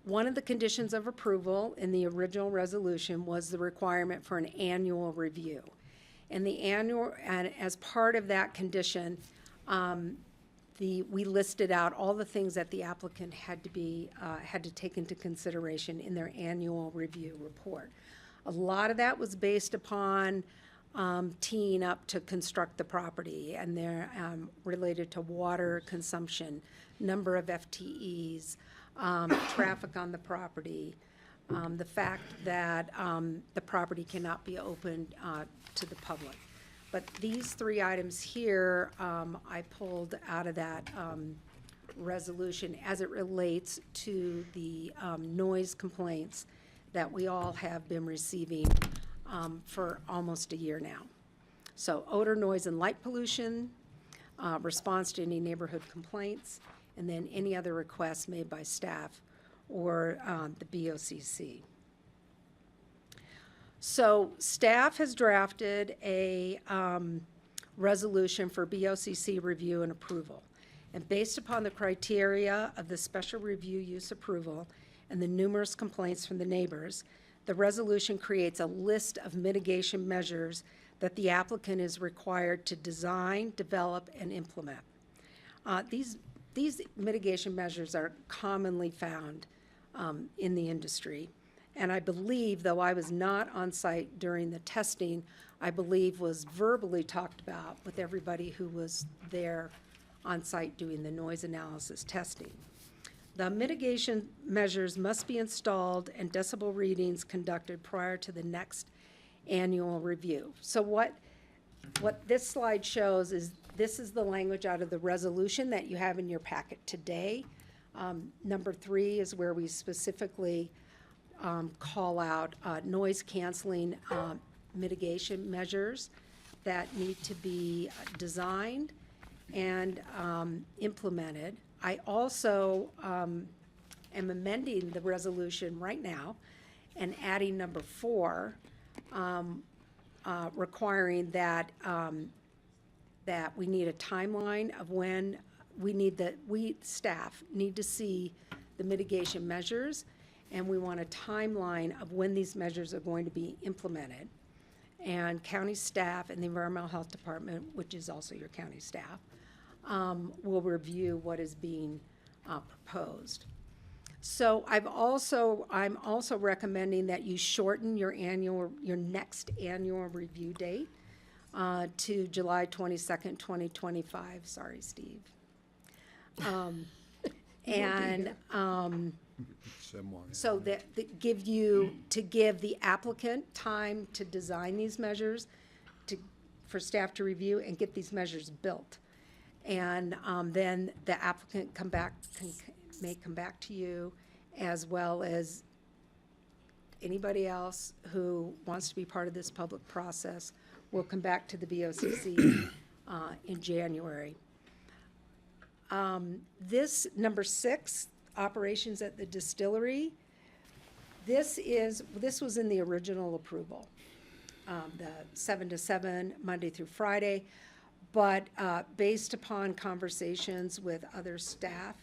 Speaker 3: one of the conditions of approval in the original resolution was the requirement for an annual review. And as part of that condition, we listed out all the things that the applicant had to take into consideration in their annual review report. A lot of that was based upon teeing up to construct the property, and they're related to water consumption, number of FTEs, traffic on the property, the fact that the property cannot be opened to the public. But these three items here, I pulled out of that resolution as it relates to the noise complaints that we all have been receiving for almost a year now. So odor, noise, and light pollution, response to any neighborhood complaints, and then any other requests made by staff or the BoCC. So staff has drafted a resolution for BoCC review and approval. And based upon the criteria of the special review use approval and the numerous complaints from the neighbors, the resolution creates a list of mitigation measures that the applicant is required to design, develop, and implement. These mitigation measures are commonly found in the industry. And I believe, though I was not on site during the testing, I believe was verbally talked about with everybody who was there on site doing the noise analysis testing. The mitigation measures must be installed and decibel readings conducted prior to the next annual review. So what this slide shows is this is the language out of the resolution that you have in your packet today. Number 3 is where we specifically call out noise canceling mitigation measures that need to be designed and implemented. I also am amending the resolution right now and adding number 4, requiring that that we need a timeline of when we staff need to see the mitigation measures, and we want a timeline of when these measures are going to be implemented. And county staff and the Environmental Health Department, which is also your county staff, will review what is being proposed. So I'm also recommending that you shorten your next annual review date to July 22nd, 2025. Sorry, Steve. So that give the applicant time to design these measures, for staff to review and get these measures built. And then the applicant may come back to you, as well as anybody else who wants to be part of this public process will come back to the BoCC in January. This number 6, operations at the distillery, this was in the original approval, the 7 to 7, Monday through Friday. But based upon conversations with other staff,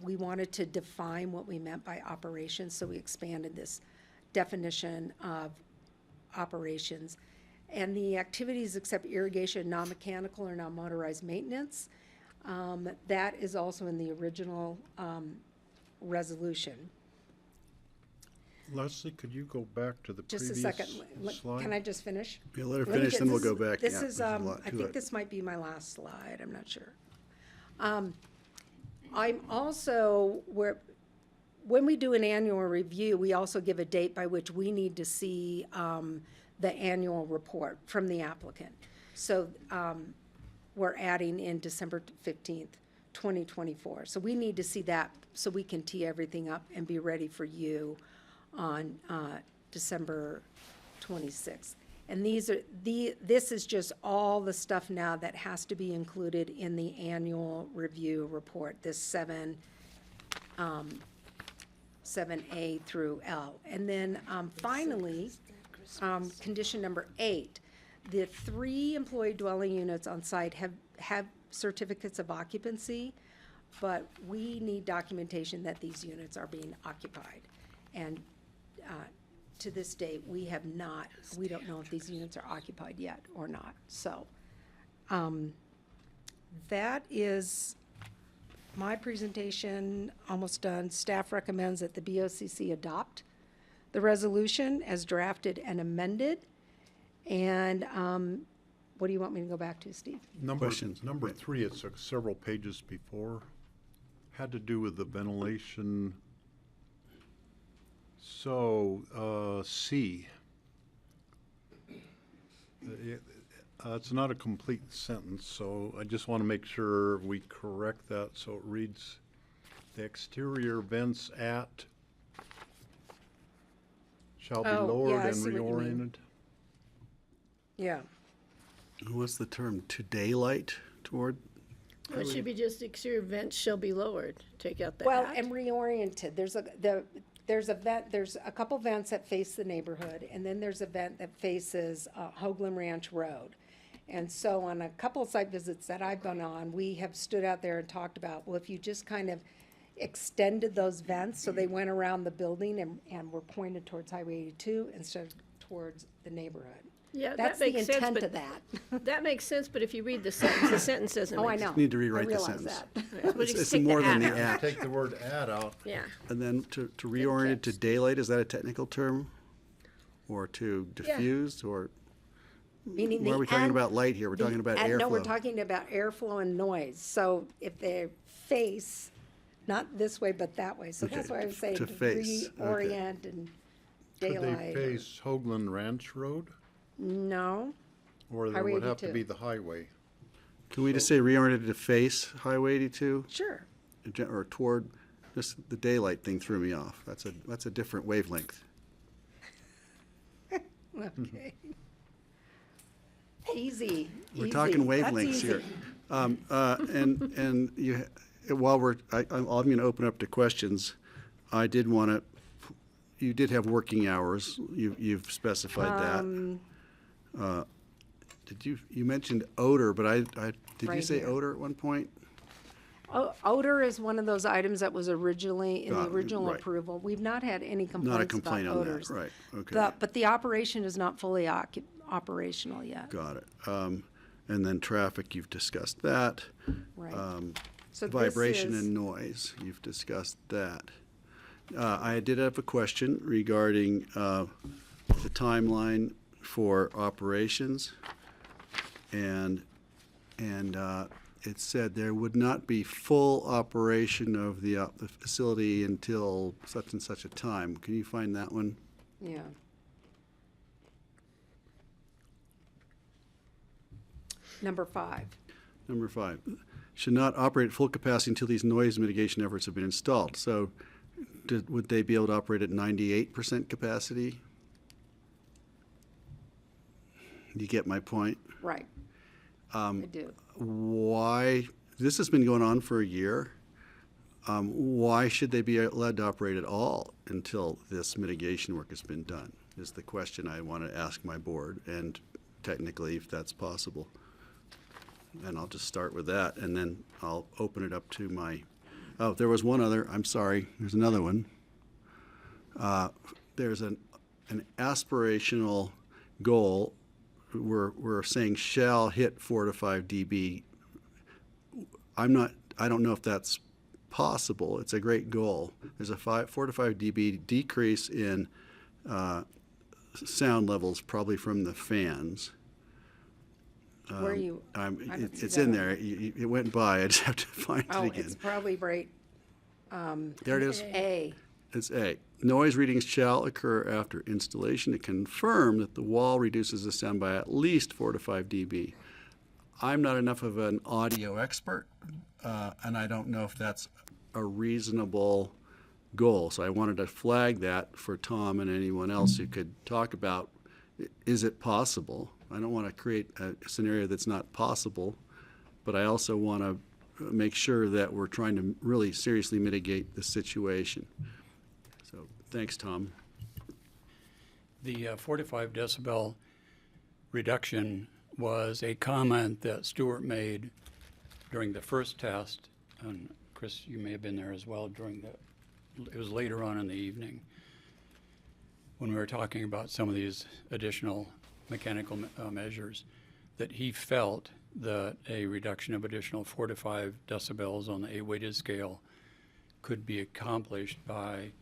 Speaker 3: we wanted to define what we meant by operations, so we expanded this definition of operations. And the activities except irrigation, non-mechanical or non-motorized maintenance, that is also in the original resolution.
Speaker 7: Leslie, could you go back to the
Speaker 3: Just
Speaker 7: previous
Speaker 3: a second.
Speaker 7: slide?
Speaker 3: Can I just finish?
Speaker 1: Yeah, let her finish, then we'll go back.
Speaker 3: This
Speaker 1: Yeah,
Speaker 3: is,
Speaker 1: there's a lot
Speaker 3: I
Speaker 1: to
Speaker 3: think
Speaker 1: it.
Speaker 3: this might be my last slide, I'm not sure. I'm also, when we do an annual review, we also give a date by which we need to see the annual report from the applicant. So we're adding in December 15th, 2024. So we need to see that so we can tee everything up and be ready for you on December 26th. And this is just all the stuff now that has to be included in the annual review report, this 7A through L. And then finally, condition number 8, the 3 employee dwelling units on site have certificates of occupancy, but we need documentation that these units are being occupied. And to this date, we don't know if these units are occupied yet or not. So that is my presentation, almost done. Staff recommends that the BoCC adopt the resolution as drafted and amended. And what do you want me to go back to, Steve?
Speaker 7: Number 3, it's several pages before, had to do with the ventilation. So, C. It's not a complete sentence, so I just want to make sure we correct that. So it reads, the exterior vents at shall be lowered and reoriented.
Speaker 3: Yeah.
Speaker 1: What's the term? To daylight toward?
Speaker 4: Well, it should be just exterior vents shall be lowered. Take out the
Speaker 3: Well,
Speaker 4: at.
Speaker 3: and reoriented. There's a couple vents that face the neighborhood, and then there's a vent that faces Hoagland Ranch Road. And so on a couple of site visits that I've been on, we have stood out there and talked about, well, if you just kind of extended those vents so they went around the building and were pointed towards Highway 82 instead of towards the neighborhood.
Speaker 4: Yeah,
Speaker 3: That's
Speaker 4: that
Speaker 3: the
Speaker 4: makes sense,
Speaker 3: intent
Speaker 4: but
Speaker 3: of that.
Speaker 4: that makes sense, but if you read the sentence doesn't
Speaker 3: Oh,
Speaker 4: make
Speaker 3: I know.
Speaker 4: sense.
Speaker 1: Need to rewrite
Speaker 3: I
Speaker 1: the
Speaker 3: realize
Speaker 1: sentence.
Speaker 3: that.
Speaker 4: We'll just
Speaker 1: It's
Speaker 4: take the
Speaker 1: more than
Speaker 4: at
Speaker 1: the
Speaker 4: out.
Speaker 1: at.
Speaker 7: Take the word add out.
Speaker 4: Yeah.
Speaker 1: And then to reorient to daylight, is that a technical term? Or to diffuse, or?
Speaker 3: Meaning
Speaker 1: Why
Speaker 3: the
Speaker 1: are we talking
Speaker 3: and-
Speaker 1: about light here? We're talking about airflow.
Speaker 3: No, we're talking about airflow and noise. So if they face, not this way, but that way. So that's
Speaker 1: Okay,
Speaker 3: why I was saying
Speaker 1: to
Speaker 3: to
Speaker 1: face, okay.
Speaker 3: reorient and
Speaker 7: Could
Speaker 3: daylight.
Speaker 7: they face Hoagland Ranch Road?
Speaker 3: No.
Speaker 7: Or there
Speaker 3: Highway
Speaker 7: would have to
Speaker 3: 82.
Speaker 7: be the highway?
Speaker 1: Can we just say reoriented to face Highway 82?
Speaker 3: Sure.
Speaker 1: Or toward, just the daylight thing threw me off. That's a different wavelength.
Speaker 3: Okay. Easy.
Speaker 1: We're
Speaker 3: easy.
Speaker 1: talking
Speaker 3: That's
Speaker 1: wavelengths
Speaker 3: easy.
Speaker 1: here. And you, while I'm going to open up to questions, I did want to, you did have working hours. You've specified that. You mentioned odor, but did you
Speaker 3: Right
Speaker 1: say
Speaker 3: here.
Speaker 1: odor at one point?
Speaker 3: Odor is one of those items that was originally in the
Speaker 1: Got it,
Speaker 3: original
Speaker 1: right.
Speaker 3: approval. We've not had any
Speaker 1: Not a
Speaker 3: complaints
Speaker 1: complaint
Speaker 3: about
Speaker 1: on
Speaker 3: odors.
Speaker 1: that, right, okay.
Speaker 3: But the operation is not fully operational yet.
Speaker 1: Got it. And then traffic, you've discussed that.
Speaker 3: Right. So this
Speaker 1: Vibration
Speaker 3: is-
Speaker 1: and noise, you've discussed that. I did have a question regarding the timeline for operations. And it said there would not be full operation of the facility until such and such a time. Can you find that one?
Speaker 3: Yeah. Number 5.
Speaker 1: Number 5, should not operate at full capacity until these noise mitigation efforts have been installed. So would they be able to operate at 98% capacity? You get my point?
Speaker 3: Right. I do.
Speaker 1: Why, this has been going on for a year. Why should they be allowed to operate at all until this mitigation work has been done, is the question I want to ask my board, and technically, if that's possible. And I'll just start with that, and then I'll open it up to oh, there was one other, I'm sorry, there's another one. There's an aspirational goal. We're saying shall hit 4 to 5 dB. I don't know if that's possible. It's a great goal. There's a 4 to 5 dB decrease in sound levels, probably from the fans.
Speaker 3: Where are you?
Speaker 1: It's in there. It went by. I just have to find it
Speaker 3: Oh,
Speaker 1: again.
Speaker 3: it's probably right.
Speaker 1: There it is.
Speaker 3: A.
Speaker 1: It's A. Noise readings shall occur after installation to confirm that the wall reduces the sound by at least 4 to 5 dB. I'm not enough of an audio expert, and I don't know if that's a reasonable goal. So I wanted to flag that for Tom and anyone else who could talk about, is it possible? I don't want to create a scenario that's not possible, but I also want to make sure that we're trying to really seriously mitigate the situation. So thanks, Tom.
Speaker 9: The 45 decibel reduction was a comment that Stuart made during the first test, and Chris, you may have been there as well it was later on in the evening when we were talking about some of these additional mechanical measures, that he felt that a reduction of additional 4 to 5 decibels on the A-weighted scale could be accomplished by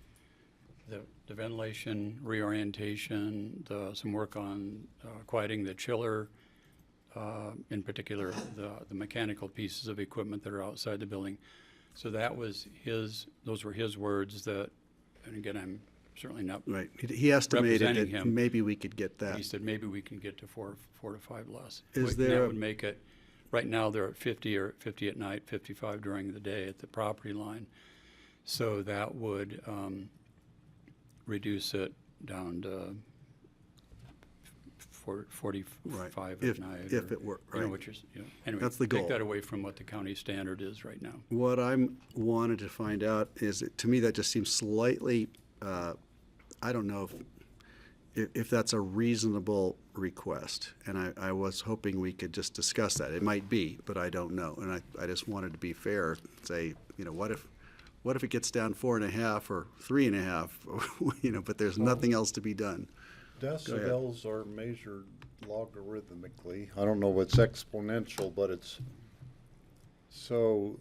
Speaker 9: the ventilation reorientation, some work on quieting the chiller, in particular the mechanical pieces of equipment that are outside the building. So those were his words that, and again, I'm certainly not
Speaker 1: right. He estimated
Speaker 9: representing
Speaker 1: that
Speaker 9: him.
Speaker 1: Maybe we could get that.
Speaker 9: He said maybe we can get to 4 to 5 less.
Speaker 1: Is
Speaker 9: That
Speaker 1: there
Speaker 9: would make it, right now they're at 50 or 50 at night, 55 during the day at the property line. So that would reduce it down to 45
Speaker 1: Right.
Speaker 9: at night.
Speaker 1: If it were,
Speaker 9: You know
Speaker 1: right.
Speaker 9: what anyway,
Speaker 1: That's the goal.
Speaker 9: take that away from what the county standard is right now.
Speaker 1: What I'm wanted to find out is, to me, that just seems slightly, I don't know if that's a reasonable request. And I was hoping we could just discuss that. It might be, but I don't know. And I just wanted to be fair, say, what if it gets down 4.5 or 3.5, but there's nothing else to be done.
Speaker 7: Decibels are measured logarithmically. I don't know what's exponential, but it's, so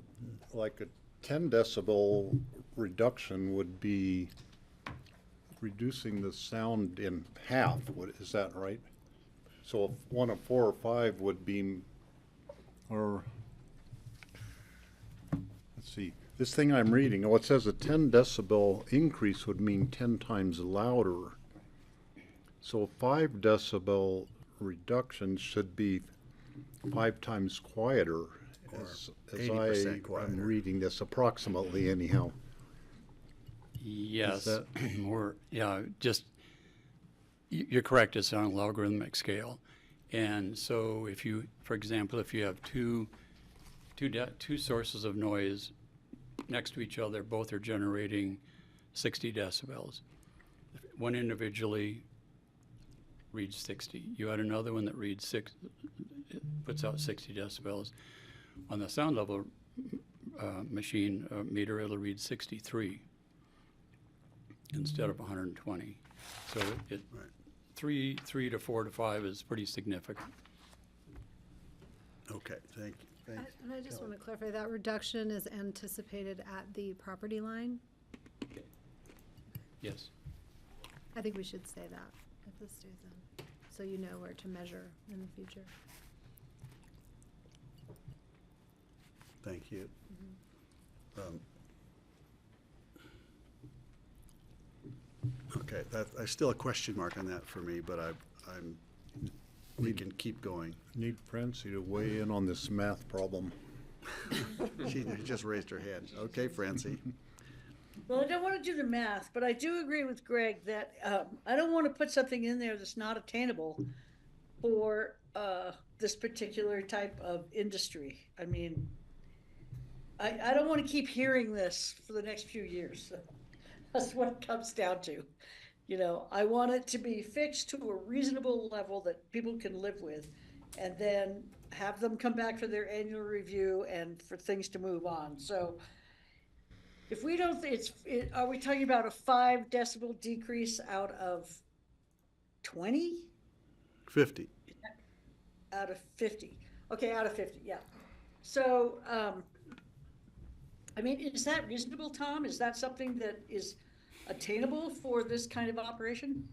Speaker 7: like a 10 decibel reduction would be reducing the sound in half. Is that right? So if one of 4 or 5 would be, or let's see, this thing I'm reading, it says a 10 decibel increase would mean 10 times louder. So a 5 decibel reduction should be 5 times quieter, as
Speaker 1: 80%
Speaker 7: I'm
Speaker 1: quieter.
Speaker 7: reading this approximately anyhow.
Speaker 9: Yes,
Speaker 7: that-
Speaker 9: you're correct, it's on a logarithmic scale. And so if you, for example, if you have two sources of noise next to each other, both are generating 60 decibels. One individually reads 60. You add another one that reads puts out 60 decibels. On the sound level machine meter, it'll read 63 instead of 120. So it 3 to 4 to 5 is pretty significant.
Speaker 1: Okay, thank you.
Speaker 5: And I just want to clarify, that reduction is anticipated at the property line?
Speaker 9: Yes.
Speaker 5: I think we should say that if this stays in, so you know where to measure in the future.
Speaker 1: Thank you. Okay, I still a question mark on that for me, but we can keep going.
Speaker 7: Need Francie to weigh in on this math problem.
Speaker 1: She just raised her hand. Okay, Francie.
Speaker 15: Well, I don't want to do the math, but I do agree with Greg that I don't want to put something in there that's not attainable for this particular type of industry. I mean, I don't want to keep hearing this for the next few years. That's what it comes down to. I want it to be fixed to a reasonable level that people can live with, and then have them come back for their annual review and for things to move on. So if we don't, are we talking about a 5 decibel decrease out of 20?
Speaker 1: 50.
Speaker 15: Out of 50. Okay, out of 50, yeah. So, I mean, is that reasonable, Tom? Is that something that is attainable for this kind of operation?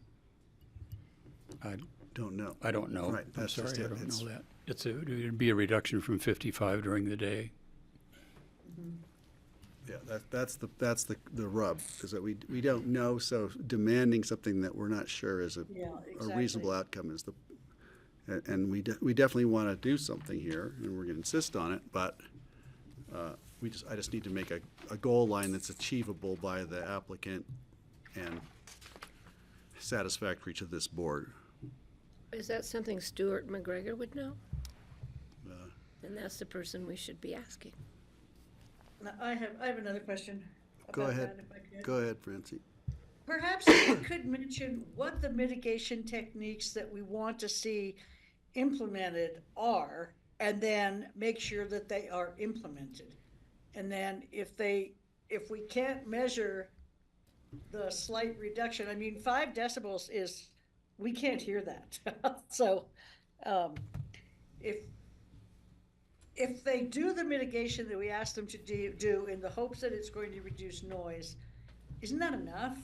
Speaker 1: I don't know.
Speaker 9: I don't know.
Speaker 1: Right,
Speaker 9: I'm
Speaker 1: that's
Speaker 9: sorry,
Speaker 1: just
Speaker 9: I
Speaker 1: it.
Speaker 9: don't know that. It'd be a reduction from 55 during the day.
Speaker 1: Yeah, that's the rub, is that we don't know, so demanding something that we're not sure is
Speaker 15: Yeah,
Speaker 1: a reasonable
Speaker 15: exactly.
Speaker 1: outcome is And we definitely want to do something here, and we're going to insist on it, but I just need to make a goal line that's achievable by the applicant and satisfactory to this board.
Speaker 4: Is that something Stuart McGregor would know?
Speaker 1: Uh,
Speaker 4: And that's the person we should be asking.
Speaker 15: Now, I have another question
Speaker 1: Go
Speaker 15: about
Speaker 1: ahead,
Speaker 15: that, if I could.
Speaker 1: go ahead, Francie.
Speaker 15: Perhaps you could mention what the mitigation techniques that we want to see implemented are, and then make sure that they are implemented. And then if we can't measure the slight reduction, I mean, 5 decibels is, we can't hear that. So, if they do the mitigation that we ask them to do in the hopes that it's going to reduce noise, isn't that enough?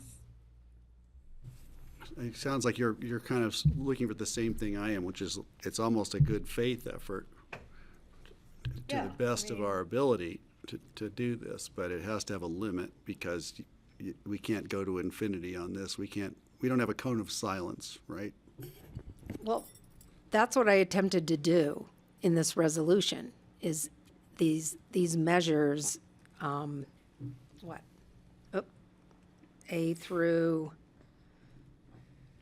Speaker 1: It sounds like you're kind of looking for the same thing I am, which is it's almost a good faith effort to the best of our ability to do this, but it has to have a limit because we can't go to infinity on this. We don't have a cone of silence, right?
Speaker 3: Well, that's what I attempted to do in this resolution, is these measures, A through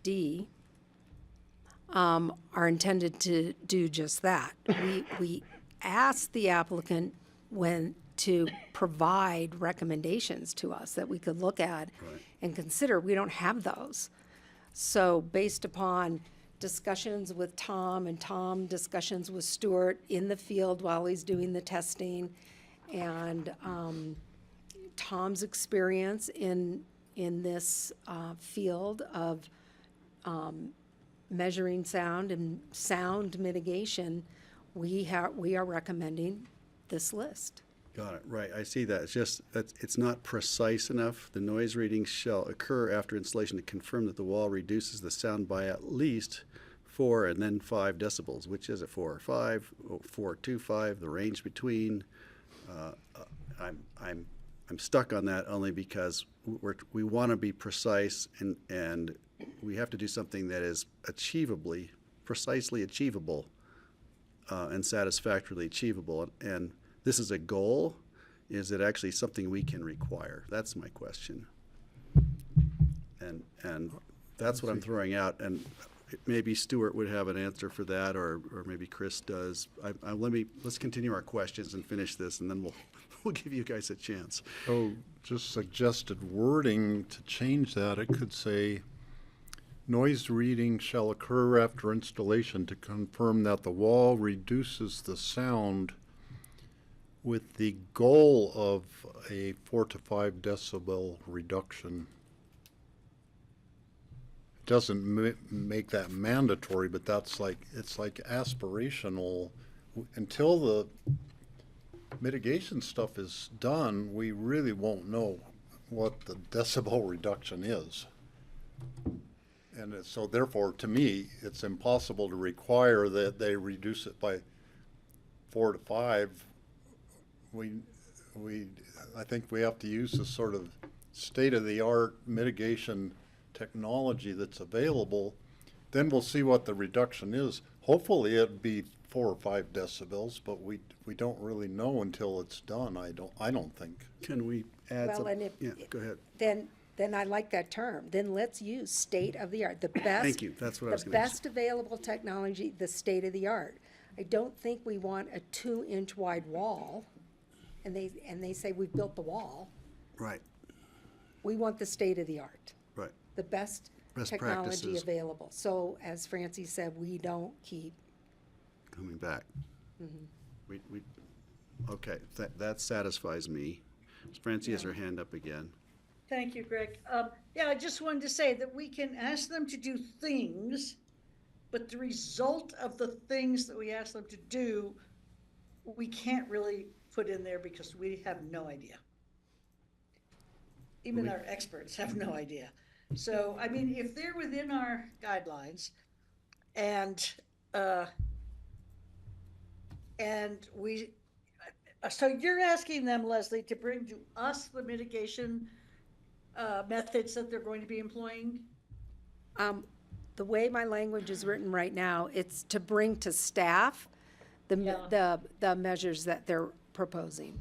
Speaker 3: D, are intended to do just that. We asked the applicant to provide recommendations to us that we could look at and consider. We don't have those. So based upon discussions with Tom and discussions with Stuart in the field while he's doing the testing, and Tom's experience in this field of measuring sound and sound mitigation, we are recommending this list.
Speaker 1: Got it, right, I see that. It's just, it's not precise enough. The noise readings shall occur after installation to confirm that the wall reduces the sound by at least 4 and then 5 decibels. Which is it, 4 or 5, 4, 2, 5, the range between? I'm stuck on that only because we want to be precise, and we have to do something that is precisely achievable and satisfactorily achievable. And this is a goal. Is it actually something we can require? That's my question. And that's what I'm throwing out. And maybe Stuart would have an answer for that, or maybe Chris does. Let's continue our questions and finish this, and then we'll give you guys a chance.
Speaker 7: So just suggested wording to change that, it could say, noise reading shall occur after installation to confirm that the wall reduces the sound with the goal of a 4 to 5 decibel reduction. It doesn't make that mandatory, but it's like aspirational. Until the mitigation stuff is done, we really won't know what the decibel reduction is. And so therefore, to me, it's impossible to require that they reduce it by 4 to 5. I think we have to use the sort of state-of-the-art mitigation technology that's available. Then we'll see what the reduction is. Hopefully it'd be 4 or 5 decibels, but we don't really know until it's done. I don't think.
Speaker 1: Can we add
Speaker 3: Well,
Speaker 1: some?
Speaker 3: and
Speaker 1: Yeah, go ahead.
Speaker 3: Then I like that term. Then let's use state-of-the-art, the best.
Speaker 1: Thank you, that's what I was
Speaker 3: The
Speaker 1: gonna say.
Speaker 3: best available technology, the state-of-the-art. I don't think we want a 2-inch wide wall, and they say we've built the wall.
Speaker 1: Right,
Speaker 3: We want the state-of-the-art,
Speaker 1: right.
Speaker 3: the best
Speaker 1: Best
Speaker 3: technology
Speaker 1: practices.
Speaker 3: available. So as Francie said, we don't keep.
Speaker 1: Coming back.
Speaker 3: Mhm.
Speaker 1: Okay, that satisfies me. Francie has her hand up again.
Speaker 15: Thank you, Greg. Yeah, I just wanted to say that we can ask them to do things, but the result of the things that we ask them to do, we can't really put in there because we have no idea. Even our experts have no idea. So, I mean, if they're within our guidelines so you're asking them, Leslie, to bring to us the mitigation methods that they're going to be employing?
Speaker 3: the way my language is written right now, it's to bring to staff the measures that they're proposing.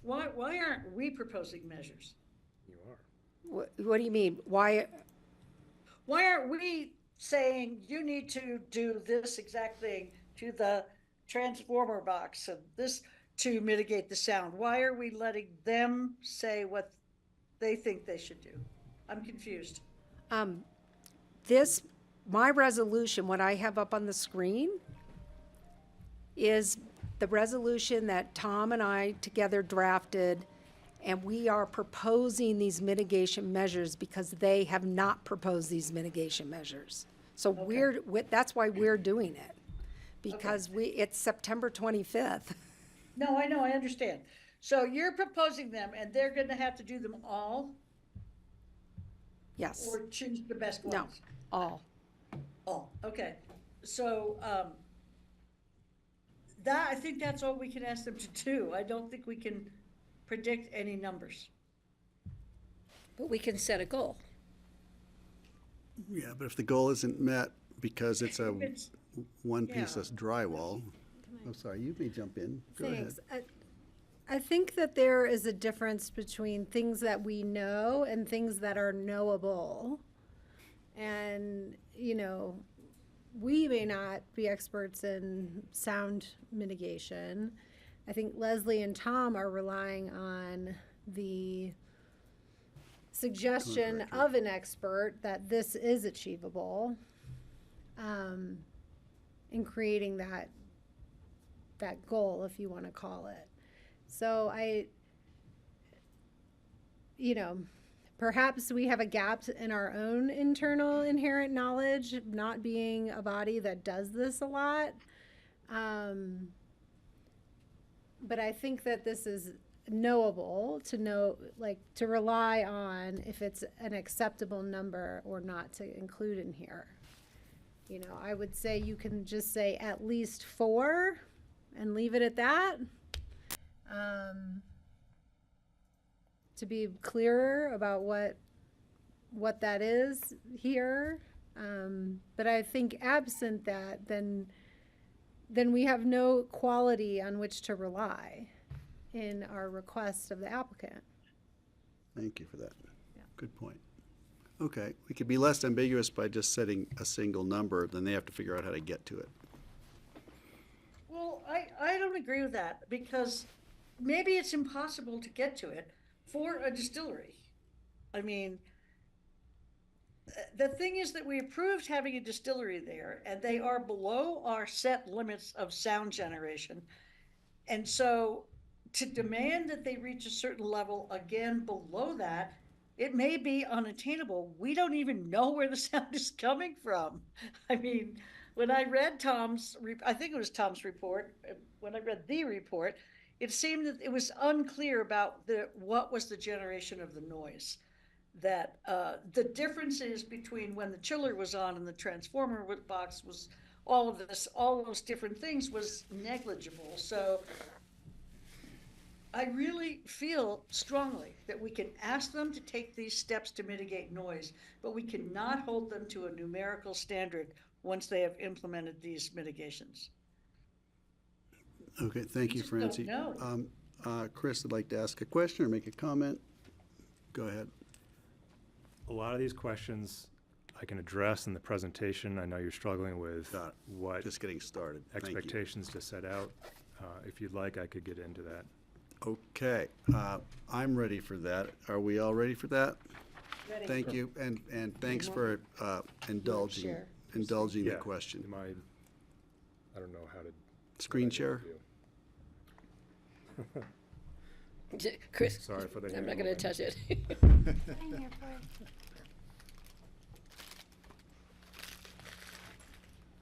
Speaker 15: Why aren't we proposing measures?
Speaker 12: You are.
Speaker 3: What do you mean? Why
Speaker 15: aren't we saying you need to do this exact thing to the transformer box and this to mitigate the sound? Why are we letting them say what they think they should do? I'm confused.
Speaker 3: My resolution, what I have up on the screen, is the resolution that Tom and I together drafted, and we are proposing these mitigation measures because they have not proposed these mitigation measures. So that's why we're doing it, because it's September 25th.
Speaker 15: No, I know, I understand. So you're proposing them and they're gonna have to do them all?
Speaker 3: Yes.
Speaker 15: Or choose the best ones?
Speaker 3: No, all.
Speaker 15: All, okay. So, I think that's all we can ask them to do. I don't think we can predict any numbers.
Speaker 4: But we can set a goal.
Speaker 1: Yeah, but if the goal isn't met because it's a
Speaker 15: It's-
Speaker 1: one piece
Speaker 15: yeah.
Speaker 1: of drywall, I'm sorry, you may jump in. Go ahead.
Speaker 5: Thanks. I think that there is a difference between things that we know and things that are knowable. And, you know, we may not be experts in sound mitigation. I think Leslie and Tom are relying on the suggestion of an expert that this is achievable, in creating that goal, if you want to call it. So perhaps we have a gap in our own internal inherent knowledge, not being a body that does this a lot. But I think that this is knowable to know, like, to rely on if it's an acceptable number or not to include in here. You know, I would say you can just say at least 4 and leave it at that. To be clearer about what that is here. But I think absent that, then we have no quality on which to rely in our request of the applicant.
Speaker 1: Thank you for that. Good point. Okay, we could be less ambiguous by just setting a single number, then they have to figure out how to get to it.
Speaker 15: Well, I don't agree with that, because maybe it's impossible to get to it for a distillery. I mean, the thing is that we approved having a distillery there, and they are below our set limits of sound generation. And so to demand that they reach a certain level again below that, it may be unattainable. We don't even know where the sound is coming from. I mean, when I read I think it was Tom's report, when I read the report, it seemed that it was unclear about what was the generation of the noise. That the differences between when the chiller was on and the transformer box was all those different things was negligible. So I really feel strongly that we can ask them to take these steps to mitigate noise, but we cannot hold them to a numerical standard once they have implemented these mitigations.
Speaker 1: Okay, thank you,
Speaker 15: just don't
Speaker 1: Francie.
Speaker 15: know.
Speaker 1: Chris would like to ask a question or make a comment. Go ahead.
Speaker 8: A lot of these questions I can address in the presentation. I know you're struggling with what
Speaker 1: Just getting started. Thank you.
Speaker 8: expectations to set out. If you'd like, I could get into that.
Speaker 1: Okay, I'm ready for that. Are we all ready for that?
Speaker 3: Ready.
Speaker 1: Thank you, and thanks for indulging
Speaker 3: share.
Speaker 1: the
Speaker 8: Yeah.
Speaker 1: question.
Speaker 8: I don't know how to.
Speaker 1: Screen share?
Speaker 4: Chris,
Speaker 8: Sorry for the
Speaker 4: I'm not
Speaker 8: hand
Speaker 4: going to
Speaker 8: moving.
Speaker 4: touch it.
Speaker 18: I'm here for it.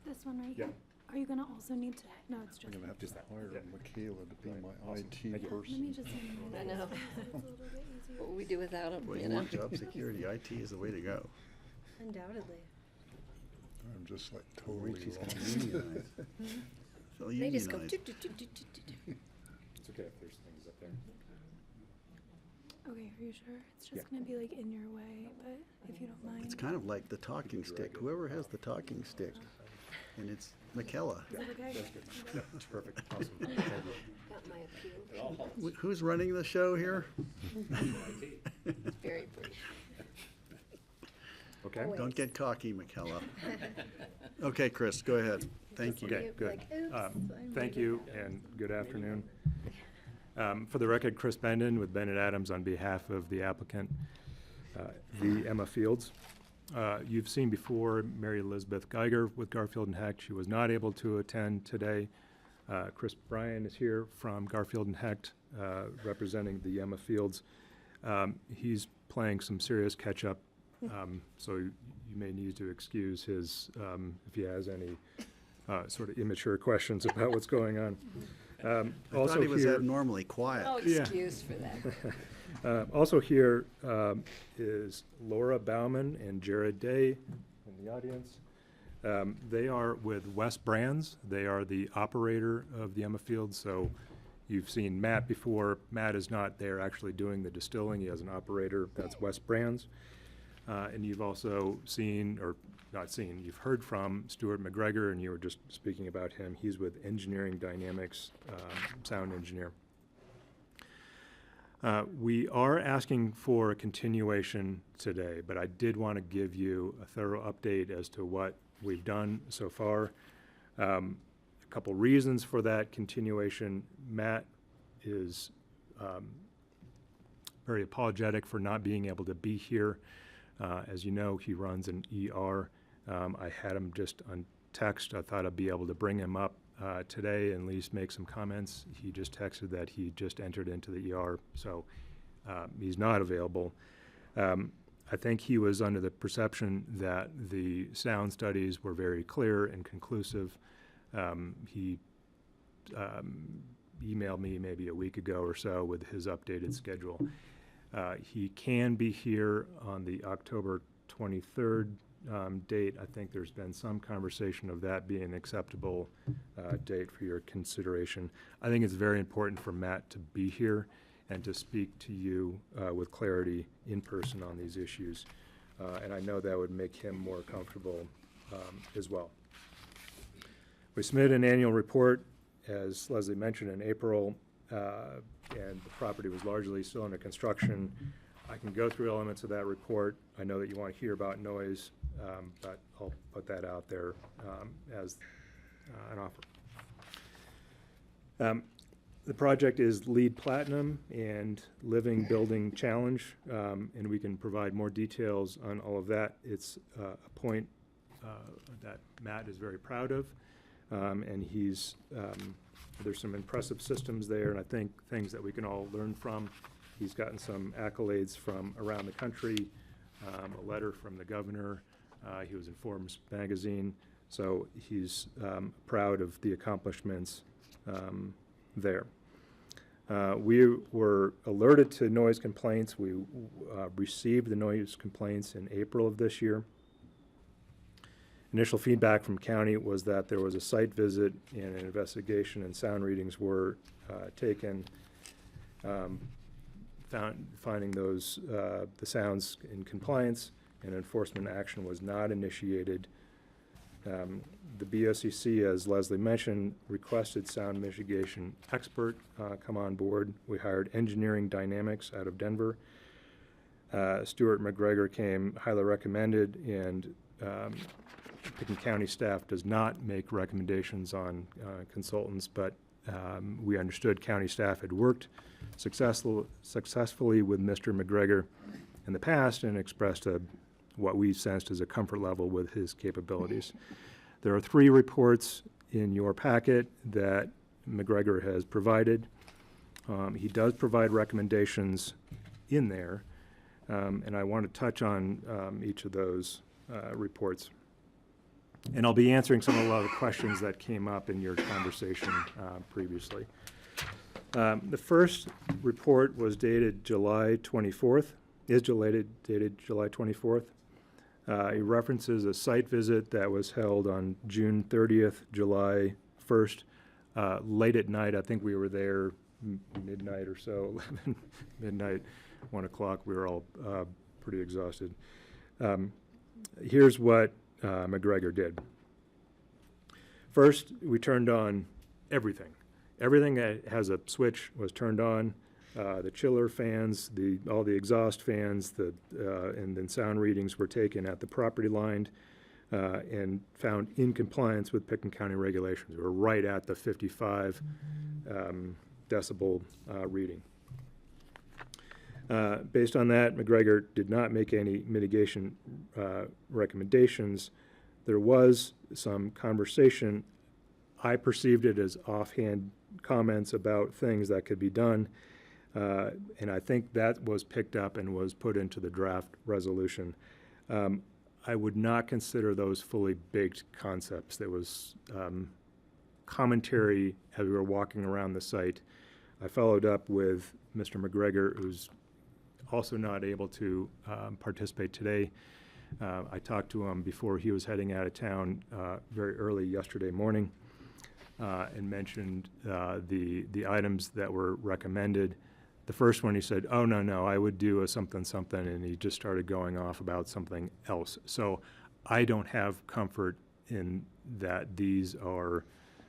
Speaker 18: This one right
Speaker 8: Yeah.
Speaker 18: here. Are you gonna also need to? No, it's just.
Speaker 7: I'm gonna have to hire Michaela to be my IT
Speaker 18: Let me
Speaker 7: person.
Speaker 18: just.
Speaker 4: I know.
Speaker 18: It's a little bit easier.
Speaker 4: What would we do without him,
Speaker 1: Well,
Speaker 4: you
Speaker 1: you
Speaker 4: know?
Speaker 1: want job security, IT is the way to go.
Speaker 5: Undoubtedly.
Speaker 7: I'm just like totally
Speaker 1: She's
Speaker 7: lost.
Speaker 1: gonna unionize. She'll
Speaker 4: They just go.
Speaker 1: unionize.
Speaker 8: It's okay if there's things up there.
Speaker 18: Okay.
Speaker 5: Are you sure? It's just
Speaker 8: Yeah.
Speaker 5: gonna be like in your way, but if you don't mind.
Speaker 1: It's kind of like the talking stick. Whoever has the talking stick, and it's McKella.
Speaker 5: Is it okay?
Speaker 8: That's perfect. Awesome. Thank you.
Speaker 4: Got my appeal.
Speaker 1: Who's running the show here?
Speaker 4: It's very brief.
Speaker 8: Okay.
Speaker 1: Don't get cocky, McKella. Okay, Chris, go ahead. Thank you.
Speaker 8: Okay, good.
Speaker 5: Like, oops, I'm
Speaker 8: Thank you and good afternoon. For the record, Chris Bendon with Bennett Adams on behalf of the applicant, the Emma Fields. You've seen before Mary Elizabeth Geiger with Garfield and Hecht. She was not able to attend today. Chris Bryan is here from Garfield and Hecht, representing the Emma Fields. He's playing some serious catch-up, so you may need to excuse his, if he has any sort of immature questions about what's going on.
Speaker 1: I thought he was abnormally quiet.
Speaker 4: No excuse for that.
Speaker 8: Also here is Laura Bauman and Jared Day in the audience. They are with West Brands. They are the operator of the Emma Fields. So you've seen Matt before. Matt is not there actually doing the distilling. He has an operator. That's West Brands. And you've also seen, or not seen, you've heard from Stuart McGregor, and you were just speaking about him. He's with Engineering Dynamics, sound engineer. We are asking for a continuation today, but I did want to give you a thorough update as to what we've done so far. A couple reasons for that continuation. Matt is very apologetic for not being able to be here. As you know, he runs an ER. I had him just on text. I thought I'd be able to bring him up today and at least make some comments. He just texted that he just entered into the ER, so he's not available. I think he was under the perception that the sound studies were very clear and conclusive. He emailed me maybe a week ago or so with his updated schedule. He can be here on the October 23rd date. I think there's been some conversation of that being an acceptable date for your consideration. I think it's very important for Matt to be here and to speak to you with clarity in person on these issues. And I know that would make him more comfortable as well. We submitted an annual report, as Leslie mentioned, in April. And the property was largely still under construction. I can go through elements of that report. I know that you want to hear about noise, but I'll put that out there as an offer. The project is LEED Platinum and Living Building Challenge, and we can provide more details on all of that. It's a point that Matt is very proud of, and he's there's some impressive systems there, and I think things that we can all learn from. He's gotten some accolades from around the country, a letter from the governor. He was in Forbes magazine, so he's proud of the accomplishments there. We were alerted to noise complaints. We received the noise complaints in April of this year. Initial feedback from county was that there was a site visit and an investigation, and sound readings were taken, finding those the sounds in compliance, and enforcement action was not initiated. The BoCC, as Leslie mentioned, requested sound mitigation expert come on board. We hired Engineering Dynamics out of Denver. Stuart McGregor came highly recommended, and Pickens County staff does not make recommendations on consultants, but we understood county staff had worked successfully with Mr. McGregor in the past and expressed what we sensed as a comfort level with his capabilities. There are 3 reports in your packet that McGregor has provided. He does provide recommendations in there, and I want to touch on each of those reports. And I'll be answering some of the questions that came up in your conversation previously. The first report was dated July 24th, dated July 24th. It references a site visit that was held on June 30th, July 1st. Late at night, I think we were there midnight or so, 11 midnight, 1 o'clock. We were all pretty exhausted. Here's what McGregor did. First, we turned on everything. Everything that has a switch was turned on. The chiller fans, all the exhaust fans, and then sound readings were taken at the property line and found in compliance with Pitkin County regulations. We were right at the 55 decibel reading. Based on that, McGregor did not make any mitigation recommendations. There was some conversation. I perceived it as offhand comments about things that could be done, and I think that was picked up and was put into the draft resolution. I would not consider those fully baked concepts. There was commentary as we were walking around the site. I followed up with Mr. McGregor, who's also not able to participate today. I talked to him before he was heading out of town very early yesterday morning and mentioned the items that were recommended. The first one he said, oh, no, I would do a something, and he just started going off about something else. So I don't have comfort in that these are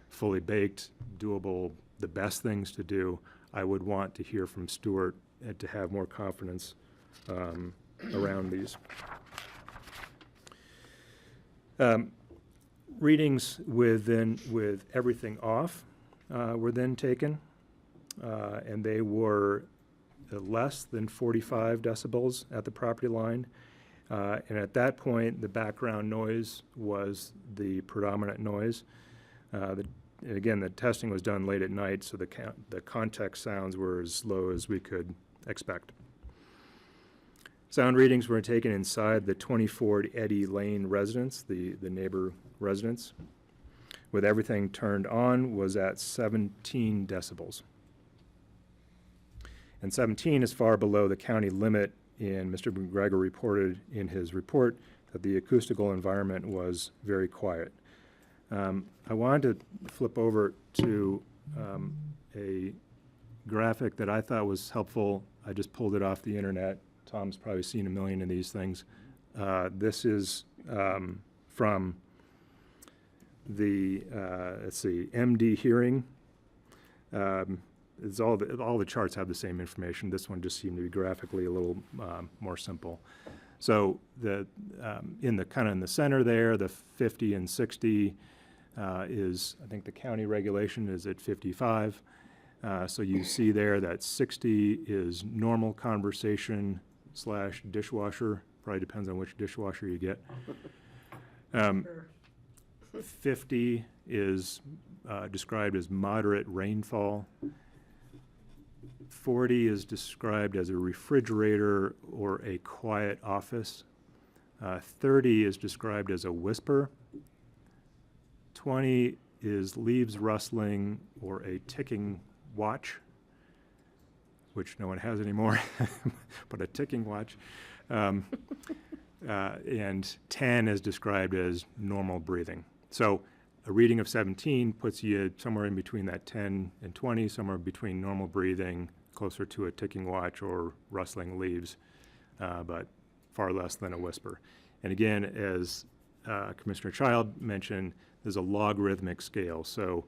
Speaker 8: fully baked, doable, the best things to do. I would want to hear from Stuart and to have more confidence around these. Readings with everything off were then taken, and they were less than 45 decibels at the property line. And at that point, the background noise was the predominant noise. And again, the testing was done late at night, so the context sounds were as low as we could expect. Sound readings were taken inside the 24 Eddy Lane residence, the neighbor residence. With everything turned on was at 17 decibels. And 17 is far below the county limit, and Mr. McGregor reported in his report that the acoustical environment was very quiet. I wanted to flip over to a graphic that I thought was helpful. I just pulled it off the internet. Tom's probably seen a million of these things. This is from the, let's see, MD Hearing. It's all the charts have the same information. This one just seemed to be graphically a little more simple. So in the center there, the 50 and 60 is, I think the county regulation is at 55. So you see there that 60 is normal conversation / dishwasher. Probably depends on which dishwasher you get. 50 is described as moderate rainfall. 40 is described as a refrigerator or a quiet office. 30 is described as a whisper. 20 is leaves rustling or a ticking watch, which no one has anymore, but a ticking watch. And 10 is described as normal breathing. So a reading of 17 puts you somewhere in between that 10 and 20, somewhere between normal breathing, closer to a ticking watch or rustling leaves, but far less than a whisper. And again, as Commissioner Child mentioned, there's a logarithmic scale. So,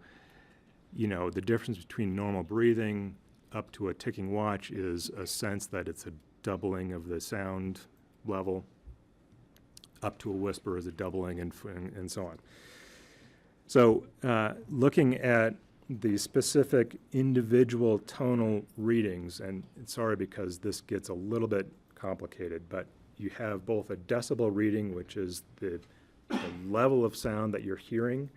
Speaker 8: the difference between normal breathing up to a ticking watch is a sense that it's a doubling of the sound level. Up to a whisper is a doubling, and so on. So looking at the specific individual tonal readings, and sorry because this gets a little bit complicated, but you have both a decibel reading, which is the level of sound that you're hearing,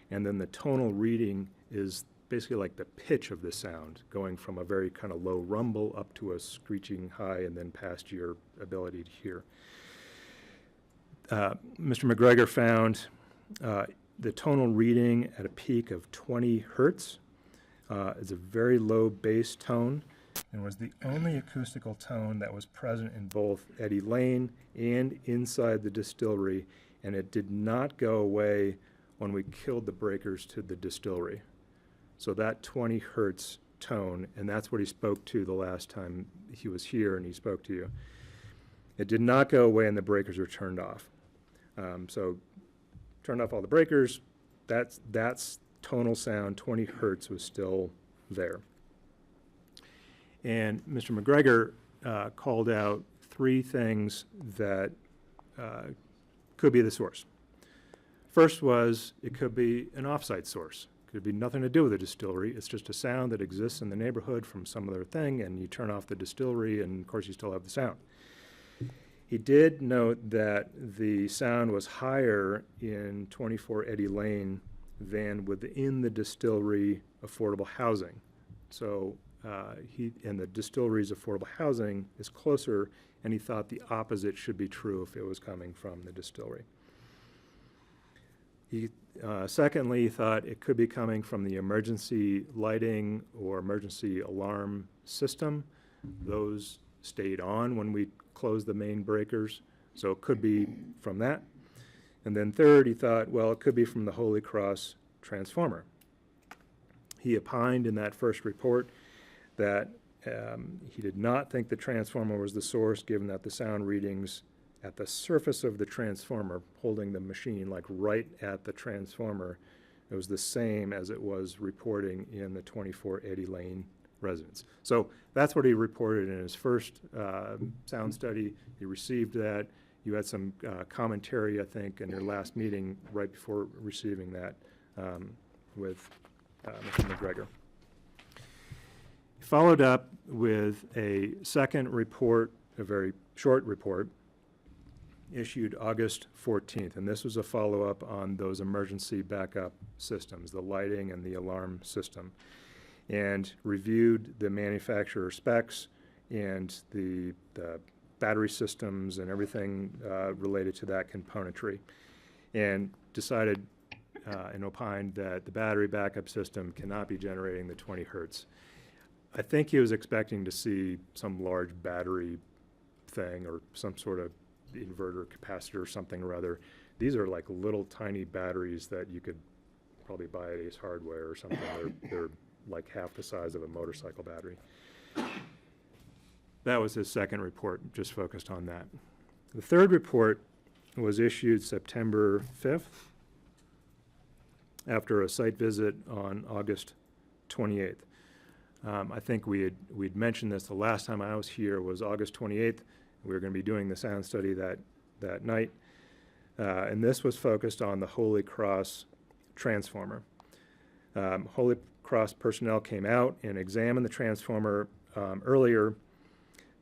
Speaker 8: and then the tonal reading is basically like the pitch of the sound, going from a very kind of low rumble up to a screeching high and then past your ability to hear. Mr. McGregor found the tonal reading at a peak of 20 hertz is a very low bass tone and was the only acoustical tone that was present in both Eddy Lane and inside the distillery, and it did not go away when we killed the breakers to the distillery. So that 20 hertz tone, and that's what he spoke to the last time he was here and he spoke to you. It did not go away and the breakers were turned off. So turned off all the breakers, that's tonal sound, 20 hertz was still there. And Mr. McGregor called out 3 things that could be the source. First was it could be an off-site source. Could be nothing to do with the distillery. It's just a sound that exists in the neighborhood from some other thing, and you turn off the distillery, and of course you still have the sound. He did note that the sound was higher in 24 Eddy Lane than within the distillery affordable housing. So and the distillery's affordable housing is closer, and he thought the opposite should be true if it was coming from the distillery. He secondly thought it could be coming from the emergency lighting or emergency alarm system. Those stayed on when we closed the main breakers, so it could be from that. And then third, he thought, well, it could be from the Holy Cross transformer. He opined in that first report that he did not think the transformer was the source, given that the sound readings at the surface of the transformer, holding the machine like right at the transformer, it was the same as it was reporting in the 24 Eddy Lane residence. So that's what he reported in his first sound study. He received that. You had some commentary, I think, in your last meeting right before receiving that with Mr. McGregor. He followed up with a second report, a very short report, issued August 14th, and this was a follow-up on those emergency backup systems, the lighting and the alarm system, and reviewed the manufacturer specs and the battery systems and everything related to that componentry, and decided and opined that the battery backup system cannot be generating the 20 hertz. I think he was expecting to see some large battery thing or some sort of inverter capacitor or something or other. These are like little tiny batteries that you could probably buy at Ace Hardware or something. They're like half the size of a motorcycle battery. That was his second report, just focused on that. The third report was issued September 5th after a site visit on August 28th. I think we'd mentioned this the last time I was here was August 28th. We were going to be doing the sound study that night. And this was focused on the Holy Cross transformer. Holy Cross personnel came out and examined the transformer earlier.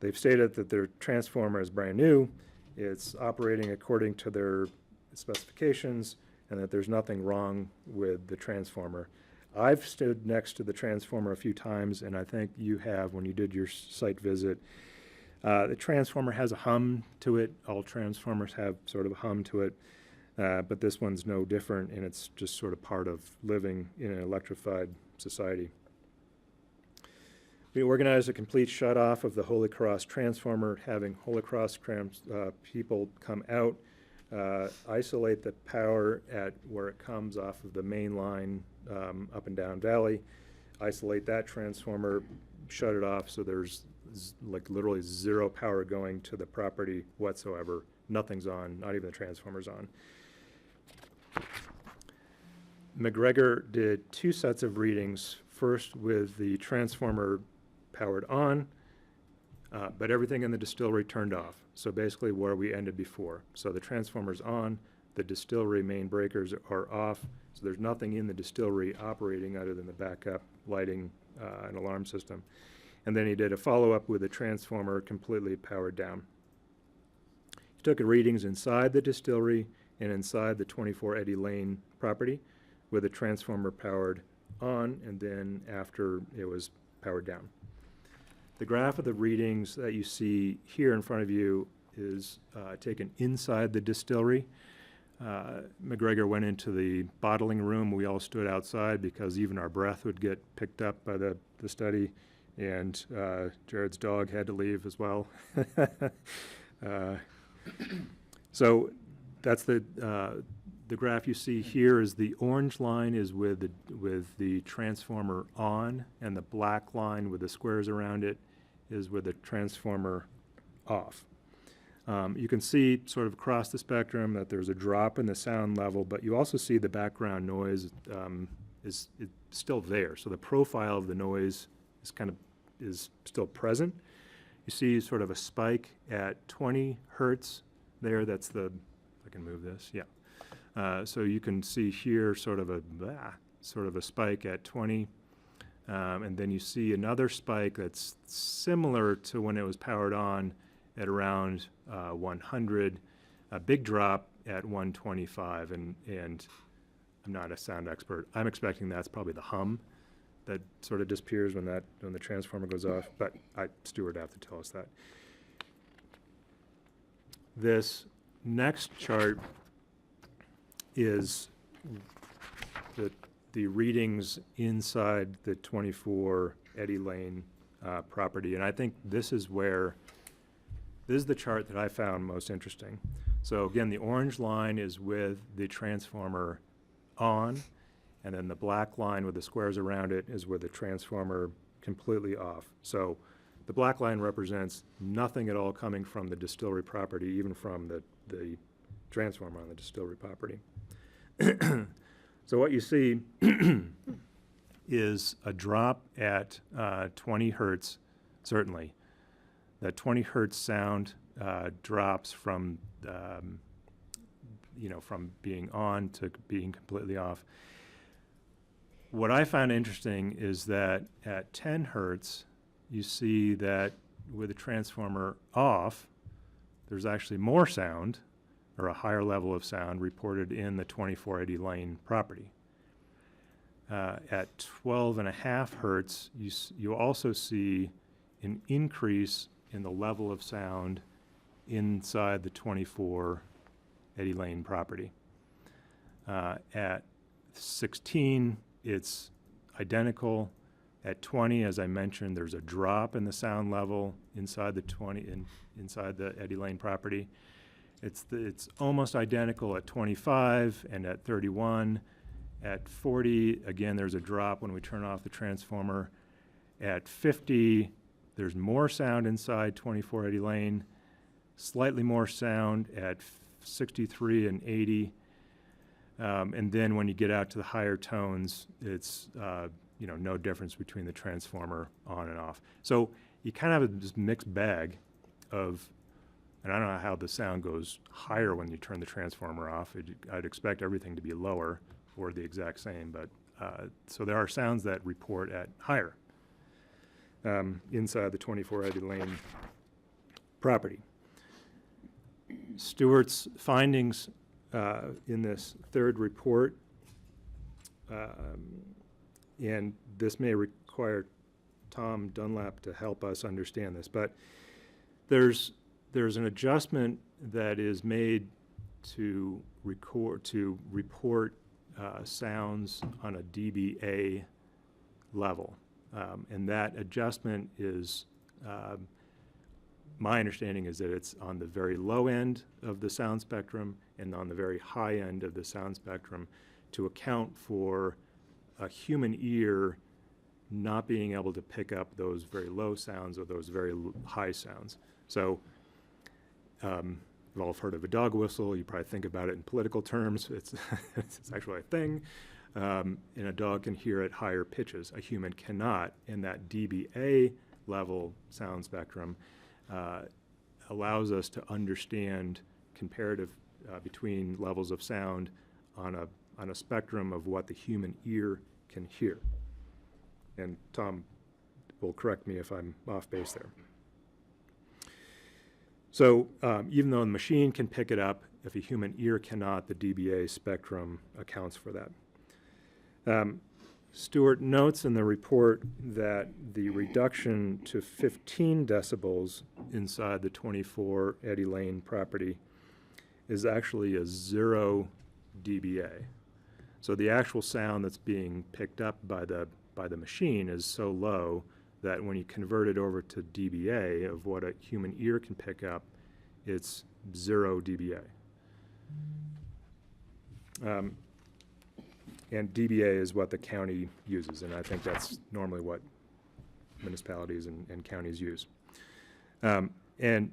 Speaker 8: They've stated that their transformer is brand new. It's operating according to their specifications and that there's nothing wrong with the transformer. I've stood next to the transformer a few times, and I think you have when you did your site visit. The transformer has a hum to it. All transformers have sort of a hum to it, but this one's no different, and it's just sort of part of living in an electrified society. We organized a complete shut-off of the Holy Cross transformer, having Holy Cross people come out, isolate the power at where it comes off of the main line up and down valley, isolate that transformer, shut it off so there's like literally zero power going to the property whatsoever. Nothing's on, not even the transformer's on. McGregor did 2 sets of readings, first with the transformer powered on, but everything in the distillery turned off. So basically where we ended before. So the transformer's on, the distillery main breakers are off, so there's nothing in the distillery operating other than the backup lighting and alarm system. And then he did a follow-up with the transformer completely powered down. He took readings inside the distillery and inside the 24 Eddy Lane property with the transformer powered on and then after it was powered down. The graph of the readings that you see here in front of you is taken inside the distillery. McGregor went into the bottling room. We all stood outside because even our breath would get picked up by the study. And Jared's dog had to leave as well. So that's the the graph you see here is the orange line is with the transformer on, and the black line with the squares around it is with the transformer off. You can see sort of across the spectrum that there's a drop in the sound level, but you also see the background noise is still there. So the profile of the noise is still present. You see sort of a spike at 20 hertz there. That's the, if I can move this, yeah. So you can see here sort of a spike at 20, and then you see another spike that's similar to when it was powered on at around 100, a big drop at 125, and I'm not a sound expert. I'm expecting that's probably the hum that sort of disappears when the transformer goes off, but Stuart would have to tell us that. This next chart is the readings inside the 24 Eddy Lane property, and I think this is the chart that I found most interesting. So again, the orange line is with the transformer on, and then the black line with the squares around it is with the transformer completely off. So the black line represents nothing at all coming from the distillery property, even from the transformer on the distillery property. So what you see is a drop at 20 hertz, certainly. That 20 hertz sound drops from, from being on to being completely off. What I found interesting is that at 10 hertz, you see that with the transformer off, there's actually more sound, or a higher level of sound, reported in the 24 Eddy Lane property. At 12.5 hertz, you also see an increase in the level of sound inside the 24 Eddy Lane property. At 16, it's identical. At 20, as I mentioned, there's a drop in the sound level inside the inside the Eddy Lane property. It's almost identical at 25 and at 31. At 40, again, there's a drop when we turn off the transformer. At 50, there's more sound inside 24 Eddy Lane, slightly more sound at 63 and 80. And then when you get out to the higher tones, it's no difference between the transformer on and off. So you kind of have this mixed bag of, and I don't know how the sound goes higher when you turn the transformer off. I'd expect everything to be lower or the exact same, but so there are sounds that report at higher inside the 24 Eddy Lane property. Stewart's findings in this third report, and this may require Tom Dunlap to help us understand this, but there's an adjustment that is made to report sounds on a dBA level, and that adjustment is, my understanding is that it's on the very low end of the sound spectrum and on the very high end of the sound spectrum to account for a human ear not being able to pick up those very low sounds or those very high sounds. So you've all heard of a dog whistle. You probably think about it in political terms. It's actually a thing. And a dog can hear at higher pitches. A human cannot. And that dBA level sound spectrum allows us to understand comparative between levels of sound on a spectrum of what the human ear can hear. And Tom will correct me if I'm off base there. So even though the machine can pick it up, if a human ear cannot, the dBA spectrum accounts for that. Stewart notes in the report that the reduction to 15 decibels inside the 24 Eddy Lane property is actually a 0 dBA. So the actual sound that's being picked up by the machine is so low that when you convert it over to dBA of what a human ear can pick up, it's 0 dBA. And DBA is what the county uses, and I think that's normally what municipalities and counties use. And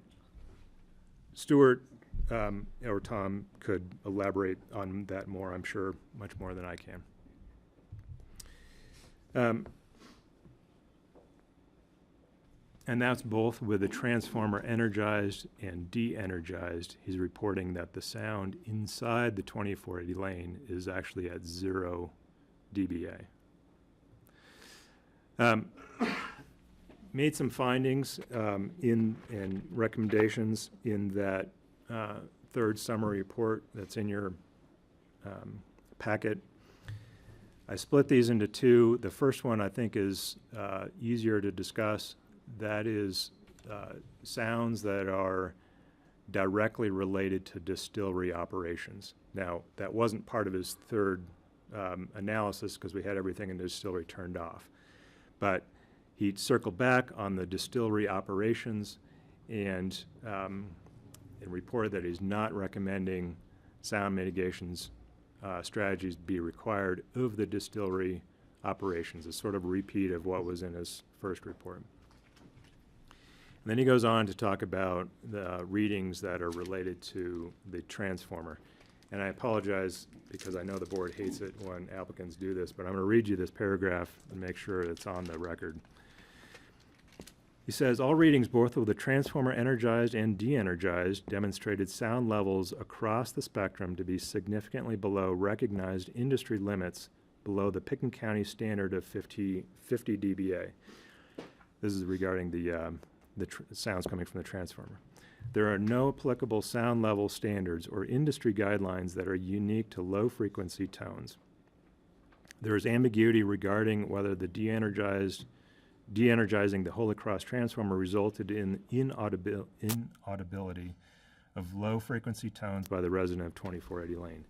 Speaker 8: Stuart or Tom could elaborate on that more, I'm sure, much more than I can. And that's both with the transformer energized and de-energized. He's reporting that the sound inside the 2480 lane is actually at 0 dBA. Made some findings and recommendations in that third summary report that's in your packet. I split these into two. The first one I think is easier to discuss. That is sounds that are directly related to distillery operations. Now, that wasn't part of his third analysis because we had everything in the distillery turned off. But he circled back on the distillery operations and reported that he's not recommending sound mitigations strategies be required of the distillery operations. A sort of repeat of what was in his first report. And then he goes on to talk about the readings that are related to the transformer. And I apologize because I know the board hates it when applicants do this, but I'm going to read you this paragraph and make sure it's on the record. He says, all readings both of the transformer energized and de-energized demonstrated sound levels across the spectrum to be significantly below recognized industry limits below the Pickens County standard of 50 dBA. This is regarding the sounds coming from the transformer. There are no applicable sound level standards or industry guidelines that are unique to low-frequency tones. There is ambiguity regarding whether the de-energizing the Holy Cross transformer resulted in inaudibility of low-frequency tones by the resident of 2480 Lane.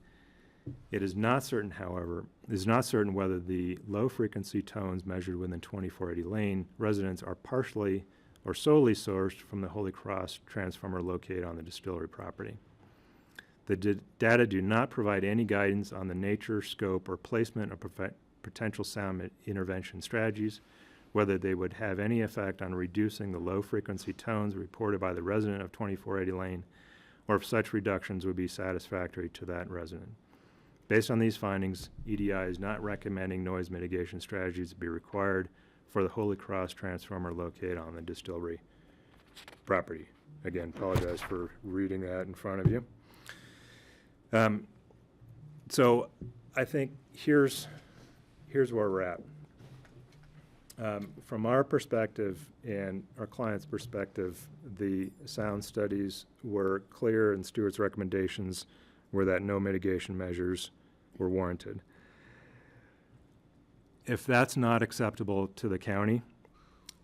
Speaker 8: It is not certain, however, whether the low-frequency tones measured within 2480 Lane residents are partially or solely sourced from the Holy Cross transformer located on the distillery property. The data do not provide any guidance on the nature, scope, or placement of potential sound intervention strategies, whether they would have any effect on reducing the low-frequency tones reported by the resident of 2480 Lane, or if such reductions would be satisfactory to that resident. Based on these findings, EDI is not recommending noise mitigation strategies be required for the Holy Cross transformer located on the distillery property. Again, apologize for reading that in front of you. So I think here's where we're at. From our perspective and our client's perspective, the sound studies were clear and Stuart's recommendations were that no mitigation measures were warranted. If that's not acceptable to the county,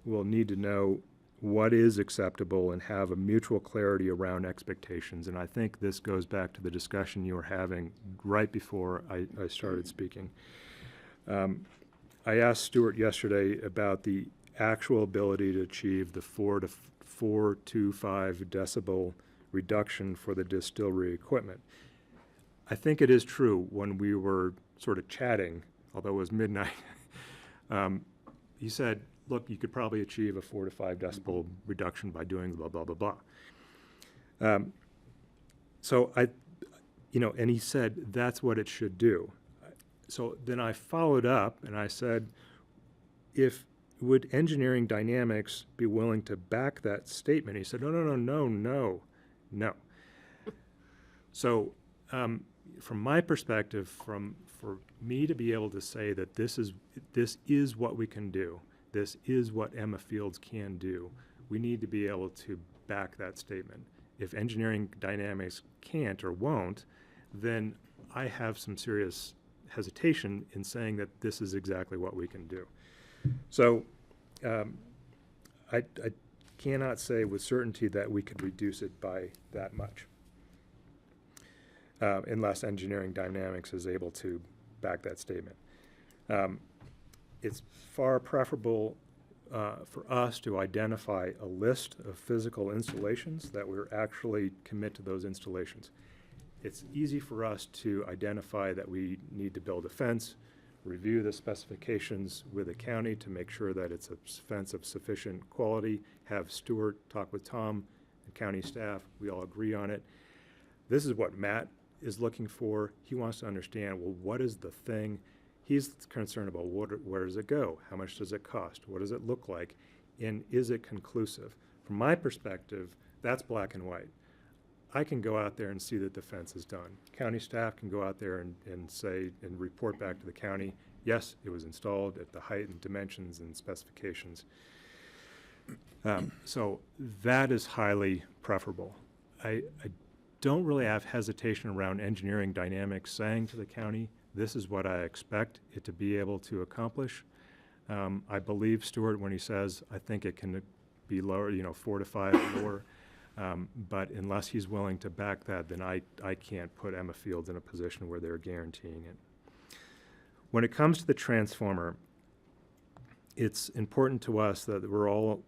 Speaker 8: we'll need to know what is acceptable and have a mutual clarity around expectations. And I think this goes back to the discussion you were having right before I started speaking. I asked Stuart yesterday about the actual ability to achieve the 4 to 5 decibel reduction for the distillery equipment. I think it is true when we were sort of chatting, although it was midnight, he said, look, you could probably achieve a 4 to 5 decibel reduction by doing blah, blah, blah, blah. So and he said that's what it should do. So then I followed up and I said, would engineering dynamics be willing to back that statement? He said, no. So from my perspective, for me to be able to say that this is what we can do, this is what Emma Fields can do, we need to be able to back that statement. If engineering dynamics can't or won't, then I have some serious hesitation in saying that this is exactly what we can do. So I cannot say with certainty that we could reduce it by that much. Unless engineering dynamics is able to back that statement. It's far preferable for us to identify a list of physical installations that we're actually commit to those installations. it's easy for us to identify that we need to build a fence, review the specifications with the county to make sure that it's a fence of sufficient quality, have Stuart talk with Tom and county staff, we all agree on it. This is what Matt is looking for. He wants to understand, well, what is the thing? He's concerned about where does it go? How much does it cost? What does it look like? And is it conclusive? From my perspective, that's black and white. I can go out there and see that the fence is done. County staff can go out there and say, and report back to the county, yes, it was installed at the height and dimensions and specifications. So that is highly preferable. I don't really have hesitation around engineering dynamics saying to the county, this is what I expect it to be able to accomplish. I believe Stuart when he says, I think it can be lower, 4 to 5 lower. But unless he's willing to back that, then I can't put Emma Fields in a position where they're guaranteeing it. When it comes to the transformer, it's important to us that we're all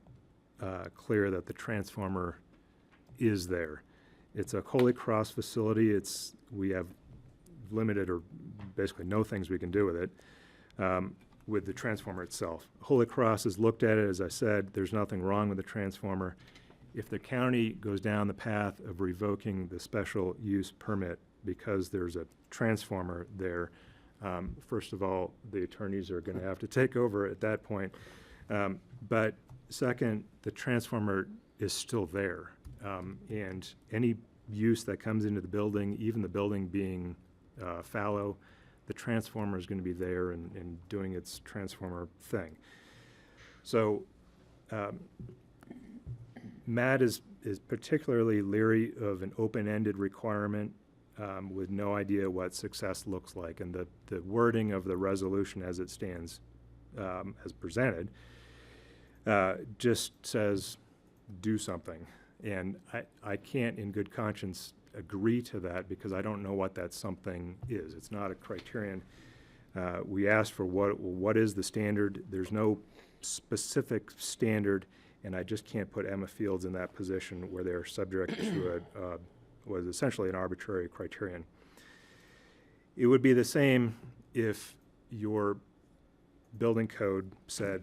Speaker 8: clear that the transformer is there. It's a Holy Cross facility. We have limited or basically no things we can do with it, with the transformer itself. Holy Cross has looked at it, as I said, there's nothing wrong with the transformer. If the county goes down the path of revoking the special use permit because there's a transformer there, first of all, the attorneys are going to have to take over at that point. But second, the transformer is still there. And any use that comes into the building, even the building being fallow, the transformer is going to be there and doing its transformer thing. So Matt is particularly leery of an open-ended requirement with no idea what success looks like. And the wording of the resolution as it stands, as presented, just says, do something. And I can't in good conscience agree to that because I don't know what that something is. It's not a criterion. We asked for what is the standard. There's no specific standard, and I just can't put Emma Fields in that position where they're subject to was essentially an arbitrary criterion. It would be the same if your building code said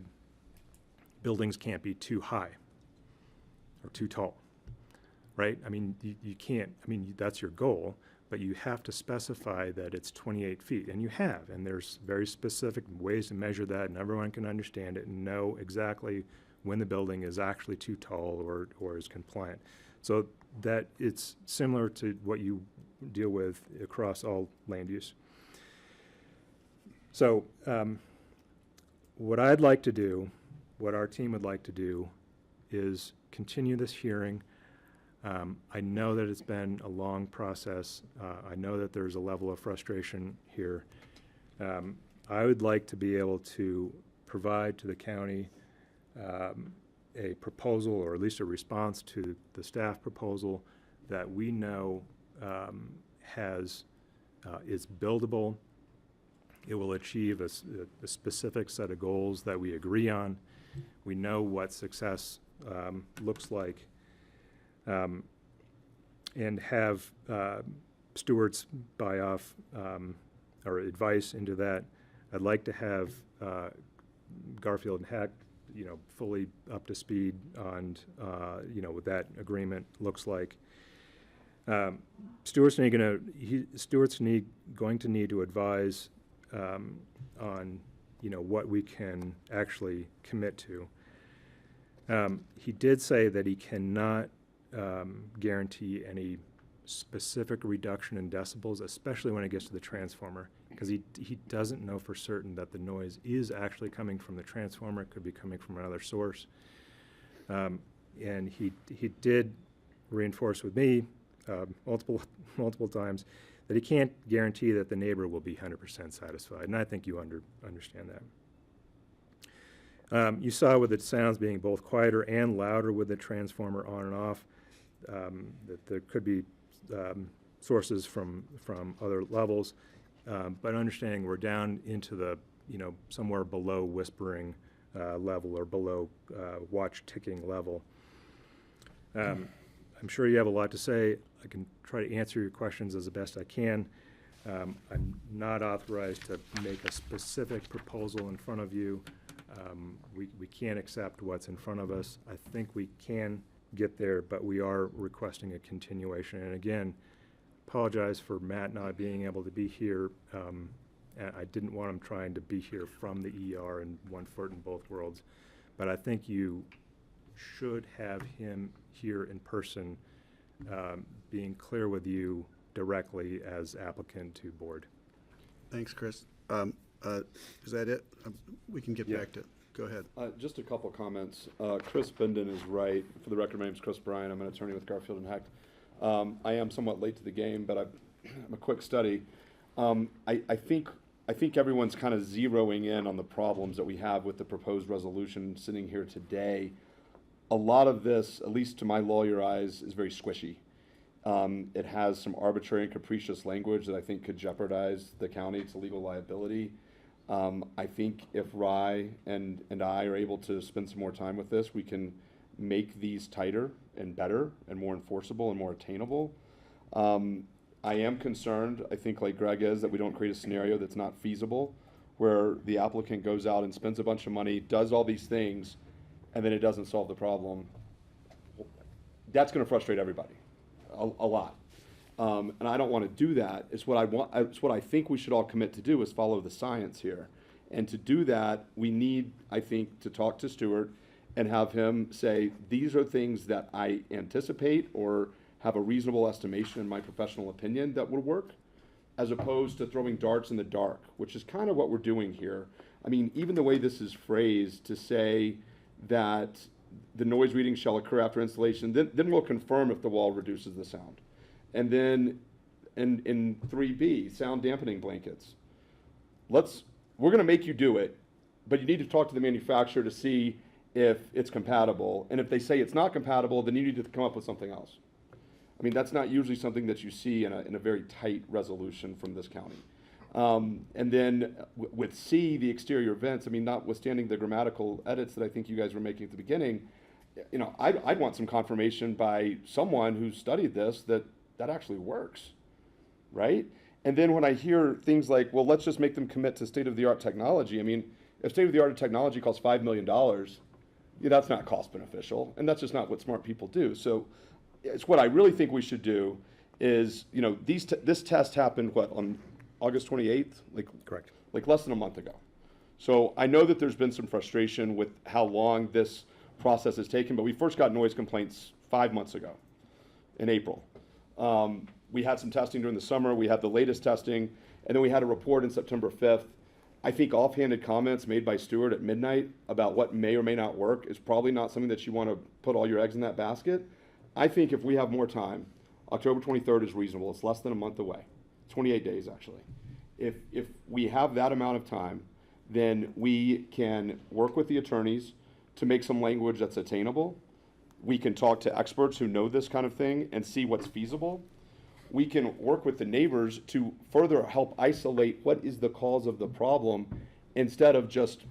Speaker 8: buildings can't be too high or too tall, right? I mean, you can't, I mean, that's your goal, but you have to specify that it's 28 feet, and you have, and there's very specific ways to measure that, and everyone can understand it and know exactly when the building is actually too tall or is compliant. So that it's similar to what you deal with across all land use. So what I'd like to do, what our team would like to do, is continue this hearing. I know that it's been a long process. I know that there's a level of frustration here. I would like to be able to provide to the county a proposal, or at least a response to the staff proposal that we know is buildable. It will achieve a specific set of goals that we agree on. We know what success looks like, and have Stewart's buy-off or advice into that. I'd like to have Garfield and Heck, fully up to speed on, what that agreement looks like. Stewart's going to need to advise on, what we can actually commit to. He did say that he cannot guarantee any specific reduction in decibels, especially when it gets to the transformer, because he doesn't know for certain that the noise is actually coming from the transformer. It could be coming from another source. And he did reinforce with me multiple times that he can't guarantee that the neighbor will be 100% satisfied, and I think you understand that. You saw with the sounds being both quieter and louder with the transformer on and off, that there could be sources from other levels, but understanding we're down into the, somewhere below whispering level or below watch ticking level. I'm sure you have a lot to say. I can try to answer your questions as the best I can. I'm not authorized to make a specific proposal in front of you. We can't accept what's in front of us. I think we can get there, but we are requesting a continuation. And again, apologize for Matt not being able to be here. I didn't want him trying to be here from the ER and one foot in both worlds. But I think you should have him here in person, being clear with you directly as applicant to board.
Speaker 1: Thanks, Chris. Is that it? We can get back to it. Go ahead.
Speaker 10: Just a couple comments. Chris Binden is right. For the record, my name is Chris Bryan. I'm an attorney with Garfield and Hecht. I am somewhat late to the game, but I'm a quick study. I think everyone's kind of zeroing in on the problems that we have with the proposed resolution sitting here today. A lot of this, at least to my lawyer eyes, is very squishy. It has some arbitrary and capricious language that I think could jeopardize the county to legal liability. I think if Rye and I are able to spend some more time with this, we can make these tighter and better and more enforceable and more attainable. I am concerned, I think like Greg is, that we don't create a scenario that's not feasible, where the applicant goes out and spends a bunch of money, does all these things, and then it doesn't solve the problem. That's going to frustrate everybody a lot. And I don't want to do that. It's what I want. It's what I think we should all commit to do, is follow the science here. And to do that, we need, I think, to talk to Stuart and have him say, these are things that I anticipate or have a reasonable estimation in my professional opinion that would work, as opposed to throwing darts in the dark, which is kind of what we're doing here. I mean, even the way this is phrased, to say that the noise reading shall occur after installation, then we'll confirm if the wall reduces the sound. And then in 3B, sound dampening blankets. We're going to make you do it, but you need to talk to the manufacturer to see if it's compatible. And if they say it's not compatible, then you need to come up with something else. I mean, that's not usually something that you see in a very tight resolution from this county. And then with C, the exterior vents, I mean, notwithstanding the grammatical edits that I think you guys were making at the beginning, you know, I'd want some confirmation by someone who studied this that actually works, right? And then when I hear things like, well, let's just make them commit to state-of-the-art technology. I mean, if state-of-the-art technology costs $5 million, that's not cost beneficial, and that's just not what smart people do. So it's what I really think we should do is, you know, this test happened, on August 28th?
Speaker 8: Correct.
Speaker 10: Like less than a month ago. So I know that there's been some frustration with how long this process has taken, but we first got noise complaints 5 months ago in April. We had some testing during the summer, we had the latest testing, and then we had a report in September 5th. I think offhanded comments made by Stuart at midnight about what may or may not work is probably not something that you want to put all your eggs in that basket. I think if we have more time, October 23rd is reasonable. It's less than a month away. 28 days, actually. If we have that amount of time, then we can work with the attorneys to make some language that's attainable. We can talk to experts who know this kind of thing and see what's feasible. We can work with the neighbors to further help isolate what is the cause of the problem instead of just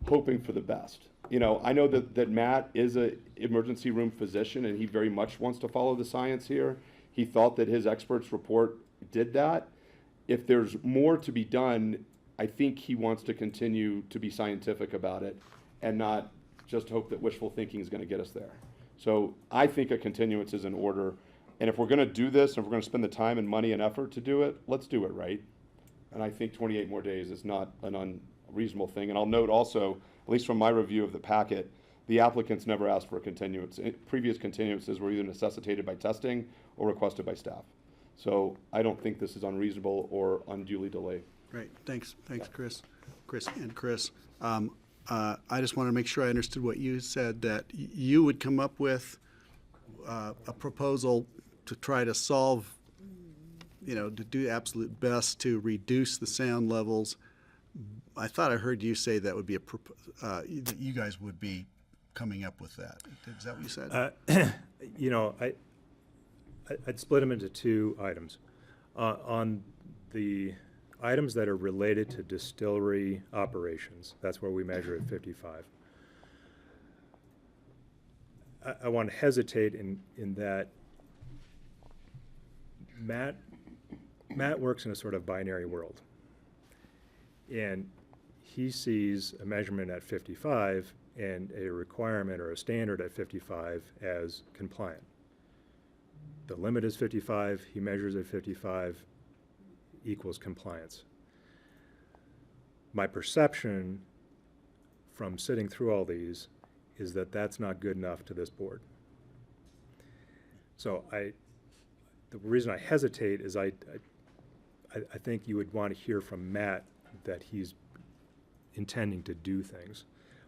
Speaker 10: hoping for the best. You know, I know that Matt is an emergency room physician and he very much wants to follow the science here. He thought that his experts' report did that. If there's more to be done, I think he wants to continue to be scientific about it and not just hope that wishful thinking is going to get us there. So I think a continuance is in order. And if we're going to do this, and if we're going to spend the time and money and effort to do it, let's do it right. And I think 28 more days is not an unreasonable thing. And I'll note also, at least from my review of the packet, the applicants never asked for a continuance. Previous continuances were either necessitated by testing or requested by staff. So I don't think this is unreasonable or unduly delayed.
Speaker 1: Great, thanks, Chris. Chris, I just want to make sure I understood what you said, that you would come up with a proposal to try to solve, you know, to do absolute best to reduce the sound levels. I thought I heard you say that would be that you guys would be coming up with that. Is that what you said?
Speaker 8: You know, I'd split them into two items. On the items that are related to distillery operations, that's where we measure at 55. I want to hesitate in that Matt works in a sort of binary world. And he sees a measurement at 55 and a requirement or a standard at 55 as compliant. The limit is 55, he measures at 55, equals compliance. My perception from sitting through all these is that that's not good enough to this board. So the reason I hesitate is I think you would want to hear from Matt that he's intending to do things.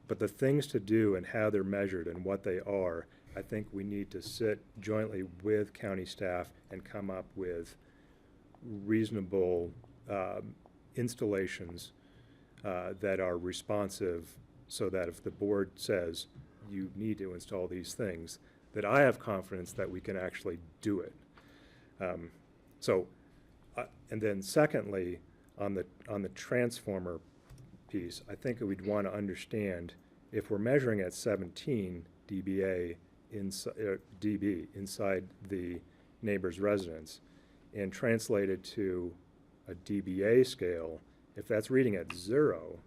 Speaker 8: But the things to do and how they're measured and what they are, I think we need to sit jointly with county staff and come up with reasonable installations that are responsive, so that if the board says you need to install these things, that I have confidence that we can actually do it. And then secondly, on the transformer piece, I think we'd want to understand if we're measuring at 17 dBA dB inside the neighbor's residence and translate it to a dBA scale, if that's reading at 0,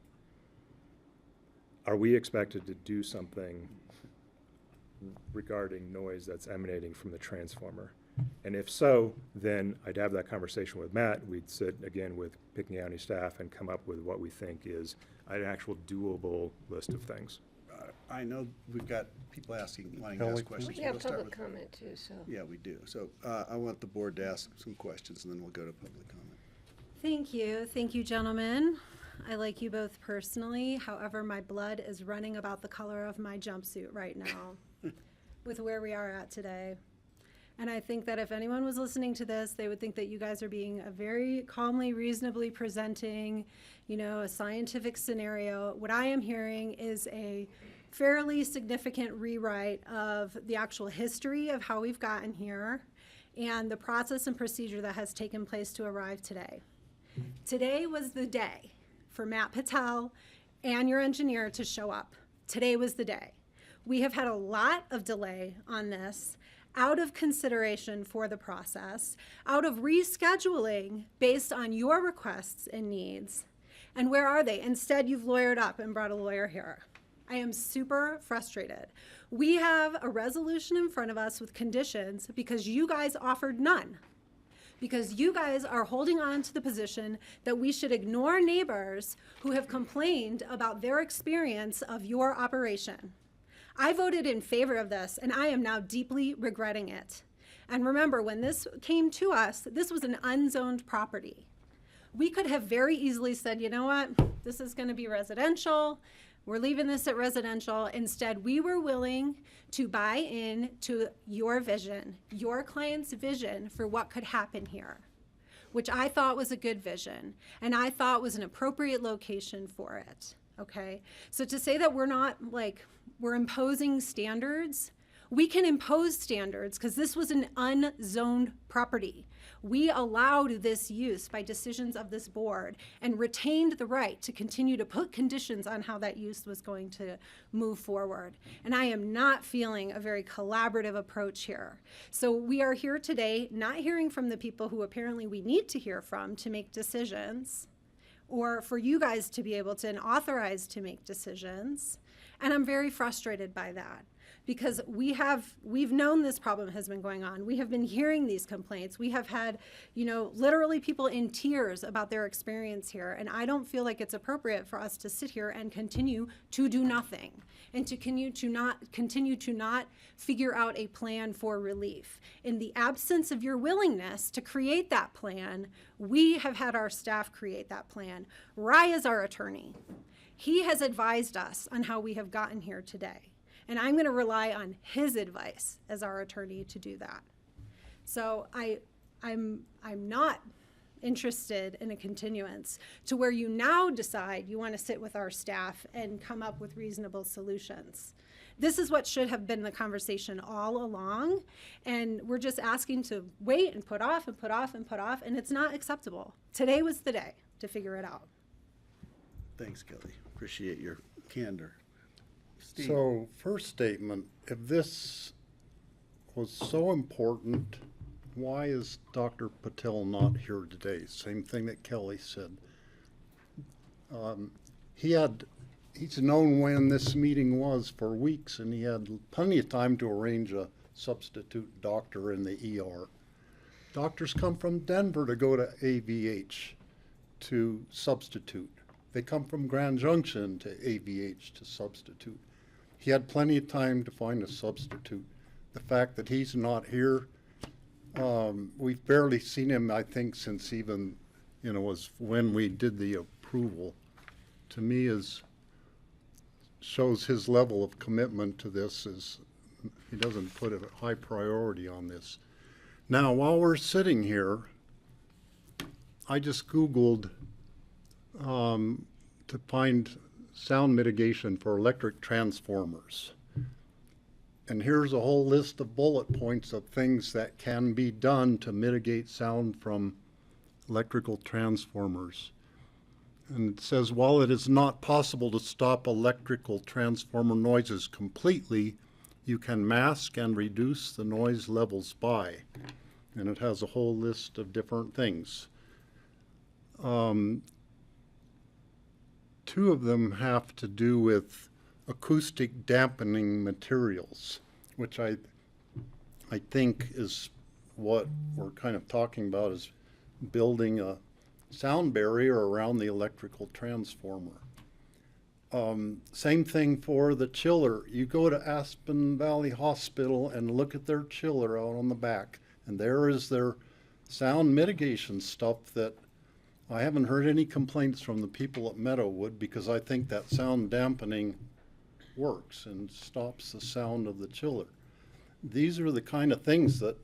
Speaker 8: are we expected to do something regarding noise that's emanating from the transformer? And if so, then I'd have that conversation with Matt. We'd sit again with Pickens County staff and come up with what we think is an actual doable list of things.
Speaker 1: I know we've got people wanting to
Speaker 7: Kelly?
Speaker 1: ask questions.
Speaker 4: We have
Speaker 1: We'll start
Speaker 4: public
Speaker 1: with-
Speaker 4: comment too, so.
Speaker 1: Yeah, we do. So I want the board to ask some questions, and then we'll go to public comment.
Speaker 5: Thank you. Thank you, gentlemen. I like you both personally. However, my blood is running about the color of my jumpsuit right now with where we are at today. And I think that if anyone was listening to this, they would think that you guys are being a very calmly, reasonably presenting, a scientific scenario. What I am hearing is a fairly significant rewrite of the actual history of how we've gotten here and the process and procedure that has taken place to arrive today. Today was the day for Matt Patel and your engineer to show up. Today was the day. We have had a lot of delay on this out of consideration for the process, out of rescheduling based on your requests and needs. And where are they? Instead, you've lawyered up and brought a lawyer here. I am super frustrated. We have a resolution in front of us with conditions because you guys offered none. Because you guys are holding on to the position that we should ignore neighbors who have complained about their experience of your operation. I voted in favor of this, and I am now deeply regretting it. And remember, when this came to us, this was an unzoned property. We could have very easily said, you know what, this is going to be residential. We're leaving this at residential. Instead, we were willing to buy in to your vision, your client's vision for what could happen here, which I thought was a good vision, and I thought was an appropriate location for it, okay? So to say that we're imposing standards, we can impose standards because this was an unzoned property. We allowed this use by decisions of this board and retained the right to continue to put conditions on how that use was going to move forward. And I am not feeling a very collaborative approach here. So we are here today not hearing from the people who apparently we need to hear from to make decisions, or for you guys to be able to and authorized to make decisions. And I'm very frustrated by that. Because we've known this problem has been going on. We have been hearing these complaints. We have had, literally people in tears about their experience here. And I don't feel like it's appropriate for us to sit here and continue to do nothing and to continue to not figure out a plan for relief. In the absence of your willingness to create that plan, we have had our staff create that plan. Rye is our attorney. He has advised us on how we have gotten here today. And I'm going to rely on his advice as our attorney to do that. So I'm not interested in a continuance to where you now decide you want to sit with our staff and come up with reasonable solutions. This is what should have been the conversation all along, and we're just asking to wait and put off and put off and put off, and it's not acceptable. Today was the day to figure it out.
Speaker 1: Thanks, Kelly. Appreciate your candor. Steve.
Speaker 7: So, first statement, if this was so important why is Dr. Patel not here today? Same thing that Kelly said. He's known when this meeting was for weeks, and he had plenty of time to arrange a substitute doctor in the ER. Doctors come from Denver to go to AVH to substitute. They come from Grand Junction to AVH to substitute. He had plenty of time to find a substitute. The fact that he's not here, we've barely seen him, I think, since even, was when we did the approval. To me, shows his level of commitment to this. He doesn't put a high priority on this. Now, while we're sitting here, I just Googled to find sound mitigation for electric transformers. And here's a whole list of bullet points of things that can be done to mitigate sound from electrical transformers. And it says, while it is not possible to stop electrical transformer noises completely, you can mask and reduce the noise levels by. And it has a whole list of different things. Two of them have to do with acoustic dampening materials, which I think is what we're kind of talking about, is building a sound barrier around the electrical transformer. Same thing for the chiller. You go to Aspen Valley Hospital and look at their chiller out on the back, and there is their sound mitigation stuff that I haven't heard any complaints from the people at Meadowood, because I think that sound dampening works and stops the sound of the chiller. These are the kind of things that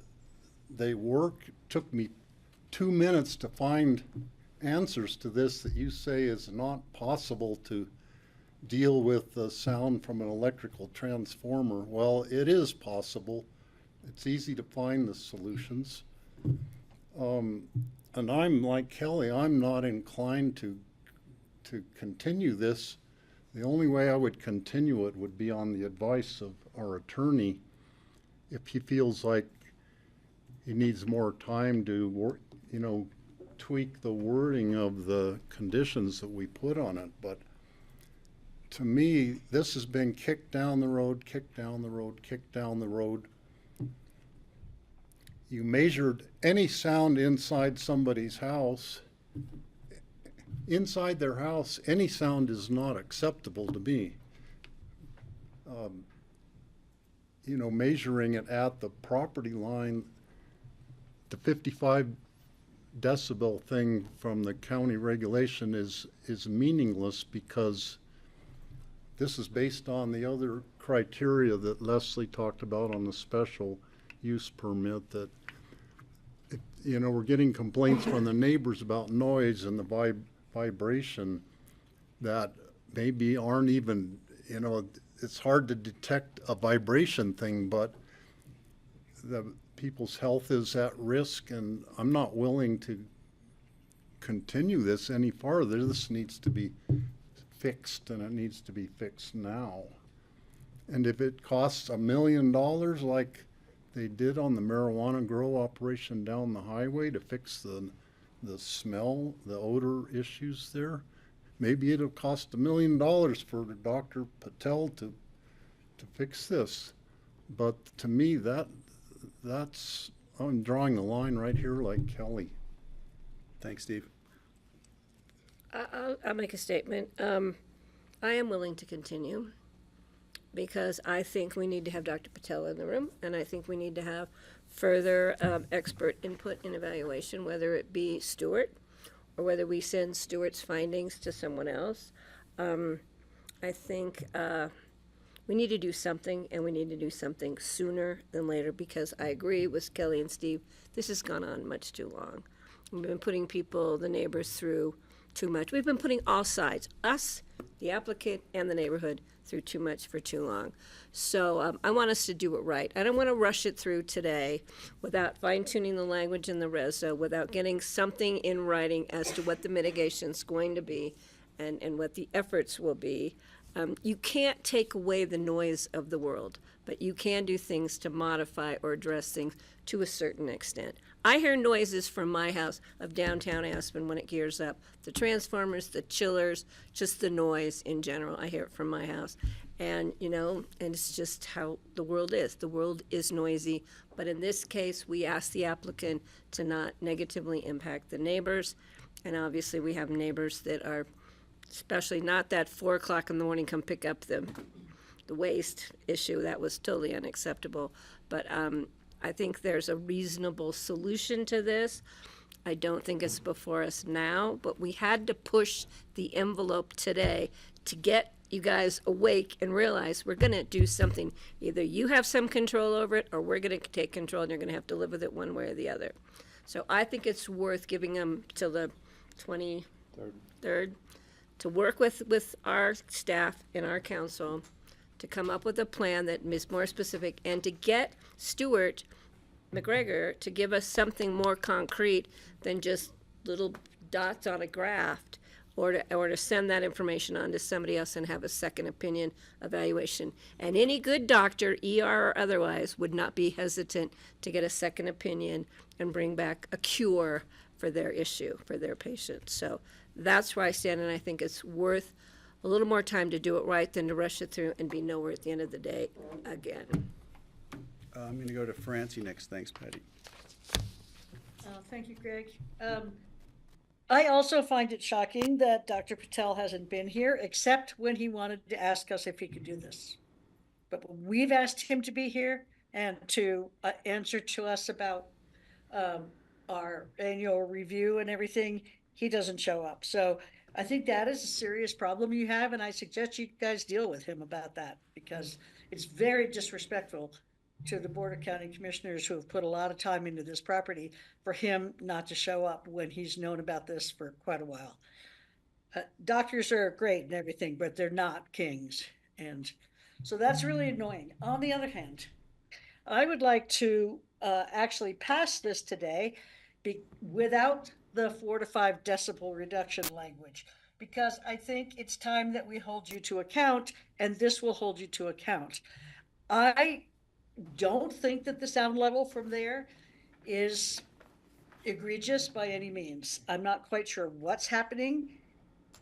Speaker 7: they work. It took me 2 minutes to find answers to this that you say is not possible to deal with the sound from an electrical transformer. Well, it is possible. It's easy to find the solutions. And I'm like Kelly, I'm not inclined to continue this. The only way I would continue it would be on the advice of our attorney, if he feels like he needs more time to work, tweak the wording of the conditions that we put on it. But to me, this has been kicked down the road, kicked down the road, kicked down the road. You measured any sound inside somebody's house. Inside their house, any sound is not acceptable to me. Measuring it at the property line, the 55 decibel thing from the county regulation is meaningless, because this is based on the other criteria that Leslie talked about on the special use permit, that we're getting complaints from the neighbors about noise and the vibration that maybe aren't even, it's hard to detect a vibration thing, but the people's health is at risk, and I'm not willing to continue this any farther. This needs to be fixed, and it needs to be fixed now. And if it costs $1 million like they did on the marijuana grow operation down the highway to fix the smell, the odor issues there, maybe it'll cost $1 million for Dr. Patel to fix this. But to me, that's I'm drawing the line right here, like Kelly.
Speaker 1: Thanks, Steve.
Speaker 4: I'll make a statement. I am willing to continue, because I think we need to have Dr. Patel in the room, and I think we need to have further expert input and evaluation, whether it be Stuart or whether we send Stuart's findings to someone else. I think we need to do something, and we need to do something sooner than later, because I agree with Kelly and Steve, this has gone on much too long. We've been putting the neighbors through too much. We've been putting all sides, us, the applicant, and the neighborhood, through too much for too long. So I want us to do it right. I don't want to rush it through today without fine-tuning the language in the reso, without getting something in writing as to what the mitigation's going to be and what the efforts will be. You can't take away the noise of the world, but you can do things to modify or address things to a certain extent. I hear noises from my house of downtown Aspen when it gears up. The transformers, the chillers, just the noise in general. I hear it from my house. And, and it's just how the world is. The world is noisy. But in this case, we asked the applicant to not negatively impact the neighbors. And obviously, we have neighbors that are, especially not that 4 o'clock in the morning, come pick up the waste issue. That was totally unacceptable. But I think there's a reasonable solution to this. I don't think it's before us now, but we had to push the envelope today to get you guys awake and realize we're going to do something. Either you have some control over it, or we're going to take control, and you're going to have to live with it one way or the other. So I think it's worth giving them till the 23rd to work with our staff and our council to come up with a plan that is more specific, and to get Stuart McGregor to give us something more concrete than just little dots on a graph, or to send that information on to somebody else and have a second opinion evaluation. And any good doctor, ER or otherwise, would not be hesitant to get a second opinion and bring back a cure for their issue, for their patient. So that's where I stand, and I think it's worth a little more time to do it right than to rush it through and be nowhere at the end of the day again.
Speaker 1: I'm going to go to Francie next. Thanks, Patty.
Speaker 15: Thank you, Greg. I also find it shocking that Dr. Patel hasn't been here, except when he wanted to ask us if he could do this. But when we've asked him to be here and to answer to us about our annual review and everything, he doesn't show up. So I think that is a serious problem you have, and I suggest you guys deal with him about that, because it's very disrespectful to the Board of County Commissioners who have put a lot of time into this property for him not to show up when he's known about this for quite a while. Doctors are great and everything, but they're not kings. And so that's really annoying. On the other hand, I would like to actually pass this today without the 4 to 5 decibel reduction language, because I think it's time that we hold you to account, and this will hold you to account. I don't think that the sound level from there is egregious by any means. I'm not quite sure what's happening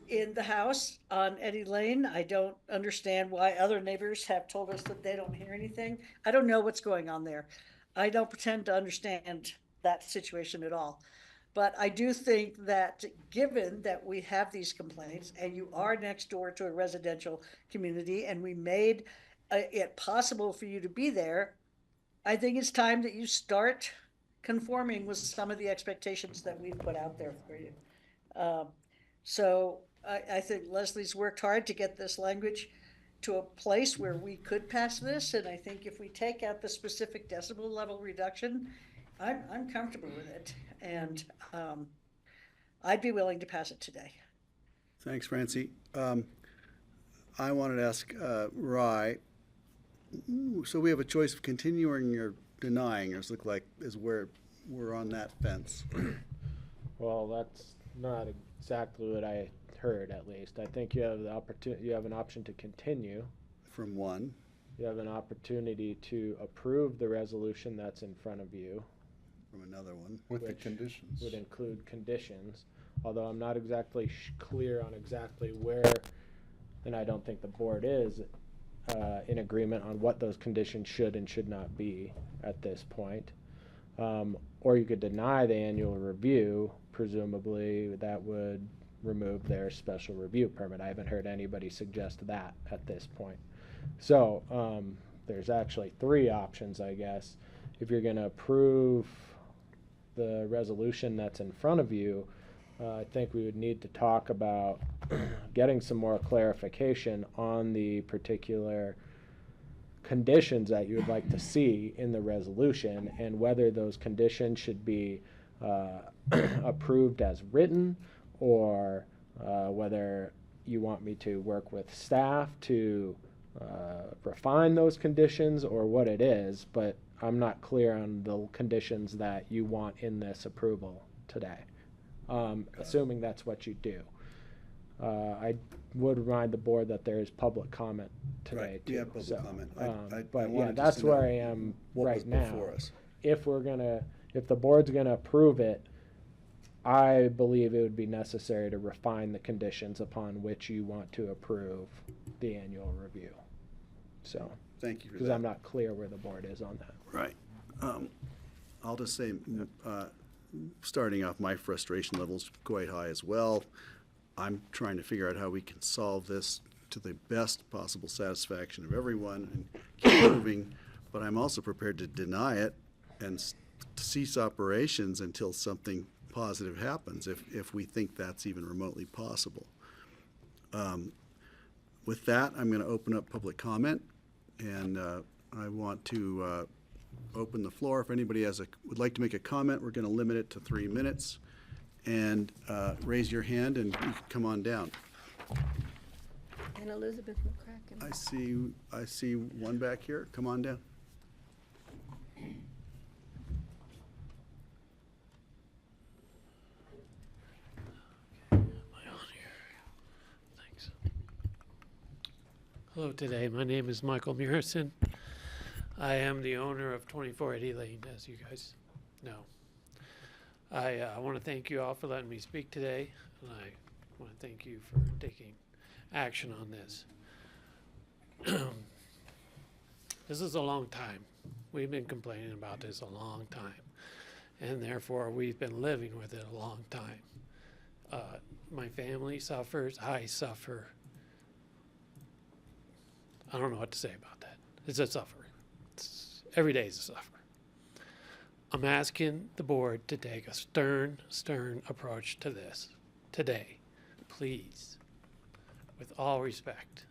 Speaker 15: in the house on Eddie Lane. I don't understand why other neighbors have told us that they don't hear anything. I don't know what's going on there. I don't pretend to understand that situation at all. But I do think that given that we have these complaints and you are next door to a residential community and we made it possible for you to be there, I think it's time that you start conforming with some of the expectations that we've put out there for you. So I think Leslie's worked hard to get this language to a place where we could pass this, and I think if we take out the specific decibel level reduction, I'm comfortable with it, and I'd be willing to pass it today.
Speaker 1: Thanks, Francie. I wanted to ask Rye, so we have a choice of continuing or denying, as look like is where we're on that fence.
Speaker 12: Well, that's not exactly what I heard, at least. I think you have the opportunity, you have an option to continue.
Speaker 1: From one.
Speaker 12: You have an opportunity to approve the resolution that's in front of you.
Speaker 1: From another one.
Speaker 7: With the conditions.
Speaker 12: Would include conditions, although I'm not exactly clear on exactly where, and I don't think the board is in agreement on what those conditions should and should not be at this point. Or you could deny the annual review, presumably that would remove their special review permit. I haven't heard anybody suggest that at this point. So there's actually 3 options, I guess. If you're going to approve the resolution that's in front of you, I think we would need to talk about getting some more clarification on the particular conditions that you would like to see in the resolution, and whether those conditions should be approved as written, or whether you want me to work with staff to refine those conditions, or what it is. But I'm not clear on the conditions that you want in this approval today, assuming that's what you do. I would remind the board that there is public comment today
Speaker 1: Right,
Speaker 12: too.
Speaker 1: we have public
Speaker 12: so,
Speaker 1: comment. I
Speaker 12: but yeah,
Speaker 1: wanted just
Speaker 12: that's
Speaker 1: to know
Speaker 12: where I am
Speaker 1: what
Speaker 12: right
Speaker 1: was
Speaker 12: now.
Speaker 1: before us.
Speaker 12: If the board's gonna approve it, I believe it would be necessary to refine the conditions upon which you want to approve the annual review. So,
Speaker 1: Thank you for
Speaker 12: because
Speaker 1: that.
Speaker 12: I'm not clear where the board is on that.
Speaker 1: Right. I'll just say, starting off, my frustration level's quite high as well. I'm trying to figure out how we can solve this to the best possible satisfaction of everyone and keep moving, but I'm also prepared to deny it and cease operations until something positive happens, if we think that's even remotely possible. With that, I'm going to open up public comment, and I want to open the floor. If anybody would like to make a comment, we're going to limit it to 3 minutes. And raise your hand and you can come on down.
Speaker 4: And Elizabeth McCracken.
Speaker 1: I see one back here. Come on down.
Speaker 11: Hello today, my name is Michael Murison. I am the owner of 2480 Lane, as you guys know. I want to thank you all for letting me speak today, and I want to thank you for taking action on this. This is a long time. We've been complaining about this a long time, and therefore we've been living with it a long time. My family suffers, I suffer. I don't know what to say about that. It's a suffer. Every day is a suffer. I'm asking the board to take a stern approach to this today, please, with all respect.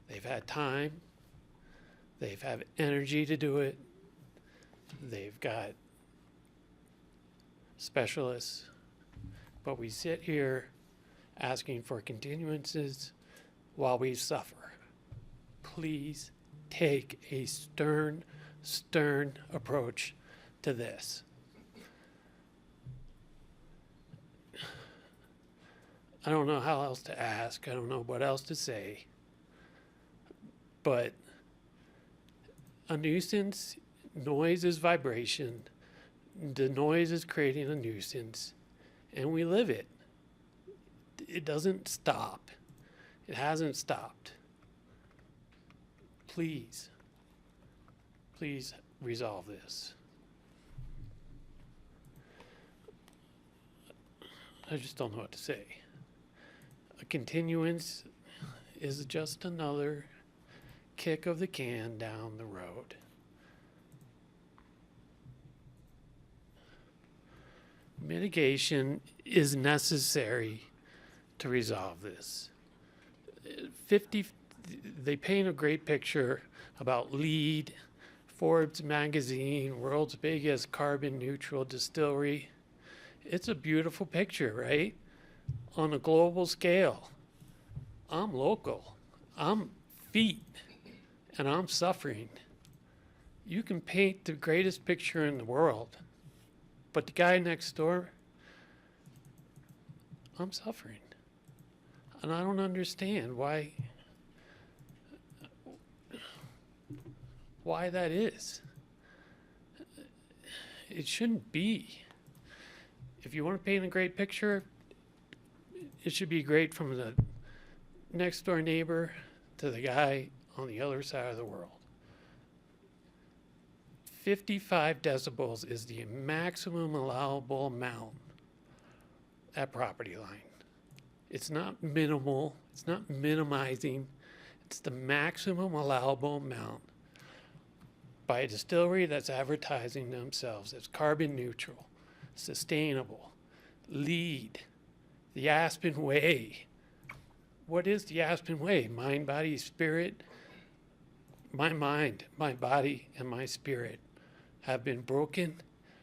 Speaker 11: They've had time. They've had energy to do it. They've got specialists. But we sit here asking for continuances while we suffer. Please take a stern approach to this. I don't know how else to ask. I don't know what else to say. But a nuisance, noise is vibration. The noise is creating a nuisance, and we live it. It doesn't stop. It hasn't stopped. Please resolve this. I just don't know what to say. A continuance is just another kick of the can down the road. Mitigation is necessary to resolve this. They paint a great picture about LEED, Forbes magazine, world's biggest carbon neutral distillery. It's a beautiful picture, right? On a global scale. I'm local. I'm feet, and I'm suffering. You can paint the greatest picture in the world, but the guy next door, I'm suffering. And I don't understand why that is. It shouldn't be. If you want to paint a great picture, it should be great from the next door neighbor to the guy on the other side of the world. 55 decibels is the maximum allowable amount at property line. It's not minimal, it's not minimizing, it's the maximum allowable amount by a distillery that's advertising themselves as carbon neutral, sustainable, LEED, the Aspen Way. What is the Aspen Way? Mind, body, spirit. My mind, my body, and my spirit have been broken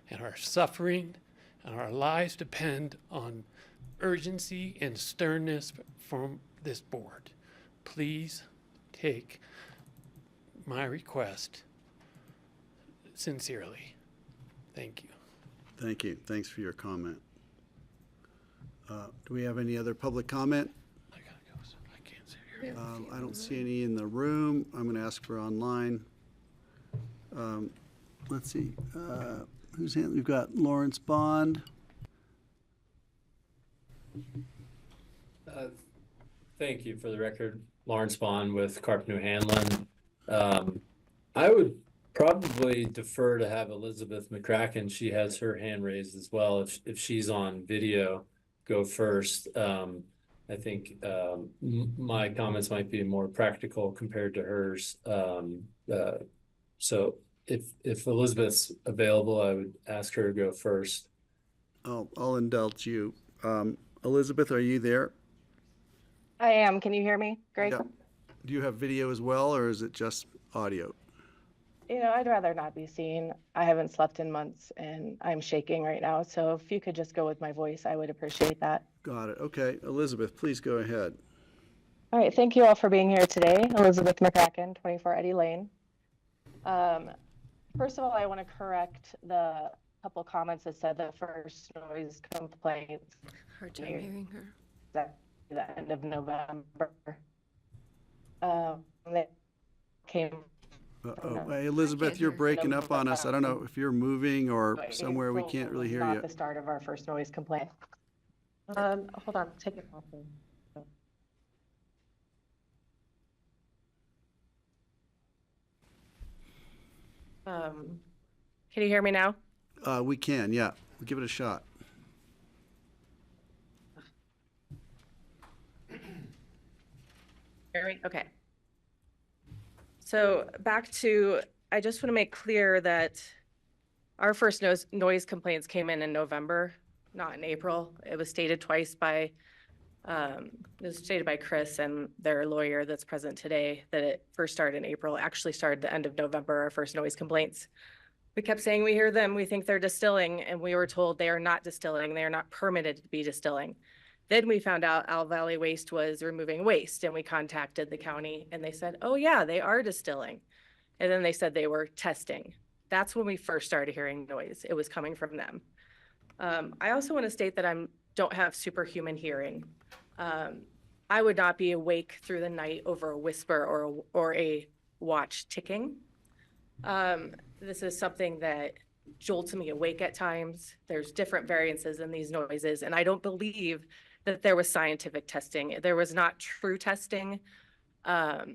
Speaker 11: and are suffering, and our lives depend on urgency and sternness from this board. Please take my request sincerely. Thank you.
Speaker 1: Thank you. Thanks for your comment. Do we have any other public comment? I don't see any in the room. I'm going to ask for online. Let's see. Who's hand? We've got Lawrence Bond.
Speaker 13: Thank you. For the record, Lawrence Bond with Carp New Hanlon. I would probably defer to have Elizabeth McCracken. She has her hand raised as well. If she's on video, go first. I think my comments might be more practical compared to hers. So if Elizabeth's available, I would ask her to go first.
Speaker 1: I'll indulge you. Elizabeth, are you there?
Speaker 20: I am. Can you hear me, Greg?
Speaker 1: Yeah. Do you have video as well, or is it just audio?
Speaker 20: You know, I'd rather not be seen. I haven't slept in months and I'm shaking right now. So if you could just go with my voice, I would appreciate that.
Speaker 1: Got it. Okay. Elizabeth, please go ahead.
Speaker 20: All right. Thank you all for being here today. Elizabeth McCracken, 24 Eddy Lane. First of all, I want to correct the couple comments that said the first noise complaints.
Speaker 4: Hard time hearing her.
Speaker 20: At the end of November. That came.
Speaker 1: Hey, Elizabeth, you're breaking up on us. I don't know if you're moving or somewhere we can't really hear
Speaker 20: Not
Speaker 1: you.
Speaker 20: the start of our first noise complaint. Hold on, take it off. Can you hear me now?
Speaker 1: We can, yeah. We'll give it a shot.
Speaker 20: Hear me? Okay. So back to, I just want to make clear that our first noise complaints came in November, not in April. It was stated twice by, it was stated by Chris and their lawyer that's present today that it first started in April. It actually started the end of November, our first noise complaints. We kept saying we hear them, we think they're distilling, and we were told they are not distilling. They are not permitted to be distilling. Then we found out Owl Valley Waste was removing waste, and we contacted the county and they said, oh yeah, they are distilling. And then they said they were testing. That's when we first started hearing noise. It was coming from them. I also want to state that I don't have superhuman hearing. I would not be awake through the night over a whisper or a watch ticking. This is something that jolts me awake at times. There's different variances in these noises, and I don't believe that there was scientific testing. There was not true testing.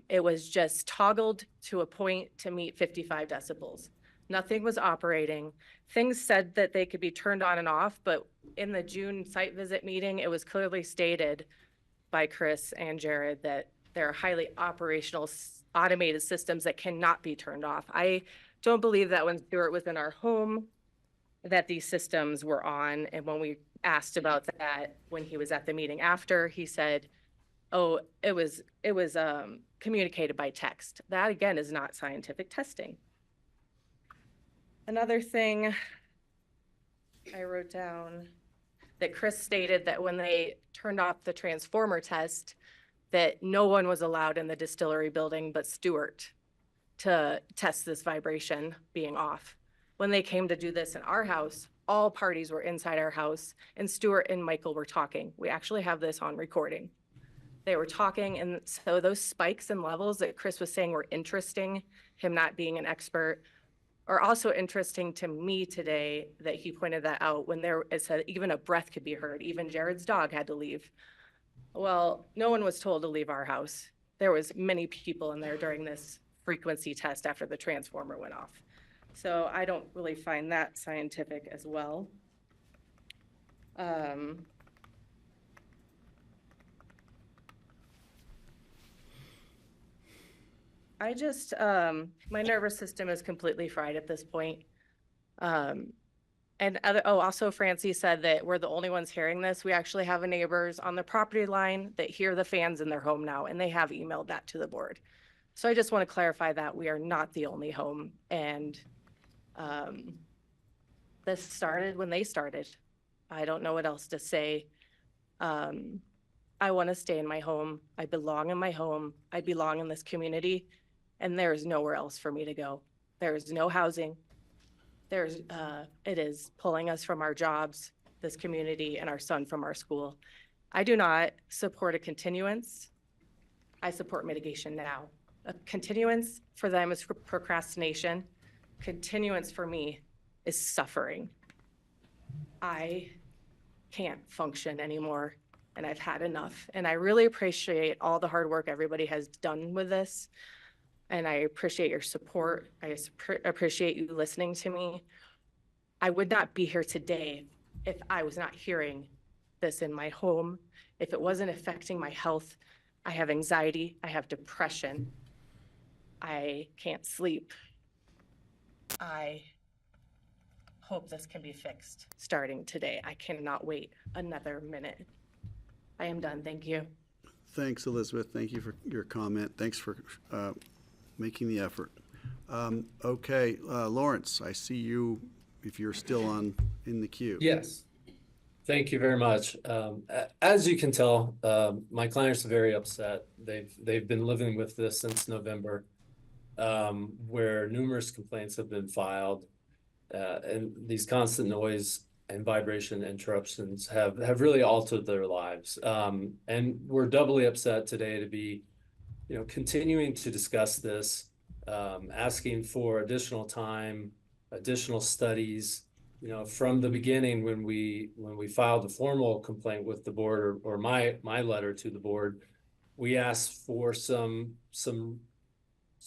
Speaker 20: It was just toggled to a point to meet 55 decibels. Nothing was operating. Things said that they could be turned on and off, but in the June site visit meeting, it was clearly stated by Chris and Jared that there are highly operational automated systems that cannot be turned off. I don't believe that when Stuart was in our home that these systems were on. And when we asked about that, when he was at the meeting after, he said, oh, it was communicated by text. That again is not scientific testing. Another thing I wrote down that Chris stated that when they turned off the transformer test, that no one was allowed in the distillery building but Stuart to test this vibration being off. When they came to do this in our house, all parties were inside our house and Stuart and Michael were talking. We actually have this on recording. They were talking, and so those spikes and levels that Chris was saying were interesting, him not being an expert, are also interesting to me today that he pointed that out when it said even a breath could be heard. Even Jared's dog had to leave. Well, no one was told to leave our house. There was many people in there during this frequency test after the transformer went off. So I don't really find that scientific as well. I just, my nervous system is completely fried at this point. Also Francie said that we're the only ones hearing this. We actually have neighbors on the property line that hear the fans in their home now, and they have emailed that to the board. So I just want to clarify that we are not the only home, and this started when they started. I don't know what else to say. I want to stay in my home. I belong in my home. I belong in this community, and there is nowhere else for me to go. There is no housing. It is pulling us from our jobs, this community, and our son from our school. I do not support a continuance. I support mitigation now. A continuance for them is procrastination. Continuance for me is suffering. I can't function anymore, and I've had enough. And I really appreciate all the hard work everybody has done with this. And I appreciate your support. I appreciate you listening to me. I would not be here today if I was not hearing this in my home, if it wasn't affecting my health. I have anxiety, I have depression, I can't sleep. I hope this can be fixed starting today. I cannot wait another minute. I am done, thank you.
Speaker 1: Thanks, Elizabeth. Thank you for your comment. Thanks for making the effort. Okay, Lawrence, I see you, if you're still in the queue.
Speaker 13: Yes. Thank you very much. As you can tell, my clients are very upset. They've been living with this since November, where numerous complaints have been filed, and these constant noise and vibration interruptions have really altered their lives. And we're doubly upset today to be, continuing to discuss this, asking for additional time, additional studies. From the beginning, when we filed the formal complaint with the board, or my letter to the board, we asked for some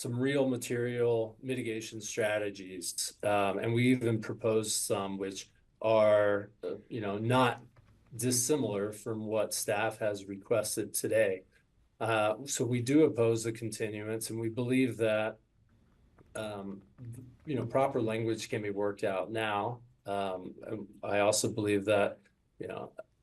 Speaker 13: real material mitigation strategies, and we even proposed some which are not dissimilar from what staff has requested today. So we do oppose the continuance, and we believe that proper language can be worked out now. I also believe that,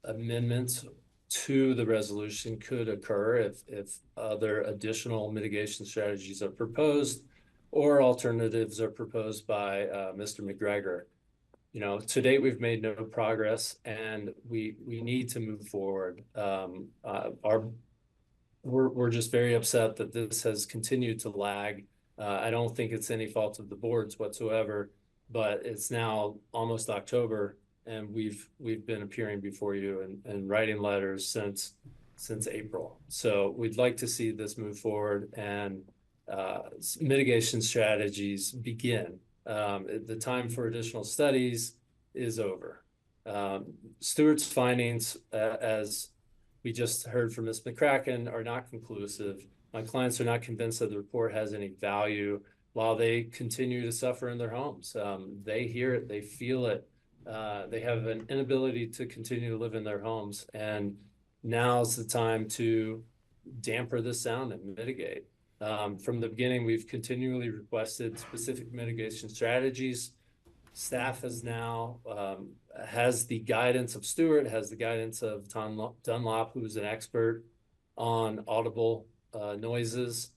Speaker 13: amendments to the resolution could occur if other additional mitigation strategies are proposed or alternatives are proposed by Mr. McGregor. To date, we've made no progress, and we need to move forward. We're just very upset that this has continued to lag. I don't think it's any fault of the boards whatsoever, but it's now almost October, and we've been appearing before you and writing letters since April. So we'd like to see this move forward and mitigation strategies begin. The time for additional studies is over. Stewart's findings, as we just heard from Ms. McCracken, are not conclusive. My clients are not convinced that the report has any value while they continue to suffer in their homes. They hear it, they feel it. They have an inability to continue to live in their homes. And now's the time to damper the sound and mitigate. From the beginning, we've continually requested specific mitigation strategies. Staff has now has the guidance of Stewart, has the guidance of Tom Dunlop, who's an expert on audible noises,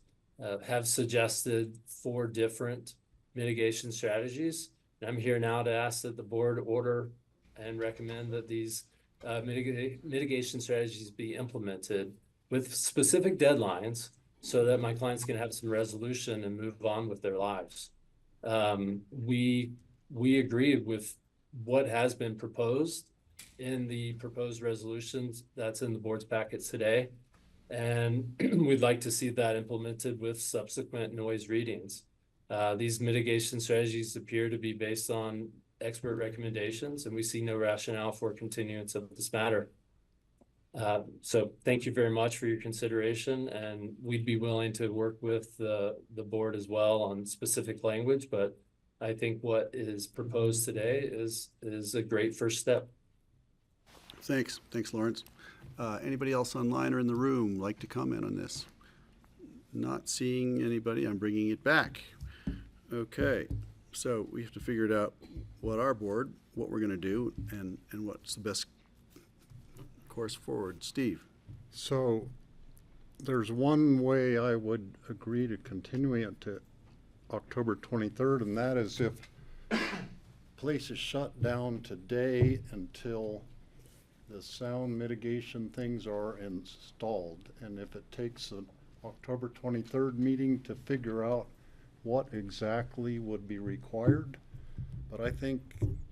Speaker 13: have suggested 4 different mitigation strategies. And I'm here now to ask that the board order and recommend that these mitigation strategies be implemented with specific deadlines so that my clients can have some resolution and move on with their lives. We agree with what has been proposed in the proposed resolutions that's in the board's packets today. And we'd like to see that implemented with subsequent noise readings. These mitigation strategies appear to be based on expert recommendations, and we see no rationale for continuance of this matter. So thank you very much for your consideration, and we'd be willing to work with the board as well on specific language, but I think what is proposed today is a great first step.
Speaker 1: Thanks, Lawrence. Anybody else online or in the room like to comment on this? Not seeing anybody, I'm bringing it back. Okay, so we have to figure it out what we're going to do, and what's the best course forward. Steve?
Speaker 7: So there's one way I would agree to continuing it to October 23rd, and that is if place is shut down today until the sound mitigation things are installed. And if it takes an October 23rd meeting to figure out what exactly would be required, but I think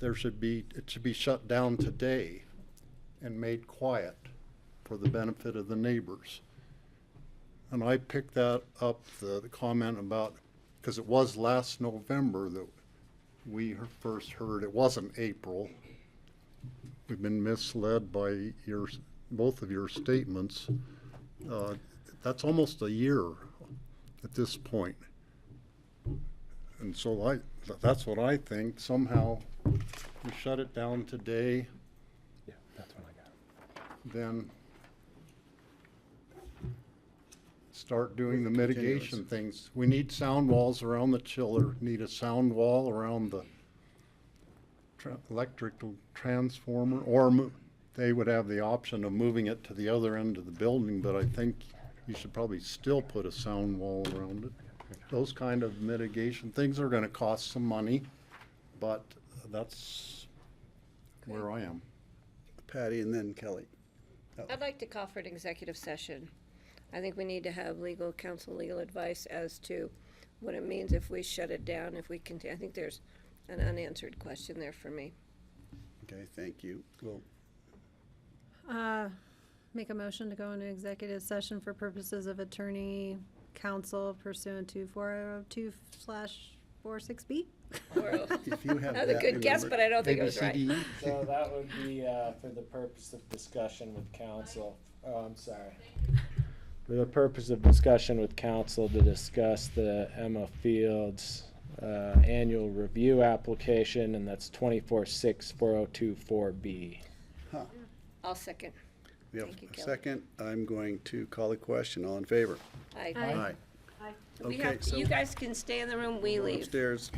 Speaker 7: it should be shut down today and made quiet for the benefit of the neighbors. And I picked that up, the comment about, because it was last November that we first heard, it wasn't April. We've been misled by both of your statements. That's almost a year at this point. And so that's what I think. Somehow we shut it down today.
Speaker 8: Yeah, that's what I got.
Speaker 7: Then start doing the mitigation things. We need sound walls around the chiller, need a sound wall around the electrical transformer, or they would have the option of moving it to the other end of the building, but I think you should probably still put a sound wall around it. Those kind of mitigation things are gonna cost some money, but that's where I am.
Speaker 1: Patty and then Kelly.
Speaker 4: I'd like to call for an executive session. I think we need to have legal counsel, legal advice as to what it means if we shut it down, if we continue. I think there's an unanswered question there for me.
Speaker 1: Okay, thank you. Well,
Speaker 5: Make a motion to go into executive session for purposes of attorney counsel pursuant to 402/46B.
Speaker 1: if you have
Speaker 4: That's a good guess, but I don't think it was right.
Speaker 1: ABCDE.
Speaker 12: So that would be for the purpose of discussion with counsel. Oh, I'm sorry. For the purpose of discussion with counsel to discuss the Emma Fields annual review application, and that's 24-6-4024B.
Speaker 1: Huh.
Speaker 4: I'll second.
Speaker 1: We have
Speaker 4: Thank you,
Speaker 1: a
Speaker 4: Kelly.
Speaker 1: second. I'm going to call the question. All in favor?
Speaker 4: Aye.
Speaker 1: Aye.
Speaker 4: We
Speaker 1: Okay,
Speaker 4: have,
Speaker 1: so
Speaker 4: you guys can stay in the room, we
Speaker 1: we're
Speaker 4: leave.
Speaker 1: upstairs.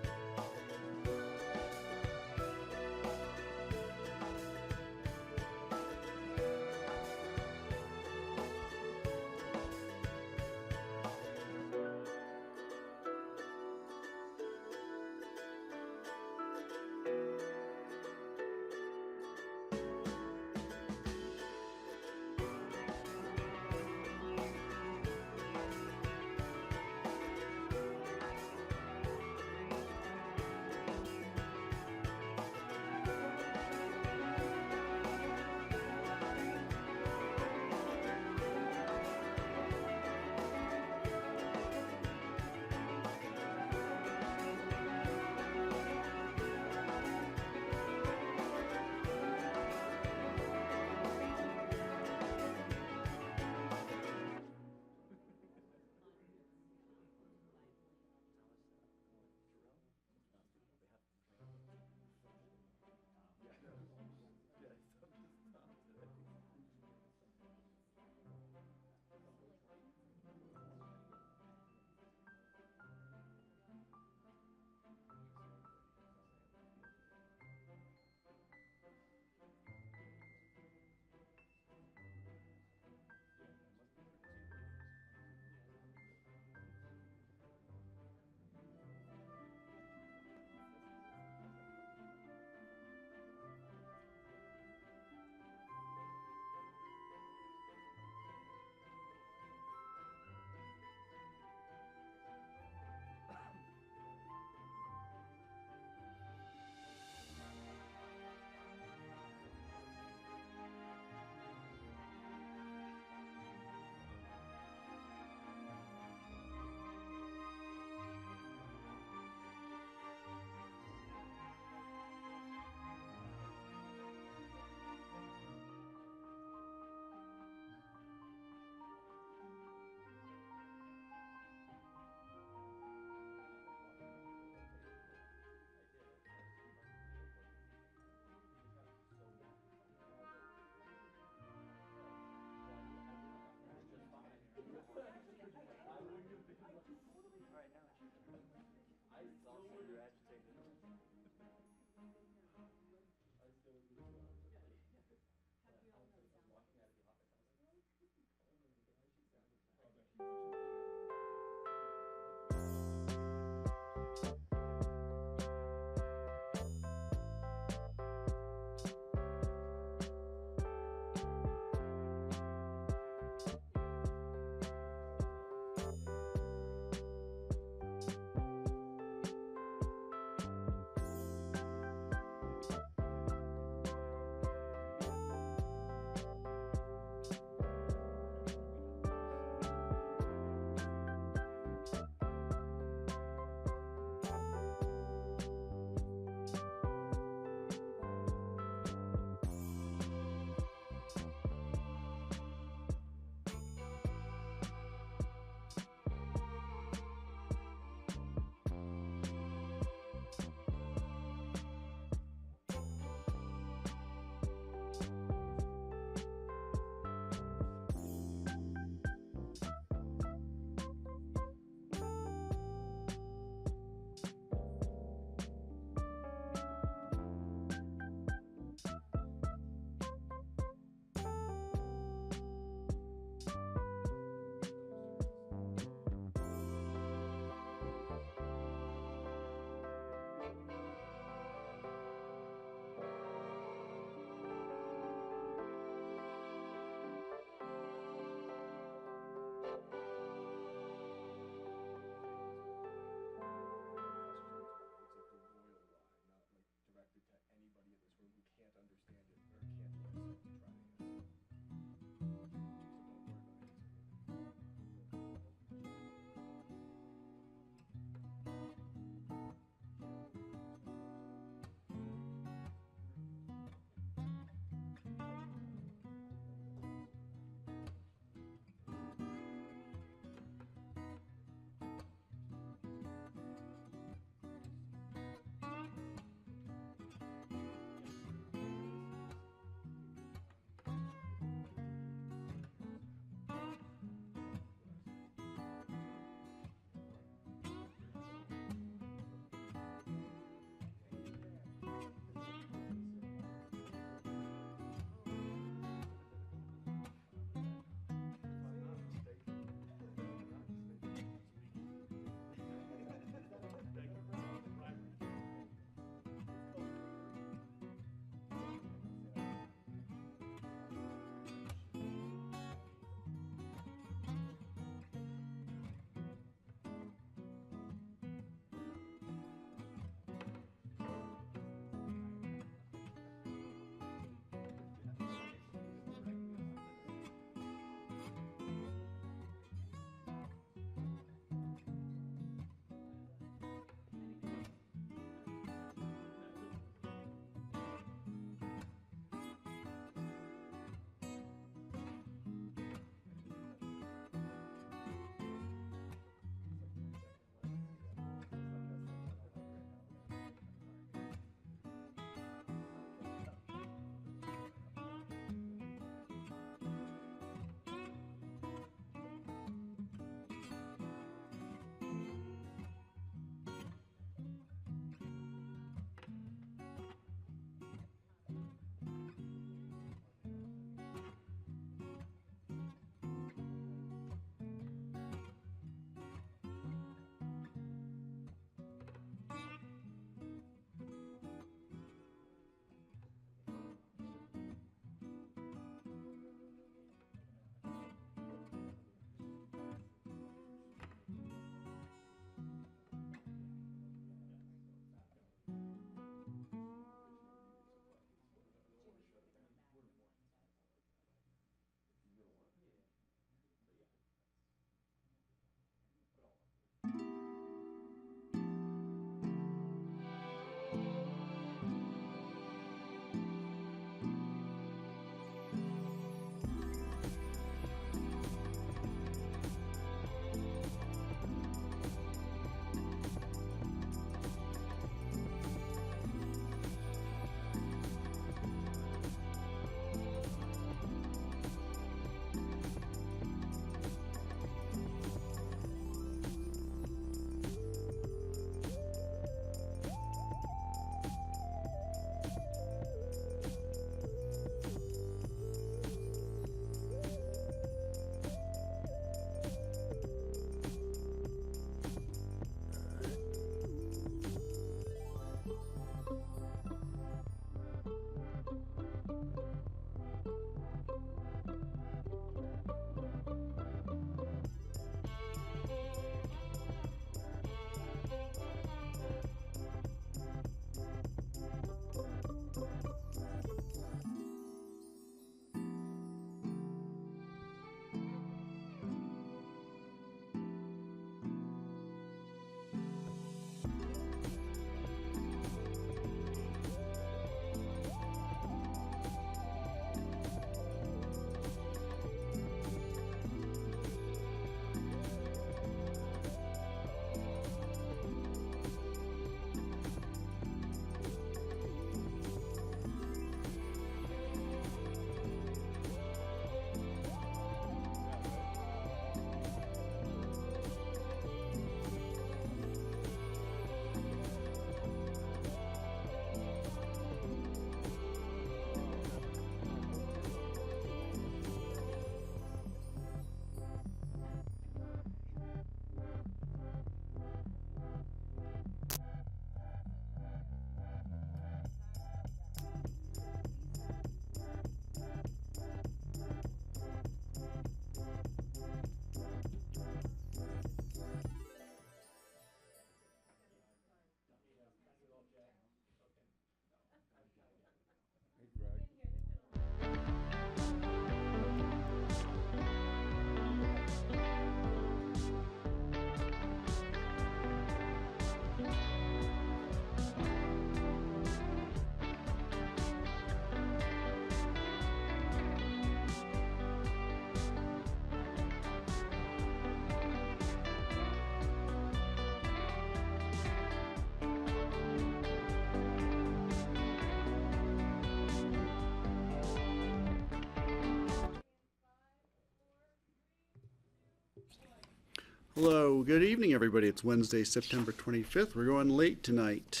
Speaker 1: Hello, good evening, everybody. It's Wednesday, September 25th. We're going late tonight.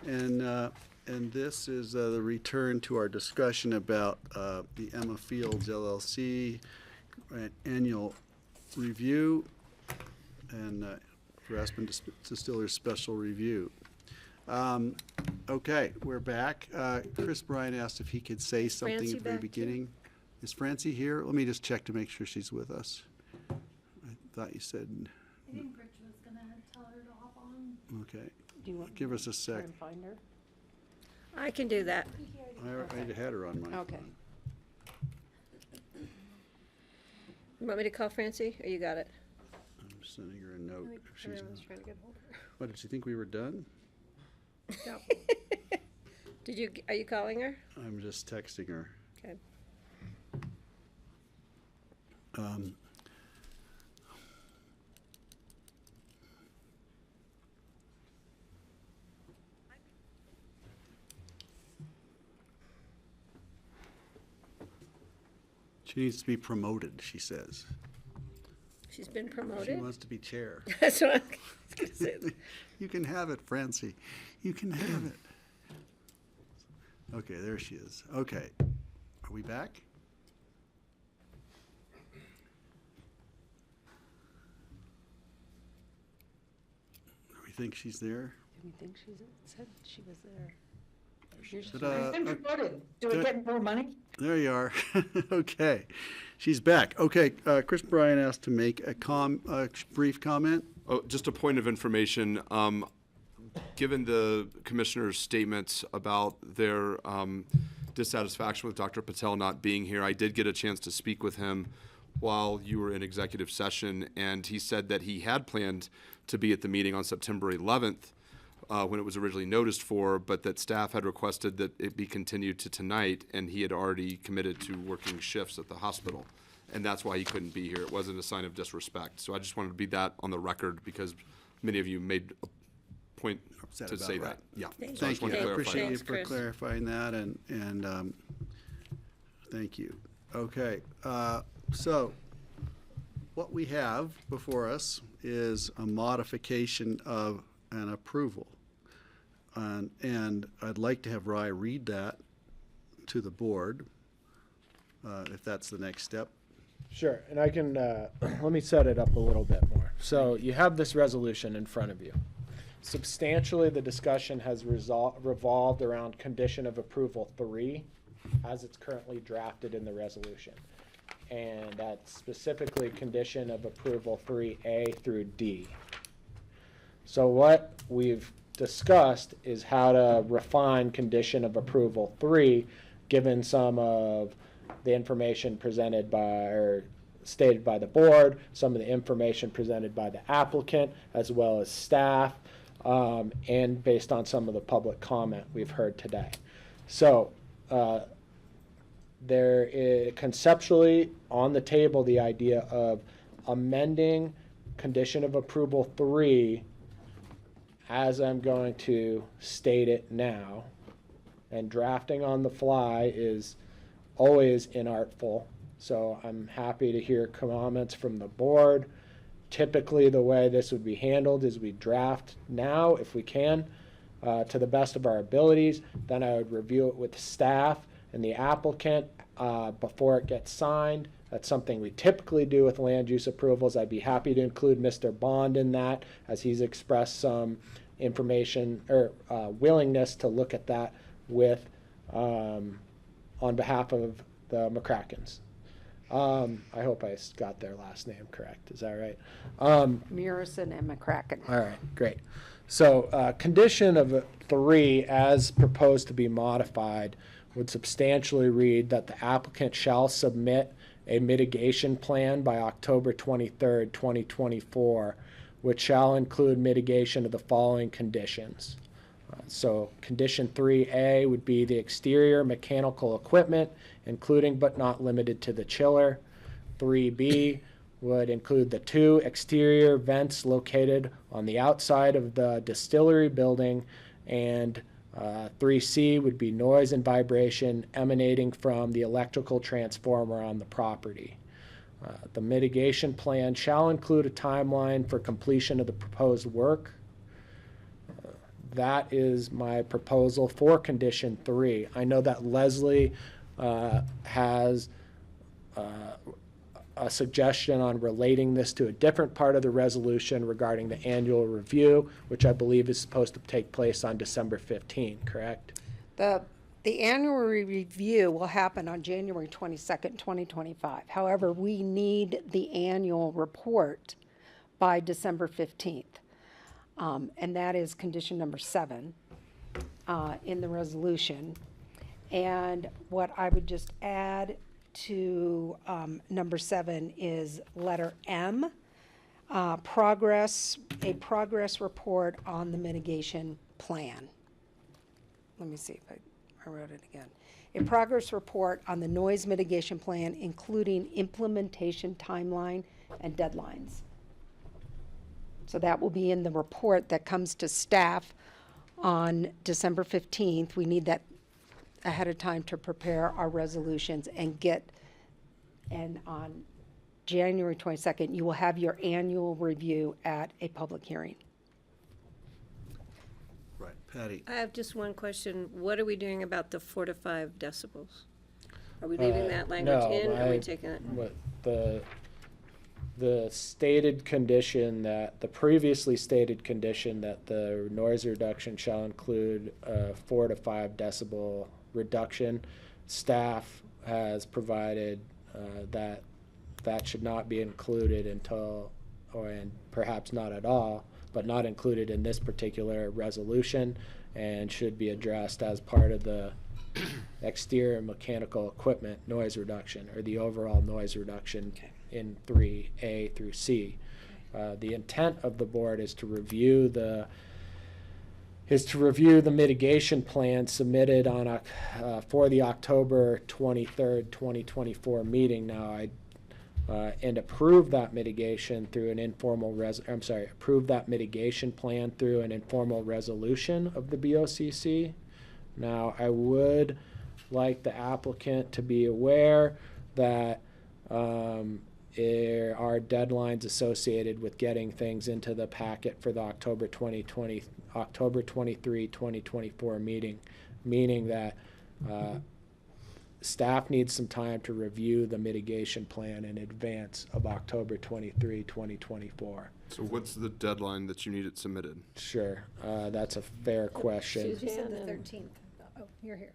Speaker 1: And this is the return to our discussion about the Emma Fields LLC annual review and for Aspen Distillers special review. Okay, we're back. Chris Bryan asked if he could say something
Speaker 4: Francie
Speaker 1: at the very
Speaker 4: back, too?
Speaker 1: beginning. Is Francie here? Let me just check to make sure she's with us. I thought you said,
Speaker 3: I think Rich was gonna tell her to hop on.
Speaker 1: okay.
Speaker 4: Do you want
Speaker 1: Give us a sec.
Speaker 4: and find her? I can do that.
Speaker 1: I already had her on my
Speaker 4: Okay.
Speaker 1: phone.
Speaker 4: You want me to call Francie, or you got it?
Speaker 1: I'm sending her a note.
Speaker 4: I think
Speaker 1: if she's
Speaker 4: everyone's trying to get hold of her.
Speaker 1: What, did she think we were done?
Speaker 4: Are you calling her?
Speaker 1: I'm just texting her.
Speaker 4: Okay.
Speaker 1: She needs to be promoted, she says.
Speaker 4: She's been
Speaker 1: She
Speaker 4: promoted?
Speaker 1: wants to be chair.
Speaker 4: That's what I was gonna say.
Speaker 1: You can have it, Francie. You can have it. Okay, there she is. Okay. Are we back? Do we think she's there?
Speaker 6: Do we think said she was there?
Speaker 15: I'm promoted. Do I
Speaker 1: good.
Speaker 15: get more money?
Speaker 1: There you are. Okay. She's back. Okay, Chris Bryan asked to make a brief comment.
Speaker 10: Oh, just a point of information. Given the commissioner's statements about their dissatisfaction with Dr. Patel not being here, I did get a chance to speak with him while you were in executive session, and he said that he had planned to be at the meeting on September 11th when it was originally noticed for, but that staff had requested that it be continued to tonight, and he had already committed to working shifts at the hospital, and that's why he couldn't be here. It wasn't a sign of disrespect. So I just wanted to be that on the record because many of you made a point
Speaker 1: Upset
Speaker 10: to
Speaker 1: about
Speaker 10: say
Speaker 1: that.
Speaker 10: that. Yeah.
Speaker 1: Thank
Speaker 10: So I just
Speaker 1: you.
Speaker 10: wanted to
Speaker 1: I
Speaker 10: clarify
Speaker 1: appreciate
Speaker 10: that.
Speaker 1: you for clarifying that, and thank you. Okay, so what we have before us is a modification of an approval. And I'd like to have Rye read that to the board, if that's the next step.
Speaker 12: Sure, and I can, let me set it up a little bit more. So you have this resolution in front of you. Substantially, the discussion has revolved around condition of approval 3, as it's currently drafted in the resolution. And that's specifically condition of approval 3A through D. So what we've discussed is how to refine condition of approval 3, given some of the information presented by, or stated by the board, some of the information presented by the applicant, as well as staff, and based on some of the public comment we've heard today. So there is conceptually on the table the idea of amending condition of approval 3 as I'm going to state it now. And drafting on the fly is always inartful, so I'm happy to hear comments from the board. Typically, the way this would be handled is we draft now, if we can, to the best of our abilities. Then I would review it with staff and the applicant before it gets signed. That's something we typically do with land use approvals. I'd be happy to include Mr. Bond in that, as he's expressed some information or willingness to look at that with on behalf of the McCrackens. I hope I got their last name correct. Is that right?
Speaker 3: Murison and McCracken.
Speaker 12: All right, great. So condition of 3 as proposed to be modified would substantially read that the applicant shall submit a mitigation plan by October 23rd, 2024, which shall include mitigation of the following conditions. So condition 3A would be the exterior mechanical equipment, including but not limited to the chiller. 3B would include the 2 exterior vents located on the outside of the distillery building, and 3C would be noise and vibration emanating from the electrical transformer on the property. The mitigation plan shall include a timeline for completion of the proposed work. That is my proposal for condition 3. I know that Leslie has a suggestion on relating this to a different part of the resolution regarding the annual review, which I believe is supposed to take place on December 15, correct?
Speaker 3: The annual review will happen on January 22nd, 2025. However, we need the annual report by December 15th. And that is condition number 7 in the resolution. And what I would just add to number 7 is letter M, a progress report on the mitigation plan. Let me see if I wrote it again. A progress report on the noise mitigation plan, including implementation timeline and deadlines. So that will be in the report that comes to staff on December 15th. We need that ahead of time to prepare our resolutions and on January 22nd, you will have your annual review at a public hearing.
Speaker 1: Right, Patty.
Speaker 4: I have just one question. What are we doing about the 4 to 5 decibels? Are we leaving that language in, or are we taking it?
Speaker 12: What the stated condition the previously stated condition that the noise reduction shall include a 4 to 5 decibel reduction, staff has provided that should not be included and perhaps not at all, but not included in this particular resolution, and should be addressed as part of the exterior mechanical equipment noise reduction, or the overall noise reduction in 3A through C. The intent of the board is to review the mitigation plan submitted on for the October 23rd, 2024 meeting. Now, and approve that mitigation through an approve that mitigation plan through an informal resolution of the BoCC. Now, I would like the applicant to be aware that there are deadlines associated with getting things into the packet for the October 23, 2024 meeting, meaning that staff needs some time to review the mitigation plan in advance of October 23, 2024.
Speaker 19: So what's the deadline that you need it submitted?
Speaker 12: Sure, that's a fair question.
Speaker 3: She said the 13th. Oh, you're here.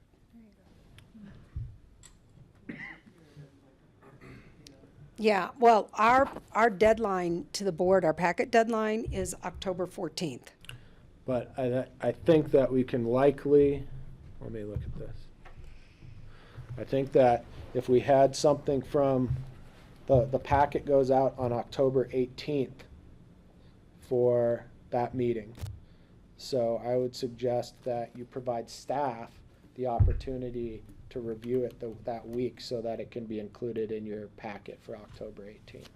Speaker 3: Yeah, well, our deadline to the board, our packet deadline is October 14th.
Speaker 12: But I think that we can likely, let me look at this. I think that if we had something from, the packet goes out on October 18th for that meeting. So I would suggest that you provide staff the opportunity to review it that week so that it can be included in your packet for October 18th.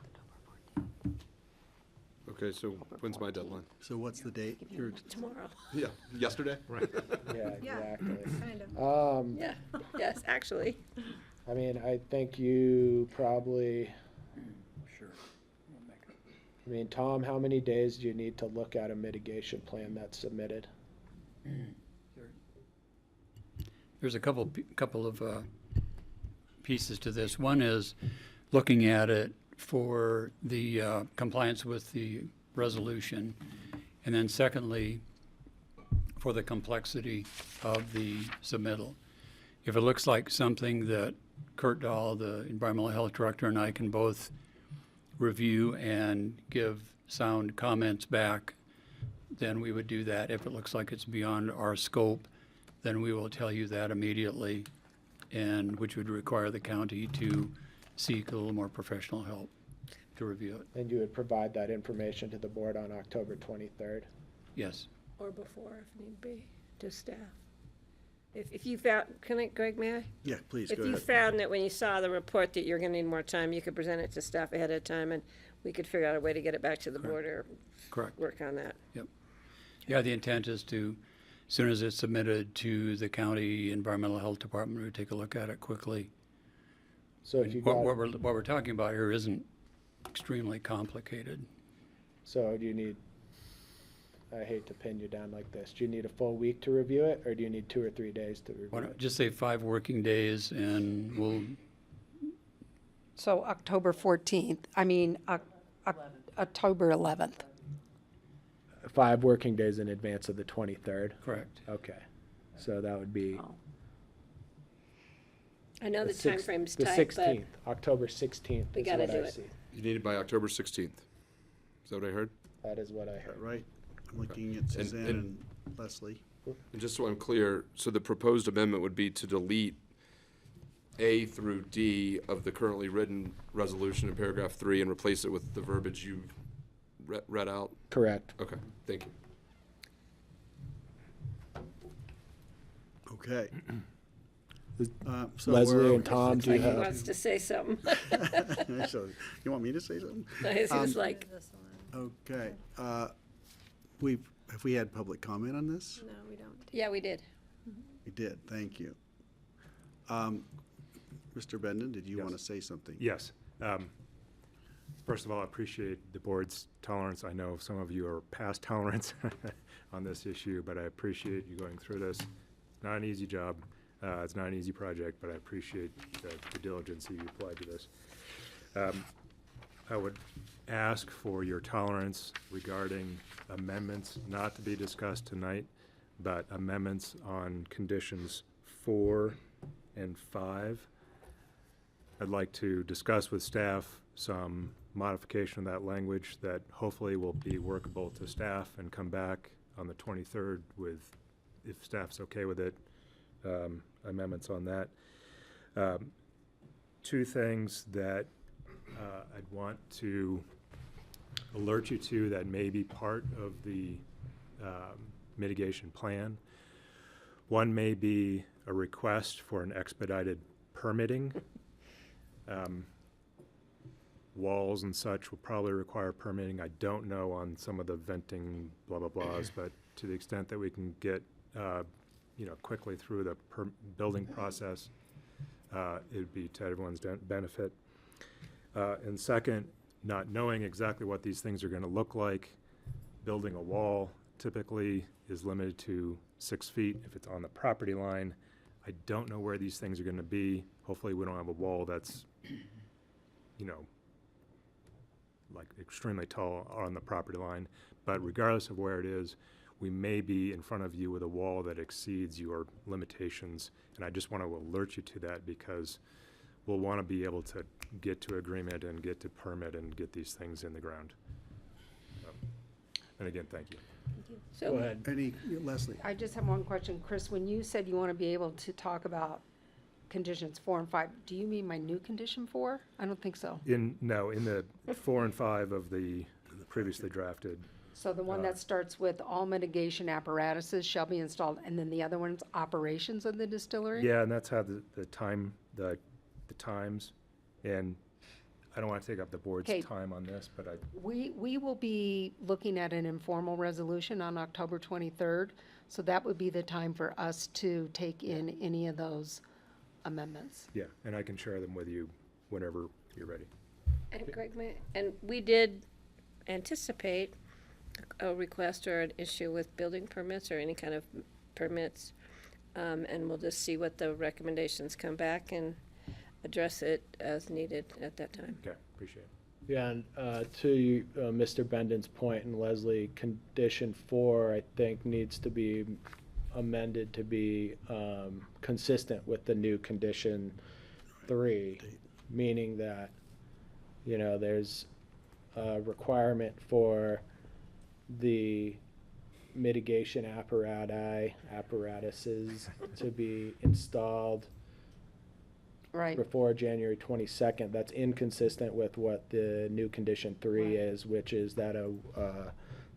Speaker 19: Okay, so when's my deadline?
Speaker 1: So what's the date?
Speaker 4: Tomorrow.
Speaker 19: Yeah, yesterday? Right.
Speaker 12: Yeah, exactly.
Speaker 5: Kind of.
Speaker 4: Yeah, yes, actually.
Speaker 12: I mean, I think you probably,
Speaker 9: Sure. We'll make it.
Speaker 12: I mean, Tom, how many days do you need to look at a mitigation plan that's submitted?
Speaker 9: There's a couple of pieces to this. One is looking at it for the compliance with the resolution, and then secondly, for the complexity of the submittal. If it looks like something that Kurt Dahl, the environmental health director, and I can both review and give sound comments back, then we would do that. If it looks like it's beyond our scope, then we will tell you that immediately, and which would require the county to seek a little more professional help. to review it.
Speaker 12: And you would provide that information to the board on October 23rd?
Speaker 9: Yes.
Speaker 4: Or before, if need be, to staff. If you found, Greg, may I?
Speaker 1: Yeah, please,
Speaker 4: If
Speaker 1: go
Speaker 4: you
Speaker 1: ahead.
Speaker 4: found that when you saw the report that you're gonna need more time, you could present it to staff ahead of time, and we could figure out a way to get it back to the board or
Speaker 9: Correct.
Speaker 4: work on that.
Speaker 9: Yep. Yeah, the intent is to, as soon as it's submitted to the county environmental health department, we take a look at it quickly.
Speaker 12: So if you
Speaker 9: What
Speaker 12: got,
Speaker 9: what we're talking about here isn't extremely complicated.
Speaker 12: so do you need, I hate to pin you down like this, do you need a full week to review it, or do you need 2 or 3 days to
Speaker 9: Why
Speaker 12: review
Speaker 9: don't,
Speaker 12: it?
Speaker 9: just say 5 working days and we'll,
Speaker 3: So October 14th, October 11th.
Speaker 12: 5 working days in advance of the 23rd?
Speaker 9: correct.
Speaker 12: Okay, so that would be
Speaker 4: I know the
Speaker 12: six-
Speaker 4: timeframe's
Speaker 12: the
Speaker 4: tight, but
Speaker 12: 16th, October 16th
Speaker 4: we
Speaker 12: is
Speaker 4: gotta
Speaker 12: what
Speaker 4: do
Speaker 12: I
Speaker 4: it.
Speaker 12: see.
Speaker 19: You need it by October 16th. Is that what I heard?
Speaker 12: That is what I heard.
Speaker 1: Right, I'm looking at Suzanne and Leslie.
Speaker 19: And just so I'm clear, so the proposed amendment would be to delete A through D of the currently written resolution in paragraph 3 and replace it with the verbiage you read out?
Speaker 12: Correct.
Speaker 19: Okay, thank you.
Speaker 1: Okay. So
Speaker 12: Leslie
Speaker 1: we're-
Speaker 12: and Tom,
Speaker 4: looks
Speaker 12: do you
Speaker 4: like he
Speaker 12: have?
Speaker 4: wants to say something.
Speaker 1: So, you want me to say something?
Speaker 4: He was like,
Speaker 1: Okay, have we had public comment on this?
Speaker 5: No, we don't.
Speaker 4: yeah, we did.
Speaker 1: We did, thank you. Mr. Bendon, did you want to say something?
Speaker 8: Yes. First of all, I appreciate the board's tolerance. I know some of you are past tolerance on this issue, but I appreciate you going through this. Not an easy job. It's not an easy project, but I appreciate the diligence that you applied to this. I would ask for your tolerance regarding amendments not to be discussed tonight, but amendments on conditions 4 and 5. I'd like to discuss with staff some modification of that language that hopefully will be workable to staff and come back on the 23rd with, if staff's okay with it, amendments on that. 2 things that I'd want to alert you to that may be part of the mitigation plan. One may be a request for an expedited permitting. Walls and such will probably require permitting. I don't know on some of the venting blah blah blahs, but to the extent that we can get quickly through the building process, it would be to everyone's benefit. And second, not knowing exactly what these things are going to look like, building a wall typically is limited to 6 feet if it's on the property line. I don't know where these things are going to be. Hopefully we don't have a wall that's, like extremely tall on the property line. But regardless of where it is, we may be in front of you with a wall that exceeds your limitations. And I just want to alert you to that because we'll want to be able to get to agreement and get to permit and get these things in the ground. And again, thank you.
Speaker 12: Go ahead.
Speaker 1: Leslie?
Speaker 3: I just have one question. Chris, when you said you want to be able to talk about conditions 4 and 5, do you mean my new condition 4? I don't think so.
Speaker 8: In the 4 and 5 of the previously drafted.
Speaker 3: So the one that starts with all mitigation apparatuses shall be installed, and then the other one's operations of the distillery?
Speaker 8: Yeah, and that's how the times, and I don't want to take up the board's
Speaker 3: Okay.
Speaker 8: time on this, but
Speaker 3: We will be looking at an informal resolution on October 23rd, so that would be the time for us to take in any of those amendments.
Speaker 8: yeah, and I can share them with you whenever you're ready.
Speaker 4: And Greg, and we did anticipate a request or an issue with building permits or any kind of permits. And we'll just see what the recommendations come back and address it as needed at that time.
Speaker 8: Okay, appreciate it.
Speaker 12: Yeah, and to Mr. Bendon's point, and Leslie, condition 4, I think, needs to be amended to be consistent with the new condition 3, meaning that, there's a requirement for the mitigation apparatuses to be installed
Speaker 3: Right.
Speaker 12: before January 22nd. That's inconsistent with what the new condition 3 is, which is that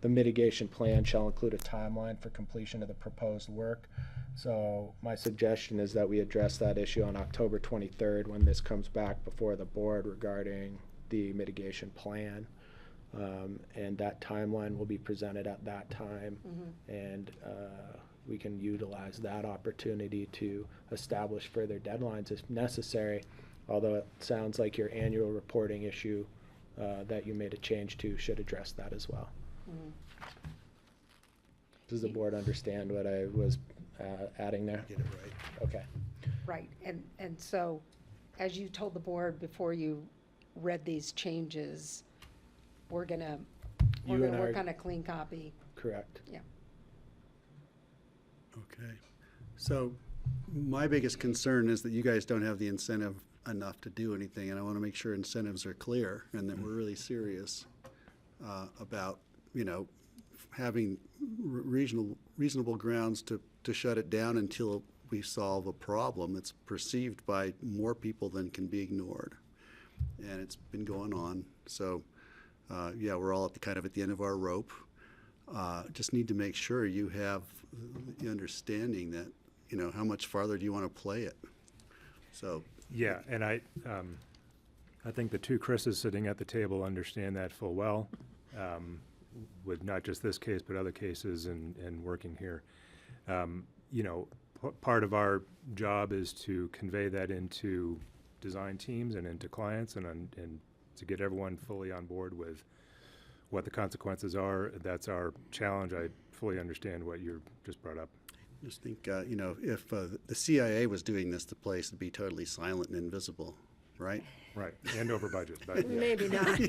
Speaker 12: the mitigation plan shall include a timeline for completion of the proposed work. So my suggestion is that we address that issue on October 23rd when this comes back before the board regarding the mitigation plan. And that timeline will be presented at that time. And we can utilize that opportunity to establish further deadlines if necessary, although it sounds like your annual reporting issue that you made a change to should address that as well. Does the board understand what I was adding there?
Speaker 1: Get it right.
Speaker 12: Okay.
Speaker 3: Right, and so, as you told the board before you read these changes, we're gonna
Speaker 12: You and I
Speaker 3: work
Speaker 12: are-
Speaker 3: on a clean copy.
Speaker 12: Correct.
Speaker 3: Yeah.
Speaker 1: Okay. So my biggest concern is that you guys don't have the incentive enough to do anything, and I want to make sure incentives are clear and that we're really serious about, you know, having reasonable grounds to shut it down until we solve a problem that's perceived by more people than can be ignored. And it's been going on. So, yeah, we're all kind of at the end of our rope. Just need to make sure you have the understanding that, you know, how much farther do you want to play it? So.
Speaker 8: Yeah, and I think the two Chris's sitting at the table understand that full well, with not just this case, but other cases and working here. You know, part of our job is to convey that into design teams and into clients and to get everyone fully on board with what the consequences are. That's our challenge. I fully understand what you just brought up.
Speaker 1: Just think, you know, if the CIA was doing this, the place would be totally silent and invisible, right?
Speaker 8: Right, and over budget, but yeah.
Speaker 4: Maybe not.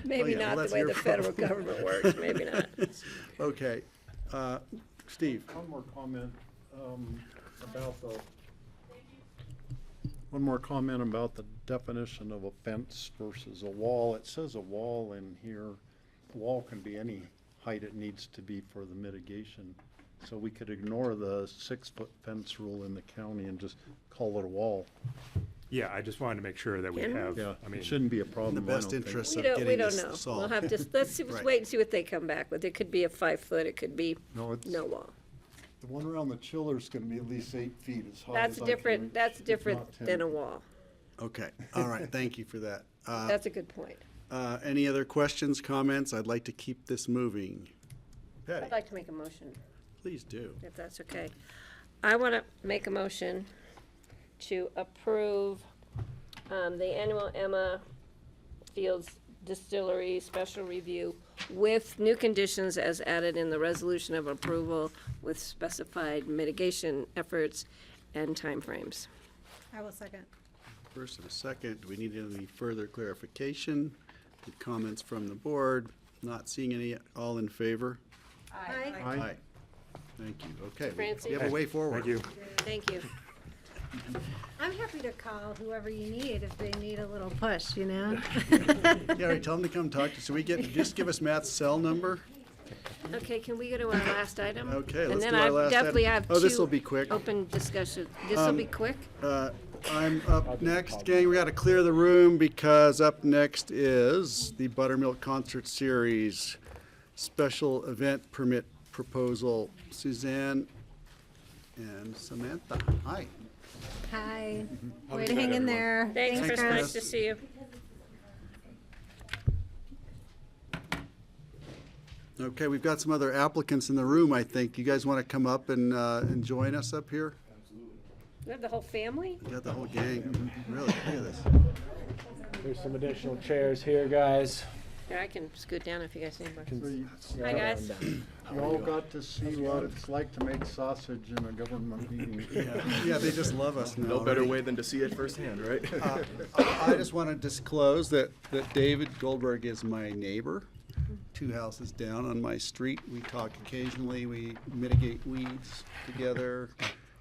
Speaker 4: Maybe
Speaker 1: yeah, well,
Speaker 4: not
Speaker 1: that's
Speaker 4: the way
Speaker 1: your
Speaker 4: the federal
Speaker 1: problem.
Speaker 4: government works, maybe not.
Speaker 1: Okay. Steve?
Speaker 7: One more comment about the, one more comment about the definition of a fence versus a wall. It says a wall in here. A wall can be any height it needs to be for the mitigation. So we could ignore the 6-foot fence rule in the county and just call it a wall.
Speaker 8: Yeah, I just wanted to make sure that we
Speaker 4: Can we?
Speaker 8: have,
Speaker 7: Yeah,
Speaker 8: I mean.
Speaker 7: it shouldn't be a problem.
Speaker 1: In the
Speaker 7: I
Speaker 1: best
Speaker 7: don't think.
Speaker 1: interest
Speaker 4: We
Speaker 1: of
Speaker 4: don't
Speaker 1: getting
Speaker 4: know.
Speaker 1: this
Speaker 4: We'll
Speaker 1: solved.
Speaker 4: have to, let's
Speaker 1: Right.
Speaker 4: wait and see what they come back with. It could be a 5-foot, it could be
Speaker 7: No, it's,
Speaker 4: no wall.
Speaker 7: the one around the chiller's gonna be at least 8 feet as high
Speaker 4: That's
Speaker 7: as I can
Speaker 4: different,
Speaker 7: reach,
Speaker 4: that's
Speaker 7: if
Speaker 4: different
Speaker 7: not 10
Speaker 4: than a
Speaker 7: feet.
Speaker 4: wall.
Speaker 1: Okay, all right, thank you for that.
Speaker 4: That's a good point.
Speaker 1: Any other questions, comments? I'd like to keep this moving. Patty,
Speaker 4: I'd like to make a motion,
Speaker 1: please do.
Speaker 4: if that's okay. I want to make a motion to approve the annual Emma Fields Distillery Special Review with new conditions as added in the resolution of approval with specified mitigation efforts and timeframes.
Speaker 5: I will second.
Speaker 1: First and a second, do we need any further clarification? Good comments from the board? Not seeing any, all in favor?
Speaker 5: Aye.
Speaker 1: Aye. Thank you, okay.
Speaker 4: Francie?
Speaker 1: We have a way forward.
Speaker 8: Thank you.
Speaker 4: Thank you.
Speaker 5: I'm happy to call whoever you need if they need a little push, you know?
Speaker 1: Yeah, right, tell them to come talk to us. So we get, just give us Matt's cell number.
Speaker 4: Okay, can we go to our last item?
Speaker 1: Okay, let's do our
Speaker 4: And then I
Speaker 1: last
Speaker 4: definitely
Speaker 1: item.
Speaker 4: have
Speaker 1: Oh, this'll
Speaker 4: two
Speaker 1: be quick.
Speaker 4: open discussion. This'll be quick?
Speaker 1: I'm up next, gang. We got to clear the room because up next is the Buttermilk Concert Series special event permit proposal. Suzanne and Samantha, hi.
Speaker 5: Hi.
Speaker 1: How
Speaker 5: Way
Speaker 1: you
Speaker 5: to hang
Speaker 1: doing,
Speaker 5: in
Speaker 1: everyone?
Speaker 5: there.
Speaker 4: Thanks, Chris,
Speaker 1: Chris.
Speaker 4: nice to see you.
Speaker 1: Okay, we've got some other applicants in the room, I think. You guys want to come up and join us up here?
Speaker 4: We have the whole family?
Speaker 1: We got the whole gang. Really, look at this.
Speaker 12: There's some additional chairs here, guys.
Speaker 4: Here, I can scoot down if you guys need
Speaker 7: So
Speaker 4: one.
Speaker 7: you-
Speaker 4: Hi, guys.
Speaker 7: You all got to see what it's like to make sausage in a government meeting.
Speaker 1: Yeah, they just love us now.
Speaker 17: No better
Speaker 1: already.
Speaker 17: way than to see it firsthand, right?
Speaker 1: I just want to disclose that David Goldberg is my neighbor, 2 houses down on my street. We talk occasionally, we mitigate weeds together.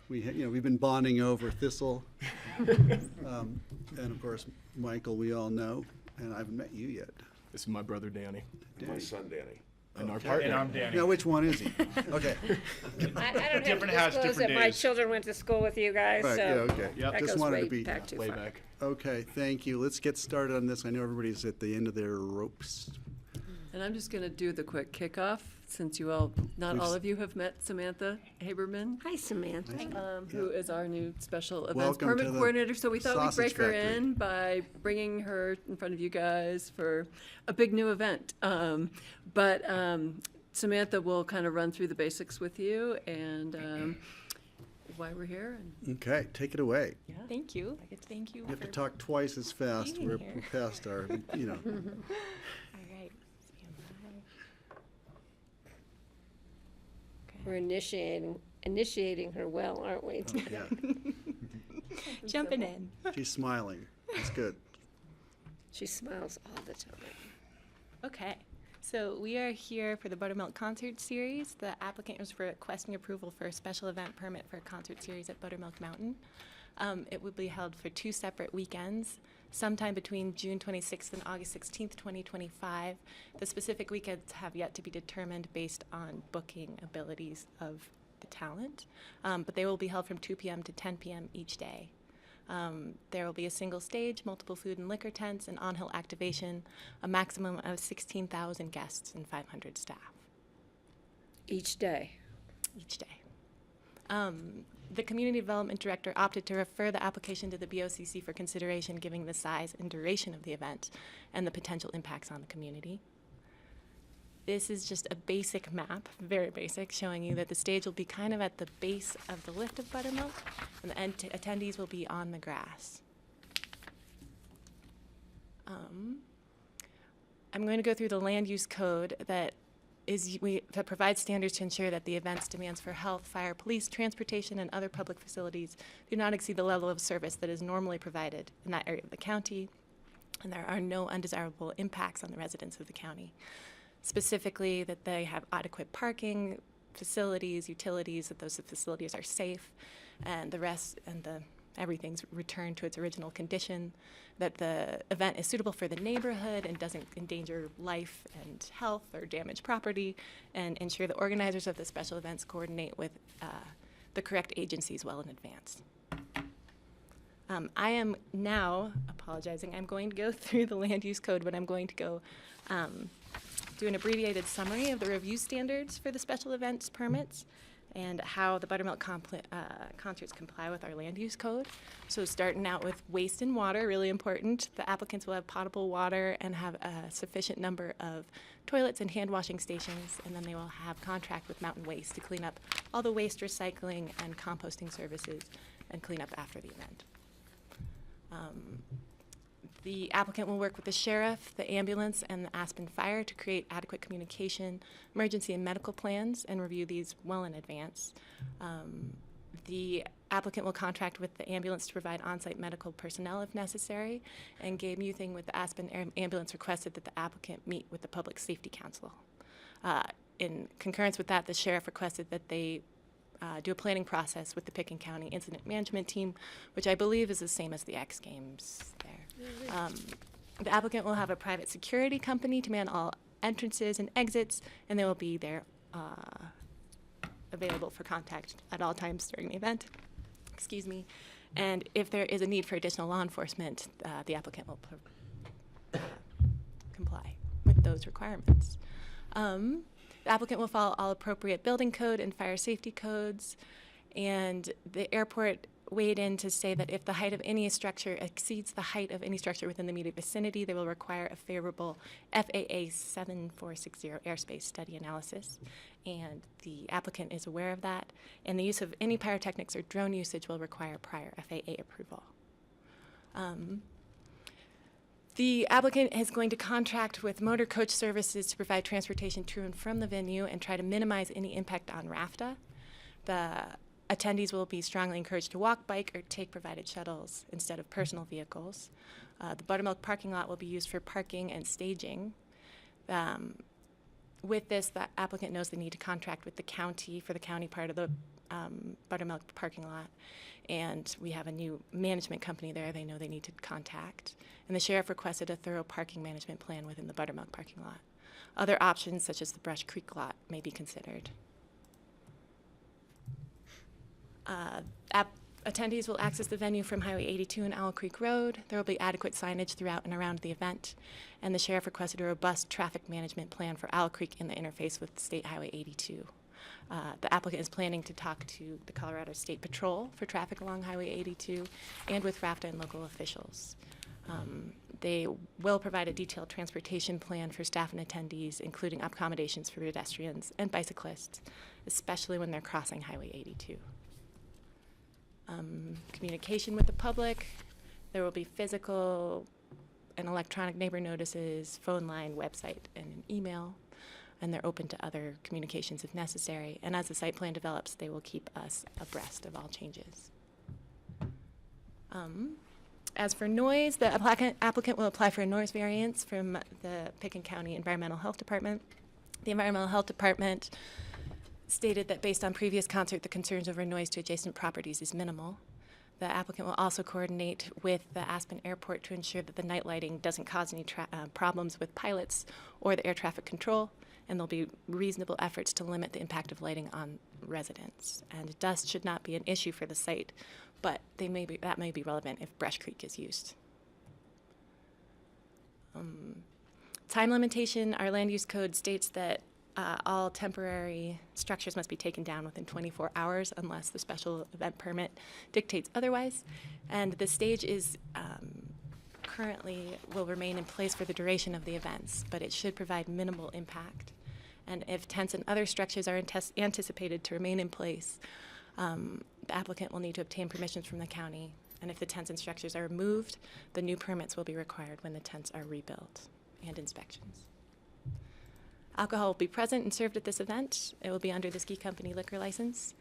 Speaker 1: We've been bonding over thistle. And of course, Michael, we all know, and I haven't met you yet.
Speaker 17: This is my brother Danny.
Speaker 1: Danny.
Speaker 17: My son Danny. And our
Speaker 1: Okay.
Speaker 17: partner.
Speaker 1: And I'm Danny. Now, which one is he? Okay.
Speaker 4: I don't have to
Speaker 17: Different house,
Speaker 4: disclose
Speaker 17: different
Speaker 4: that my
Speaker 17: days.
Speaker 4: children went to school with you guys,
Speaker 1: Right,
Speaker 4: so
Speaker 1: yeah, okay.
Speaker 4: that
Speaker 1: Just
Speaker 4: goes
Speaker 1: wanted to
Speaker 4: way
Speaker 1: be
Speaker 4: back too
Speaker 17: way
Speaker 4: far.
Speaker 17: back.
Speaker 1: Okay, thank you. Let's get started on this. I know everybody's at the end of their ropes.
Speaker 22: And I'm just going to do the quick kickoff, since you all, not all of you have met Samantha Haberman.
Speaker 4: Hi, Samantha.
Speaker 22: Who is our new special events
Speaker 1: Welcome
Speaker 22: permit
Speaker 1: to the
Speaker 22: coordinator. So we thought we'd
Speaker 1: sausage
Speaker 22: break her
Speaker 1: factory.
Speaker 22: in by bringing her in front of you guys for a big new event. But Samantha will kind of run through the basics with you and why we're here. And
Speaker 1: Okay, take it away.
Speaker 23: Thank you. Thank you.
Speaker 1: You have to
Speaker 23: for
Speaker 1: talk twice as fast.
Speaker 23: being
Speaker 1: We're
Speaker 23: here.
Speaker 1: past our, you know.
Speaker 23: All right.
Speaker 4: We're initiating her well, aren't we?
Speaker 1: Yeah.
Speaker 23: Jumping in.
Speaker 1: She's smiling. That's good.
Speaker 4: She smiles all the time.
Speaker 23: Okay. So we are here for the Buttermilk Concert Series. The applicant is requesting approval for a special event permit for a concert series at Buttermilk Mountain. It will be held for 2 separate weekends, sometime between June 26th and August 16th, 2025. The specific weekends have yet to be determined based on booking abilities of the talent, but they will be held from 2 p.m. to 10 p.m. each day. There will be a single stage, multiple food and liquor tents, and on-hill activation, a maximum of 16,000 guests and 500 staff.
Speaker 4: Each day.
Speaker 23: Each day. The Community Development Director opted to refer the application to the BoCC for consideration, given the size and duration of the event and the potential impacts on the community. This is just a basic map, very basic, showing you that the stage will be kind of at the base of the lift of Buttermilk, and the attendees will be on the grass. I'm going to go through the land use code that provides standards to ensure that the event's demands for health, fire, police, transportation, and other public facilities do not exceed the level of service that is normally provided in that area of the county, and there are no undesirable impacts on the residents of the county. Specifically, that they have adequate parking, facilities, utilities, that those facilities are safe, and the rest and everything's returned to its original condition, that the event is suitable for the neighborhood and doesn't endanger life and health or damage property, and ensure the organizers of the special events coordinate with the correct agencies well in advance. I am now apologizing. I'm going to go through the land use code, but I'm going to go do an abbreviated summary of the review standards for the special events permits and how the Buttermilk concerts comply with our land use code. So starting out with waste and water, really important. The applicants will have potable water and have a sufficient number of toilets and hand washing stations, and then they will have contract with Mountain Waste to clean up all the waste recycling and composting services and clean up after the event. The applicant will work with the sheriff, the ambulance, and the Aspen Fire to create adequate communication, emergency and medical plans, and review these well in advance. The applicant will contract with the ambulance to provide on-site medical personnel if necessary, and Gabe Muthing with the Aspen Ambulance requested that the applicant meet with the Public Safety Council. In concurrence with that, the sheriff requested that they do a planning process with the Pickens County Incident Management Team, which I believe is the same as the X Games there. The applicant will have a private security company to man all entrances and exits, and they will be there available for contact at all times during the event. Excuse me. And if there is a need for additional law enforcement, the applicant will comply with those requirements. The applicant will follow all appropriate building code and fire safety codes, and the airport weighed in to say that if the height of any structure exceeds the height of any structure within the immediate vicinity, they will require a favorable FAA 7460 airspace study analysis, and the applicant is aware of that, and the use of any pyrotechnics or drone usage will require prior FAA approval. The applicant is going to contract with motor coach services to provide transportation to and from the venue and try to minimize any impact on RAFTA. The attendees will be strongly encouraged to walk, bike, or take provided shuttles instead of personal vehicles. The Buttermilk parking lot will be used for parking and staging. With this, the applicant knows they need to contract with the county for the county part of the Buttermilk parking lot. And we have a new management company there they know they need to contact. And the sheriff requested a thorough parking management plan within the Buttermilk parking lot. Other options, such as the Brush Creek lot, may be considered. Attendees will access the venue from Highway 82 and Owl Creek Road. There will be adequate signage throughout and around the event, and the sheriff requested a robust traffic management plan for Owl Creek in the interface with State Highway 82. The applicant is planning to talk to the Colorado State Patrol for traffic along Highway 82 and with RAFTA and local officials. They will provide a detailed transportation plan for staff and attendees, including accommodations for pedestrians and bicyclists, especially when they're crossing Highway 82. Communication with the public. There will be physical and electronic neighbor notices, phone line, website, and an email. And they're open to other communications if necessary. And as the site plan develops, they will keep us abreast of all changes. As for noise, the applicant will apply for a noise variance from the Pickens County Environmental Health Department. The Environmental Health Department stated that based on previous concert, the concerns over noise to adjacent properties is minimal. The applicant will also coordinate with the Aspen Airport to ensure that the night lighting doesn't cause any problems with pilots or the air traffic control, and there'll be reasonable efforts to limit the impact of lighting on residents. And dust should not be an issue for the site, but that may be relevant if Brush Creek is used. Time limitation, our land use code states that all temporary structures must be taken down within 24 hours unless the special event permit dictates otherwise. And the stage is currently will remain in place for the duration of the events, but it should provide minimal impact. And if tents and other structures are anticipated to remain in place, the applicant will need to obtain permissions from the county. And if the tents and structures are removed, the new permits will be required when the tents are rebuilt, and inspections. Alcohol will be present and served at this event. It will be under the ski company liquor license.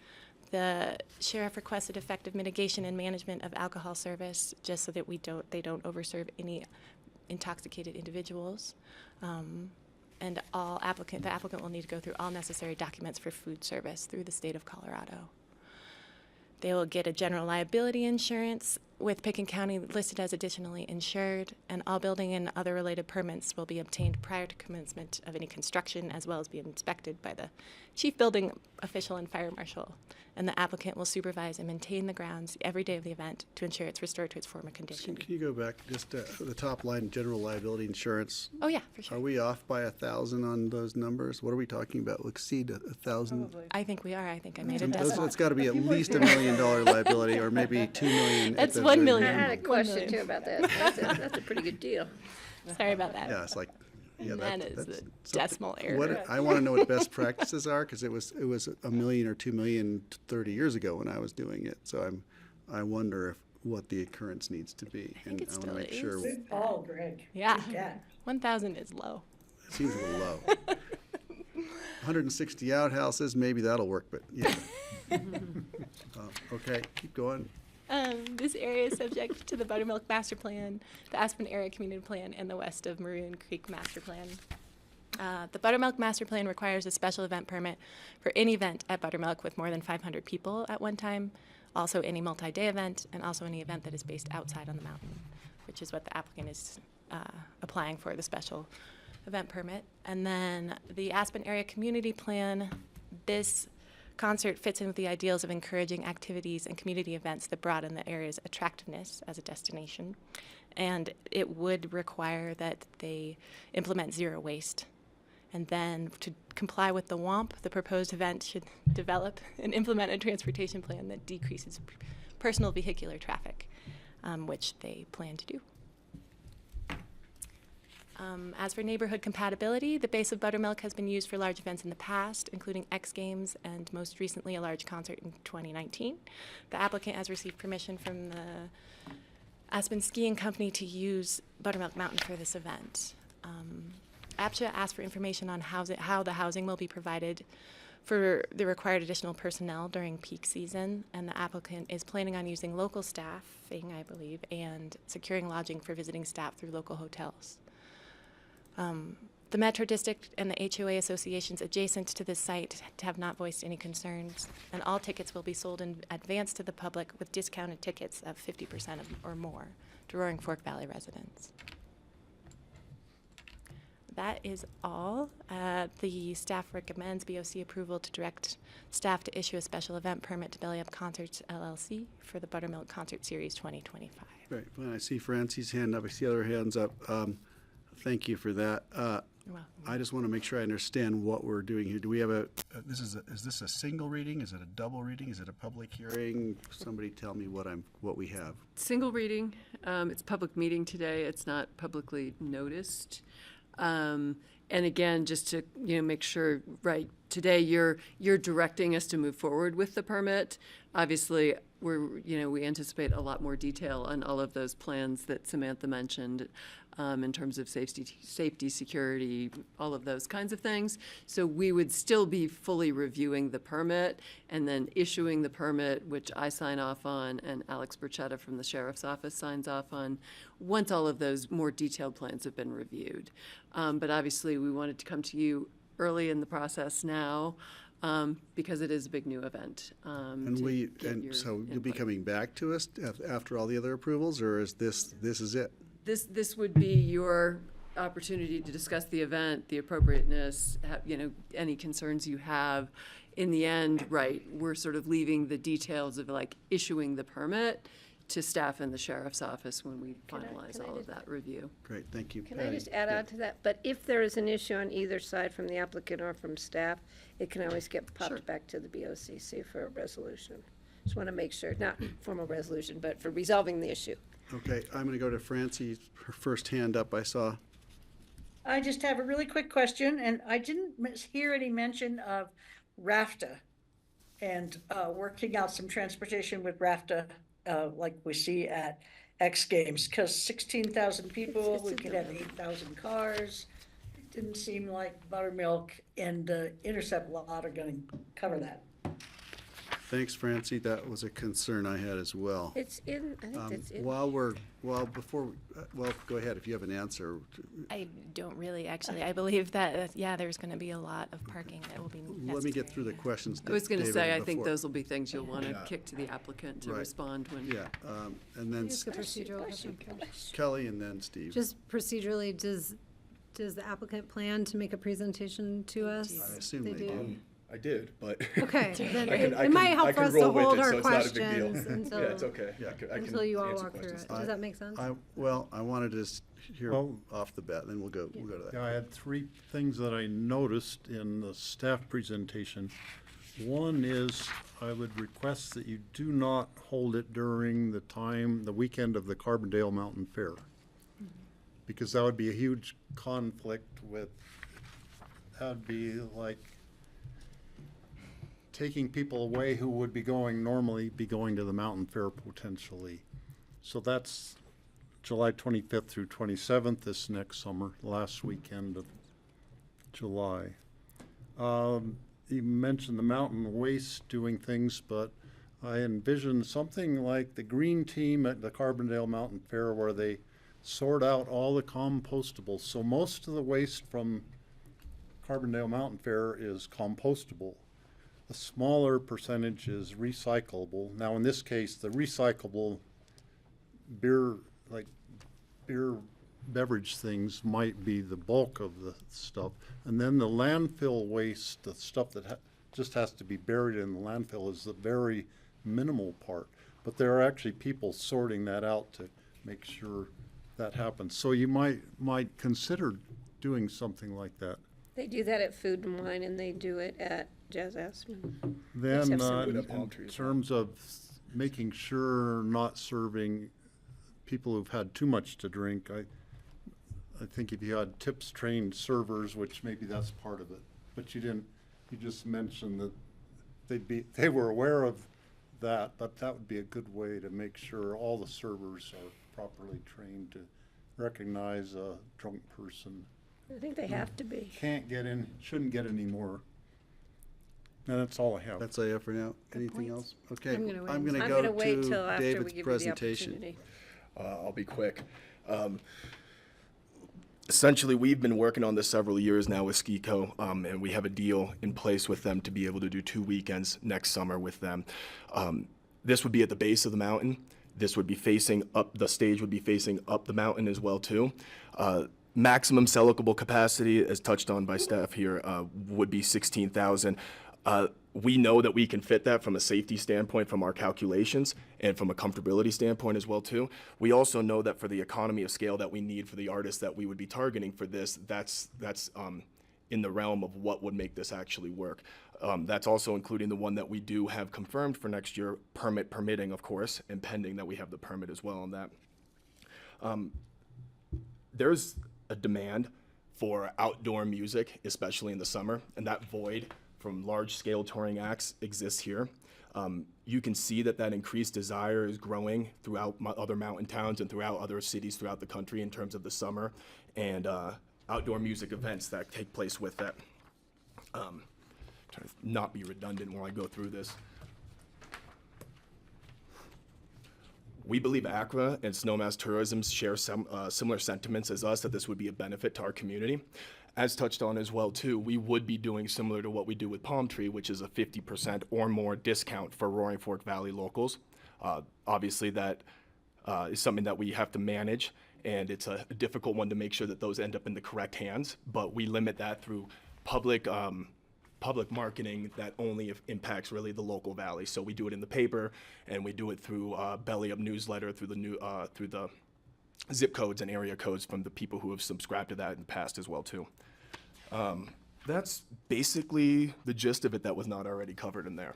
Speaker 23: The sheriff requested effective mitigation and management of alcohol service just so that they don't overserve any intoxicated individuals. And the applicant will need to go through all necessary documents for food service through the state of Colorado. They will get a general liability insurance with Pickens County listed as additionally insured, and all building and other related permits will be obtained prior to commencement of any construction, as well as be inspected by the chief building official and fire marshal. And the applicant will supervise and maintain the grounds every day of the event to ensure it's restored to its former condition.
Speaker 1: Can you go back just to the top line, general liability insurance?
Speaker 23: Oh yeah, for sure.
Speaker 1: Are we off by 1,000 on those numbers? What are we talking about? Will exceed 1,000?
Speaker 23: I think we are. I think I made a decimal.
Speaker 1: It's got to be at least $1 million liability, or maybe $2 million.
Speaker 23: That's
Speaker 1: at the
Speaker 23: $1
Speaker 1: very
Speaker 23: million.
Speaker 4: I had a
Speaker 1: minimum.
Speaker 4: question too about that. That's a pretty good deal.
Speaker 23: Sorry about that.
Speaker 1: Yeah, it's like, yeah,
Speaker 23: And that is
Speaker 1: that's
Speaker 23: the decimal error.
Speaker 1: What, I want to know what best practices are, because it was $1 million or $2 million 30 years ago when I was doing it. So I wonder what the occurrence needs to be.
Speaker 23: I think it
Speaker 1: want to
Speaker 23: still
Speaker 1: make
Speaker 23: is.
Speaker 1: sure.
Speaker 15: Good call, Greg.
Speaker 23: Yeah.
Speaker 15: Good catch.
Speaker 23: 1,000 is low.
Speaker 1: It seems a little low. 160 outhouses, maybe that'll work, but yeah. Okay, keep going.
Speaker 23: This area is subject to the Buttermilk Master Plan, the Aspen Area Community Plan, and the West of Maroon Creek Master Plan. The Buttermilk Master Plan requires a special event permit for any event at Buttermilk with more than 500 people at one time, also any multi-day event, and also any event that is based outside on the mountain, which is what the applicant is applying for, the special event permit. And then the Aspen Area Community Plan, this concert fits in with the ideals of encouraging activities and community events that broaden the area's attractiveness as a destination. And it would require that they implement zero waste. And then to comply with the WOMP, the proposed event should develop and implement a transportation plan that decreases personal vehicular traffic, which they plan to do. As for neighborhood compatibility, the base of Buttermilk has been used for large events in the past, including X Games and most recently a large concert in 2019. The applicant has received permission from the Aspen Skiing Company to use Buttermilk Mountain for this event. APSHA asked for information on how the housing will be provided for the required additional personnel during peak season, and the applicant is planning on using local staffing, I believe, and securing lodging for visiting staff through local hotels. The Metro District and the HOA associations adjacent to this site have not voiced any concerns, and all tickets will be sold in advance to the public with discounted tickets of 50% or more to Roaring Fork Valley residents. That is all. The staff recommends BOC approval to direct staff to issue a special event permit to Belly Up Concerts LLC for the Buttermilk Concert Series 2025.
Speaker 1: Right, well, I see Francie's hand up, I see other hands up. Thank you for that.
Speaker 23: You're welcome.
Speaker 1: I just want to make sure I understand what we're doing here. Do we have is this a single reading? Is it a double reading? Is it a public hearing? Somebody tell me what we have.
Speaker 22: Single reading. It's public meeting today. It's not publicly noticed. And again, just to make sure, right, today you're directing us to move forward with the permit. Obviously, we anticipate a lot more detail on all of those plans that Samantha mentioned in terms of safety, security, all of those kinds of things. So we would still be fully reviewing the permit and then issuing the permit, which I sign off on and Alex Burchetta from the Sheriff's Office signs off on, once all of those more detailed plans have been reviewed. But obviously, we wanted to come to you early in the process now because it is a big new event.
Speaker 1: So you'll be coming back to us after all the other approvals, or is this is it?
Speaker 22: This would be your opportunity to discuss the event, the appropriateness, any concerns you have. In the end, right, we're sort of leaving the details of like issuing the permit to staff in the Sheriff's Office when we finalize all of that review.
Speaker 1: Great, thank you.
Speaker 4: Can I
Speaker 1: Patty?
Speaker 4: just add on to that? But if there is an issue on either side from the applicant or from staff, it can always get popped back to the BoCC for a resolution. Just want to make sure, not formal resolution, but for resolving the issue.
Speaker 1: Okay, I'm going to go to Francie, her first hand up I saw.
Speaker 15: I just have a really quick question, and I didn't hear any mention of RAFTA and working out some transportation with RAFTA like we see at X Games, because 16,000 people, we could have 8,000 cars. It didn't seem like Buttermilk and the Intercept lot are going to cover that.
Speaker 1: Thanks, Francie. That was a concern I had as well.
Speaker 4: It's in, I think it's in.
Speaker 1: Go ahead if you have an answer.
Speaker 23: I don't really, actually. I believe that, there's going to be a lot of parking that will be necessary.
Speaker 1: Let me get through the questions.
Speaker 22: I was going to
Speaker 1: David,
Speaker 22: say, I think
Speaker 1: before.
Speaker 22: those will be things you'll want to kick to the applicant to
Speaker 1: Right.
Speaker 22: respond when.
Speaker 1: Yeah, and then
Speaker 5: Just a procedural question.
Speaker 1: Kelly and then Steve.
Speaker 5: Just procedurally, does the applicant plan to make a presentation to us?
Speaker 1: I assume they do.
Speaker 16: I did, but.
Speaker 5: Okay, then
Speaker 16: I can-
Speaker 5: it might help
Speaker 16: I
Speaker 5: for
Speaker 16: can
Speaker 5: us to
Speaker 16: roll with
Speaker 5: hold
Speaker 16: it,
Speaker 5: our
Speaker 16: so it's not a big deal.
Speaker 5: questions until.
Speaker 16: Yeah, it's okay. I can
Speaker 5: Until you all
Speaker 16: answer
Speaker 5: walk through
Speaker 16: questions.
Speaker 5: it. Does that make sense?
Speaker 1: I wanted to just hear
Speaker 7: Well-
Speaker 1: off the bat, then we'll go to that.
Speaker 7: Yeah, I had three things that I noticed in the staff presentation. One is I would request that you do not hold it during the weekend of the Carbondale Mountain Fair. Because that would be a huge conflict with, that'd be like taking people away who would normally be going to the mountain fair potentially. So that's July 25th through 27th this next summer, last weekend of July. You mentioned the mountain waste doing things, but I envision something like the green team at the Carbondale Mountain Fair where they sort out all the compostables. So most of the waste from Carbondale Mountain Fair is compostable. A smaller percentage is recyclable. Now, in this case, the recyclable beer beverage things might be the bulk of the stuff. And then the landfill waste, the stuff that just has to be buried in the landfill, is the very minimal part. But there are actually people sorting that out to make sure that happens. So you might consider doing something like that.
Speaker 4: They do that at Food and Wine, and they do it at Jazz Aspen.
Speaker 7: Then,
Speaker 4: Except some-
Speaker 7: in terms of making sure not serving people who've had too much to drink, I think if you had tips trained servers, which maybe that's part of it, but you didn't, you just mentioned that they were aware of that, but that would be a good way to make sure all the servers are properly trained to recognize a drunk person.
Speaker 4: I think they have to be.
Speaker 7: Shouldn't get any more. And that's all I have.
Speaker 1: That's all I have for now. Anything else? Okay,
Speaker 5: I'm gonna wait.
Speaker 1: I'm
Speaker 4: I'm
Speaker 1: gonna
Speaker 4: gonna
Speaker 1: go
Speaker 4: wait till
Speaker 1: to
Speaker 4: after we
Speaker 1: David's
Speaker 4: give you the
Speaker 1: presentation.
Speaker 4: opportunity.
Speaker 16: I'll be quick. Essentially, we've been working on this several years now with SkiCo, and we have a deal in place with them to be able to do 2 weekends next summer with them. This would be at the base of the mountain. This would be facing up, the stage would be facing up the mountain as well too. maximum sellable capacity, as touched on by staff here, would be 16,000. We know that we can fit that from a safety standpoint, from our calculations, and from a comfortability standpoint as well too. We also know that for the economy of scale that we need for the artists that we would be targeting for this, that's in the realm of what would make this actually work. That's also including the one that we do have confirmed for next year, permitting, of course, and pending that we have the permit as well on that. There's a demand for outdoor music, especially in the summer, and that void from large-scale touring acts exists here. You can see that increased desire is growing throughout other mountain towns and throughout other cities throughout the country in terms of the summer and outdoor music events that take place with that. Trying to not be redundant while I go through this. We believe ACRA and Snowmass Tourism share some similar sentiments as us, that this would be a benefit to our community. As touched on as well too, we would be doing similar to what we do with Palm Tree, which is a 50% or more discount for Roaring Fork Valley locals. Obviously that is something that we have to manage, and it's a difficult one to make sure that those end up in the correct hands, but we limit that through public marketing that only impacts really the local valley. So we do it in the paper, and we do it through Belly Up newsletter, through the zip codes and area codes from the people who have subscribed to that in the past as well too. That's basically the gist of it that was not already covered in there.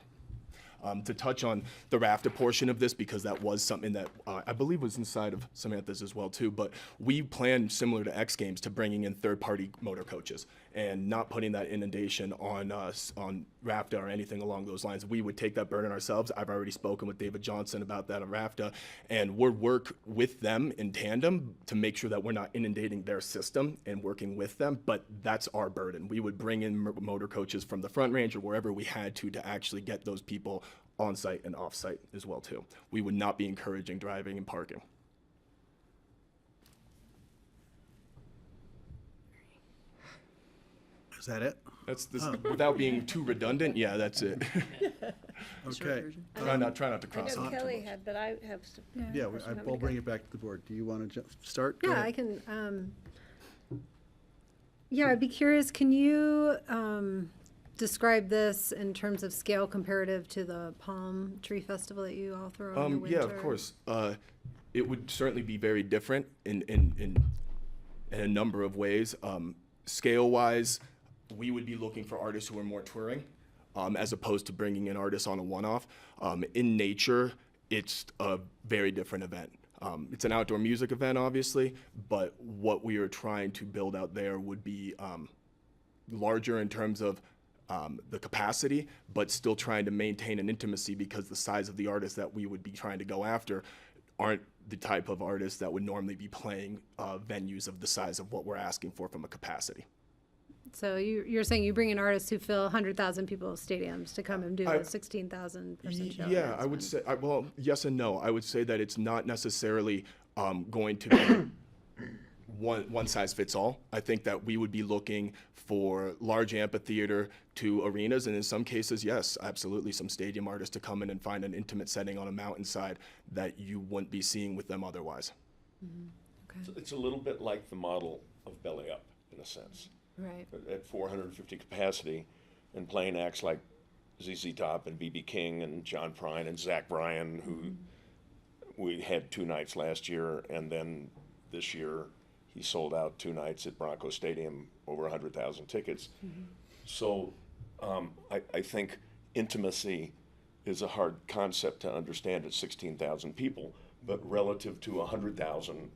Speaker 16: To touch on the RAFTA portion of this, because that was something that I believe was inside of Samantha's as well too, but we planned, similar to X Games, to bringing in third-party motor coaches and not putting that inundation on RAFTA or anything along those lines. We would take that burden ourselves. I've already spoken with David Johnson about that on RAFTA, and we'll work with them in tandem to make sure that we're not inundating their system and working with them, but that's our burden. We would bring in motor coaches from the Front Range or wherever we had to actually get those people on-site and off-site as well too. We would not be encouraging driving and parking.
Speaker 1: Is that it?
Speaker 16: That's this, without being too redundant. Yeah, that's it.
Speaker 1: Okay.
Speaker 16: Try not to
Speaker 4: I
Speaker 16: cross
Speaker 4: know
Speaker 16: on too
Speaker 4: Kelly
Speaker 16: much.
Speaker 4: had, but I have some.
Speaker 1: Yeah,
Speaker 4: questions.
Speaker 1: I'll bring it back to the board. Do you want to start? Go
Speaker 5: Yeah,
Speaker 1: ahead.
Speaker 5: I can. Yeah, I'd be curious. Can you describe this in terms of scale comparative to the Palm Tree Festival that you all throw in the winter?
Speaker 16: Yeah, of course. It would certainly be very different in a number of ways. Scale-wise, we would be looking for artists who are more touring, as opposed to bringing in artists on a one-off. In nature, it's a very different event. It's an outdoor music event, obviously, but what we are trying to build out there would be larger in terms of the capacity, but still trying to maintain an intimacy, because the size of the artists that we would be trying to go after aren't the type of artists that would normally be playing venues of the size of what we're asking for from a capacity.
Speaker 5: So you're saying you bring in artists who fill 100,000 people stadiums to come and do a 16,000 person show?
Speaker 16: Yeah, I would say, well, yes and no. I would say that it's not necessarily going to be one size fits all. I think that we would be looking for large amphitheater to arenas, and in some cases, yes, absolutely, some stadium artists to come in and find an intimate setting on a mountainside that you wouldn't be seeing with them otherwise.
Speaker 5: Mm-hmm. Okay.
Speaker 14: It's a little bit like the model of Belly Up, in a sense.
Speaker 5: Right.
Speaker 14: At 450 capacity, and playing acts like ZZ Top and B.B. King and John Prine and Zach Bryan, who we had 2 nights last year, and then this year he sold out 2 nights at Bronco Stadium, over 100,000 tickets. So I think intimacy is a hard concept to understand at 16,000 people, but relative to 100,000,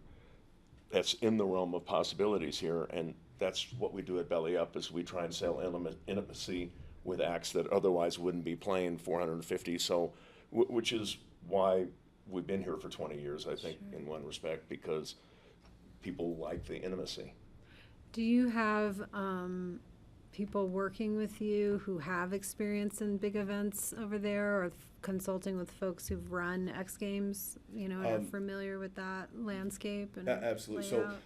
Speaker 14: that's in the realm of possibilities here, and that's what we do at Belly Up, is we try and sell intimacy with acts that otherwise wouldn't be playing 450. So, which is why we've been here for 20 years, I think, in one respect, because people like the intimacy.
Speaker 5: Do you have people working with you who have experience in big events over there, or consulting with folks who've run X Games, you know, and are familiar with that landscape and
Speaker 16: Absolutely. So
Speaker 5: layout?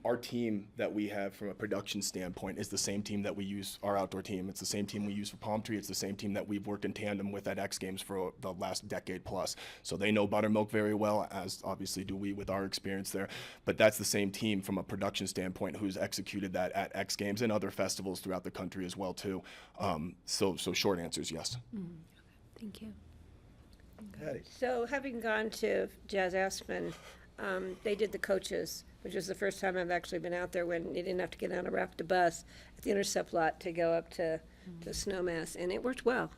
Speaker 16: our team that we have from a production standpoint is the same team that we use, our outdoor team. It's the same team we use for Palm Tree. It's the same team that we've worked in tandem with at X Games for the last decade plus. So they know Buttermilk very well, as obviously do we with our experience there. But that's the same team from a production standpoint who's executed that at X Games and other festivals throughout the country as well too. So short answer is yes.
Speaker 5: Thank you.
Speaker 1: Patty?
Speaker 4: So having gone to Jazz Aspen, they did the coaches, which was the first time I've actually been out there when you didn't have to get on a raft bus at the Intercept lot to go up to Snowmass, and it worked well,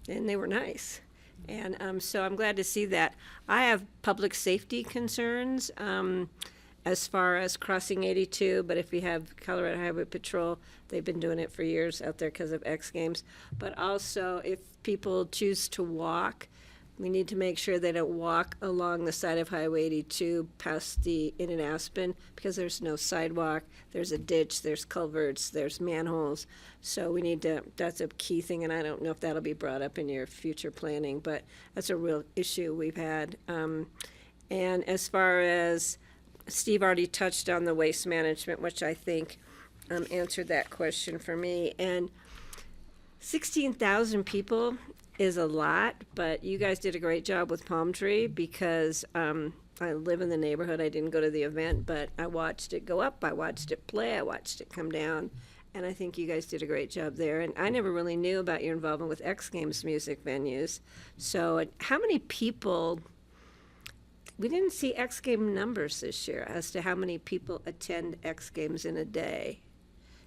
Speaker 4: and they were nice. And so I'm glad to see that. I have public safety concerns as far as crossing 82, but if you have Colorado Highway Patrol, they've been doing it for years out there because of X Games. But also, if people choose to walk, we need to make sure they don't walk along the side of Highway 82 past the Inn in Aspen because there's no sidewalk, there's a ditch, there's culverts, there's manholes. So we need to, that's a key thing, and I don't know if that'll be brought up in your future planning, but that's a real issue we've had. And as far as Steve already touched on the waste management, which I think answered that question for me. And 16,000 people is a lot, but you guys did a great job with Palm Tree because I live in the neighborhood. I didn't go to the event, but I watched it go up. I watched it play. I watched it come down. And I think you guys did a great job there. And I never really knew about your involvement with X Games music venues. So how many people, we didn't see X Game numbers this year as to how many people attend X Games in a day.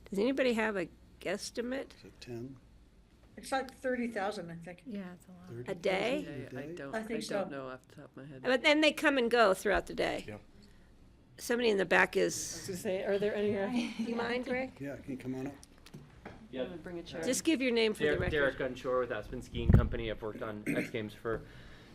Speaker 4: Does anybody have a guesstimate?
Speaker 1: Is it 10?
Speaker 15: It's like 30,000, I think.
Speaker 5: Yeah, it's a lot.
Speaker 4: A day?
Speaker 15: I think so.
Speaker 22: don't know off the top of my head.
Speaker 4: But then they come and go throughout the day.
Speaker 16: Yeah.
Speaker 4: Somebody in the back is,
Speaker 22: To say, are there any?
Speaker 4: do you mind, Greg?
Speaker 1: Yeah, can you come on up?
Speaker 22: Yeah. Bring a chair.
Speaker 4: Just give your name for the record.
Speaker 2: Derek Gunshore with Aspen Skiing Company. I've worked on X Games for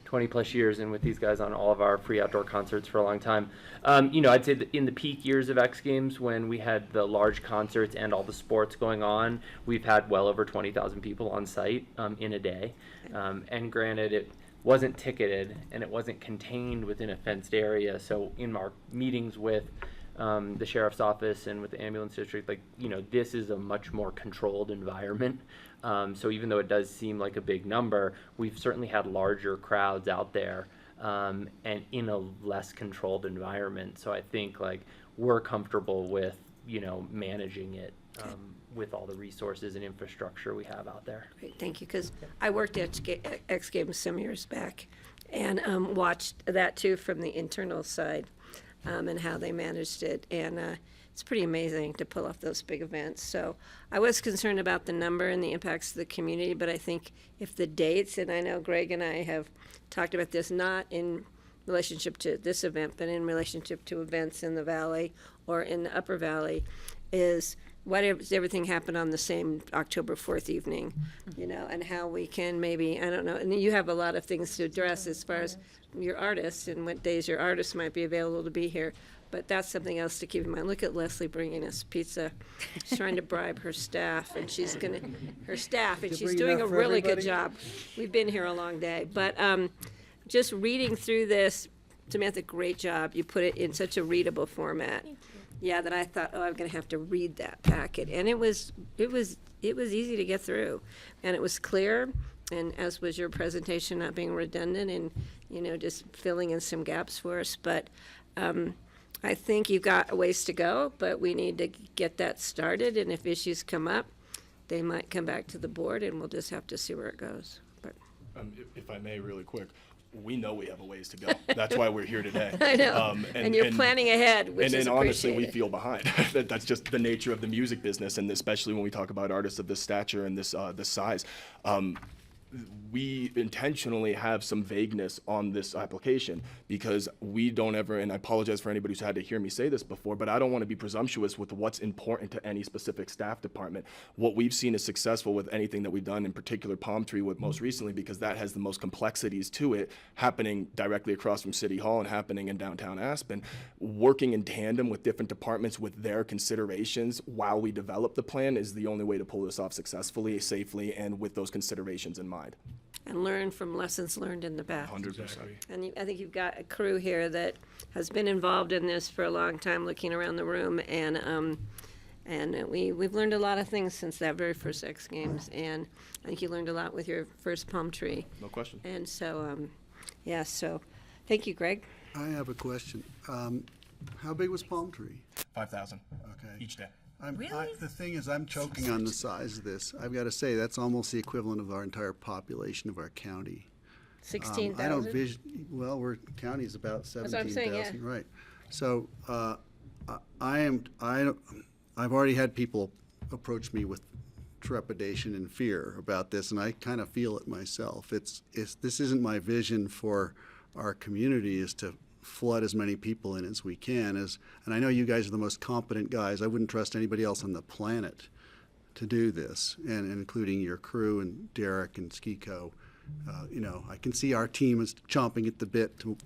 Speaker 2: 20 plus years and with these guys on all of our free outdoor concerts for a long time. I'd say that in the peak years of X Games when we had the large concerts and all the sports going on, we've had well over 20,000 people on site in a day. And granted, it wasn't ticketed and it wasn't contained within a fenced area. So in our meetings with the sheriff's office and with the ambulance district, this is a much more controlled environment. So even though it does seem like a big number, we've certainly had larger crowds out there and in a less controlled environment. So I think we're comfortable with, managing it with all the resources and infrastructure we have out there.
Speaker 4: Great, thank you, because I worked at X Games some years back and watched that too from the internal side and how they managed it. And it's pretty amazing to pull off those big events. So I was concerned about the number and the impacts to the community, but I think if the dates, and I know Greg and I have talked about this, not in relationship to this event, but in relationship to events in the valley or in the upper valley, is why does everything happen on the same October 4th evening, and how we can maybe, I don't know, and you have a lot of things to address as far as your artists and what days your artists might be available to be here. But that's something else to keep in mind. Look at Leslie bringing us pizza. She's trying to bribe her staff, and she's doing a really good job. We've been here a long day. But just reading through this, Samantha, great job. You put it in such a readable format. Yeah, that I thought, I'm going to have to read that packet. And it was easy to get through. And it was clear, and as was your presentation, not being redundant and, just filling in some gaps for us. But I think you've got a ways to go, but we need to get that started. And if issues come up, they might come back to the board, and we'll just have to see where it goes. But
Speaker 16: If I may, really quick, we know we have a ways to go. That's why we're here today.
Speaker 4: I know. And you're planning ahead, which is
Speaker 16: honestly, we
Speaker 4: appreciated.
Speaker 16: feel behind. That's just the nature of the music business, and especially when we talk about artists of this stature and this size. We intentionally have some vagueness on this application because we don't ever, and I apologize for anybody who's had to hear me say this before, but I don't want to be presumptuous with what's important to any specific staff department. What we've seen is successful with anything that we've done, in particular Palm Tree with most recently, because that has the most complexities to it, happening directly across from City Hall and happening in downtown Aspen. Working in tandem with different departments with their considerations while we develop the plan is the only way to pull this off successfully, safely, and with those considerations in mind. mind.
Speaker 4: And learn from lessons learned in the past.
Speaker 16: 100%.
Speaker 4: And I think you've got a crew here that has been involved in this for a long time, looking around the room, and we've learned a lot of things since that very first X Games, and I think you learned a lot with your first palm tree.
Speaker 16: No question.
Speaker 4: And so, so thank you, Greg.
Speaker 1: I have a question. How big was Palm Tree?
Speaker 16: 5,000.
Speaker 1: Okay.
Speaker 16: Each day.
Speaker 1: The thing is, I'm choking on the size of this. I've got to say, that's almost the equivalent of our entire population of our county.
Speaker 4: 16,000?
Speaker 1: I don't well, our county is about
Speaker 4: That's what I'm saying,
Speaker 1: 17,000,
Speaker 4: yeah.
Speaker 1: right. So, I've already had people approach me with trepidation and fear about this, and I kind of feel it myself. This isn't my vision for our community, is to flood as many people in as we can. And I know you guys are the most competent guys. I wouldn't trust anybody else on the planet to do this, and including your crew and Derek and Skiko. I can see our team is chomping at the bit to,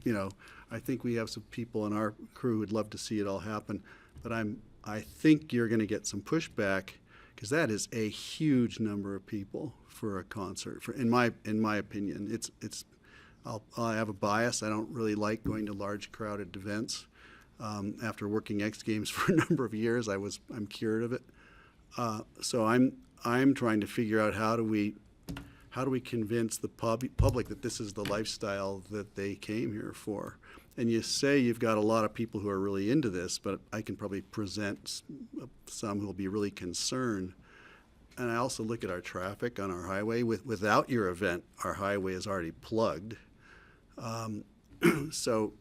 Speaker 1: I think we have some people in our crew who'd love to see it all happen, but I think you're going to get some pushback, because that is a huge number of people for a concert. In my opinion, I have a bias. I don't really like going to large crowded events. After working X Games for a number of years, I'm cured of it. So I'm trying to figure out how do we convince the public that this is the lifestyle that they came here for. And you say you've got a lot of people who are really into this, but I can probably present some who will be really concerned. And I also look at our traffic on our highway. Without your event, our highway is already plugged. So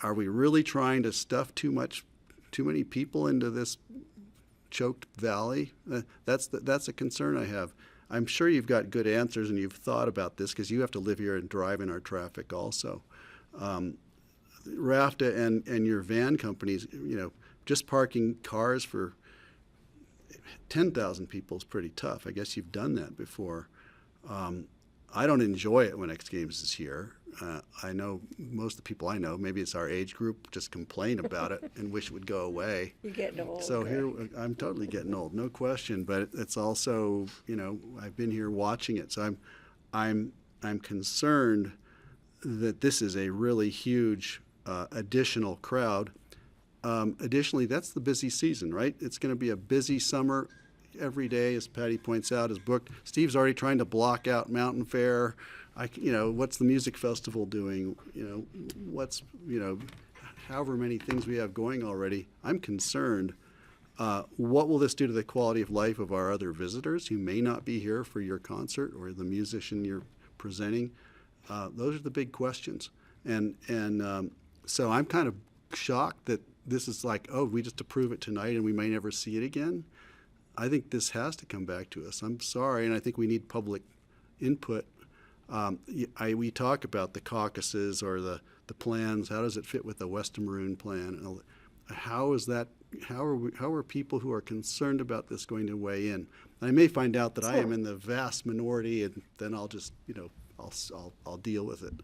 Speaker 1: are we really trying to stuff too many people into this choked valley? That's a concern I have. I'm sure you've got good answers and you've thought about this, because you have to live here and drive in our traffic also. RAFTA and your van companies, just parking cars for 10,000 people is pretty tough. I guess you've done that before. I don't enjoy it when X Games is here. I know most of the people I know, maybe it's our age group, just complain about it and wish it would go away.
Speaker 4: You're getting old.
Speaker 1: So here, I'm totally getting old, no question. But it's also, I've been here watching it, so I'm concerned that this is a really huge additional crowd. Additionally, that's the busy season, right? It's going to be a busy summer. Every day, as Patty points out, is booked. Steve's already trying to block out Mountain Fair. What's the music festival doing? However many things we have going already. I'm concerned. What will this do to the quality of life of our other visitors who may not be here for your concert or the musician you're presenting? Those are the big questions. And so I'm kind of shocked that this is like, oh, we just approve it tonight and we may never see it again. I think this has to come back to us. I'm sorry, and I think we need public input. We talk about the caucuses or the plans. How does it fit with the Western Maroon plan? How are people who are concerned about this going to weigh in? I may find out that I am in the vast minority, and then I'll just, I'll deal with it.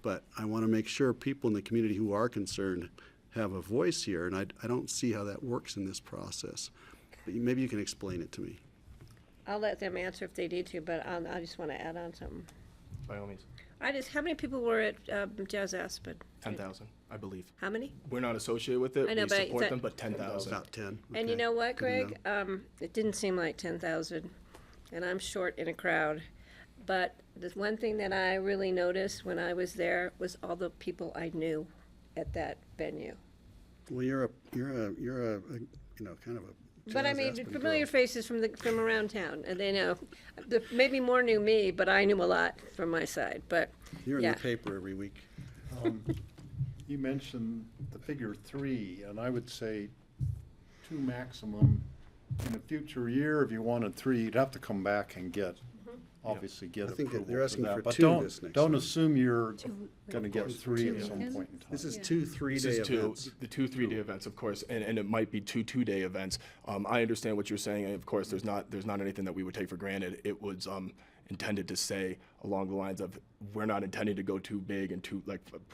Speaker 1: But I want to make sure people in the community who are concerned have a voice here, and I don't see how that works in this process. But maybe you can explain it to me.
Speaker 4: I'll let them answer if they need to, but I just want to add on something.
Speaker 16: By all means.
Speaker 4: How many people were at Jazz Aspen?
Speaker 16: 10,000, I believe.
Speaker 4: How many?
Speaker 16: We're not associated with it.
Speaker 4: I know,
Speaker 16: we
Speaker 4: but
Speaker 16: support them, but 10,000.
Speaker 1: About 10.
Speaker 4: And you know what, Greg? It didn't seem like 10,000, and I'm short in a crowd. But the one thing that I really noticed when I was there was all the people I knew at that venue.
Speaker 1: Well, you're a kind of a.
Speaker 4: But I
Speaker 1: Jazz
Speaker 4: mean,
Speaker 1: Aspen
Speaker 4: familiar
Speaker 1: girl.
Speaker 4: faces from around town, and they know. Maybe more knew me, but I knew a lot from my side. But
Speaker 1: You're
Speaker 4: yeah.
Speaker 1: in the paper every week.
Speaker 7: You mentioned the figure 3, and I would say 2 maximum. In a future year, if you wanted 3, you'd have to come back and get
Speaker 1: I think
Speaker 7: approval
Speaker 1: they're asking
Speaker 7: that.
Speaker 1: for
Speaker 7: But
Speaker 1: 2
Speaker 7: don't-
Speaker 1: this next
Speaker 7: Don't
Speaker 1: year.
Speaker 7: assume you're
Speaker 6: Two.
Speaker 7: gonna get 3 at some point in time.
Speaker 1: This is 2 3-day
Speaker 16: This is
Speaker 1: events.
Speaker 16: the 2 3-day events, of course, and it might be 2 2-day events. I understand what you're saying, and of course, there's not anything that we would take for granted. It was intended to say along the lines of, we're not intending to go too big and too,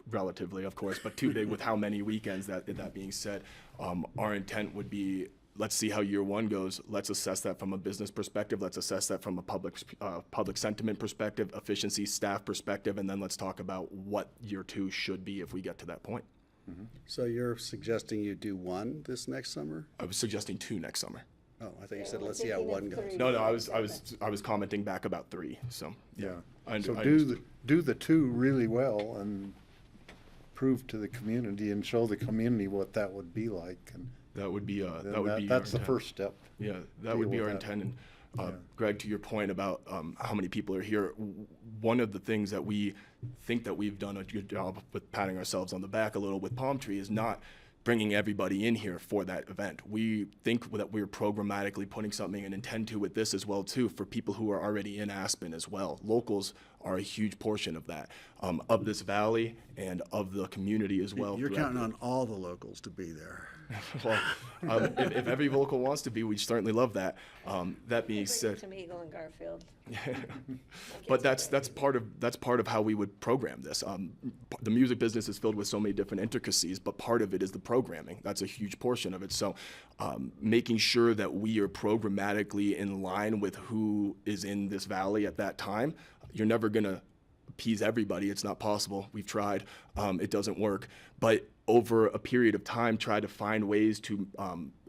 Speaker 16: relatively, of course, but too big with how many weekends. That being said, our intent would be let's see how year one goes. Let's assess that from a business perspective. Let's assess that from a public sentiment perspective, efficiency, staff perspective, and then let's talk about what year two should be if we get to that point.
Speaker 1: So you're suggesting you do one this next summer?
Speaker 16: I was suggesting 2 next summer.
Speaker 1: Oh, I thought you said, let's see how one goes.
Speaker 16: No, I was commenting back about 3. So yeah.
Speaker 7: So
Speaker 16: I
Speaker 7: do the 2 really well and prove to the community and show the community what that would be like. And
Speaker 16: that would be that's
Speaker 7: our
Speaker 16: the
Speaker 7: intent. First step.
Speaker 16: Yeah, that would be our intent. And Greg, to your point about how many people are here, one of the things that we think that we've done a good job with patting ourselves on the back a little with Palm Tree is not bringing everybody in here for that event. We think that we're programmatically putting something and intend to with this as well too for people who are already in Aspen as well. Locals are a huge portion of that, of this valley and of the community as well.
Speaker 1: You're counting on all the locals to be there.
Speaker 16: Well, if every local wants to be, we certainly love that. That being said,
Speaker 4: To Eagle and Garfield.
Speaker 16: but that's part of how we would program this. The music business is filled with so many different intricacies, but part of it is the programming. That's a huge portion of it. So, making sure that we are programmatically in line with who is in this valley at that time. You're never gonna appease everybody. It's not possible. We've tried. It doesn't work. But over a period of time, try to find ways to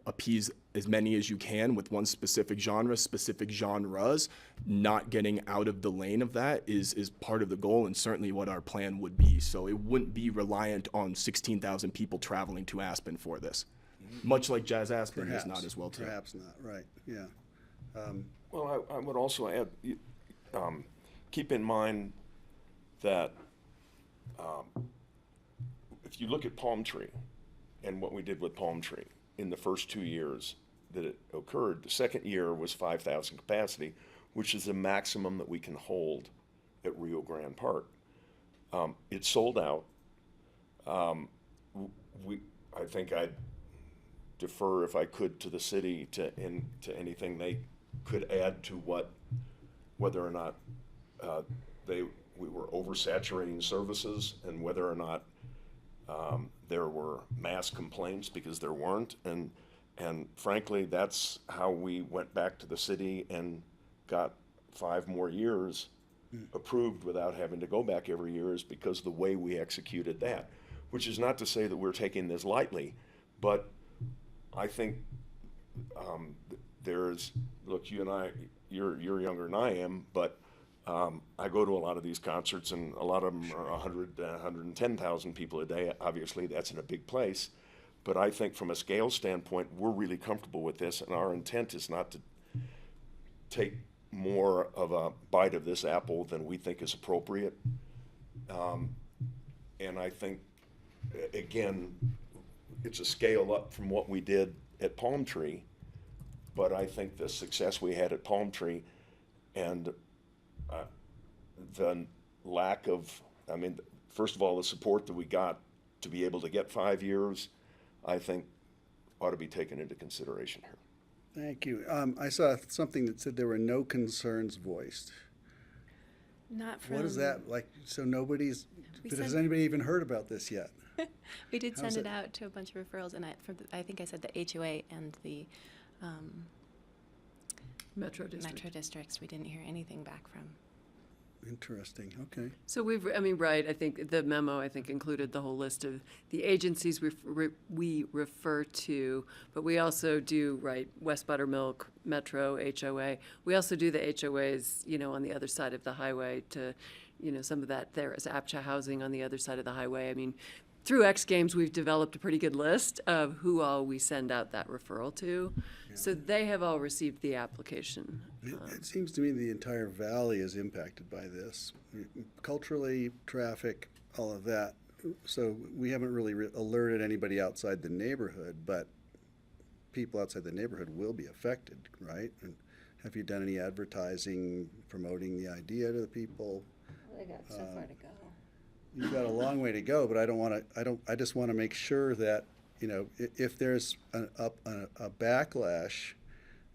Speaker 16: appease as many as you can with one specific genre, specific genres. Not getting out of the lane of that is part of the goal and certainly what our plan would be. So it wouldn't be reliant on 16,000 people traveling to Aspen for this. Much like Jazz Aspen is not as well too.
Speaker 1: Perhaps not, right, yeah.
Speaker 17: Well, I would also add, keep in mind that if you look at Palm Tree and what we did with Palm Tree in the first 2 years that it occurred, the second year was 5,000 capacity, which is the maximum that we can hold at Rio Grande Park. It sold out. I think I'd defer, if I could, to the city to anything they could add to whether or not we were oversaturating services and whether or not there were mass complaints, because there weren't. And frankly, that's how we went back to the city and got 5 more years approved without having to go back every year, is because of the way we executed that. Which is not to say that we're taking this lightly, but I think look, you and I, you're younger than I am, but I go to a lot of these concerts, and a lot of them are 100, 110,000 people a day. Obviously, that's in a big place. But I think from a scale standpoint, we're really comfortable with this, and our intent is not to take more of a bite of this apple than we think is appropriate. And I think, again, it's a scale up from what we did at Palm Tree, but I think the success we had at Palm Tree and the lack of, first of all, the support that we got to be able to get 5 years, I think ought to be taken into consideration here.
Speaker 1: Thank you. I saw something that said there were no concerns voiced.
Speaker 23: Not from.
Speaker 1: What is that like? So has
Speaker 23: sent-
Speaker 1: anybody even heard about this yet?
Speaker 23: We did
Speaker 1: How's
Speaker 23: send it
Speaker 1: it-
Speaker 23: out to a bunch of referrals, and I think I said the HOA and the
Speaker 4: Metro District.
Speaker 23: Metro districts. We didn't hear anything back from.
Speaker 1: Interesting, okay.
Speaker 22: So I think the memo, included the whole list of the agencies we refer to, but we also do, West Buttermilk, Metro, HOA. We also do the HOAs, on the other side of the highway to, some of that there is APCHA housing on the other side of the highway. Through X Games, we've developed a pretty good list of who all we send out that referral to. Yeah. So they have all received the application.
Speaker 1: It seems to me the entire valley is impacted by this. Culturally, traffic, all of that. So we haven't really alerted anybody outside the neighborhood, but people outside the neighborhood will be affected, right? And have you done any advertising, promoting the idea to the people?
Speaker 4: They got so far to go.
Speaker 1: You've got a long way to go, but I just want to make sure that, if there's a backlash,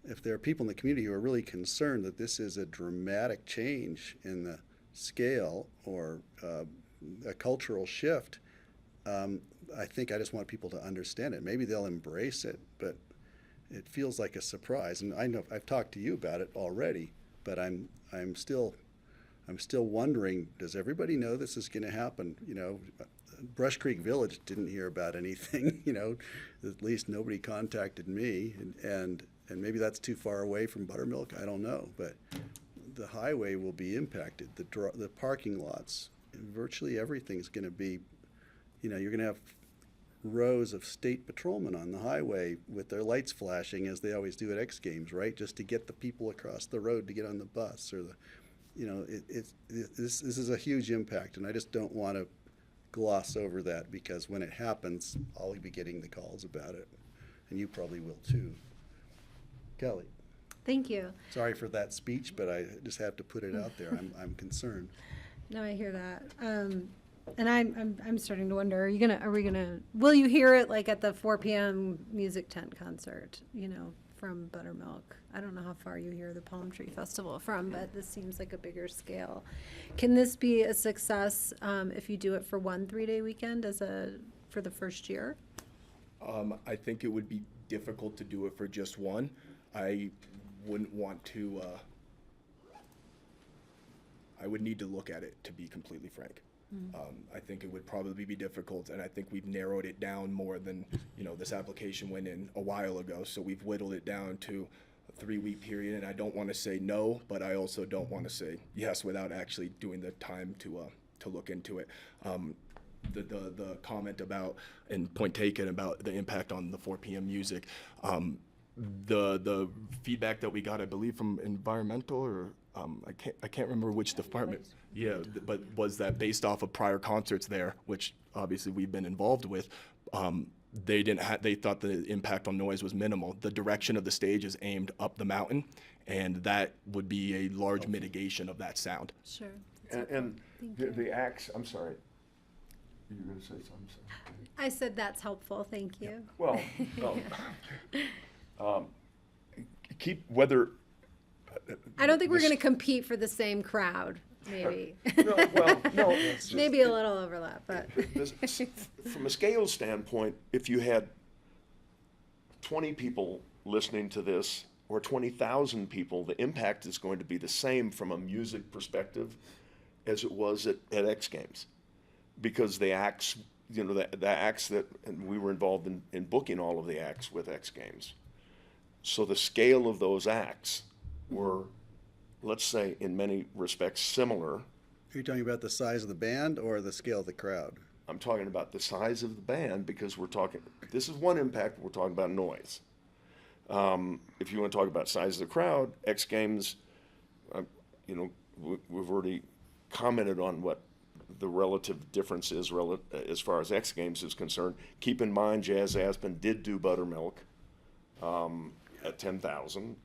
Speaker 1: if there are people in the community who are really concerned that this is a dramatic change in the scale or a cultural shift, I think I just want people to understand it. Maybe they'll embrace it, but it feels like a surprise. And I know I've talked to you about it already, but I'm still wondering, does everybody know this is going to happen? You know, Brush Creek Village didn't hear about anything, you know, at least nobody contacted me, and maybe that's too far away from Buttermilk, I don't know, but the highway will be impacted, the parking lots, virtually everything's going to be, you know, you're going to have rows of state patrolmen on the highway with their lights flashing as they always do at X Games, right? Just to get the people across the road to get on the bus or the, you know, this is a huge impact, and I just don't want to gloss over that, because when it happens, I'll be getting the calls about it, and you probably will too. Kelly,
Speaker 5: Thank you.
Speaker 1: sorry for that speech, but I just have to put it out there. I'm concerned.
Speaker 5: No, I hear that. And I'm starting to wonder, will you hear it like at the 4 p.m. music tent concert, you know, from Buttermilk? I don't know how far you hear the Palm Tree Festival from, but this seems like a bigger scale. Can this be a success if you do it for one 3-day weekend for the first year?
Speaker 16: I think it would be difficult to do it for just one. I wouldn't want to, I would need to look at it, to be completely frank. I think it would probably be difficult, and I think we've narrowed it down more than, you know, this application went in a while ago, so we've whittled it down to a 3-week period, and I don't want to say no, but I also don't want to say yes without actually doing the time to look into it. The comment about, and point taken about the impact on the 4 p.m. music, the feedback that we got, I believe, from environmental, or I can't remember which department. Yeah, but was that based off of prior concerts there, which obviously we've been involved with. They thought the impact on noise was minimal. The direction of the stage is aimed up the mountain, and that would be a large mitigation of that sound.
Speaker 5: Sure.
Speaker 17: And the acts, I'm sorry. You were going to say something?
Speaker 5: I said that's helpful, thank you.
Speaker 17: Well, keep whether.
Speaker 5: I don't think we're going to compete for the same crowd, maybe.
Speaker 17: No.
Speaker 5: Maybe a little overlap, but.
Speaker 17: From a scale standpoint, if you had 20 people listening to this, or 20,000 people, the impact is going to be the same from a music perspective as it was at X Games. Because the acts, you know, the acts that, and we were involved in booking all of the acts with X Games. So the scale of those acts were, let's say, in many respects similar.
Speaker 1: Are you talking about the size of the band or the scale of the crowd?
Speaker 17: I'm talking about the size of the band, because this is one impact, we're talking about noise. If you want to talk about size of the crowd, X Games, you know, we've already commented on what the relative difference is as far as X Games is concerned. Keep in mind, Jazz Aspen did do Buttermilk at 10,000.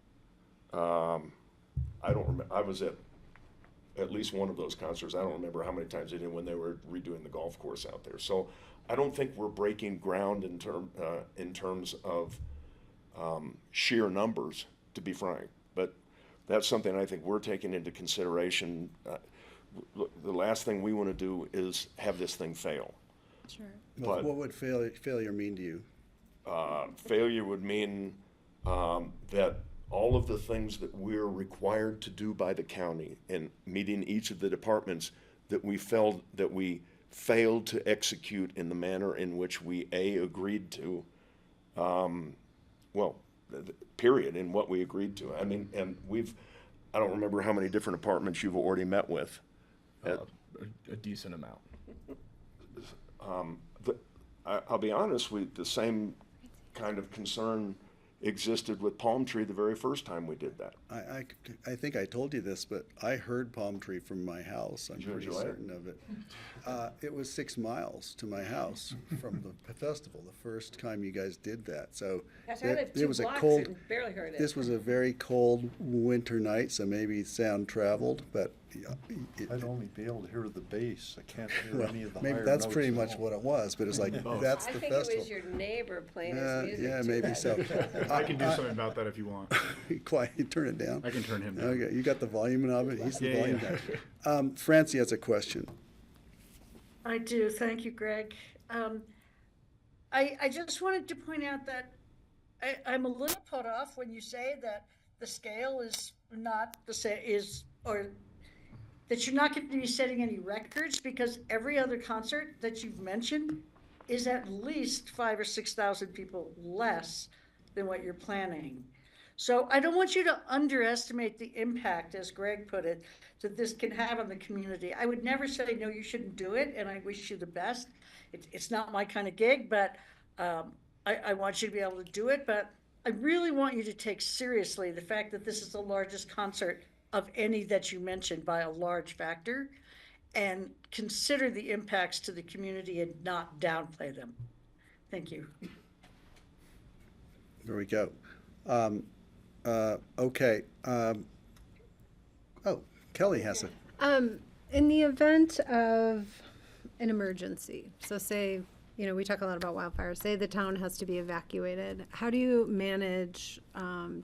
Speaker 17: I don't remember. I was at least one of those concerts. I don't remember how many times they did when they were redoing the golf course out there. So I don't think we're breaking ground in terms of sheer numbers, to be frank. But that's something I think we're taking into consideration. The last thing we want to do is have this thing fail.
Speaker 5: Sure.
Speaker 1: What would failure mean to you?
Speaker 17: Failure would mean that all of the things that we're required to do by the county and meeting each of the departments that we failed to execute in the manner in which we agreed to, period, in what we agreed to. I mean, and I don't remember how many different departments you've already met with.
Speaker 16: A decent amount.
Speaker 17: I'll be honest, the same kind of concern existed with Palm Tree the very first time we did that.
Speaker 1: I think I told you this, but I heard Palm Tree from my house. I'm pretty certain of it. It was 6 miles to my house from the festival the first time you guys did that. So it was a cold.
Speaker 4: Barely heard it.
Speaker 1: This was a very cold winter night, so maybe sound traveled, but.
Speaker 7: I'd only be able to hear the bass. I can't hear any of the
Speaker 1: maybe
Speaker 7: higher
Speaker 1: that's
Speaker 7: notes
Speaker 1: pretty
Speaker 7: at
Speaker 1: much
Speaker 7: all.
Speaker 1: what it was, but it's like, that's the festival.
Speaker 4: I think it was your neighbor playing his music.
Speaker 1: Yeah,
Speaker 4: too
Speaker 1: maybe
Speaker 4: loud.
Speaker 1: so.
Speaker 8: I can do something about that if you want.
Speaker 1: Quiet, turn it down.
Speaker 8: I can turn him down.
Speaker 1: Okay, you got the volume of it? He's the
Speaker 8: Yeah,
Speaker 1: volume
Speaker 8: yeah.
Speaker 1: guy. Francie has a question.
Speaker 15: I do, thank you, Greg. I just wanted to point out that I'm a little put off when you say that the scale is not the same, or that you're not going to be setting any records, because every other concert that you've mentioned is at least 5,000 or 6,000 people less than what you're planning. So I don't want you to underestimate the impact, as Greg put it, that this can have on the community. I would never say, no, you shouldn't do it, and I wish you the best. It's not my kind of gig, but I want you to be able to do it. But I really want you to take seriously the fact that this is the largest concert of any that you mentioned by a large factor, and consider the impacts to the community and not downplay them. Thank you.
Speaker 1: There we go. Okay. Oh, Kelly has a.
Speaker 5: In the event of an emergency, so say, we talk a lot about wildfires, say the town has to be evacuated, how do you manage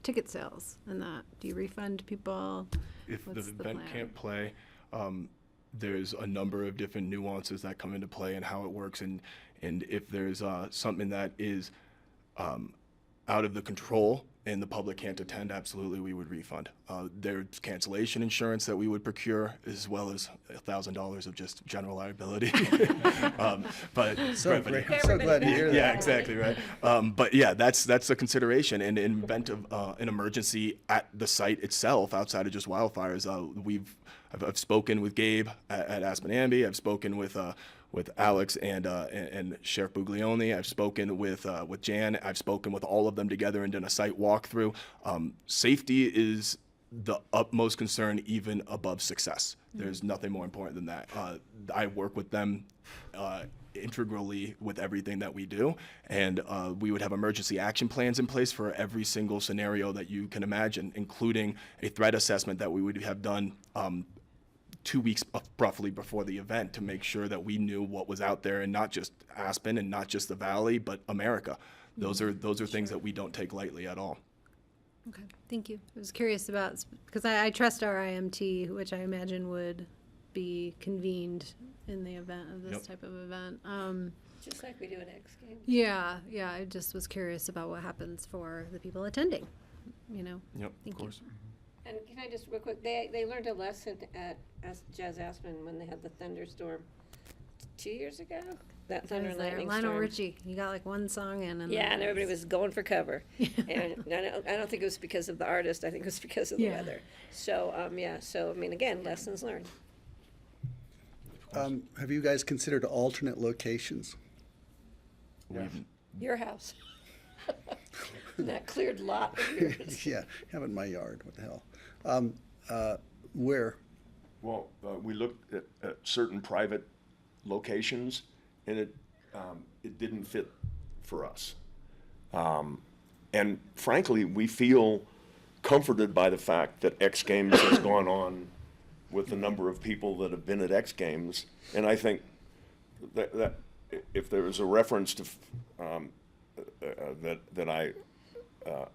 Speaker 5: ticket sales and that? Do you refund people?
Speaker 16: If
Speaker 5: What's
Speaker 16: the
Speaker 5: the
Speaker 16: event
Speaker 5: plan?
Speaker 16: can't play, there's a number of different nuances that come into play and how it works. And if there's something that is out of the control and the public can't attend, absolutely we would refund. There's cancellation insurance that we would procure, as well as $1,000 of just general liability. But
Speaker 1: So great. I'm so glad to hear that.
Speaker 16: Yeah, exactly right. But yeah, that's a consideration. And in event of an emergency at the site itself, outside of just wildfires, I've spoken with Gabe at Aspen Amby. I've spoken with Alex and Sheriff Buglioni. I've spoken with Jan. I've spoken with all of them together and done a site walkthrough. Safety is the utmost concern, even above success. There's nothing more important than that. I work with them integrally with everything that we do, and we would have emergency action plans in place for every single scenario that you can imagine, including a threat assessment that we would have done 2 weeks roughly before the event, to make sure that we knew what was out there, and not just Aspen and not just the Valley, but America. Those are things that we don't take lightly at all.
Speaker 5: Okay, thank you. I was curious about, because I trust our IMT, which I imagine would be convened in the event of this type of event.
Speaker 4: Just like we do at X Games.
Speaker 5: Yeah, I just was curious about what happens for the people attending,
Speaker 16: Yep,
Speaker 5: Thank
Speaker 16: of course.
Speaker 4: And can I just, real quick, they learned a lesson at Jazz Aspen when they had the thunderstorm 2 years ago? That thunder and lightning storm.
Speaker 5: Lionel Richie, you got like one song in. And
Speaker 4: Yeah, and everybody was going for cover. And I don't think it was because of the artist, I think it was because of the weather. So, so, I mean, again, lessons learned.
Speaker 1: Have you guys considered alternate locations?
Speaker 4: Your house. That cleared lot of yours.
Speaker 1: Yeah, have it in my yard. What the hell? Where?
Speaker 17: Well, we looked at certain private locations, and it didn't fit for us. And frankly, we feel comforted by the fact that X Games has gone on with the number of people that have been at X Games. And I think that if there was a reference to that I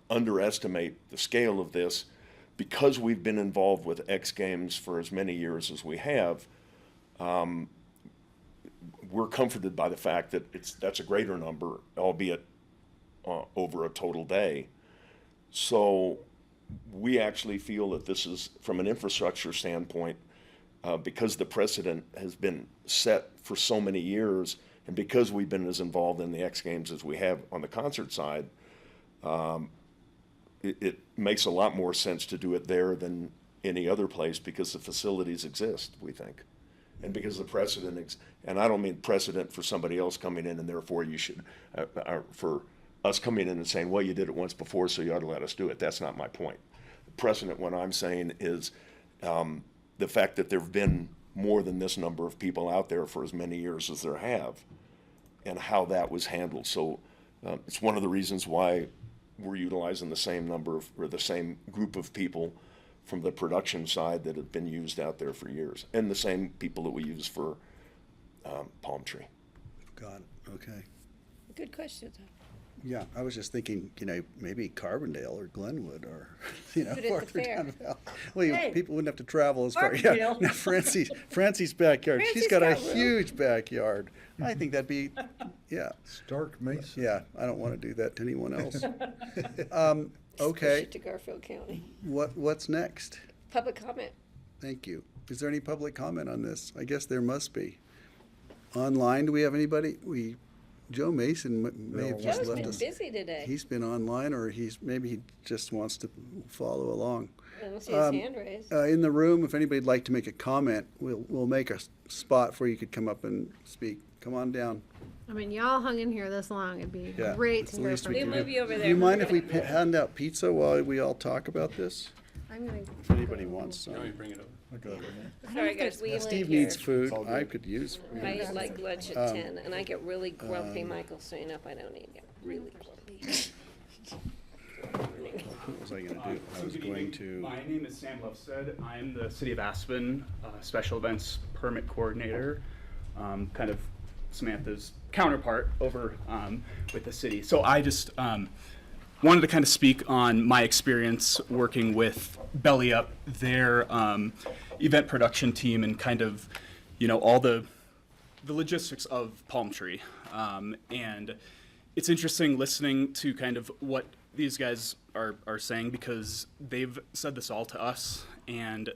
Speaker 17: underestimate the scale of this, because we've been involved with X Games for as many years as we have, we're comforted by the fact that that's a greater number, albeit over a total day. So we actually feel that this is, from an infrastructure standpoint, because the precedent has been set for so many years, and because we've been as involved in the X Games as we have on the concert side, it makes a lot more sense to do it there than any other place, because the facilities exist, we think. And because the precedent, and I don't mean precedent for somebody else coming in and therefore you should, for us coming in and saying, well, you did it once before, so you ought to let us do it. That's not my point. The precedent, what I'm saying is the fact that there have been more than this number of people out there for as many years as there have, and how that was handled. So it's one of the reasons why we're utilizing the same number of, or the same group of people from the production side that have been used out there for years, and the same people that we use for Palm Tree.
Speaker 1: Got it, okay.
Speaker 4: Good question, though.
Speaker 1: Yeah, I was just thinking, maybe Carbondale or Glenwood or,
Speaker 4: Put it at the
Speaker 1: farther
Speaker 4: fair.
Speaker 1: down the valley. Well,
Speaker 15: Hey,
Speaker 1: people wouldn't have to travel as far. Yeah,
Speaker 15: Carbondale.
Speaker 1: now Francie's backyard. She's
Speaker 15: Francie's
Speaker 1: got a
Speaker 15: got room.
Speaker 1: huge backyard. I think that'd be, Yeah.
Speaker 7: Stark Mason.
Speaker 1: Yeah, I don't want to do that to anyone else.
Speaker 4: Push
Speaker 1: Okay,
Speaker 4: it to Garfield County.
Speaker 1: what's next?
Speaker 4: Public comment.
Speaker 1: Thank you. Is there any public comment on this? I guess there must be. Online, do we have anybody? Joe Mason may have just
Speaker 4: Joe's
Speaker 1: left
Speaker 4: been
Speaker 1: us.
Speaker 4: busy today.
Speaker 1: He's been online, or maybe he just wants to follow along.
Speaker 4: I don't see his hand raised.
Speaker 1: In the room, if anybody'd like to make a comment, we'll make a spot where you could come up and speak. Come on down.
Speaker 5: I mean, y'all hung in here this long. It'd be
Speaker 1: Yeah,
Speaker 5: great
Speaker 1: it's
Speaker 5: to
Speaker 1: the
Speaker 5: hear
Speaker 1: least
Speaker 5: from
Speaker 1: we
Speaker 5: you.
Speaker 1: can
Speaker 4: We'll move you over
Speaker 1: Do
Speaker 4: there.
Speaker 1: you mind if we hand out pizza while we all talk about this?
Speaker 5: I'm gonna.
Speaker 1: If anybody wants some.
Speaker 14: bring it over.
Speaker 4: Sorry, guys, we
Speaker 1: Steve
Speaker 4: live here.
Speaker 1: needs food. I could use food.
Speaker 4: I eat like lunch at 10, and I get really grumpy, Michael, so you know if I don't eat, I get really grumpy.
Speaker 1: What was I gonna do? I was going to.
Speaker 11: My name is Sam Lovestead. I'm the City of Aspen Special Events Permit Coordinator, kind of Samantha's counterpart over with the city. So I just wanted to kind of speak on my experience working with Belly Up, their event production team, and kind of, all the logistics of Palm Tree. And it's interesting listening to kind of what these guys are saying, because they've said this all to us, and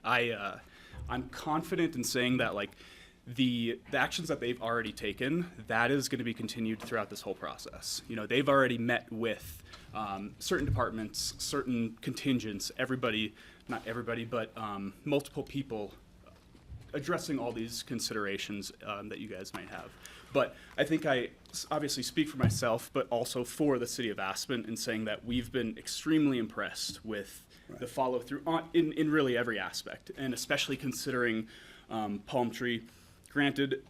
Speaker 11: I'm confident in saying that, like, the actions that they've already taken, that is going to be continued throughout this whole process. They've already met with certain departments, certain contingents, not everybody, but multiple people addressing all these considerations that you guys might have. But I think I obviously speak for myself, but also for the city of Aspen, in saying that we've been extremely impressed with the follow through in really every aspect, and especially considering Palm Tree. Granted,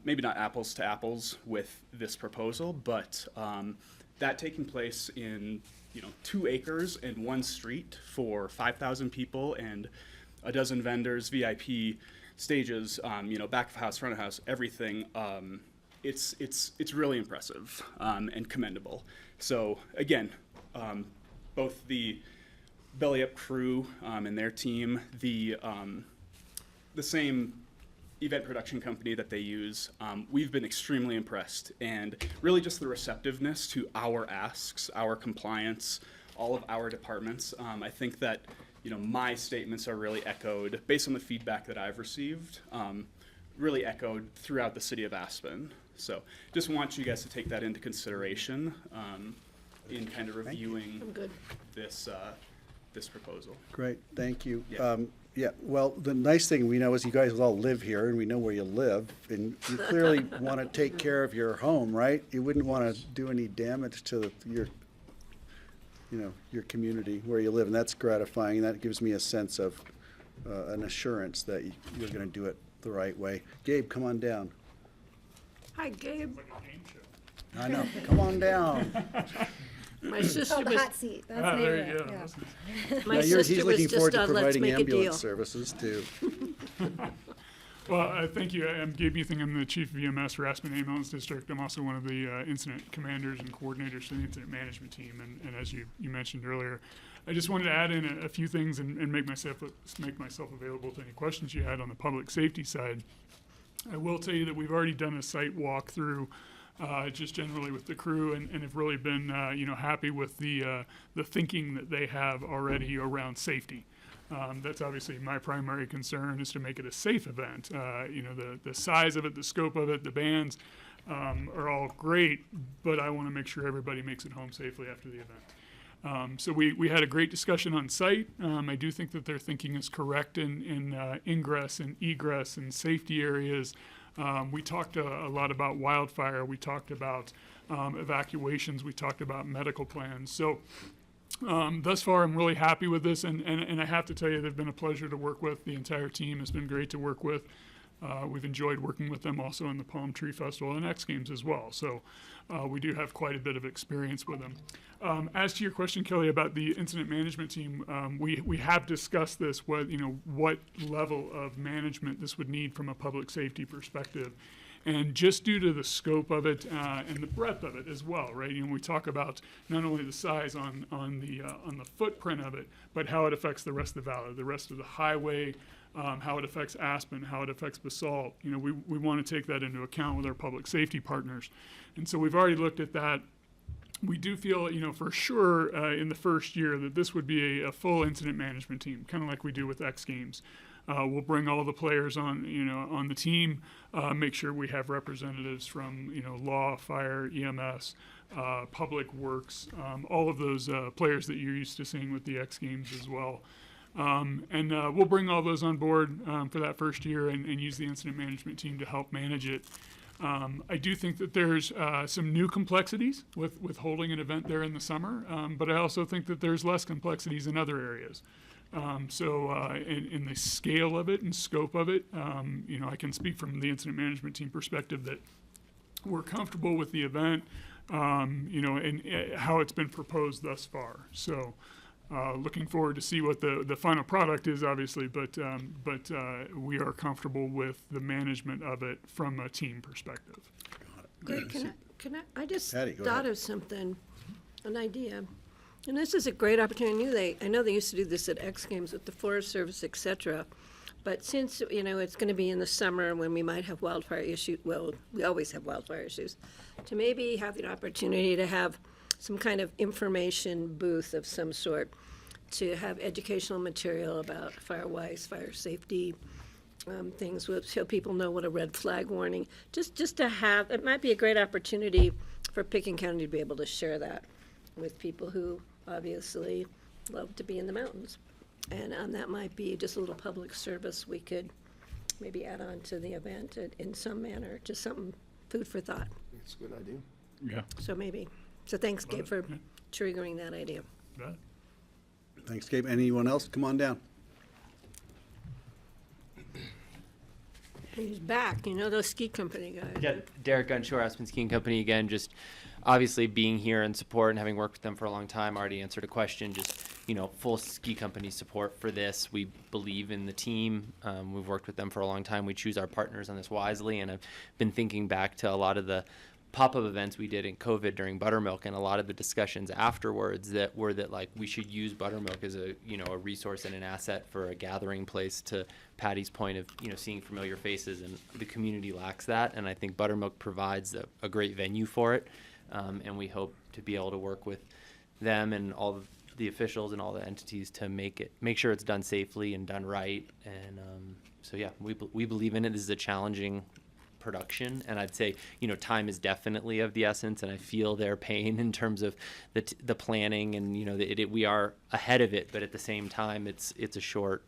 Speaker 11: maybe not apples to apples with this proposal, but that taking place in 2 acres and 1 street for 5,000 people and a dozen vendors, VIP stages, back of house, front of house, everything. It's really impressive and commendable. So again, both the Belly Up crew and their team, the same event production company that they use, we've been extremely impressed, and really just the receptiveness to our asks, our compliance, all of our departments. I think that my statements are really echoed based on the feedback that I've received, really echoed throughout the city of Aspen. So just want you guys to take that into consideration in kind of reviewing this proposal.
Speaker 1: Great, thank you.
Speaker 11: Yeah.
Speaker 1: Yeah, well, the nice thing we know is you guys all live here, and we know where you live, and you clearly want to take care of your home, right? You wouldn't want to do any damage to your community where you live, and that's gratifying. That gives me a sense of an assurance that you're going to do it the right way. Gabe, come on down.
Speaker 22: Hi, Gabe.
Speaker 1: I know, come on down.
Speaker 22: My sister
Speaker 5: Oh, the
Speaker 22: was,
Speaker 5: hot seat. That's
Speaker 12: Ah,
Speaker 5: the
Speaker 12: there
Speaker 5: name
Speaker 12: you
Speaker 5: of
Speaker 12: go.
Speaker 5: it, yeah.
Speaker 22: my
Speaker 1: Now,
Speaker 22: sister
Speaker 1: he's
Speaker 22: was
Speaker 1: looking forward
Speaker 22: just
Speaker 1: to
Speaker 22: on Let's
Speaker 1: providing
Speaker 22: Make a
Speaker 1: ambulance
Speaker 22: Deal.
Speaker 1: services too.
Speaker 18: Well, thank you. I'm Gabe Euthing. I'm the Chief of EMS for Aspen Ambulance District. I'm also one of the incident commanders and coordinators for the incident management team. And as you mentioned earlier, I just wanted to add in a few things and make myself available to any questions you had on the public safety side. I will tell you that we've already done a site walkthrough just generally with the crew, and have really been happy with the thinking that they have already around safety. That's obviously my primary concern, is to make it a safe event. The size of it, the scope of it, the bands are all great, but I want to make sure everybody makes it home safely after the event. So we had a great discussion on site. I do think that their thinking is correct in ingress and egress and safety areas. We talked a lot about wildfire. We talked about evacuations. We talked about medical plans. So thus far, I'm really happy with this, and I have to tell you, they've been a pleasure to work with. The entire team has been great to work with. We've enjoyed working with them also in the Palm Tree Festival and X Games as well. So we do have quite a bit of experience with them. As to your question, Kelly, about the incident management team, we have discussed this, what level of management this would need from a public safety perspective. And just due to the scope of it and the breadth of it as well, right? We talk about not only the size on the footprint of it, but how it affects the rest of the valley, the rest of the highway, how it affects Aspen, how it affects Basalt. You know, we want to take that into account with our public safety partners. And so we've already looked at that. We do feel, you know, for sure in the first year that this would be a full incident management team, kind of like we do with X Games. We'll bring all the players on, you know, on the team, make sure we have representatives from, you know, law, fire, EMS, public works, all of those players that you're used to seeing with the X Games as well. And we'll bring all those on board for that first year and use the incident management team to help manage it. I do think that there's some new complexities with holding an event there in the summer, but I also think that there's less complexities in other areas. In the scale of it and scope of it, you know, I can speak from the incident management team perspective that we're comfortable with the event, you know, and how it's been proposed thus far. So looking forward to see what the final product is, obviously, but we are comfortable with the management of it from a team perspective.
Speaker 4: Greg, I just
Speaker 1: Patty, go
Speaker 4: thought
Speaker 1: ahead.
Speaker 4: of something, an idea. And this is a great opportunity. I know they used to do this at X Games with the Forest Service, et cetera. But since, you know, it's going to be in the summer when we might have wildfire issues, well, we always have wildfire issues, to maybe have the opportunity to have some kind of information booth of some sort, to have educational material about fire-wise, fire safety, things so people know what a red flag warning, just to have, it might be a great opportunity for Picken County to be able to share that with people who obviously love to be in the mountains. And that might be just a little public service we could maybe add on to the event in some manner, just something, food for thought.
Speaker 17: It's a good idea.
Speaker 18: Yeah.
Speaker 4: So thanks, Gabe, for triggering that idea.
Speaker 18: Right.
Speaker 1: Thanks, Gabe. Anyone else? Come on down.
Speaker 4: He's back, you know, those ski company guys.
Speaker 2: Yeah, Derek Gunshore, Aspen Skiing Company again, just obviously being here and support and having worked with them for a long time, already answered a question, just, you know, full ski company support for this. We believe in the team. We've worked with them for a long time. We choose our partners on this wisely, and I've been thinking back to a lot of the pop-up events we did in COVID during Buttermilk, and a lot of the discussions afterwards that were that, like, we should use Buttermilk as a, you know, a resource and an asset for a gathering place, to Patty's point of, you know, seeing familiar faces, and the community lacks that, and I think Buttermilk provides a great venue for it, and we hope to be able to work with them and all of the officials and all the entities to make sure it's done safely and done right, and so yeah, we believe in it. This is a challenging production, and I'd say, you know, time is definitely of the essence, and I feel their pain in terms of the planning, and, you know, we are ahead of it, but at the same time it's a short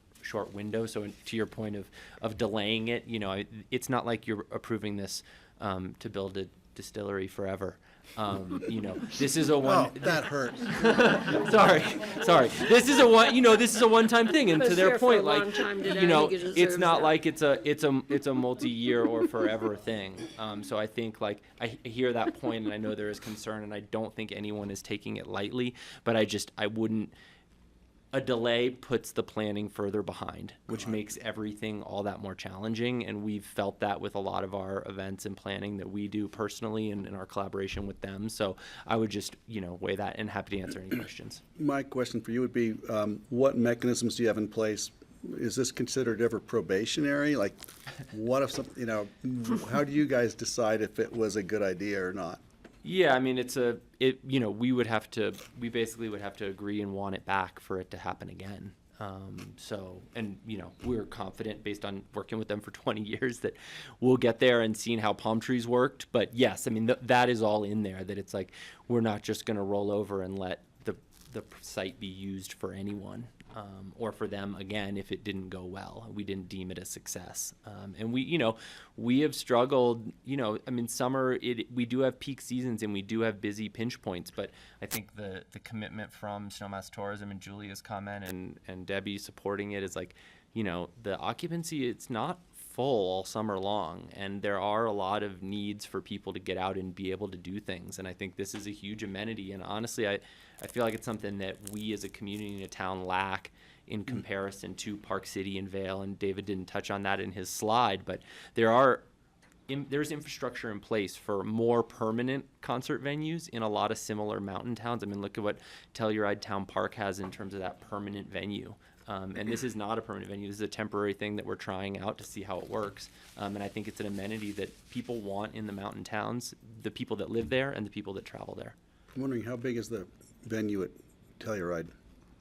Speaker 2: window. So to your point of delaying it, you know, it's not like you're approving this to build a distillery forever. You know, this is a one.
Speaker 1: Oh, that hurts.
Speaker 2: sorry. This is a one-time thing, and to their point, like, you know, it's not like it's a multi-year or forever thing. So I think, like, I hear that point, and I know there is concern, and I don't think anyone is taking it lightly, but I wouldn't. A delay puts the planning further behind, which makes everything all that more challenging. And we've felt that with a lot of our events and planning that we do personally and in our collaboration with them. So I would just, you know, weigh that, and happy to answer any questions.
Speaker 1: My question for you would be, what mechanisms do you have in place? Is this considered ever probationary? Like, what if something, you know, how do you guys decide if it was a good idea or not?
Speaker 2: Yeah, I mean, you know, we basically would have to agree and want it back for it to happen again. And, you know, we're confident based on working with them for 20 years that we'll get there and seeing how palm trees worked. But yes, I mean, that is all in there, that it's like, we're not just going to roll over and let the site be used for anyone, or for them again if it didn't go well. We didn't deem it a success. And we have struggled, you know, I mean, summer, we do have peak seasons and we do have busy pinch points, but I think the commitment from Snowmass Tourism and Julia's comment and Debbie supporting it is like, you know, the occupancy, it's not full all summer long, and there are a lot of needs for people to get out and be able to do things, and I think this is a huge amenity. And honestly, I feel like it's something that we as a community and a town lack in comparison to Park City and Vail, and David didn't touch on that in his slide, but there's infrastructure in place for more permanent concert venues in a lot of similar mountain towns. I mean, look at what Telluride Town Park has in terms of that permanent venue. And this is not a permanent venue. This is a temporary thing that we're trying out to see how it works. And I think it's an amenity that people want in the mountain towns, the people that live there and the people that travel there.
Speaker 1: I'm wondering, how big is the venue at Telluride?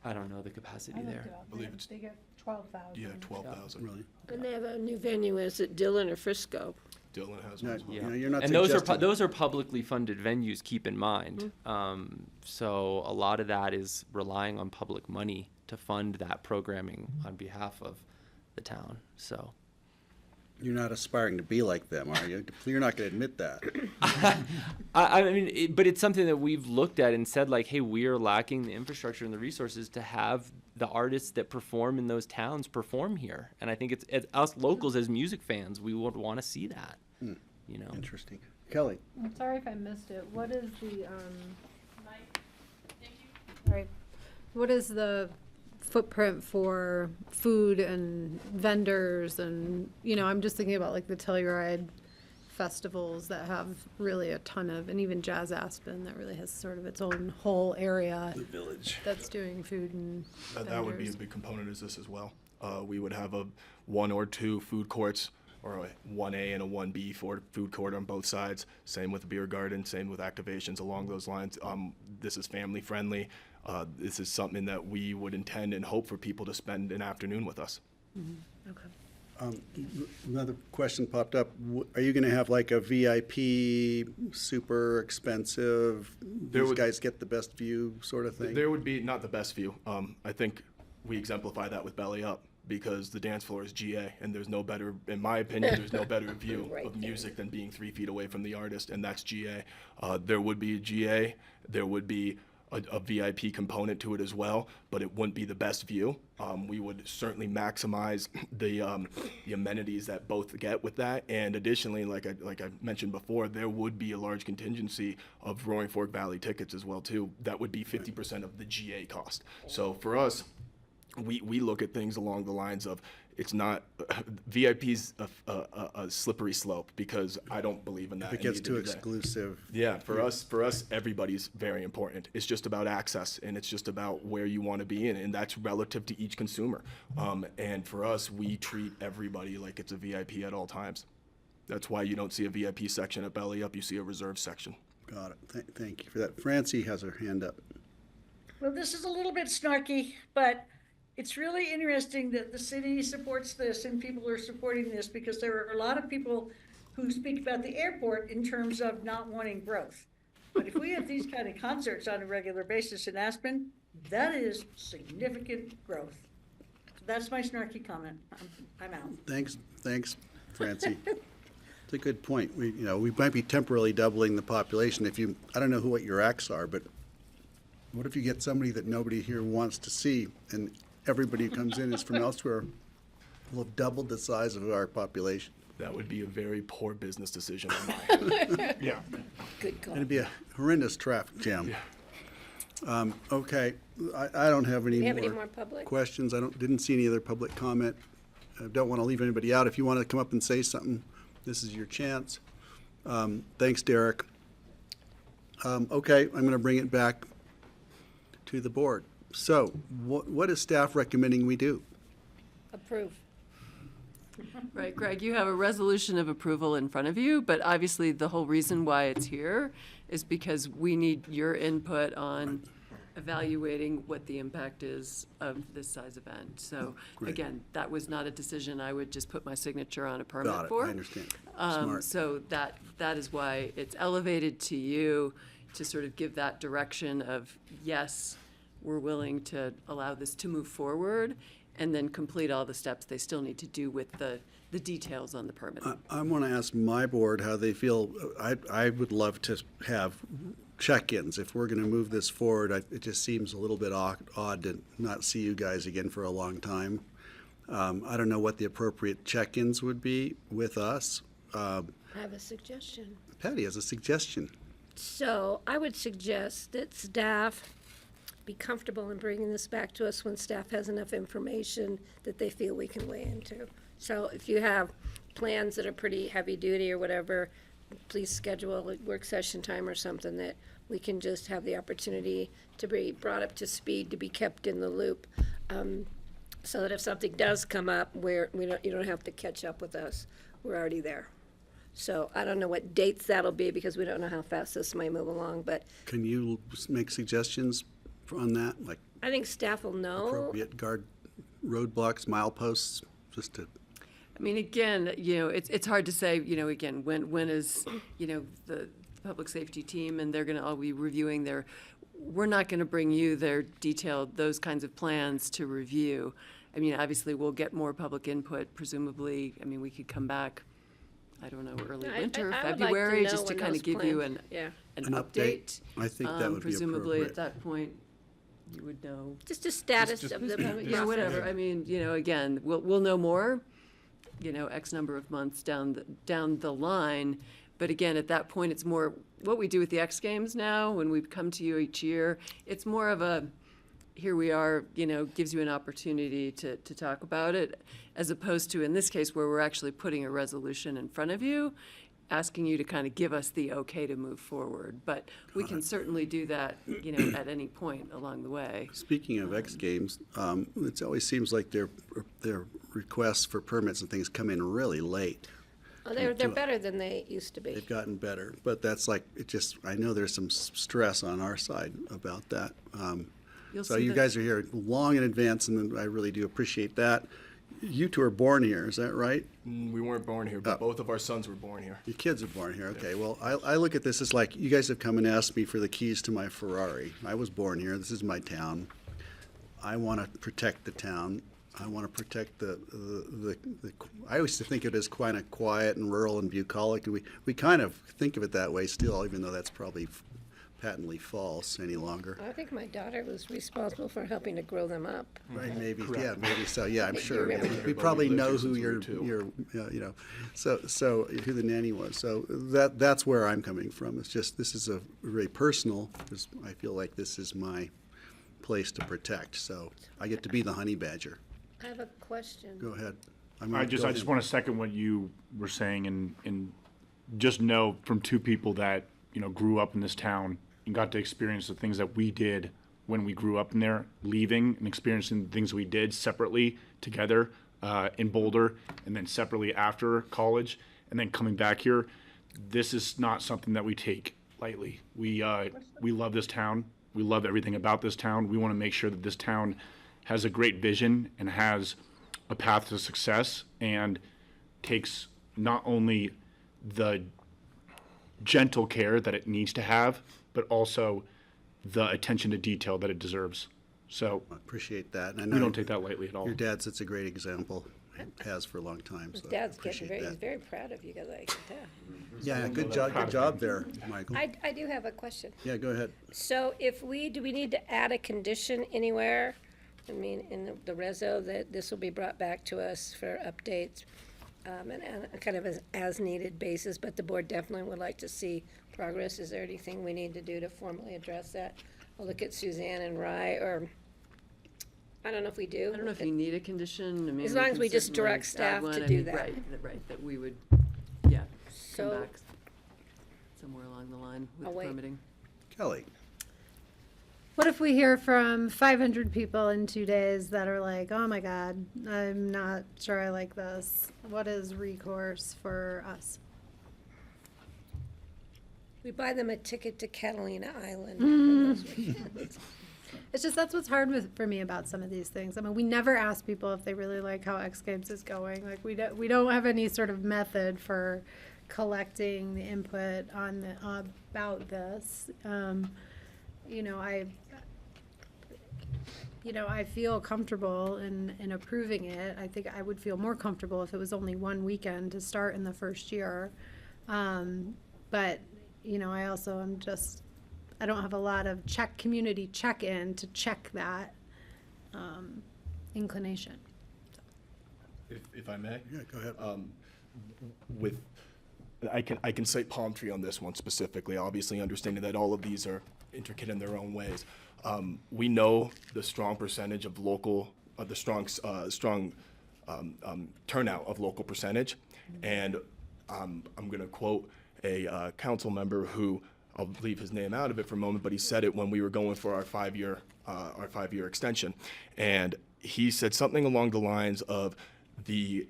Speaker 2: I don't know the capacity there.
Speaker 16: I believe it's,
Speaker 3: They get 12,000.
Speaker 16: yeah, 12,000.
Speaker 1: Really?
Speaker 4: And they have a new venue, is it Dillon or Frisco?
Speaker 16: Dylan has
Speaker 1: Yeah,
Speaker 16: one as well.
Speaker 1: you know, you're not
Speaker 2: And those are
Speaker 1: suggesting-
Speaker 2: those are publicly funded venues. Keep in mind, so a lot of that is relying on public money to fund that programming on behalf of the town. So
Speaker 1: You're not aspiring to be like them, are you? You're not going to admit that.
Speaker 2: I mean, but it's something that we've looked at and said, like, hey, we are lacking the infrastructure and the resources to have the artists that perform in those towns perform here. And I think it's us locals as music fans, we would want to see that. You know,
Speaker 1: Interesting. Kelly?
Speaker 5: I'm sorry if I missed it. What is the, Sorry. What is the footprint for food and vendors and, you know, I'm just thinking about like the Telluride festivals that have really a ton of, and even Jazz Aspen that really has sort of its own whole area.
Speaker 1: The village.
Speaker 5: That's doing food and
Speaker 16: That would be a
Speaker 5: vendors.
Speaker 16: big component of this as well. We would have a 1 or 2 food courts, or a 1A and a 1B for food court on both sides. Same with the beer garden, same with activations along those lines. This is family friendly. This is something that we would intend and hope for people to spend an afternoon with us.
Speaker 5: Okay.
Speaker 1: Another question popped up. Are you going to have like a VIP, super expensive,
Speaker 16: There
Speaker 1: these
Speaker 16: would-
Speaker 1: guys get the best view sort of thing?
Speaker 16: There would be not the best view. I think we exemplify that with Belly Up because the dance floor is GA, and there's no better, in my opinion, there's no better view of music than being 3 feet away from the artist, and that's GA. There would be GA, there would be a VIP component to it as well, but it wouldn't be the best view. We would certainly maximize the amenities that both get with that, and additionally, like I mentioned before, there would be a large contingency of Roaring Fork Valley tickets as well too. That would be 50% of the GA cost. So for us, we look at things along the lines of it's not VIP's a slippery slope because I don't believe in that.
Speaker 1: If it gets too exclusive.
Speaker 16: Yeah, for us, everybody's very important. It's just about access, and it's just about where you want to be in, and that's relative to each consumer. And for us, we treat everybody like it's a VIP at all times. That's why you don't see a VIP section at Belly Up. You see a reserve section.
Speaker 1: Got it. Thank you for that. Francie has her hand up.
Speaker 15: Well, this is a little bit snarky, but it's really interesting that the city supports this and people are supporting this because there are a lot of people who speak about the airport in terms of not wanting growth. But if we have these kind of concerts on a regular basis in Aspen, that is significant growth. That's my snarky comment. I'm out.
Speaker 1: Thanks, Francie. It's a good point. We might be temporarily doubling the population if you, I don't know what your acts are, but what if you get somebody that nobody here wants to see and everybody who comes in is from elsewhere? We'll have doubled the size of our population.
Speaker 16: That would be a very poor business decision on my end. Yeah.
Speaker 4: Good call.
Speaker 1: It'd be a horrendous traffic jam. Okay, I don't have any
Speaker 4: Do we have any
Speaker 1: more
Speaker 4: more public?
Speaker 1: questions. Didn't see any other public comment. I don't want to leave anybody out. If you want to come up and say something, this is your chance. Thanks, Derek. Okay, I'm going to bring it back to the board. So, what is staff recommending we do?
Speaker 4: Approve.
Speaker 22: Right, Greg, you have a resolution of approval in front of you, but obviously the whole reason why it's here is because we need your input on evaluating what the impact is of this size event. So
Speaker 1: Great.
Speaker 22: again, that was not a decision I would just put my signature on a permit
Speaker 1: Got it,
Speaker 22: for.
Speaker 1: I understand. Smart.
Speaker 22: So that is why it's elevated to you to sort of give that direction of, yes, we're willing to allow this to move forward, and then complete all the steps they still need to do with the details on the permit.
Speaker 1: I want to ask my board how they feel. I would love to have check-ins. If we're going to move this forward, it just seems a little bit odd to not see you guys again for a long time. I don't know what the appropriate check-ins would be with us.
Speaker 4: I have a suggestion.
Speaker 1: Patty has a suggestion.
Speaker 4: So I would suggest that staff be comfortable in bringing this back to us when staff has enough information that they feel we can weigh into. So if you have plans that are pretty heavy duty or whatever, please schedule a work session time or something that we can just have the opportunity to be brought up to speed, to be kept in the loop. so that if something does come up, you don't have to catch up with us. We're already there. So I don't know what dates that'll be because we don't know how fast this might move along, but
Speaker 1: Can you make suggestions on that, like
Speaker 4: I think staff will know.
Speaker 1: appropriate guard roadblocks, mileposts, just to,
Speaker 22: I mean, again, it's hard to say, again, when is, the public safety team, and they're gonna all be reviewing we're not gonna bring you their detailed, those kinds of plans to review. I mean, obviously, we'll get more public input, presumably. I mean, we could come back, I don't know, early winter,
Speaker 4: I would like to
Speaker 22: February,
Speaker 4: know
Speaker 22: just to
Speaker 4: when
Speaker 22: kind
Speaker 4: those
Speaker 22: of give you
Speaker 4: plans- yeah.
Speaker 22: an
Speaker 1: An update.
Speaker 22: update.
Speaker 1: I think that would be
Speaker 22: Presumably,
Speaker 1: appropriate.
Speaker 22: at that point, you would know.
Speaker 4: Just a status of the
Speaker 22: Yeah, whatever. I mean, again, we'll know more, X number of months down the line. But again, at that point, it's more what we do with the X Games now, when we come to you each year. It's more of a, here we are, gives you an opportunity to talk about it, as opposed to, in this case, where we're actually putting a resolution in front of you, asking you to kind of give us the okay to move forward. But we can certainly do that, at any point along the way.
Speaker 1: Speaking of X Games, it always seems like their requests for permits and things come in really late.
Speaker 4: Oh, they're better than they used to be.
Speaker 1: They've gotten better, but that's like, I know there's some stress on our side about that.
Speaker 22: You'll
Speaker 1: So
Speaker 22: see
Speaker 1: you
Speaker 22: the-
Speaker 1: guys are here long in advance, and I really do appreciate that. You two are born here, is that right?
Speaker 16: We weren't born here, but both of our sons were born here.
Speaker 1: Your kids are born here, okay. Well, I look at this as like, you guys have come and asked me for the keys to my Ferrari. I was born here, this is my town. I want to protect the town. I want to protect the I used to think of it as kind of quiet and rural and bucolic. We kind of think of it that way still, even though that's probably patently false any longer.
Speaker 4: I think my daughter was responsible for helping to grow them up.
Speaker 1: Right, maybe, yeah, maybe so, yeah, I'm
Speaker 4: Maybe
Speaker 1: sure.
Speaker 4: you remember.
Speaker 1: We probably know who your, so who the nanny was. So that's where I'm coming from. It's just, this is a very personal, because I feel like this is my place to protect. So I get to be the honey badger.
Speaker 4: I have a question.
Speaker 1: Go ahead.
Speaker 13: I just want to second what you were saying, and just know from two people that, grew up in this town and got to experience the things that we did when we grew up in there, leaving and experiencing the things we did separately together in Boulder, and then separately after college, and then coming back here. This is not something that we take lightly. We love this town. We love everything about this town. We want to make sure that this town has a great vision and has a path to success, and takes not only the gentle care that it needs to have, but also the attention to detail that it deserves. So
Speaker 1: I appreciate that. And I
Speaker 13: we
Speaker 1: know
Speaker 13: don't take that lightly at all.
Speaker 1: Your dad sets a great example, has for a long time,
Speaker 4: His
Speaker 1: so I
Speaker 4: dad's getting
Speaker 1: appreciate
Speaker 4: he's
Speaker 1: that.
Speaker 4: very proud of you guys, I can tell.
Speaker 1: Yeah, good job there, Michael.
Speaker 4: I do have a question.
Speaker 1: Yeah, go ahead.
Speaker 4: So do we need to add a condition anywhere? I mean, in the reso, that this will be brought back to us for updates, and kind of as needed basis, but the board definitely would like to see progress. Is there anything we need to do to formally address that? I'll look at Suzanne and Rye, or, I don't know if we do.
Speaker 22: I don't know if you need a condition. I mean,
Speaker 4: As long as
Speaker 22: can
Speaker 4: we just
Speaker 22: certainly
Speaker 4: direct
Speaker 22: add
Speaker 4: staff
Speaker 22: one.
Speaker 4: to
Speaker 22: I
Speaker 4: do
Speaker 22: mean,
Speaker 4: that.
Speaker 22: Right, that we would, yeah, come
Speaker 4: So-
Speaker 22: back somewhere along the line with
Speaker 4: I'll wait.
Speaker 22: permitting.
Speaker 1: Kelly.
Speaker 5: What if we hear from 500 people in 2 days that are like, oh my God, I'm not sure I like this? What is recourse for us?
Speaker 4: We buy them a ticket to Catalina Island
Speaker 5: Mm.
Speaker 4: for those weekends.
Speaker 5: It's just, that's what's hard for me about some of these things. I mean, we never ask people if they really like how X Games is going. Like, we don't have any sort of method for collecting the input on about this. I feel comfortable in approving it. I think I would feel more comfortable if it was only one weekend to start in the first year. But, I also am just, I don't have a lot of community check-in to check that inclination.
Speaker 16: If I may?
Speaker 1: Yeah, go ahead.
Speaker 16: I can cite Palm Tree on this one specifically, obviously understanding that all of these are intricate in their own ways. We know the strong percentage of strong turnout of local percentage, and I'm going to quote a council member who I'll leave his name out of it for a moment, but he said it when we were going for our five-year extension. And he said something along the lines of the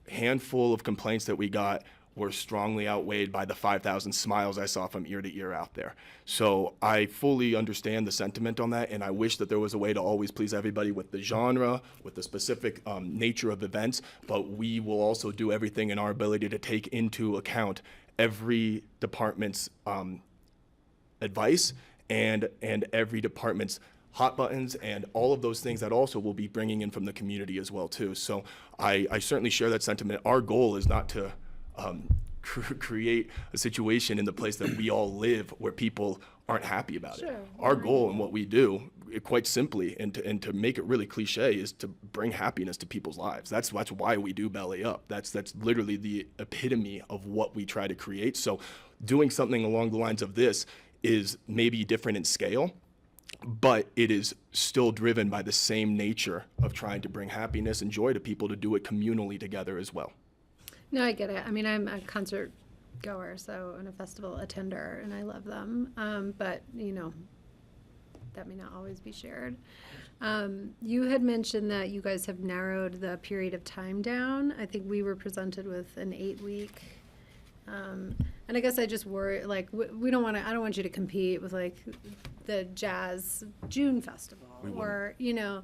Speaker 16: handful of complaints that we got were strongly outweighed by the 5,000 smiles I saw from ear to ear out there. So I fully understand the sentiment on that, and I wish that there was a way to always please everybody with the genre, with the specific nature of events, but we will also do everything in our ability to take into account every department's advice and every department's hot buttons and all of those things that also will be bringing in from the community as well too. So I certainly share that sentiment. Our goal is not to create a situation in the place that we all live where people aren't happy about it. Our goal and what we do, quite simply, and to make it really cliche, is to bring happiness to people's lives. That's why we do Belly Up. That's literally the epitome of what we try to create. So doing something along the lines of this is maybe different in scale, but it is still driven by the same nature of trying to bring happiness and joy to people, to do it communally together as well.
Speaker 5: No, I get it. I mean, I'm a concert goer, so, and a festival attender, and I love them. But, you know, that may not always be shared. You had mentioned that you guys have narrowed the period of time down. I think we were presented with an 8-week. And I guess I just worry, like, I don't want you to compete with, like, the Jazz June Festival or, you know,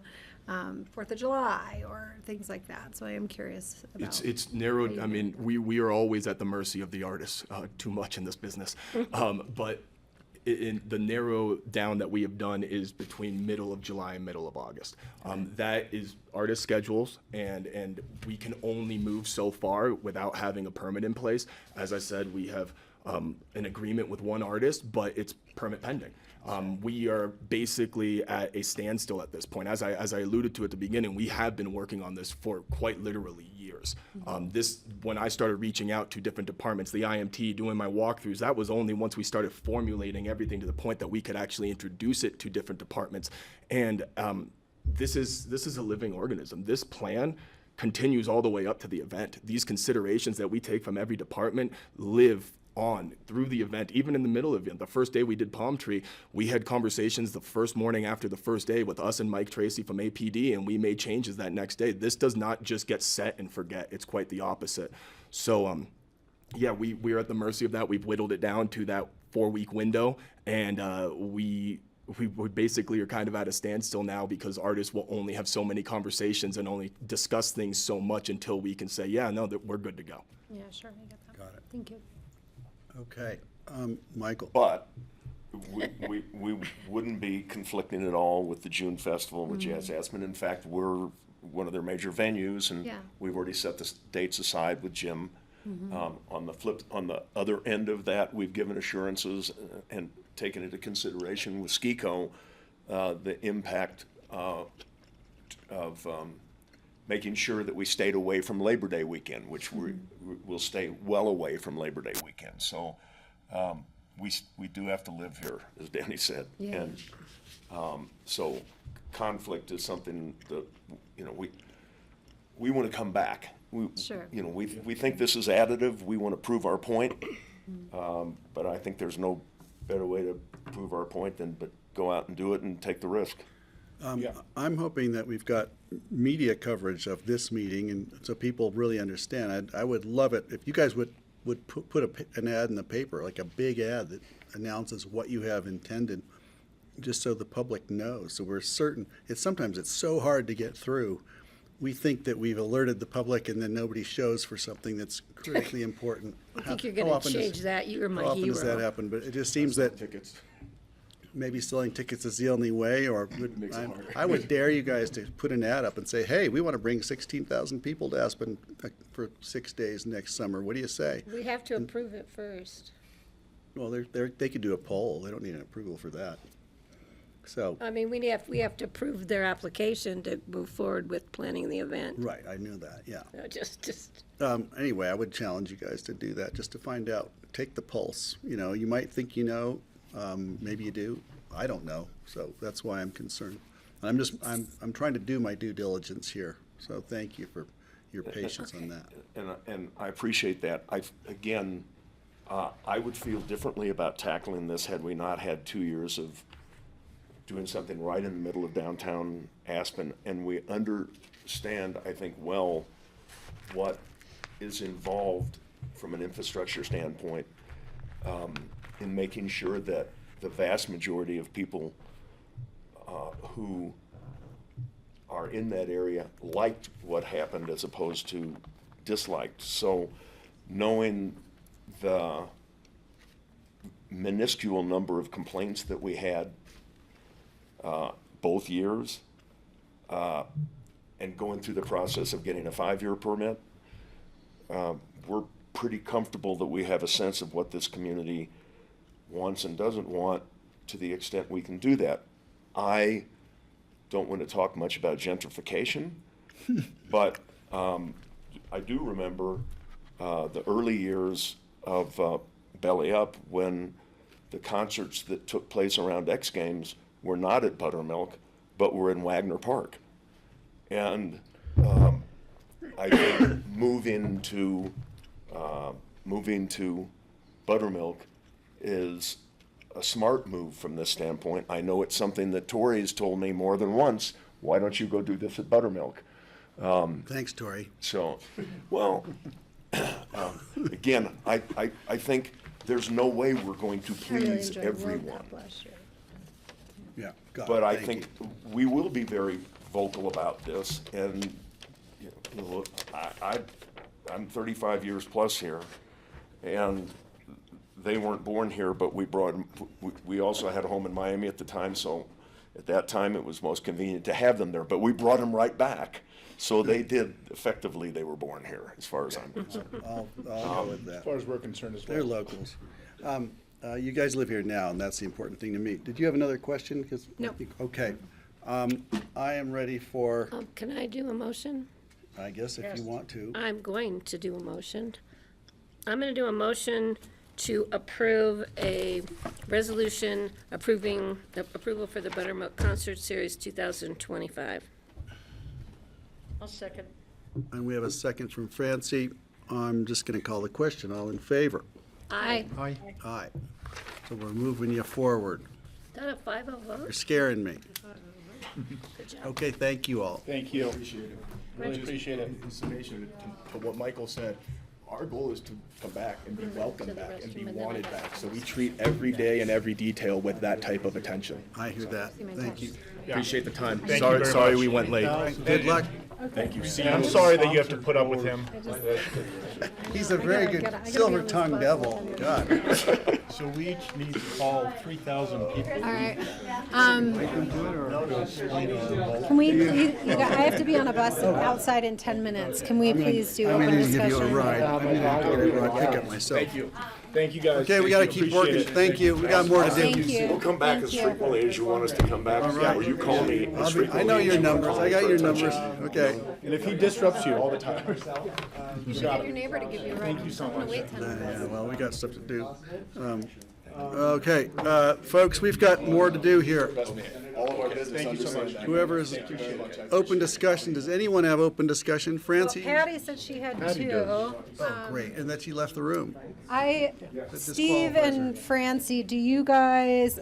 Speaker 5: 4th of July or things like that. So I am curious about.
Speaker 16: It's narrowed. I mean, we are always at the mercy of the artists, too much in this business. But in the narrow down that we have done is between middle of July and middle of August. That is artist schedules, and we can only move so far without having a permit in place. As I said, we have an agreement with one artist, but it's permit pending. We are basically at a standstill at this point. As I alluded to at the beginning, we have been working on this for quite literally years. When I started reaching out to different departments, the IMT, doing my walkthroughs, that was only once we started formulating everything to the point that we could actually introduce it to different departments. And this is a living organism. This plan continues all the way up to the event. These considerations that we take from every department live on through the event, even in the middle of it. The first day we did Palm Tree, we had conversations the first morning after the first day with us and Mike Tracy from APD, and we made changes that next day. This does not just get set and forget. It's quite the opposite. So, yeah, we're at the mercy of that. We've whittled it down to that 4-week window, and we basically are kind of at a standstill now because artists will only have so many conversations and only discuss things so much until we can say, yeah, no, that we're good to go.
Speaker 5: Yeah, sure, I get that.
Speaker 1: Got it.
Speaker 5: Thank you.
Speaker 1: Okay, Michael.
Speaker 17: But we wouldn't be conflicting at all with the June Festival with Jazz Aspen. In fact, we're one of their major venues, and we've already set the dates aside with Jim. On the other end of that, we've given assurances and taken into consideration with SKICO the impact of making sure that we stayed away from Labor Day weekend, which we'll stay well away from Labor Day weekend. So we do have to live here, as Danny said.
Speaker 5: Yeah.
Speaker 17: And so conflict is something that, you know, we want to come back.
Speaker 5: Sure.
Speaker 17: You know, we think this is additive. We want to prove our point. But I think there's no better way to prove our point than but go out and do it and take the risk.
Speaker 1: I'm hoping that we've got media coverage of this meeting, and so people really understand. I would love it if you guys would put an ad in the paper, like a big ad that announces what you have intended, just so the public knows. So we're certain. Sometimes it's so hard to get through. We think that we've alerted the public, and then nobody shows for something that's critically important.
Speaker 4: I think you're going to change that. You're my hero.
Speaker 1: How often does that happen? But it just seems that maybe selling tickets is the only way, or I would dare you guys to put an ad up and say, hey, we want to bring 16,000 people to Aspen for 6 days next summer. What do you say?
Speaker 4: We have to approve it first.
Speaker 1: Well, they could do a poll. They don't need an approval for that. So.
Speaker 4: I mean, we have to approve their application to move forward with planning the event.
Speaker 1: Right, I knew that, yeah.
Speaker 4: No, just.
Speaker 1: Anyway, I would challenge you guys to do that, just to find out. Take the pulse. You know, you might think you know. Maybe you do. I don't know. So that's why I'm concerned. I'm trying to do my due diligence here. So thank you for your patience on that.
Speaker 17: And I appreciate that. Again, I would feel differently about tackling this had we not had 2 years of doing something right in the middle of downtown Aspen, and we understand, I think, well, what is involved from an infrastructure standpoint in making sure that the vast majority of people who are in that area liked what happened as opposed to disliked. So knowing the minuscule number of complaints that we had both years, and going through the process of getting a 5-year permit, we're pretty comfortable that we have a sense of what this community wants and doesn't want to the extent we can do that. I don't want to talk much about gentrification, but I do remember the early years of Belly Up when the concerts that took place around X Games were not at Buttermilk, but were in Wagner Park. And I think moving to Buttermilk is a smart move from this standpoint. I know it's something that Tori's told me more than once, why don't you go do this at Buttermilk?
Speaker 1: Thanks, Tori.
Speaker 17: So, well, again, I think there's no way we're going to
Speaker 3: I really
Speaker 17: please
Speaker 3: enjoyed World
Speaker 17: everyone.
Speaker 3: Cup last year.
Speaker 1: Yeah. God,
Speaker 17: But I
Speaker 1: thank
Speaker 17: think we will be very vocal about this, and you know, look, I'm 35 years plus here, and they weren't born here, but we also had a home in Miami at the time, so at that time it was most convenient to have them there, but we brought them right back. So they did, effectively, they were born here, as far as I'm concerned.
Speaker 1: I'll go with that.
Speaker 13: As far as we're concerned as well.
Speaker 1: They're locals. You guys live here now, and that's the important thing to me. Did you have another question? 'Cause I
Speaker 4: No.
Speaker 1: think- Okay. I am ready for,
Speaker 4: Can I do a motion?
Speaker 1: I guess, if you want to.
Speaker 4: I'm going to do a motion. I'm going to do a motion to approve a resolution approving the approval for the Buttermilk Concert Series 2025.
Speaker 15: I'll second.
Speaker 1: And we have a second from Francie. I'm just going to call the question. All in favor?
Speaker 4: Aye.
Speaker 7: Aye.
Speaker 1: Aye. So we're moving you forward.
Speaker 4: Is that a 5-0
Speaker 1: You're
Speaker 4: vote?
Speaker 1: scaring me.
Speaker 4: Good job.
Speaker 1: Okay, thank you all.
Speaker 13: Thank you.
Speaker 16: Appreciate it. Really appreciate it. In summation, to what Michael said, our goal is to come back and be welcomed back and be wanted back. So we treat every day and every detail with that type of attention.
Speaker 1: I hear that. Thank you.
Speaker 16: Appreciate the time.
Speaker 13: Thank you very
Speaker 16: Sorry
Speaker 13: much.
Speaker 16: we went late.
Speaker 1: Good luck.
Speaker 16: Thank you. See
Speaker 13: And I'm
Speaker 16: you.
Speaker 13: sorry that you have to put up with him.
Speaker 1: He's a very good silver-tongued devil. God.
Speaker 7: So we each need to call 3,000 people.
Speaker 5: All right.
Speaker 7: To explain it.
Speaker 5: Can we, please, I have to be on a bus outside in 10 minutes. Can we please do
Speaker 1: I'm
Speaker 5: open
Speaker 1: going to give you a
Speaker 5: discussion?
Speaker 1: ride. I'm going to have to get a ride pickup myself.
Speaker 13: Thank you. Thank you, guys.
Speaker 1: Okay, we got to keep working. Thank you. We got more to do.
Speaker 5: Thank you.
Speaker 17: We'll come back
Speaker 5: Thank
Speaker 17: as
Speaker 5: you.
Speaker 17: frequently as you want us to come back.
Speaker 1: right.
Speaker 17: Or you call me as frequently.
Speaker 1: I know
Speaker 17: as
Speaker 1: your
Speaker 17: you wanna
Speaker 1: numbers.
Speaker 17: call
Speaker 1: I
Speaker 17: me
Speaker 1: got
Speaker 17: for
Speaker 1: your
Speaker 17: attention.
Speaker 1: numbers. Okay.
Speaker 13: And if he disrupts you all the time.
Speaker 4: You should get your neighbor to give you a ride.
Speaker 13: Thank you so much.
Speaker 4: Wait 10 minutes.
Speaker 1: Yeah, well, we got stuff to do. Okay, folks, we've got more to do here.
Speaker 16: All of our business
Speaker 13: Thank you so much.
Speaker 1: Whoever's open discussion, does anyone have open discussion?
Speaker 5: Well,
Speaker 1: Francie?
Speaker 5: Patty said she had two.
Speaker 1: Oh, great, and that she left the room.
Speaker 5: Steve and Francie, do you guys,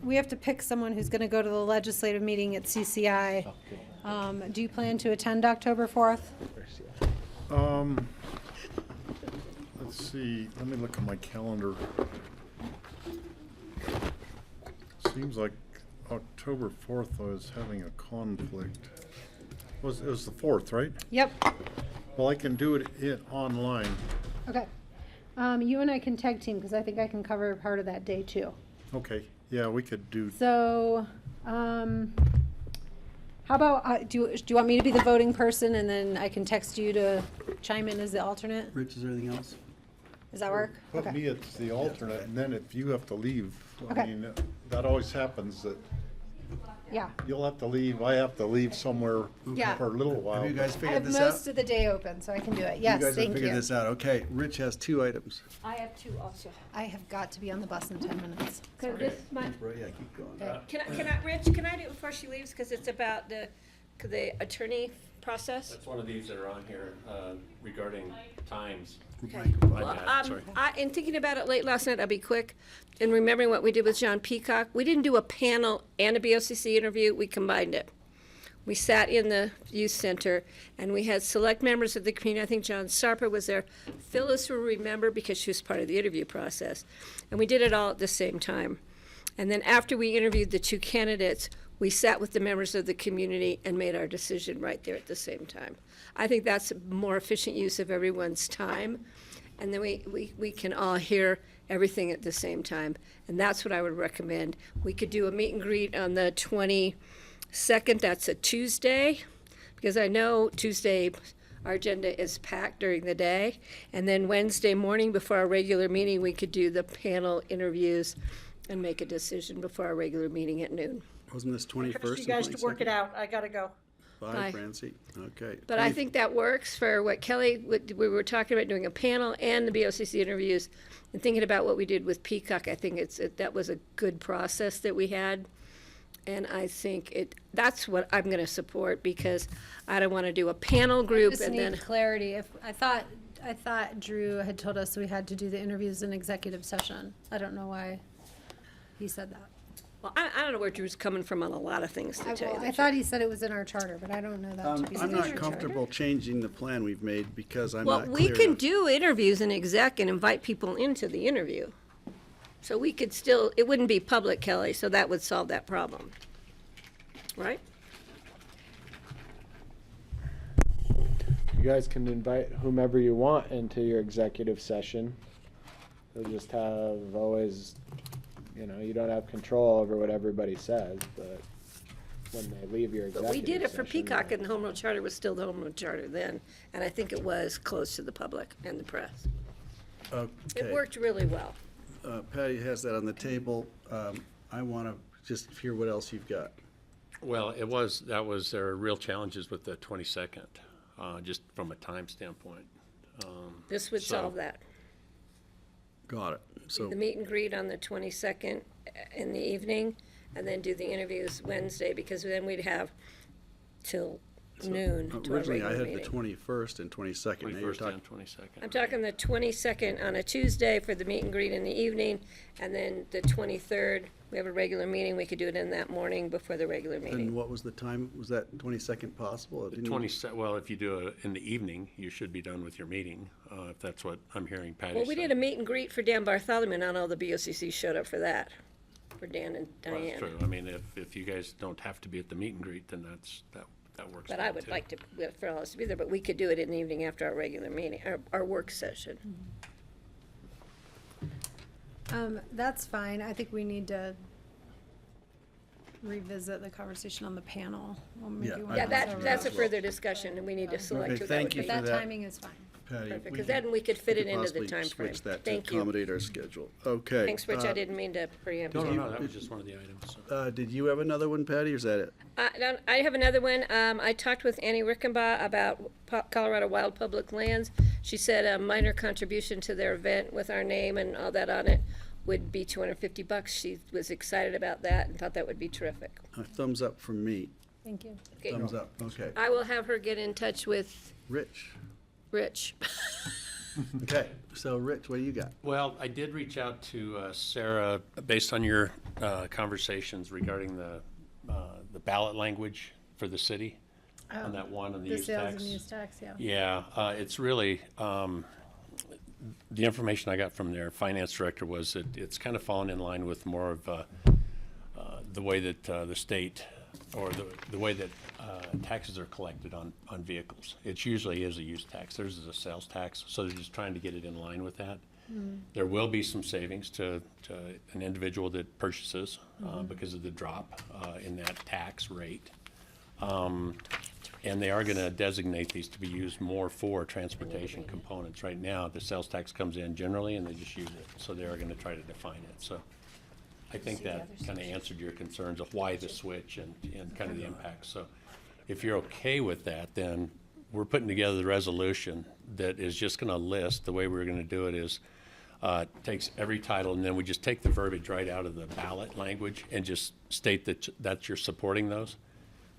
Speaker 5: we have to pick someone who's going to go to the legislative meeting at CCI. Do you plan to attend October 4th?
Speaker 7: Let's see, let me look at my calendar. Seems like October 4th I was having a conflict. It was the 4th, right?
Speaker 5: Yep.
Speaker 7: Well, I can do it online.
Speaker 5: Okay. You and I can tag team because I think I can cover part of that day too.
Speaker 7: Okay, yeah, we could do,
Speaker 5: So, how about, do you want me to be the voting person and then I can text you to chime in as the alternate?
Speaker 1: Rich, is there anything else?
Speaker 5: Does that work?
Speaker 7: put
Speaker 5: Okay.
Speaker 7: me as the alternate, and then if you have to leave, I
Speaker 5: Okay.
Speaker 7: mean, that always happens, that
Speaker 5: Yeah.
Speaker 7: you'll have to leave, I have to leave somewhere
Speaker 5: Yeah.
Speaker 7: for a little while.
Speaker 1: Have you guys
Speaker 5: I
Speaker 1: figured
Speaker 5: have
Speaker 1: this out?
Speaker 5: most of the day open, so I can do it.
Speaker 1: You
Speaker 5: Yes,
Speaker 1: guys have
Speaker 5: thank
Speaker 1: figured
Speaker 5: you.
Speaker 1: this out. Okay, Rich has 2 items.
Speaker 4: I have two also.
Speaker 5: I have got to be on the bus in 10 minutes.
Speaker 4: Okay, this might,
Speaker 1: Yeah, keep going.
Speaker 4: can I, Rich, can I do it before she leaves? Because it's about the the attorney process?
Speaker 14: That's one of these that are on here regarding times.
Speaker 4: Okay.
Speaker 14: My
Speaker 4: Well,
Speaker 14: bad, sorry.
Speaker 4: in thinking about it late last night, I'll be quick. In remembering what we did with John Peacock, we didn't do a panel and a BoCC interview, we combined it. We sat in the youth center and we had select members of the community. I think John Sarper was there. Phyllis will remember because she was part of the interview process. And we did it all at the same time. And then after we interviewed the two candidates, we sat with the members of the community and made our decision right there at the same time. I think that's a more efficient use of everyone's time. And then we can all hear everything at the same time. And that's what I would recommend. We could do a meet and greet on the 22nd, that's a Tuesday, because I know Tuesday our agenda is packed during the day. And then Wednesday morning before our regular meeting, we could do the panel interviews and make a decision before our regular meeting at noon.
Speaker 1: Wasn't this 21st and 22nd?
Speaker 15: You guys to work it out. I gotta go.
Speaker 1: Bye,
Speaker 4: Bye.
Speaker 1: Francie. Okay.
Speaker 4: But I think that works for what Kelly, we were talking about doing a panel and the BoCC interviews and thinking about what we did with Peacock. I think that was a good process that we had. And I think that's what I'm going to support because I don't want to do a panel group
Speaker 5: Just
Speaker 4: and
Speaker 5: need
Speaker 4: then.
Speaker 5: clarity. I thought Drew had told us we had to do the interviews in executive session. I don't know why he said that.
Speaker 4: Well, I don't know where Drew's coming from on a lot of things, to tell you the
Speaker 5: I
Speaker 4: truth.
Speaker 5: thought he said it was in our charter, but I don't know that to be.
Speaker 1: I'm not comfortable changing the plan we've made because I'm
Speaker 4: Well,
Speaker 1: not
Speaker 4: we
Speaker 1: clear
Speaker 4: can
Speaker 1: enough.
Speaker 4: do interviews in exec and invite people into the interview. So we could still, it wouldn't be public, Kelly, so that would solve that problem. Right?
Speaker 12: You guys can invite whomever you want into your executive session. You'll just have always, you don't have control over what everybody says, but when they leave your executive
Speaker 4: But we did it for
Speaker 12: session,
Speaker 4: Peacock, and the Home Rule Charter was still the Home Rule Charter then, and I think it was closed to the public and the press. It
Speaker 1: Okay.
Speaker 4: worked really well.
Speaker 1: Patty has that on the table. I want to just hear what else you've got.
Speaker 14: Well, there are real challenges with the 22nd, just from a time standpoint.
Speaker 4: This would
Speaker 14: So-
Speaker 4: solve that.
Speaker 1: Got it. So
Speaker 4: The meet and greet on the 22nd in the evening, and then do the interviews Wednesday, because then we'd have till noon to our
Speaker 1: originally I
Speaker 4: regular
Speaker 1: had the
Speaker 4: meeting.
Speaker 1: 21st and 22nd. Now you're
Speaker 14: 21st and
Speaker 1: talking
Speaker 14: 22nd.
Speaker 4: I'm talking the 22nd on a Tuesday for the meet and greet in the evening, and then the 23rd, we have a regular meeting, we could do it in that morning before the regular
Speaker 1: And
Speaker 4: meeting.
Speaker 1: what was the time? Was that 22nd possible? It
Speaker 14: The
Speaker 1: didn't-
Speaker 14: 20, well, if you do it in the evening, you should be done with your meeting, if that's what I'm hearing Patty say.
Speaker 4: Well, we did a meet and greet for Dan Bartholomew, and not all the BoCC showed up for that, for Dan and
Speaker 14: Well, that's
Speaker 4: Diane.
Speaker 14: true. I mean, if you guys don't have to be at the meet and greet, then that works.
Speaker 4: But I
Speaker 14: fine,
Speaker 4: would
Speaker 14: too.
Speaker 4: like for all of us to be there, but we could do it in the evening after our regular meeting, our work session.
Speaker 5: That's fine. I think we need to revisit the conversation on the panel. Well, maybe
Speaker 1: Yeah,
Speaker 5: we'll
Speaker 1: I
Speaker 4: Yeah,
Speaker 1: think
Speaker 5: pass
Speaker 1: so
Speaker 5: over
Speaker 4: that's a
Speaker 5: that.
Speaker 4: further discussion, and we need to select
Speaker 1: Okay,
Speaker 4: who that
Speaker 1: thank
Speaker 4: would
Speaker 1: you
Speaker 4: be.
Speaker 1: for
Speaker 5: That
Speaker 1: that.
Speaker 5: timing is fine.
Speaker 1: Patty,
Speaker 4: Perfect,
Speaker 1: we
Speaker 4: because
Speaker 1: can-
Speaker 4: then we could fit
Speaker 1: we
Speaker 4: it
Speaker 1: could
Speaker 4: into the
Speaker 1: possibly
Speaker 4: time frame.
Speaker 1: Switch that to
Speaker 4: Thank you.
Speaker 1: accommodate our schedule. Okay.
Speaker 4: Thanks, Rich, I didn't mean to preempt
Speaker 14: No, no,
Speaker 4: you.
Speaker 14: no, that was just one of the items. So.
Speaker 1: Did you have another one, Patty, or is that it?
Speaker 4: I have another one. I talked with Annie Rickenbaugh about Colorado Wild Public Lands. She said a minor contribution to their event with our name and all that on it would be $250. She was excited about that and thought that would be terrific.
Speaker 1: A thumbs up from me.
Speaker 5: Thank you.
Speaker 4: Okay.
Speaker 1: Thumbs up, okay.
Speaker 4: I will have her get in touch with
Speaker 1: Rich.
Speaker 4: Rich.
Speaker 1: Okay, so Rich, what do you got?
Speaker 14: Well, I did reach out to Sarah, based on your conversations regarding the ballot language for the city, on that one, on the use
Speaker 5: sales
Speaker 14: tax.
Speaker 5: and use tax, yeah.
Speaker 14: Yeah, it's really, the information I got from their finance director was that it's kind of fallen in line with more of the way that the state, or the way that taxes are collected on vehicles. It usually is a use tax. Theirs is a sales tax, so they're just trying to get it in line with that. There will be some savings to an individual that purchases because of the drop in that tax rate. And they are going to designate these to be used more for transportation components. Right now, the sales tax comes in generally and they just use it. So they are going to try to define it. So I think that kind of answered your concerns of why the switch and kind of the impact. So if you're okay with that, then we're putting together the resolution that is just going to list, the way we're going to do it is, takes every title, and then we just take the verbiage right out of the ballot language and just state that you're supporting those.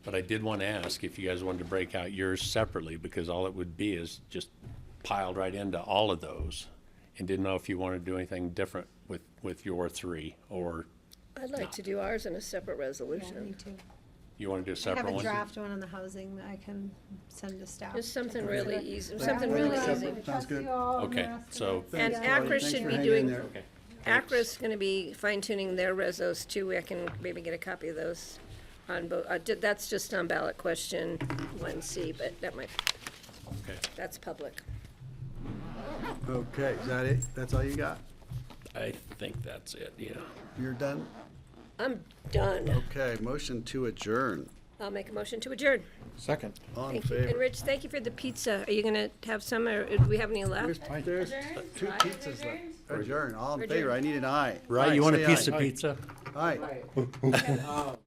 Speaker 14: But I did want to ask if you guys wanted to break out yours separately, because all it would be is just piled right into all of those. And didn't know if you wanted to do anything different with your three, or
Speaker 4: I'd like to do ours in a separate resolution.
Speaker 14: you want to do a
Speaker 5: I
Speaker 14: separate
Speaker 5: have a
Speaker 14: one?
Speaker 5: draft one on the housing that I can send to staff.
Speaker 4: Just something really easy,
Speaker 1: Yeah.
Speaker 4: something really
Speaker 1: Yeah.
Speaker 4: easy.
Speaker 1: Sounds good.
Speaker 14: Okay, so,
Speaker 4: And
Speaker 1: Thanks,
Speaker 4: Acra
Speaker 1: Thanks
Speaker 4: should
Speaker 1: for
Speaker 4: be
Speaker 1: hanging in
Speaker 4: doing,
Speaker 1: there.
Speaker 14: okay.
Speaker 4: Acra's gonna be fine tuning their resos too. I can maybe get a copy of those on that's just on ballot question 1C, but that might,
Speaker 14: Okay.
Speaker 4: that's public.
Speaker 1: Okay, is that it? That's all you got?
Speaker 14: I think that's it, yeah.
Speaker 1: You're done?
Speaker 4: I'm done.
Speaker 1: Okay, motion to adjourn.
Speaker 4: I'll make a motion to adjourn.
Speaker 7: Second.
Speaker 1: On
Speaker 4: Thank you. And
Speaker 1: favor?
Speaker 4: Rich, thank you for the pizza. Are you gonna have some, or do we have any left?
Speaker 1: There's two pizzas left. Adjourn, all in
Speaker 4: Adjourn.
Speaker 1: favor, I need an aye.
Speaker 9: Right,
Speaker 1: Aye,
Speaker 9: you want a
Speaker 1: say
Speaker 9: piece
Speaker 1: aye.
Speaker 9: of pizza?
Speaker 1: Aye.